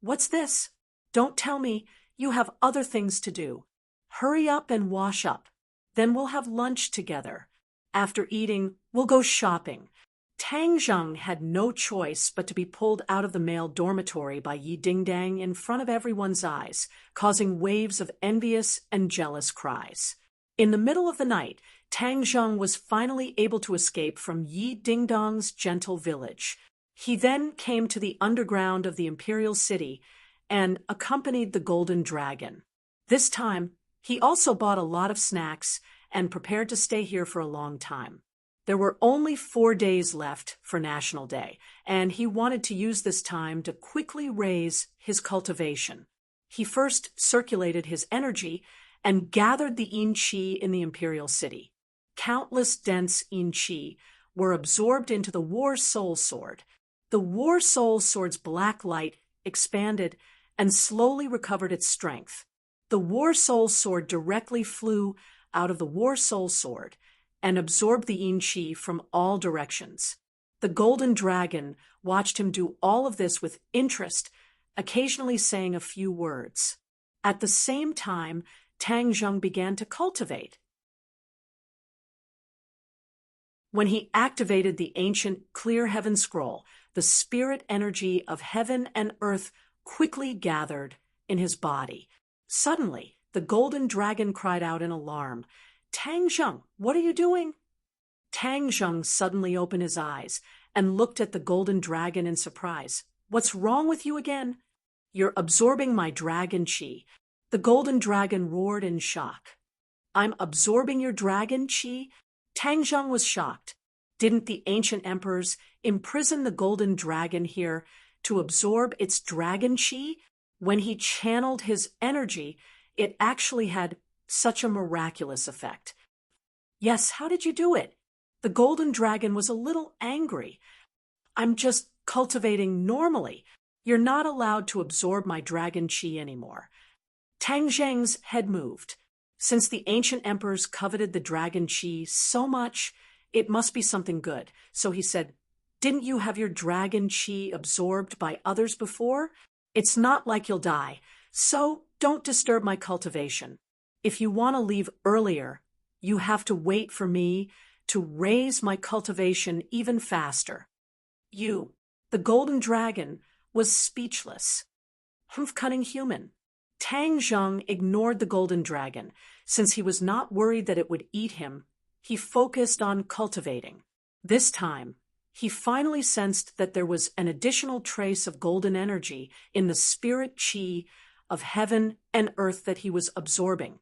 What's this? Don't tell me you have other things to do. Hurry up and wash up. Then we'll have lunch together. After eating, we'll go shopping." Tang Zheng had no choice but to be pulled out of the male dormitory by Yi Dingdang in front of everyone's eyes, causing waves of envious and jealous cries. In the middle of the night, Tang Zheng was finally able to escape from Yi Dingdong's gentle village. He then came to the underground of the imperial city and accompanied the Golden Dragon. This time, he also bought a lot of snacks and prepared to stay here for a long time. There were only 4 days left for National Day, and he wanted to use this time to quickly raise his cultivation. He first circulated his energy and gathered the yin qi in the imperial city. Countless dense yin qi were absorbed into the War Soul Sword. The War Soul Sword's black light expanded and slowly recovered its strength. The War Soul Sword directly flew out of the War Soul Sword and absorbed the yin qi from all directions. The Golden Dragon watched him do all of this with interest, occasionally saying a few words. At the same time, Tang Zheng began to cultivate. When he activated the ancient Clear Heaven Scroll, the spirit energy of heaven and earth quickly gathered in his body. Suddenly, the Golden Dragon cried out in alarm, "Tang Zheng, what are you doing?" Tang Zheng suddenly opened his eyes and looked at the Golden Dragon in surprise. "What's wrong with you again?" "You're absorbing my dragon qi." The Golden Dragon roared in shock. "I'm absorbing your dragon qi?" Tang Zheng was shocked. Didn't the ancient emperors imprison the Golden Dragon here to absorb its dragon qi? When he channeled his energy, it actually had such a miraculous effect. "Yes, how did you do it?" The Golden Dragon was a little angry. "I'm just cultivating normally. You're not allowed to absorb my dragon qi anymore." Tang Zheng's head moved. Since the ancient emperors coveted the dragon qi so much, It must be something good. So he said, "Didn't you have your dragon chi absorbed by others before? It's not like you'll die, so don't disturb my cultivation. If you want to leave earlier, you have to wait for me to raise my cultivation even faster." The golden dragon, was speechless. Humph, cunning human. Tang Zheng ignored the golden dragon. Since he was not worried that it would eat him, he focused on cultivating. This time, he finally sensed that there was an additional trace of golden energy in the spirit chi of heaven and earth that he was absorbing.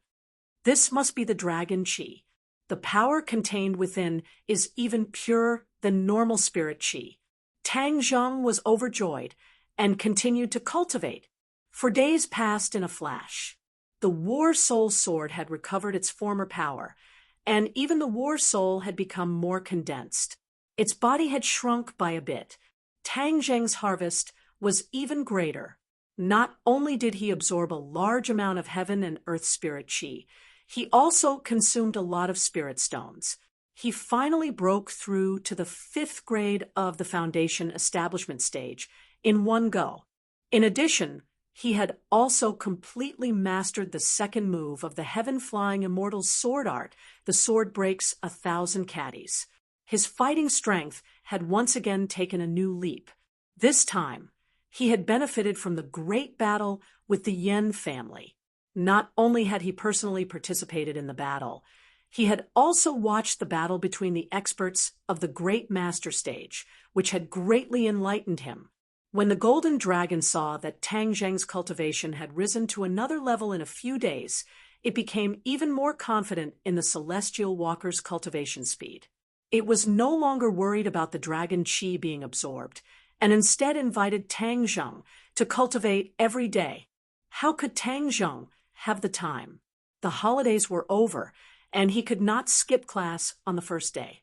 This must be the dragon chi. The power contained within is even purer than normal spirit chi. Tang Zheng was overjoyed and continued to cultivate. For days passed in a flash. The War Soul sword had recovered its former power, and even the War Soul had become more condensed. Its body had shrunk by a bit. Tang Zheng's harvest was even greater. Not only did he absorb a large amount of heaven and earth spirit chi, he also consumed a lot of spirit stones. He finally broke through to the 5th grade of the foundation establishment stage in one go. In addition, he had also completely mastered the second move of the heaven-flying immortal's sword art. The sword breaks 1,000 caddies. His fighting strength had once again taken a new leap. This time, he had benefited from the great battle with the Yen family. Not only had he personally participated in the battle, he had also watched the battle between the experts of the Great Master Stage, which had greatly enlightened him. When the Golden Dragon saw that Tang Zheng's cultivation had risen to another level in a few days, it became even more confident in the Celestial Walker's cultivation speed. It was no longer worried about the dragon chi being absorbed, and instead invited Tang Zheng to cultivate every day. How could Tang Zheng have the time? The holidays were over, and he could not skip class on the first day.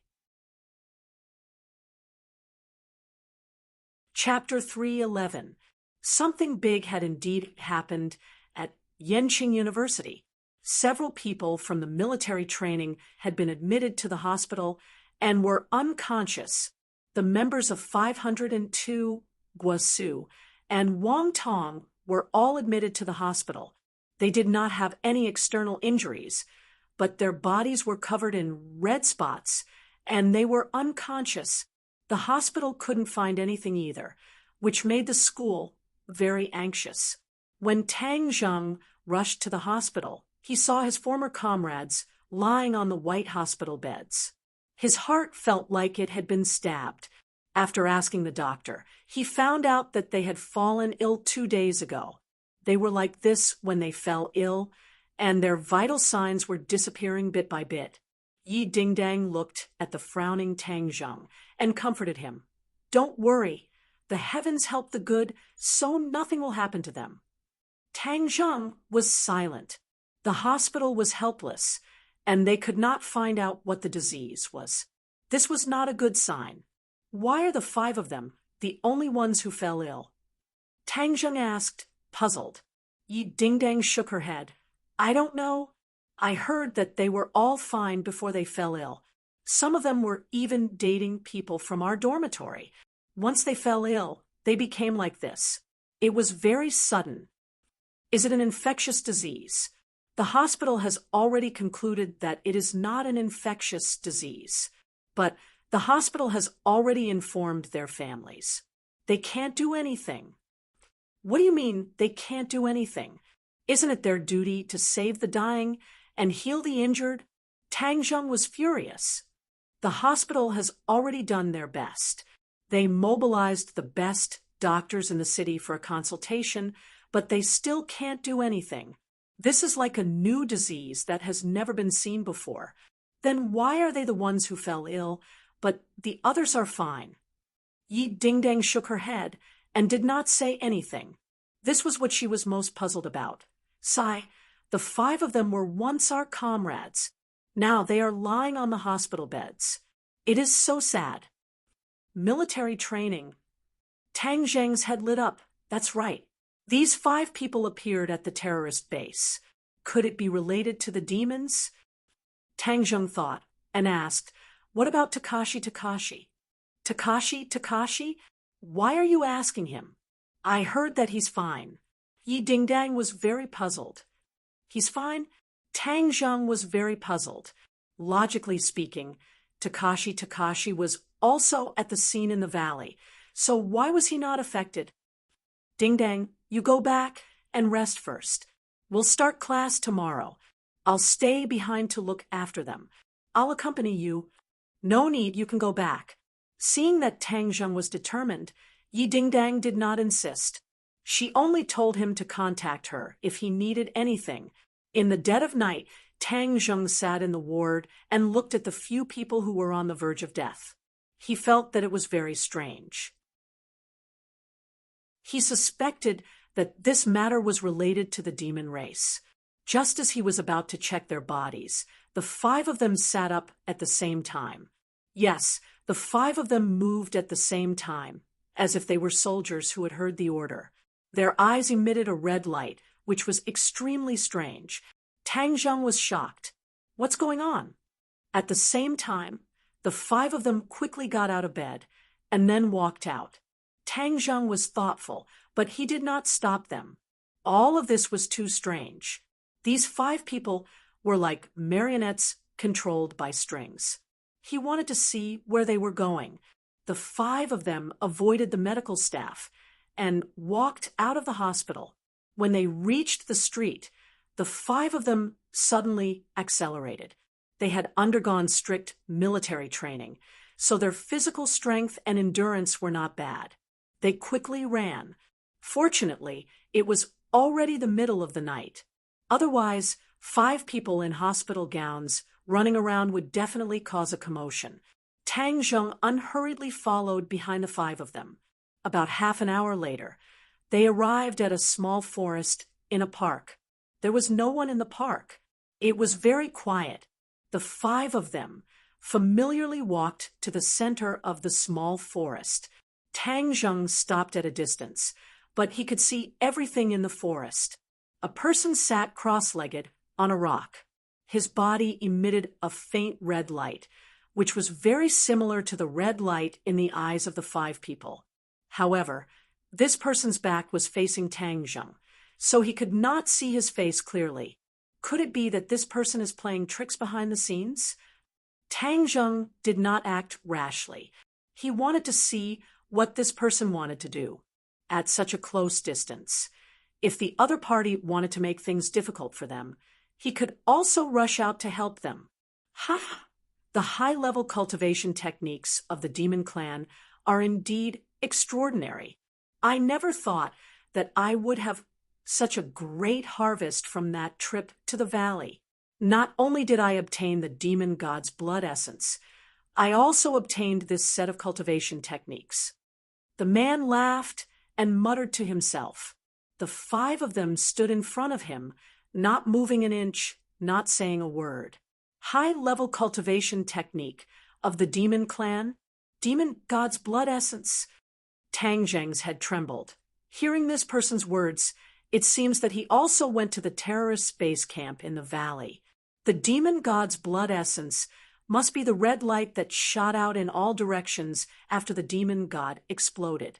Chapter 311. Something big had indeed happened at Yenqing University. Several people from the military training had been admitted to the hospital and were unconscious. The members of 502 Guosu and Wang Tong were all admitted to the hospital. They did not have any external injuries, but their bodies were covered in red spots, and they were unconscious. The hospital couldn't find anything either, which made the school very anxious. When Tang Zheng rushed to the hospital, he saw his former comrades lying on the white hospital beds. His heart felt like it had been stabbed. After asking the doctor, he found out that they had fallen ill 2 days ago. They were like this when they fell ill, and their vital signs were disappearing bit by bit. Yi Dingdang looked at the frowning Tang Zheng and comforted him. "Don't worry. The heavens help the good, so nothing will happen to them." Tang Zheng was silent. The hospital was helpless, and they could not find out what the disease was. This was not a good sign. Why are the 5 of them the only ones who fell ill? Tang Zheng asked, puzzled. Yi Dingdang shook her head. "I don't know. I heard that they were all fine before they fell ill. Some of them were even dating people from our dormitory. Once they fell ill, they became like this. It was very sudden." "Is it an infectious disease?" "The hospital has already concluded that it is not an infectious disease, but the hospital has already informed their families. They can't do anything." "What do you mean they can't do anything? Isn't it their duty to save the dying and heal the injured?" Tang Zheng was furious. "The hospital has already done their best. They mobilized the best doctors in the city for a consultation, but they still can't do anything. This is like a new disease that has never been seen before. Then why are they the ones who fell ill, but the others are fine?" Yi Dingdang shook her head and did not say anything. This was what she was most puzzled about. "Sai, the 5 of them were once our comrades. Now they are lying on the hospital beds. It is so sad." Military training. Tang Zheng's head lit up. That's right. These 5 people appeared at the terrorist base. Could it be related to the demons? Tang Zheng thought and asked, What about Takashi Takashi? Takashi Takashi? Why are you asking him? I heard that he's fine. Yi Dingdang was very puzzled. He's fine? Tang Zheng was very puzzled. Logically speaking, Takashi Takashi was also at the scene in the valley, so why was he not affected? Dingdang, you go back and rest first. We'll start class tomorrow. I'll stay behind to look after them. I'll accompany you. No need, you can go back. Seeing that Tang Zheng was determined, Yi Dingdang did not insist. She only told him to contact her if he needed anything. In the dead of night, Tang Zheng sat in the ward and looked at the few people who were on the verge of death. He felt that it was very strange. He suspected that this matter was related to the demon race. Just as he was about to check their bodies, the 5 of them sat up at the same time. Yes, the 5 of them moved at the same time, as if they were soldiers who had heard the order. Their eyes emitted a red light, which was extremely strange. Tang Zheng was shocked. What's going on? At the same time, the 5 of them quickly got out of bed and then walked out. Tang Zheng was thoughtful, but he did not stop them. All of this was too strange. These 5 people were like marionettes controlled by strings. He wanted to see where they were going. The 5 of them avoided the medical staff and walked out of the hospital. When they reached the street, the 5 of them suddenly accelerated. They had undergone strict military training, so their physical strength and endurance were not bad. They quickly ran. Fortunately, it was already the middle of the night. Otherwise, 5 people in hospital gowns running around would definitely cause a commotion. Tang Zheng unhurriedly followed behind the 5 of them. About half an hour later, they arrived at a small forest in a park. There was no one in the park. It was very quiet. The 5 of them familiarly walked to the center of the small forest. Tang Zheng stopped at a distance, but he could see everything in the forest. A person sat cross-legged on a rock. His body emitted a faint red light, which was very similar to the red light in the eyes of the 5 people. However, this person's back was facing Tang Zheng, so he could not see his face clearly. Could it be that this person is playing tricks behind the scenes? Tang Zheng did not act rashly. He wanted to see what this person wanted to do at such a close distance. If the other party wanted to make things difficult for them, he could also rush out to help them. Ha! The high-level cultivation techniques of the demon clan are indeed extraordinary. I never thought that I would have such a great harvest from that trip to the valley. Not only did I obtain the demon god's blood essence, I also obtained this set of cultivation techniques. The man laughed and muttered to himself. The 5 of them stood in front of him, not moving an inch, not saying a word. High-level cultivation technique of the demon clan, demon god's blood essence. Tang Zheng's head trembled. Hearing this person's words, it seems that he also went to the terrorist base camp in the valley. The demon god's blood essence must be the red light that shot out in all directions after the demon god exploded.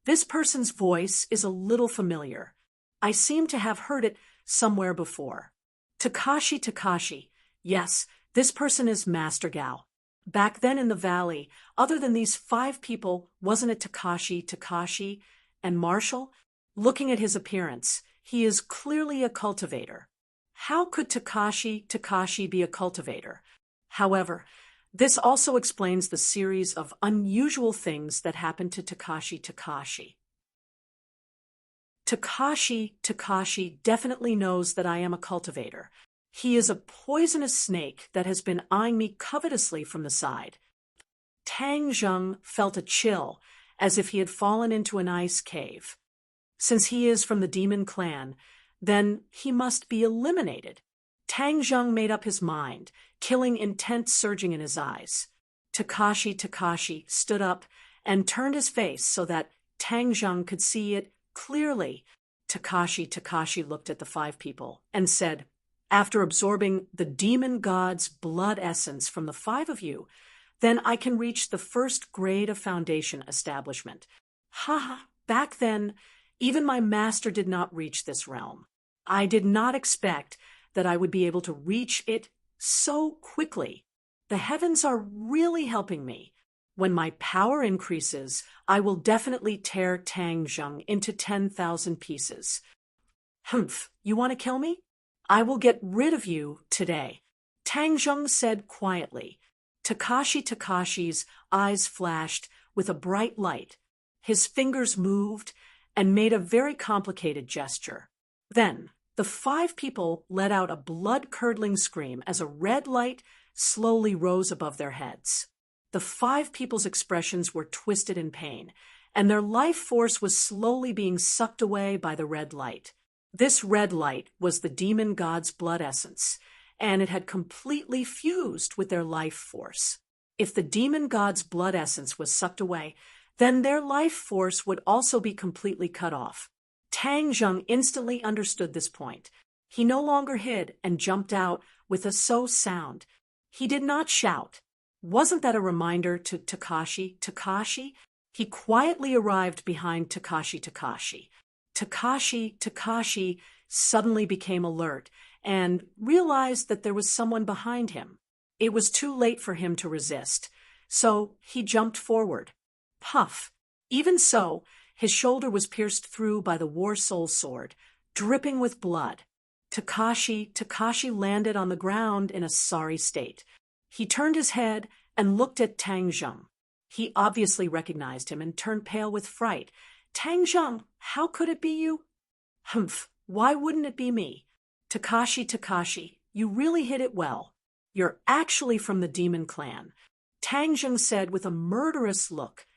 This person's voice is a little familiar. I seem to have heard it somewhere before. Takashi Takashi. Yes, this person is Master Gao. Back then in the valley, other than these 5 people, wasn't it Takashi Takashi and Marshall? Looking at his appearance, he is clearly a cultivator. How could Takashi Takashi be a cultivator? However, this also explains the series of unusual things that happened to Takashi Takashi. Takashi Takashi definitely knows that I am a cultivator. He is a poisonous snake that has been eyeing me covetously from the side. Tang Zheng felt a chill, as if he had fallen into an ice cave. Since he is from the demon clan, then he must be eliminated. Tang Zheng made up his mind, killing intent surging in his eyes. Takashi Takashi stood up and turned his face so that Tang Zheng could see it clearly. Takashi Takashi looked at the 5 people and said, After absorbing the demon god's blood essence from the 5 of you, then I can reach the first grade of foundation establishment. Ha! Back then, even my master did not reach this realm. I did not expect that I would be able to reach it so quickly. The heavens are really helping me. When my power increases, I will definitely tear Tang Zheng into 10,000 pieces. Humph, you want to kill me? I will get rid of you today, Tang Zheng said quietly. Takashi's eyes flashed with a bright light. His fingers moved and made a very complicated gesture. Then, the 5 people let out a blood-curdling scream as a red light slowly rose above their heads. The 5 people's expressions were twisted in pain, and their life force was slowly being sucked away by the red light. This red light was the demon god's blood essence, and it had completely fused with their life force. If the demon god's blood essence was sucked away, then their life force would also be completely cut off. Tang Zheng instantly understood this point. He no longer hid and jumped out with a so sound. He did not shout. Wasn't that a reminder to Takashi? He quietly arrived behind Takashi. Takashi suddenly became alert and realized that there was someone behind him. It was too late for him to resist, so he jumped forward. Puff! Even so, his shoulder was pierced through by the War Soul sword, dripping with blood. Takashi landed on the ground in a sorry state. He turned his head and looked at Tang Zheng. He obviously recognized him and turned pale with fright. Tang Zheng, how could it be you? Humph, why wouldn't it be me? Takashi, you really hit it well. You're actually from the demon clan, Tang Zheng said with a murderous look.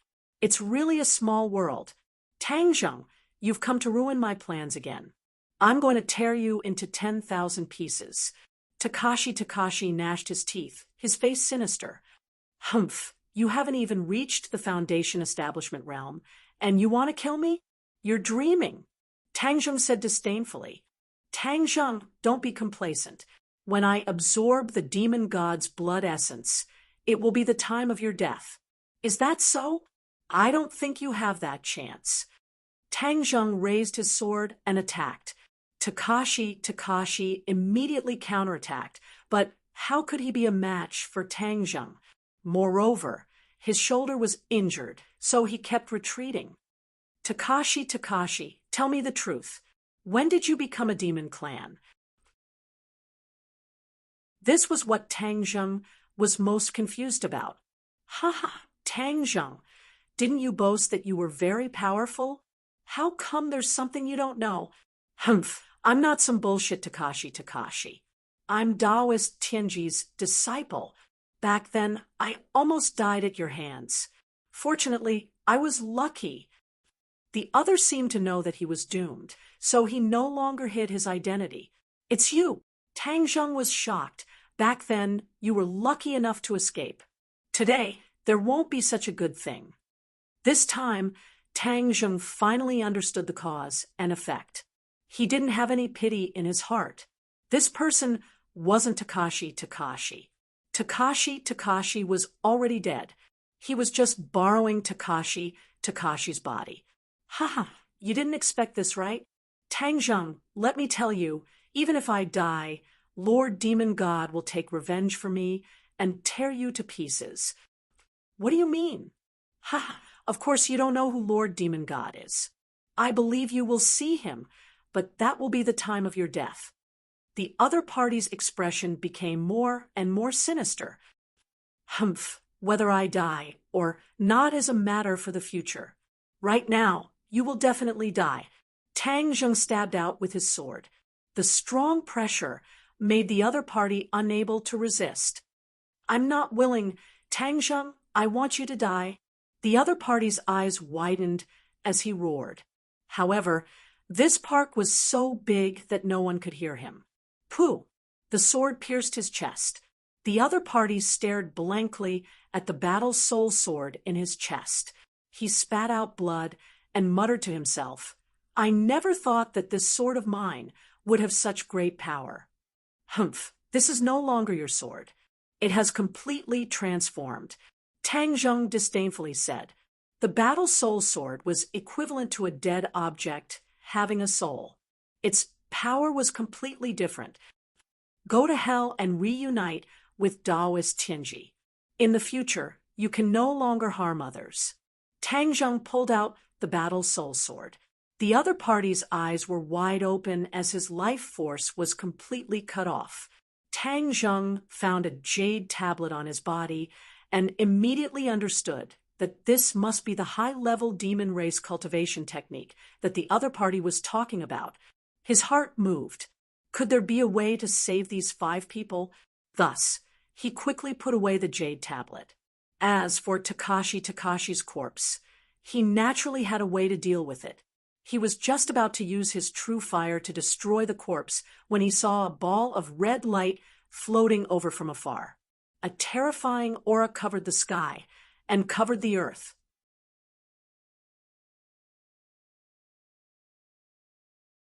It's really a small world. Tang Zheng, you've come to ruin my plans again. I'm going to tear you into 10,000 pieces. Takashi gnashed his teeth, his face sinister. Humph, you haven't even reached the foundation establishment realm, and you want to kill me? You're dreaming, Tang Zheng said disdainfully. Tang Zheng, don't be complacent. When I absorb the demon god's blood essence, it will be the time of your death. Is that so? I don't think you have that chance. Tang Zheng raised his sword and attacked. Takashi immediately counterattacked, but how could he be a match for Tang Zheng? Moreover, his shoulder was injured, so he kept retreating. Takashi, tell me the truth. When did you become a demon clan? This was what Tang Zheng was most confused about. Tang Zheng, didn't you boast that you were very powerful? How come there's something you don't know? Humph, I'm not some bullshit Takashi. I'm Taoist Tianji's disciple. Back then, I almost died at your hands. Fortunately, I was lucky. The others seemed to know that he was doomed, so he no longer hid his identity. It's you. Tang Zheng was shocked. Back then, you were lucky enough to escape. Today, there won't be such a good thing. This time, Tang Zheng finally understood the cause and effect. He didn't have any pity in his heart. This person wasn't Takashi. Takashi was already dead. He was just borrowing Takashi's body. You didn't expect this, right? Tang Zheng, let me tell you, even if I die, Lord Demon God will take revenge for me and tear you to pieces. What do you mean? Of course you don't know who Lord Demon God is. I believe you will see him, but that will be the time of your death. The other party's expression became more and more sinister. Humph, whether I die or not is a matter for the future. Right now, you will definitely die. Tang Zheng stabbed out with his sword. The strong pressure made the other party unable to resist. I'm not willing. Tang Zheng, I want you to die. The other party's eyes widened as he roared. However, this park was so big that no one could hear him. Pooh! The sword pierced his chest. The other party stared blankly at the battle soul sword in his chest. He spat out blood and muttered to himself, I never thought that this sword of mine would have such great power. Humph, this is no longer your sword. It has completely transformed. Tang Zheng disdainfully said. The battle soul sword was equivalent to a dead object having a soul. Its power was completely different. Go to hell and reunite with Taoist Tianji. In the future, you can no longer harm others. Tang Zheng pulled out the battle soul sword. The other party's eyes were wide open as his life force was completely cut off. Tang Zheng found a jade tablet on his body and immediately understood that this must be the high-level demon race cultivation technique that the other party was talking about. His heart moved. Could there be a way to save these 5 people? Thus, he quickly put away the jade tablet. As for Takashi's corpse, he naturally had a way to deal with it. He was just about to use his true fire to destroy the corpse when he saw a ball of red light floating over from afar. A terrifying aura covered the sky and covered the earth.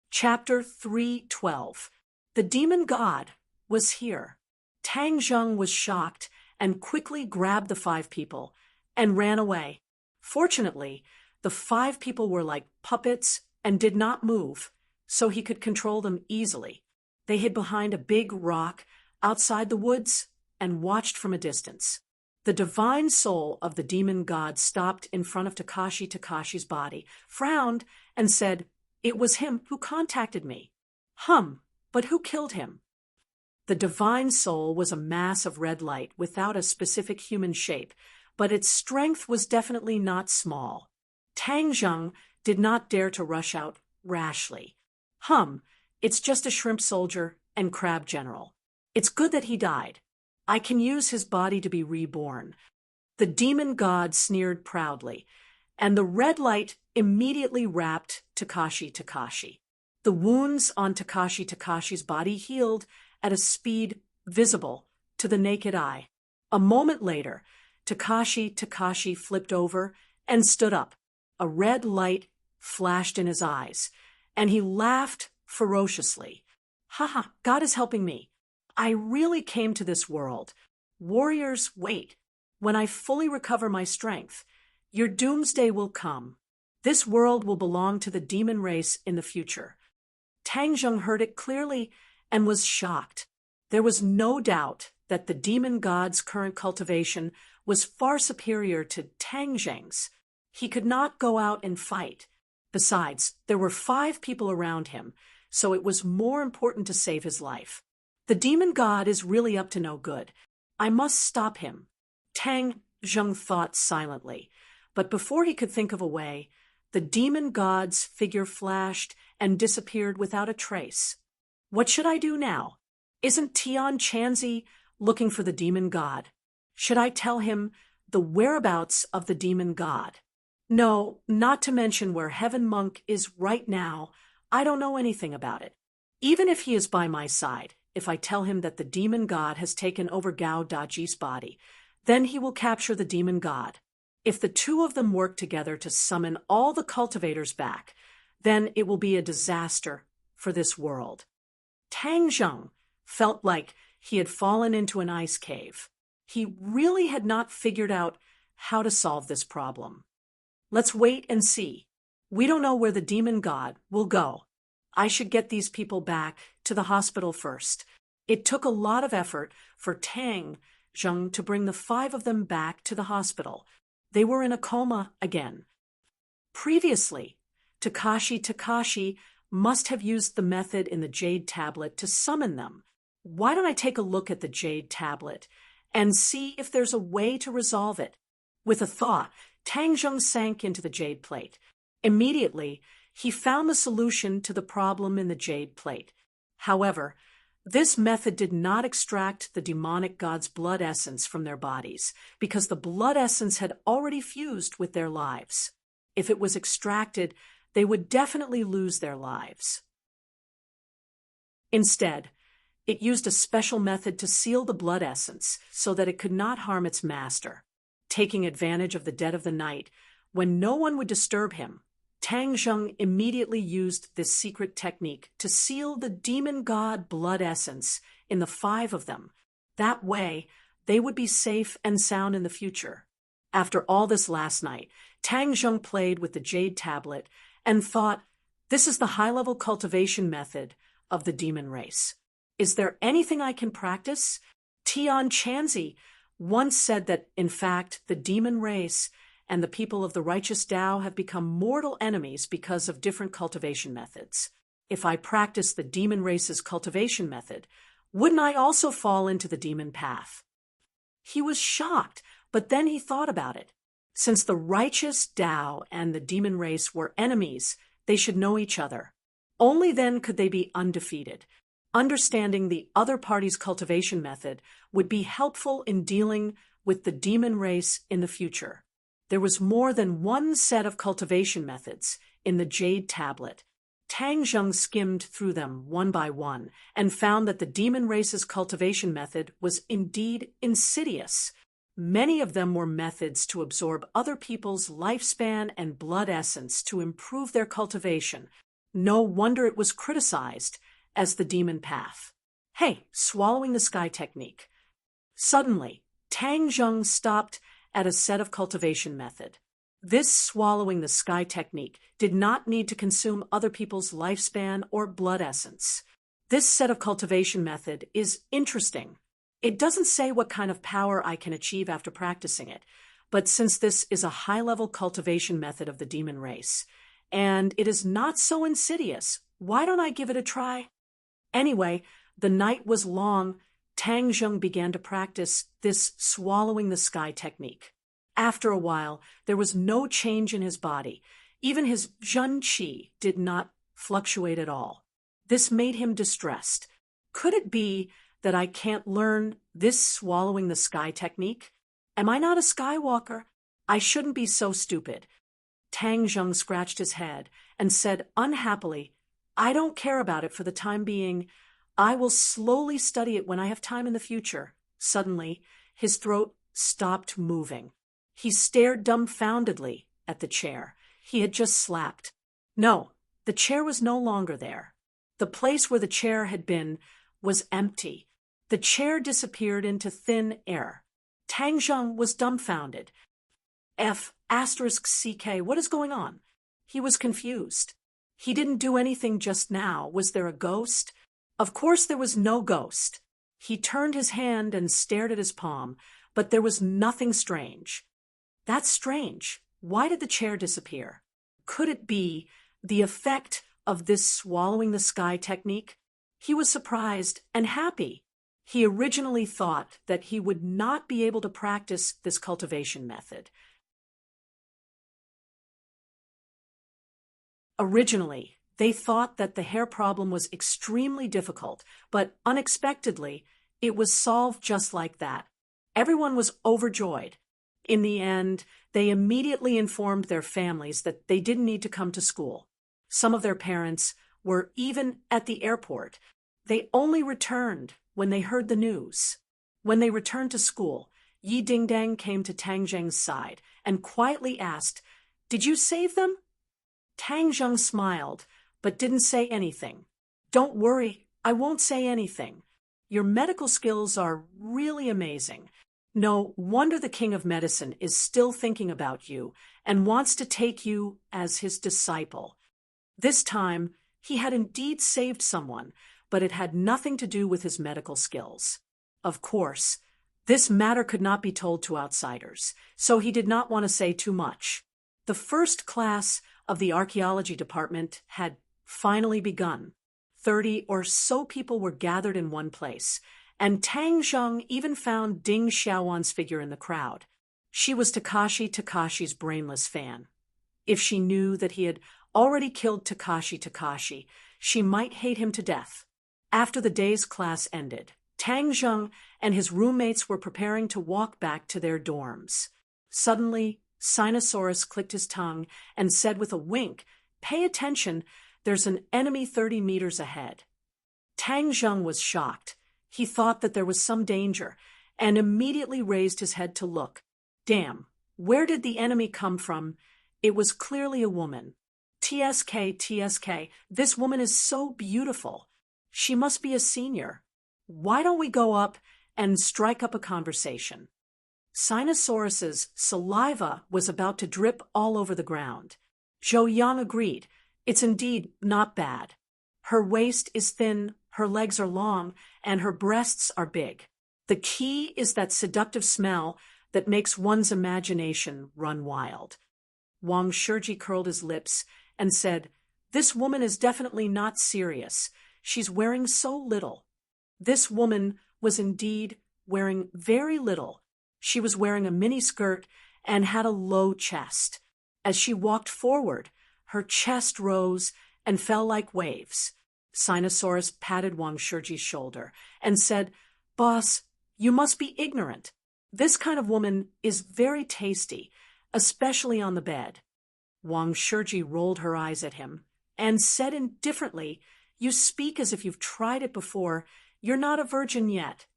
Chapter 3:12. The demon god was here. Tang Zheng was shocked and quickly grabbed the 5 people and ran away. Fortunately, the 5 people were like puppets and did not move, so he could control them easily. They hid behind a big rock outside the woods and watched from a distance. The divine soul of the demon god stopped in front of Takashi's body, frowned, and said, "It was him who contacted me." But who killed him? The divine soul was a mass of red light without a specific human shape, but its strength was definitely not small. Tang Zheng did not dare to rush out rashly. It's just a shrimp soldier and crab general. It's good that he died. I can use his body to be reborn. The demon god sneered proudly, and the red light immediately wrapped Takashi. The wounds on Takashi's body healed at a speed visible to the naked eye. A moment later, Takashi flipped over and stood up. A red light flashed in his eyes, and he laughed ferociously. Haha, God is helping me. I really came to this world. Warriors, wait. When I fully recover my strength, your doomsday will come. This world will belong to the demon race in the future. Tang Zheng heard it clearly and was shocked. There was no doubt that the demon god's current cultivation was far superior to Tang Zheng's. He could not go out and fight. Besides, there were 5 people around him, so it was more important to save his life. The demon god is really up to no good. I must stop him. Tang Zheng thought silently, but before he could think of a way, the demon god's figure flashed and disappeared without a trace. What should I do now? Isn't Tian Chanzi looking for the demon god? Should I tell him the whereabouts of the demon god? No, not to mention where Heaven Monk is right now. I don't know anything about it. Even if he is by my side, if I tell him that the demon god has taken over Gao Daji's body, then he will capture the demon god. If the 2 of them work together to summon all the cultivators back, then it will be a disaster for this world. Tang Zheng felt like he had fallen into an ice cave. He really had not figured out how to solve this problem. Let's wait and see. We don't know where the demon god will go. I should get these people back to the hospital first. It took a lot of effort for Tang Zheng to bring the 5 of them back to the hospital. They were in a coma again. Previously, Takashi must have used the method in the jade tablet to summon them. Why don't I take a look at the jade tablet and see if there's a way to resolve it? With a thought, Tang Zheng sank into the jade plate. Immediately, he found the solution to the problem in the jade plate. However, this method did not extract the demonic god's blood essence from their bodies, because the blood essence had already fused with their lives. If it was extracted, they would definitely lose their lives. Instead, it used a special method to seal the blood essence so that it could not harm its master. Taking advantage of the dead of the night, when no one would disturb him, Tang Zheng immediately used this secret technique to seal the demon god blood essence in the 5 of them. That way, they would be safe and sound in the future. After all this last night, Tang Zheng played with the jade tablet and thought, this is the high-level cultivation method of the demon race. Is there anything I can practice? Tian Chanzi once said that, in fact, the demon race and the people of the righteous Tao have become mortal enemies because of different cultivation methods. If I practice the demon race's cultivation method, wouldn't I also fall into the demon path? He was shocked, but then he thought about it. Since the righteous Tao and the demon race were enemies, they should know each other. Only then could they be undefeated. Understanding the other party's cultivation method would be helpful in dealing with the demon race in the future. There was more than one set of cultivation methods in the jade tablet. Tang Zheng skimmed through them one by one and found that the demon race's cultivation method was indeed insidious. Many of them were methods to absorb other people's lifespan and blood essence to improve their cultivation. No wonder it was criticized as the demon path. Hey, swallowing the sky technique. Suddenly, Tang Zheng stopped at a set of cultivation method. This swallowing the sky technique did not need to consume other people's lifespan or blood essence. This set of cultivation method is interesting. It doesn't say what kind of power I can achieve after practicing it, but since this is a high-level cultivation method of the demon race, and it is not so insidious, why don't I give it a try? Anyway, the night was long. Tang Zheng began to practice this swallowing the sky technique. After a while, there was no change in his body. Even his Zhen Qi did not fluctuate at all. This made him distressed. Could it be that I can't learn this swallowing the sky technique? Am I not a skywalker? I shouldn't be so stupid. Tang Zheng scratched his head and said unhappily, I don't care about it for the time being. I will slowly study it when I have time in the future. Suddenly, his throat stopped moving. He stared dumbfoundedly at the chair he had just slapped. No, the chair was no longer there. The place where the chair had been was empty. The chair disappeared into thin air. Tang Zheng was dumbfounded. F***CK, what is going on? He was confused. He didn't do anything just now. Was there a ghost? Of course there was no ghost. He turned his hand and stared at his palm, but there was nothing strange. That's strange. Why did the chair disappear? Could it be the effect of this swallowing the sky technique? He was surprised and happy. He originally thought that he would not be able to practice this cultivation method. Originally, they thought that the hair problem was extremely difficult, but unexpectedly, it was solved just like that. Everyone was overjoyed. In the end, they immediately informed their families that they didn't need to come to school. Some of their parents were even at the airport. They only returned when they heard the news. When they returned to school, Yi Dingdang came to Tang Zheng's side and quietly asked, "Did you save them?" Tang Zheng smiled, but didn't say anything. "Don't worry, I won't say anything. Your medical skills are really amazing. No wonder the King of Medicine is still thinking about you and wants to take you as his disciple." This time, he had indeed saved someone, but it had nothing to do with his medical skills. Of course, this matter could not be told to outsiders, so he did not want to say too much. The first class of the archaeology department had finally begun. 30 or so people were gathered in one place, and Tang Zheng even found Ding Xiaowan's figure in the crowd. She was Takashi's brainless fan. If she knew that he had already killed Takashi, she might hate him to death. After the day's class ended, Tang Zheng and his roommates were preparing to walk back to their dorms. Suddenly, Sinosaurus clicked his tongue and said with a wink, "Pay attention, there's an enemy 30 meters ahead." Tang Zheng was shocked. He thought that there was some danger and immediately raised his head to look. Damn, where did the enemy come from? It was clearly a woman. TSK, TSK, this woman is so beautiful. She must be a senior. Why don't we go up and strike up a conversation? Sinosaurus's saliva was about to drip all over the ground. Zhou Yang agreed. It's indeed not bad. Her waist is thin, her legs are long, and her breasts are big. The key is that seductive smell that makes one's imagination run wild. Wang Shiji curled his lips and said, "This woman is definitely not serious. She's wearing so little." This woman was indeed wearing very little. She was wearing a mini-skirt and had a low chest. As she walked forward, her chest rose and fell like waves. Sinosaurus patted Wang Shiji's shoulder and said, "Boss, you must be ignorant. This kind of woman is very tasty, especially on the bed." Wang Shiji rolled her eyes at him and said indifferently, "You speak as if you've tried it before. You're not a virgin yet."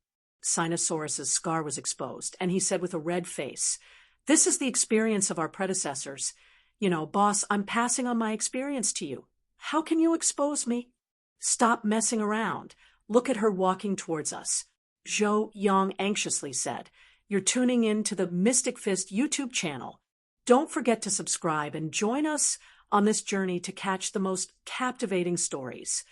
Sinosaurus's scar was exposed, and he said with a red face, "This is the experience of our predecessors. Boss, I'm passing on my experience to you. How can you expose me?" "Stop messing around. Look at her walking towards us," Zhou Yang anxiously said. "You're tuning in to the Mystic Fist YouTube channel. Don't forget to subscribe and join us on this journey to catch the most captivating stories.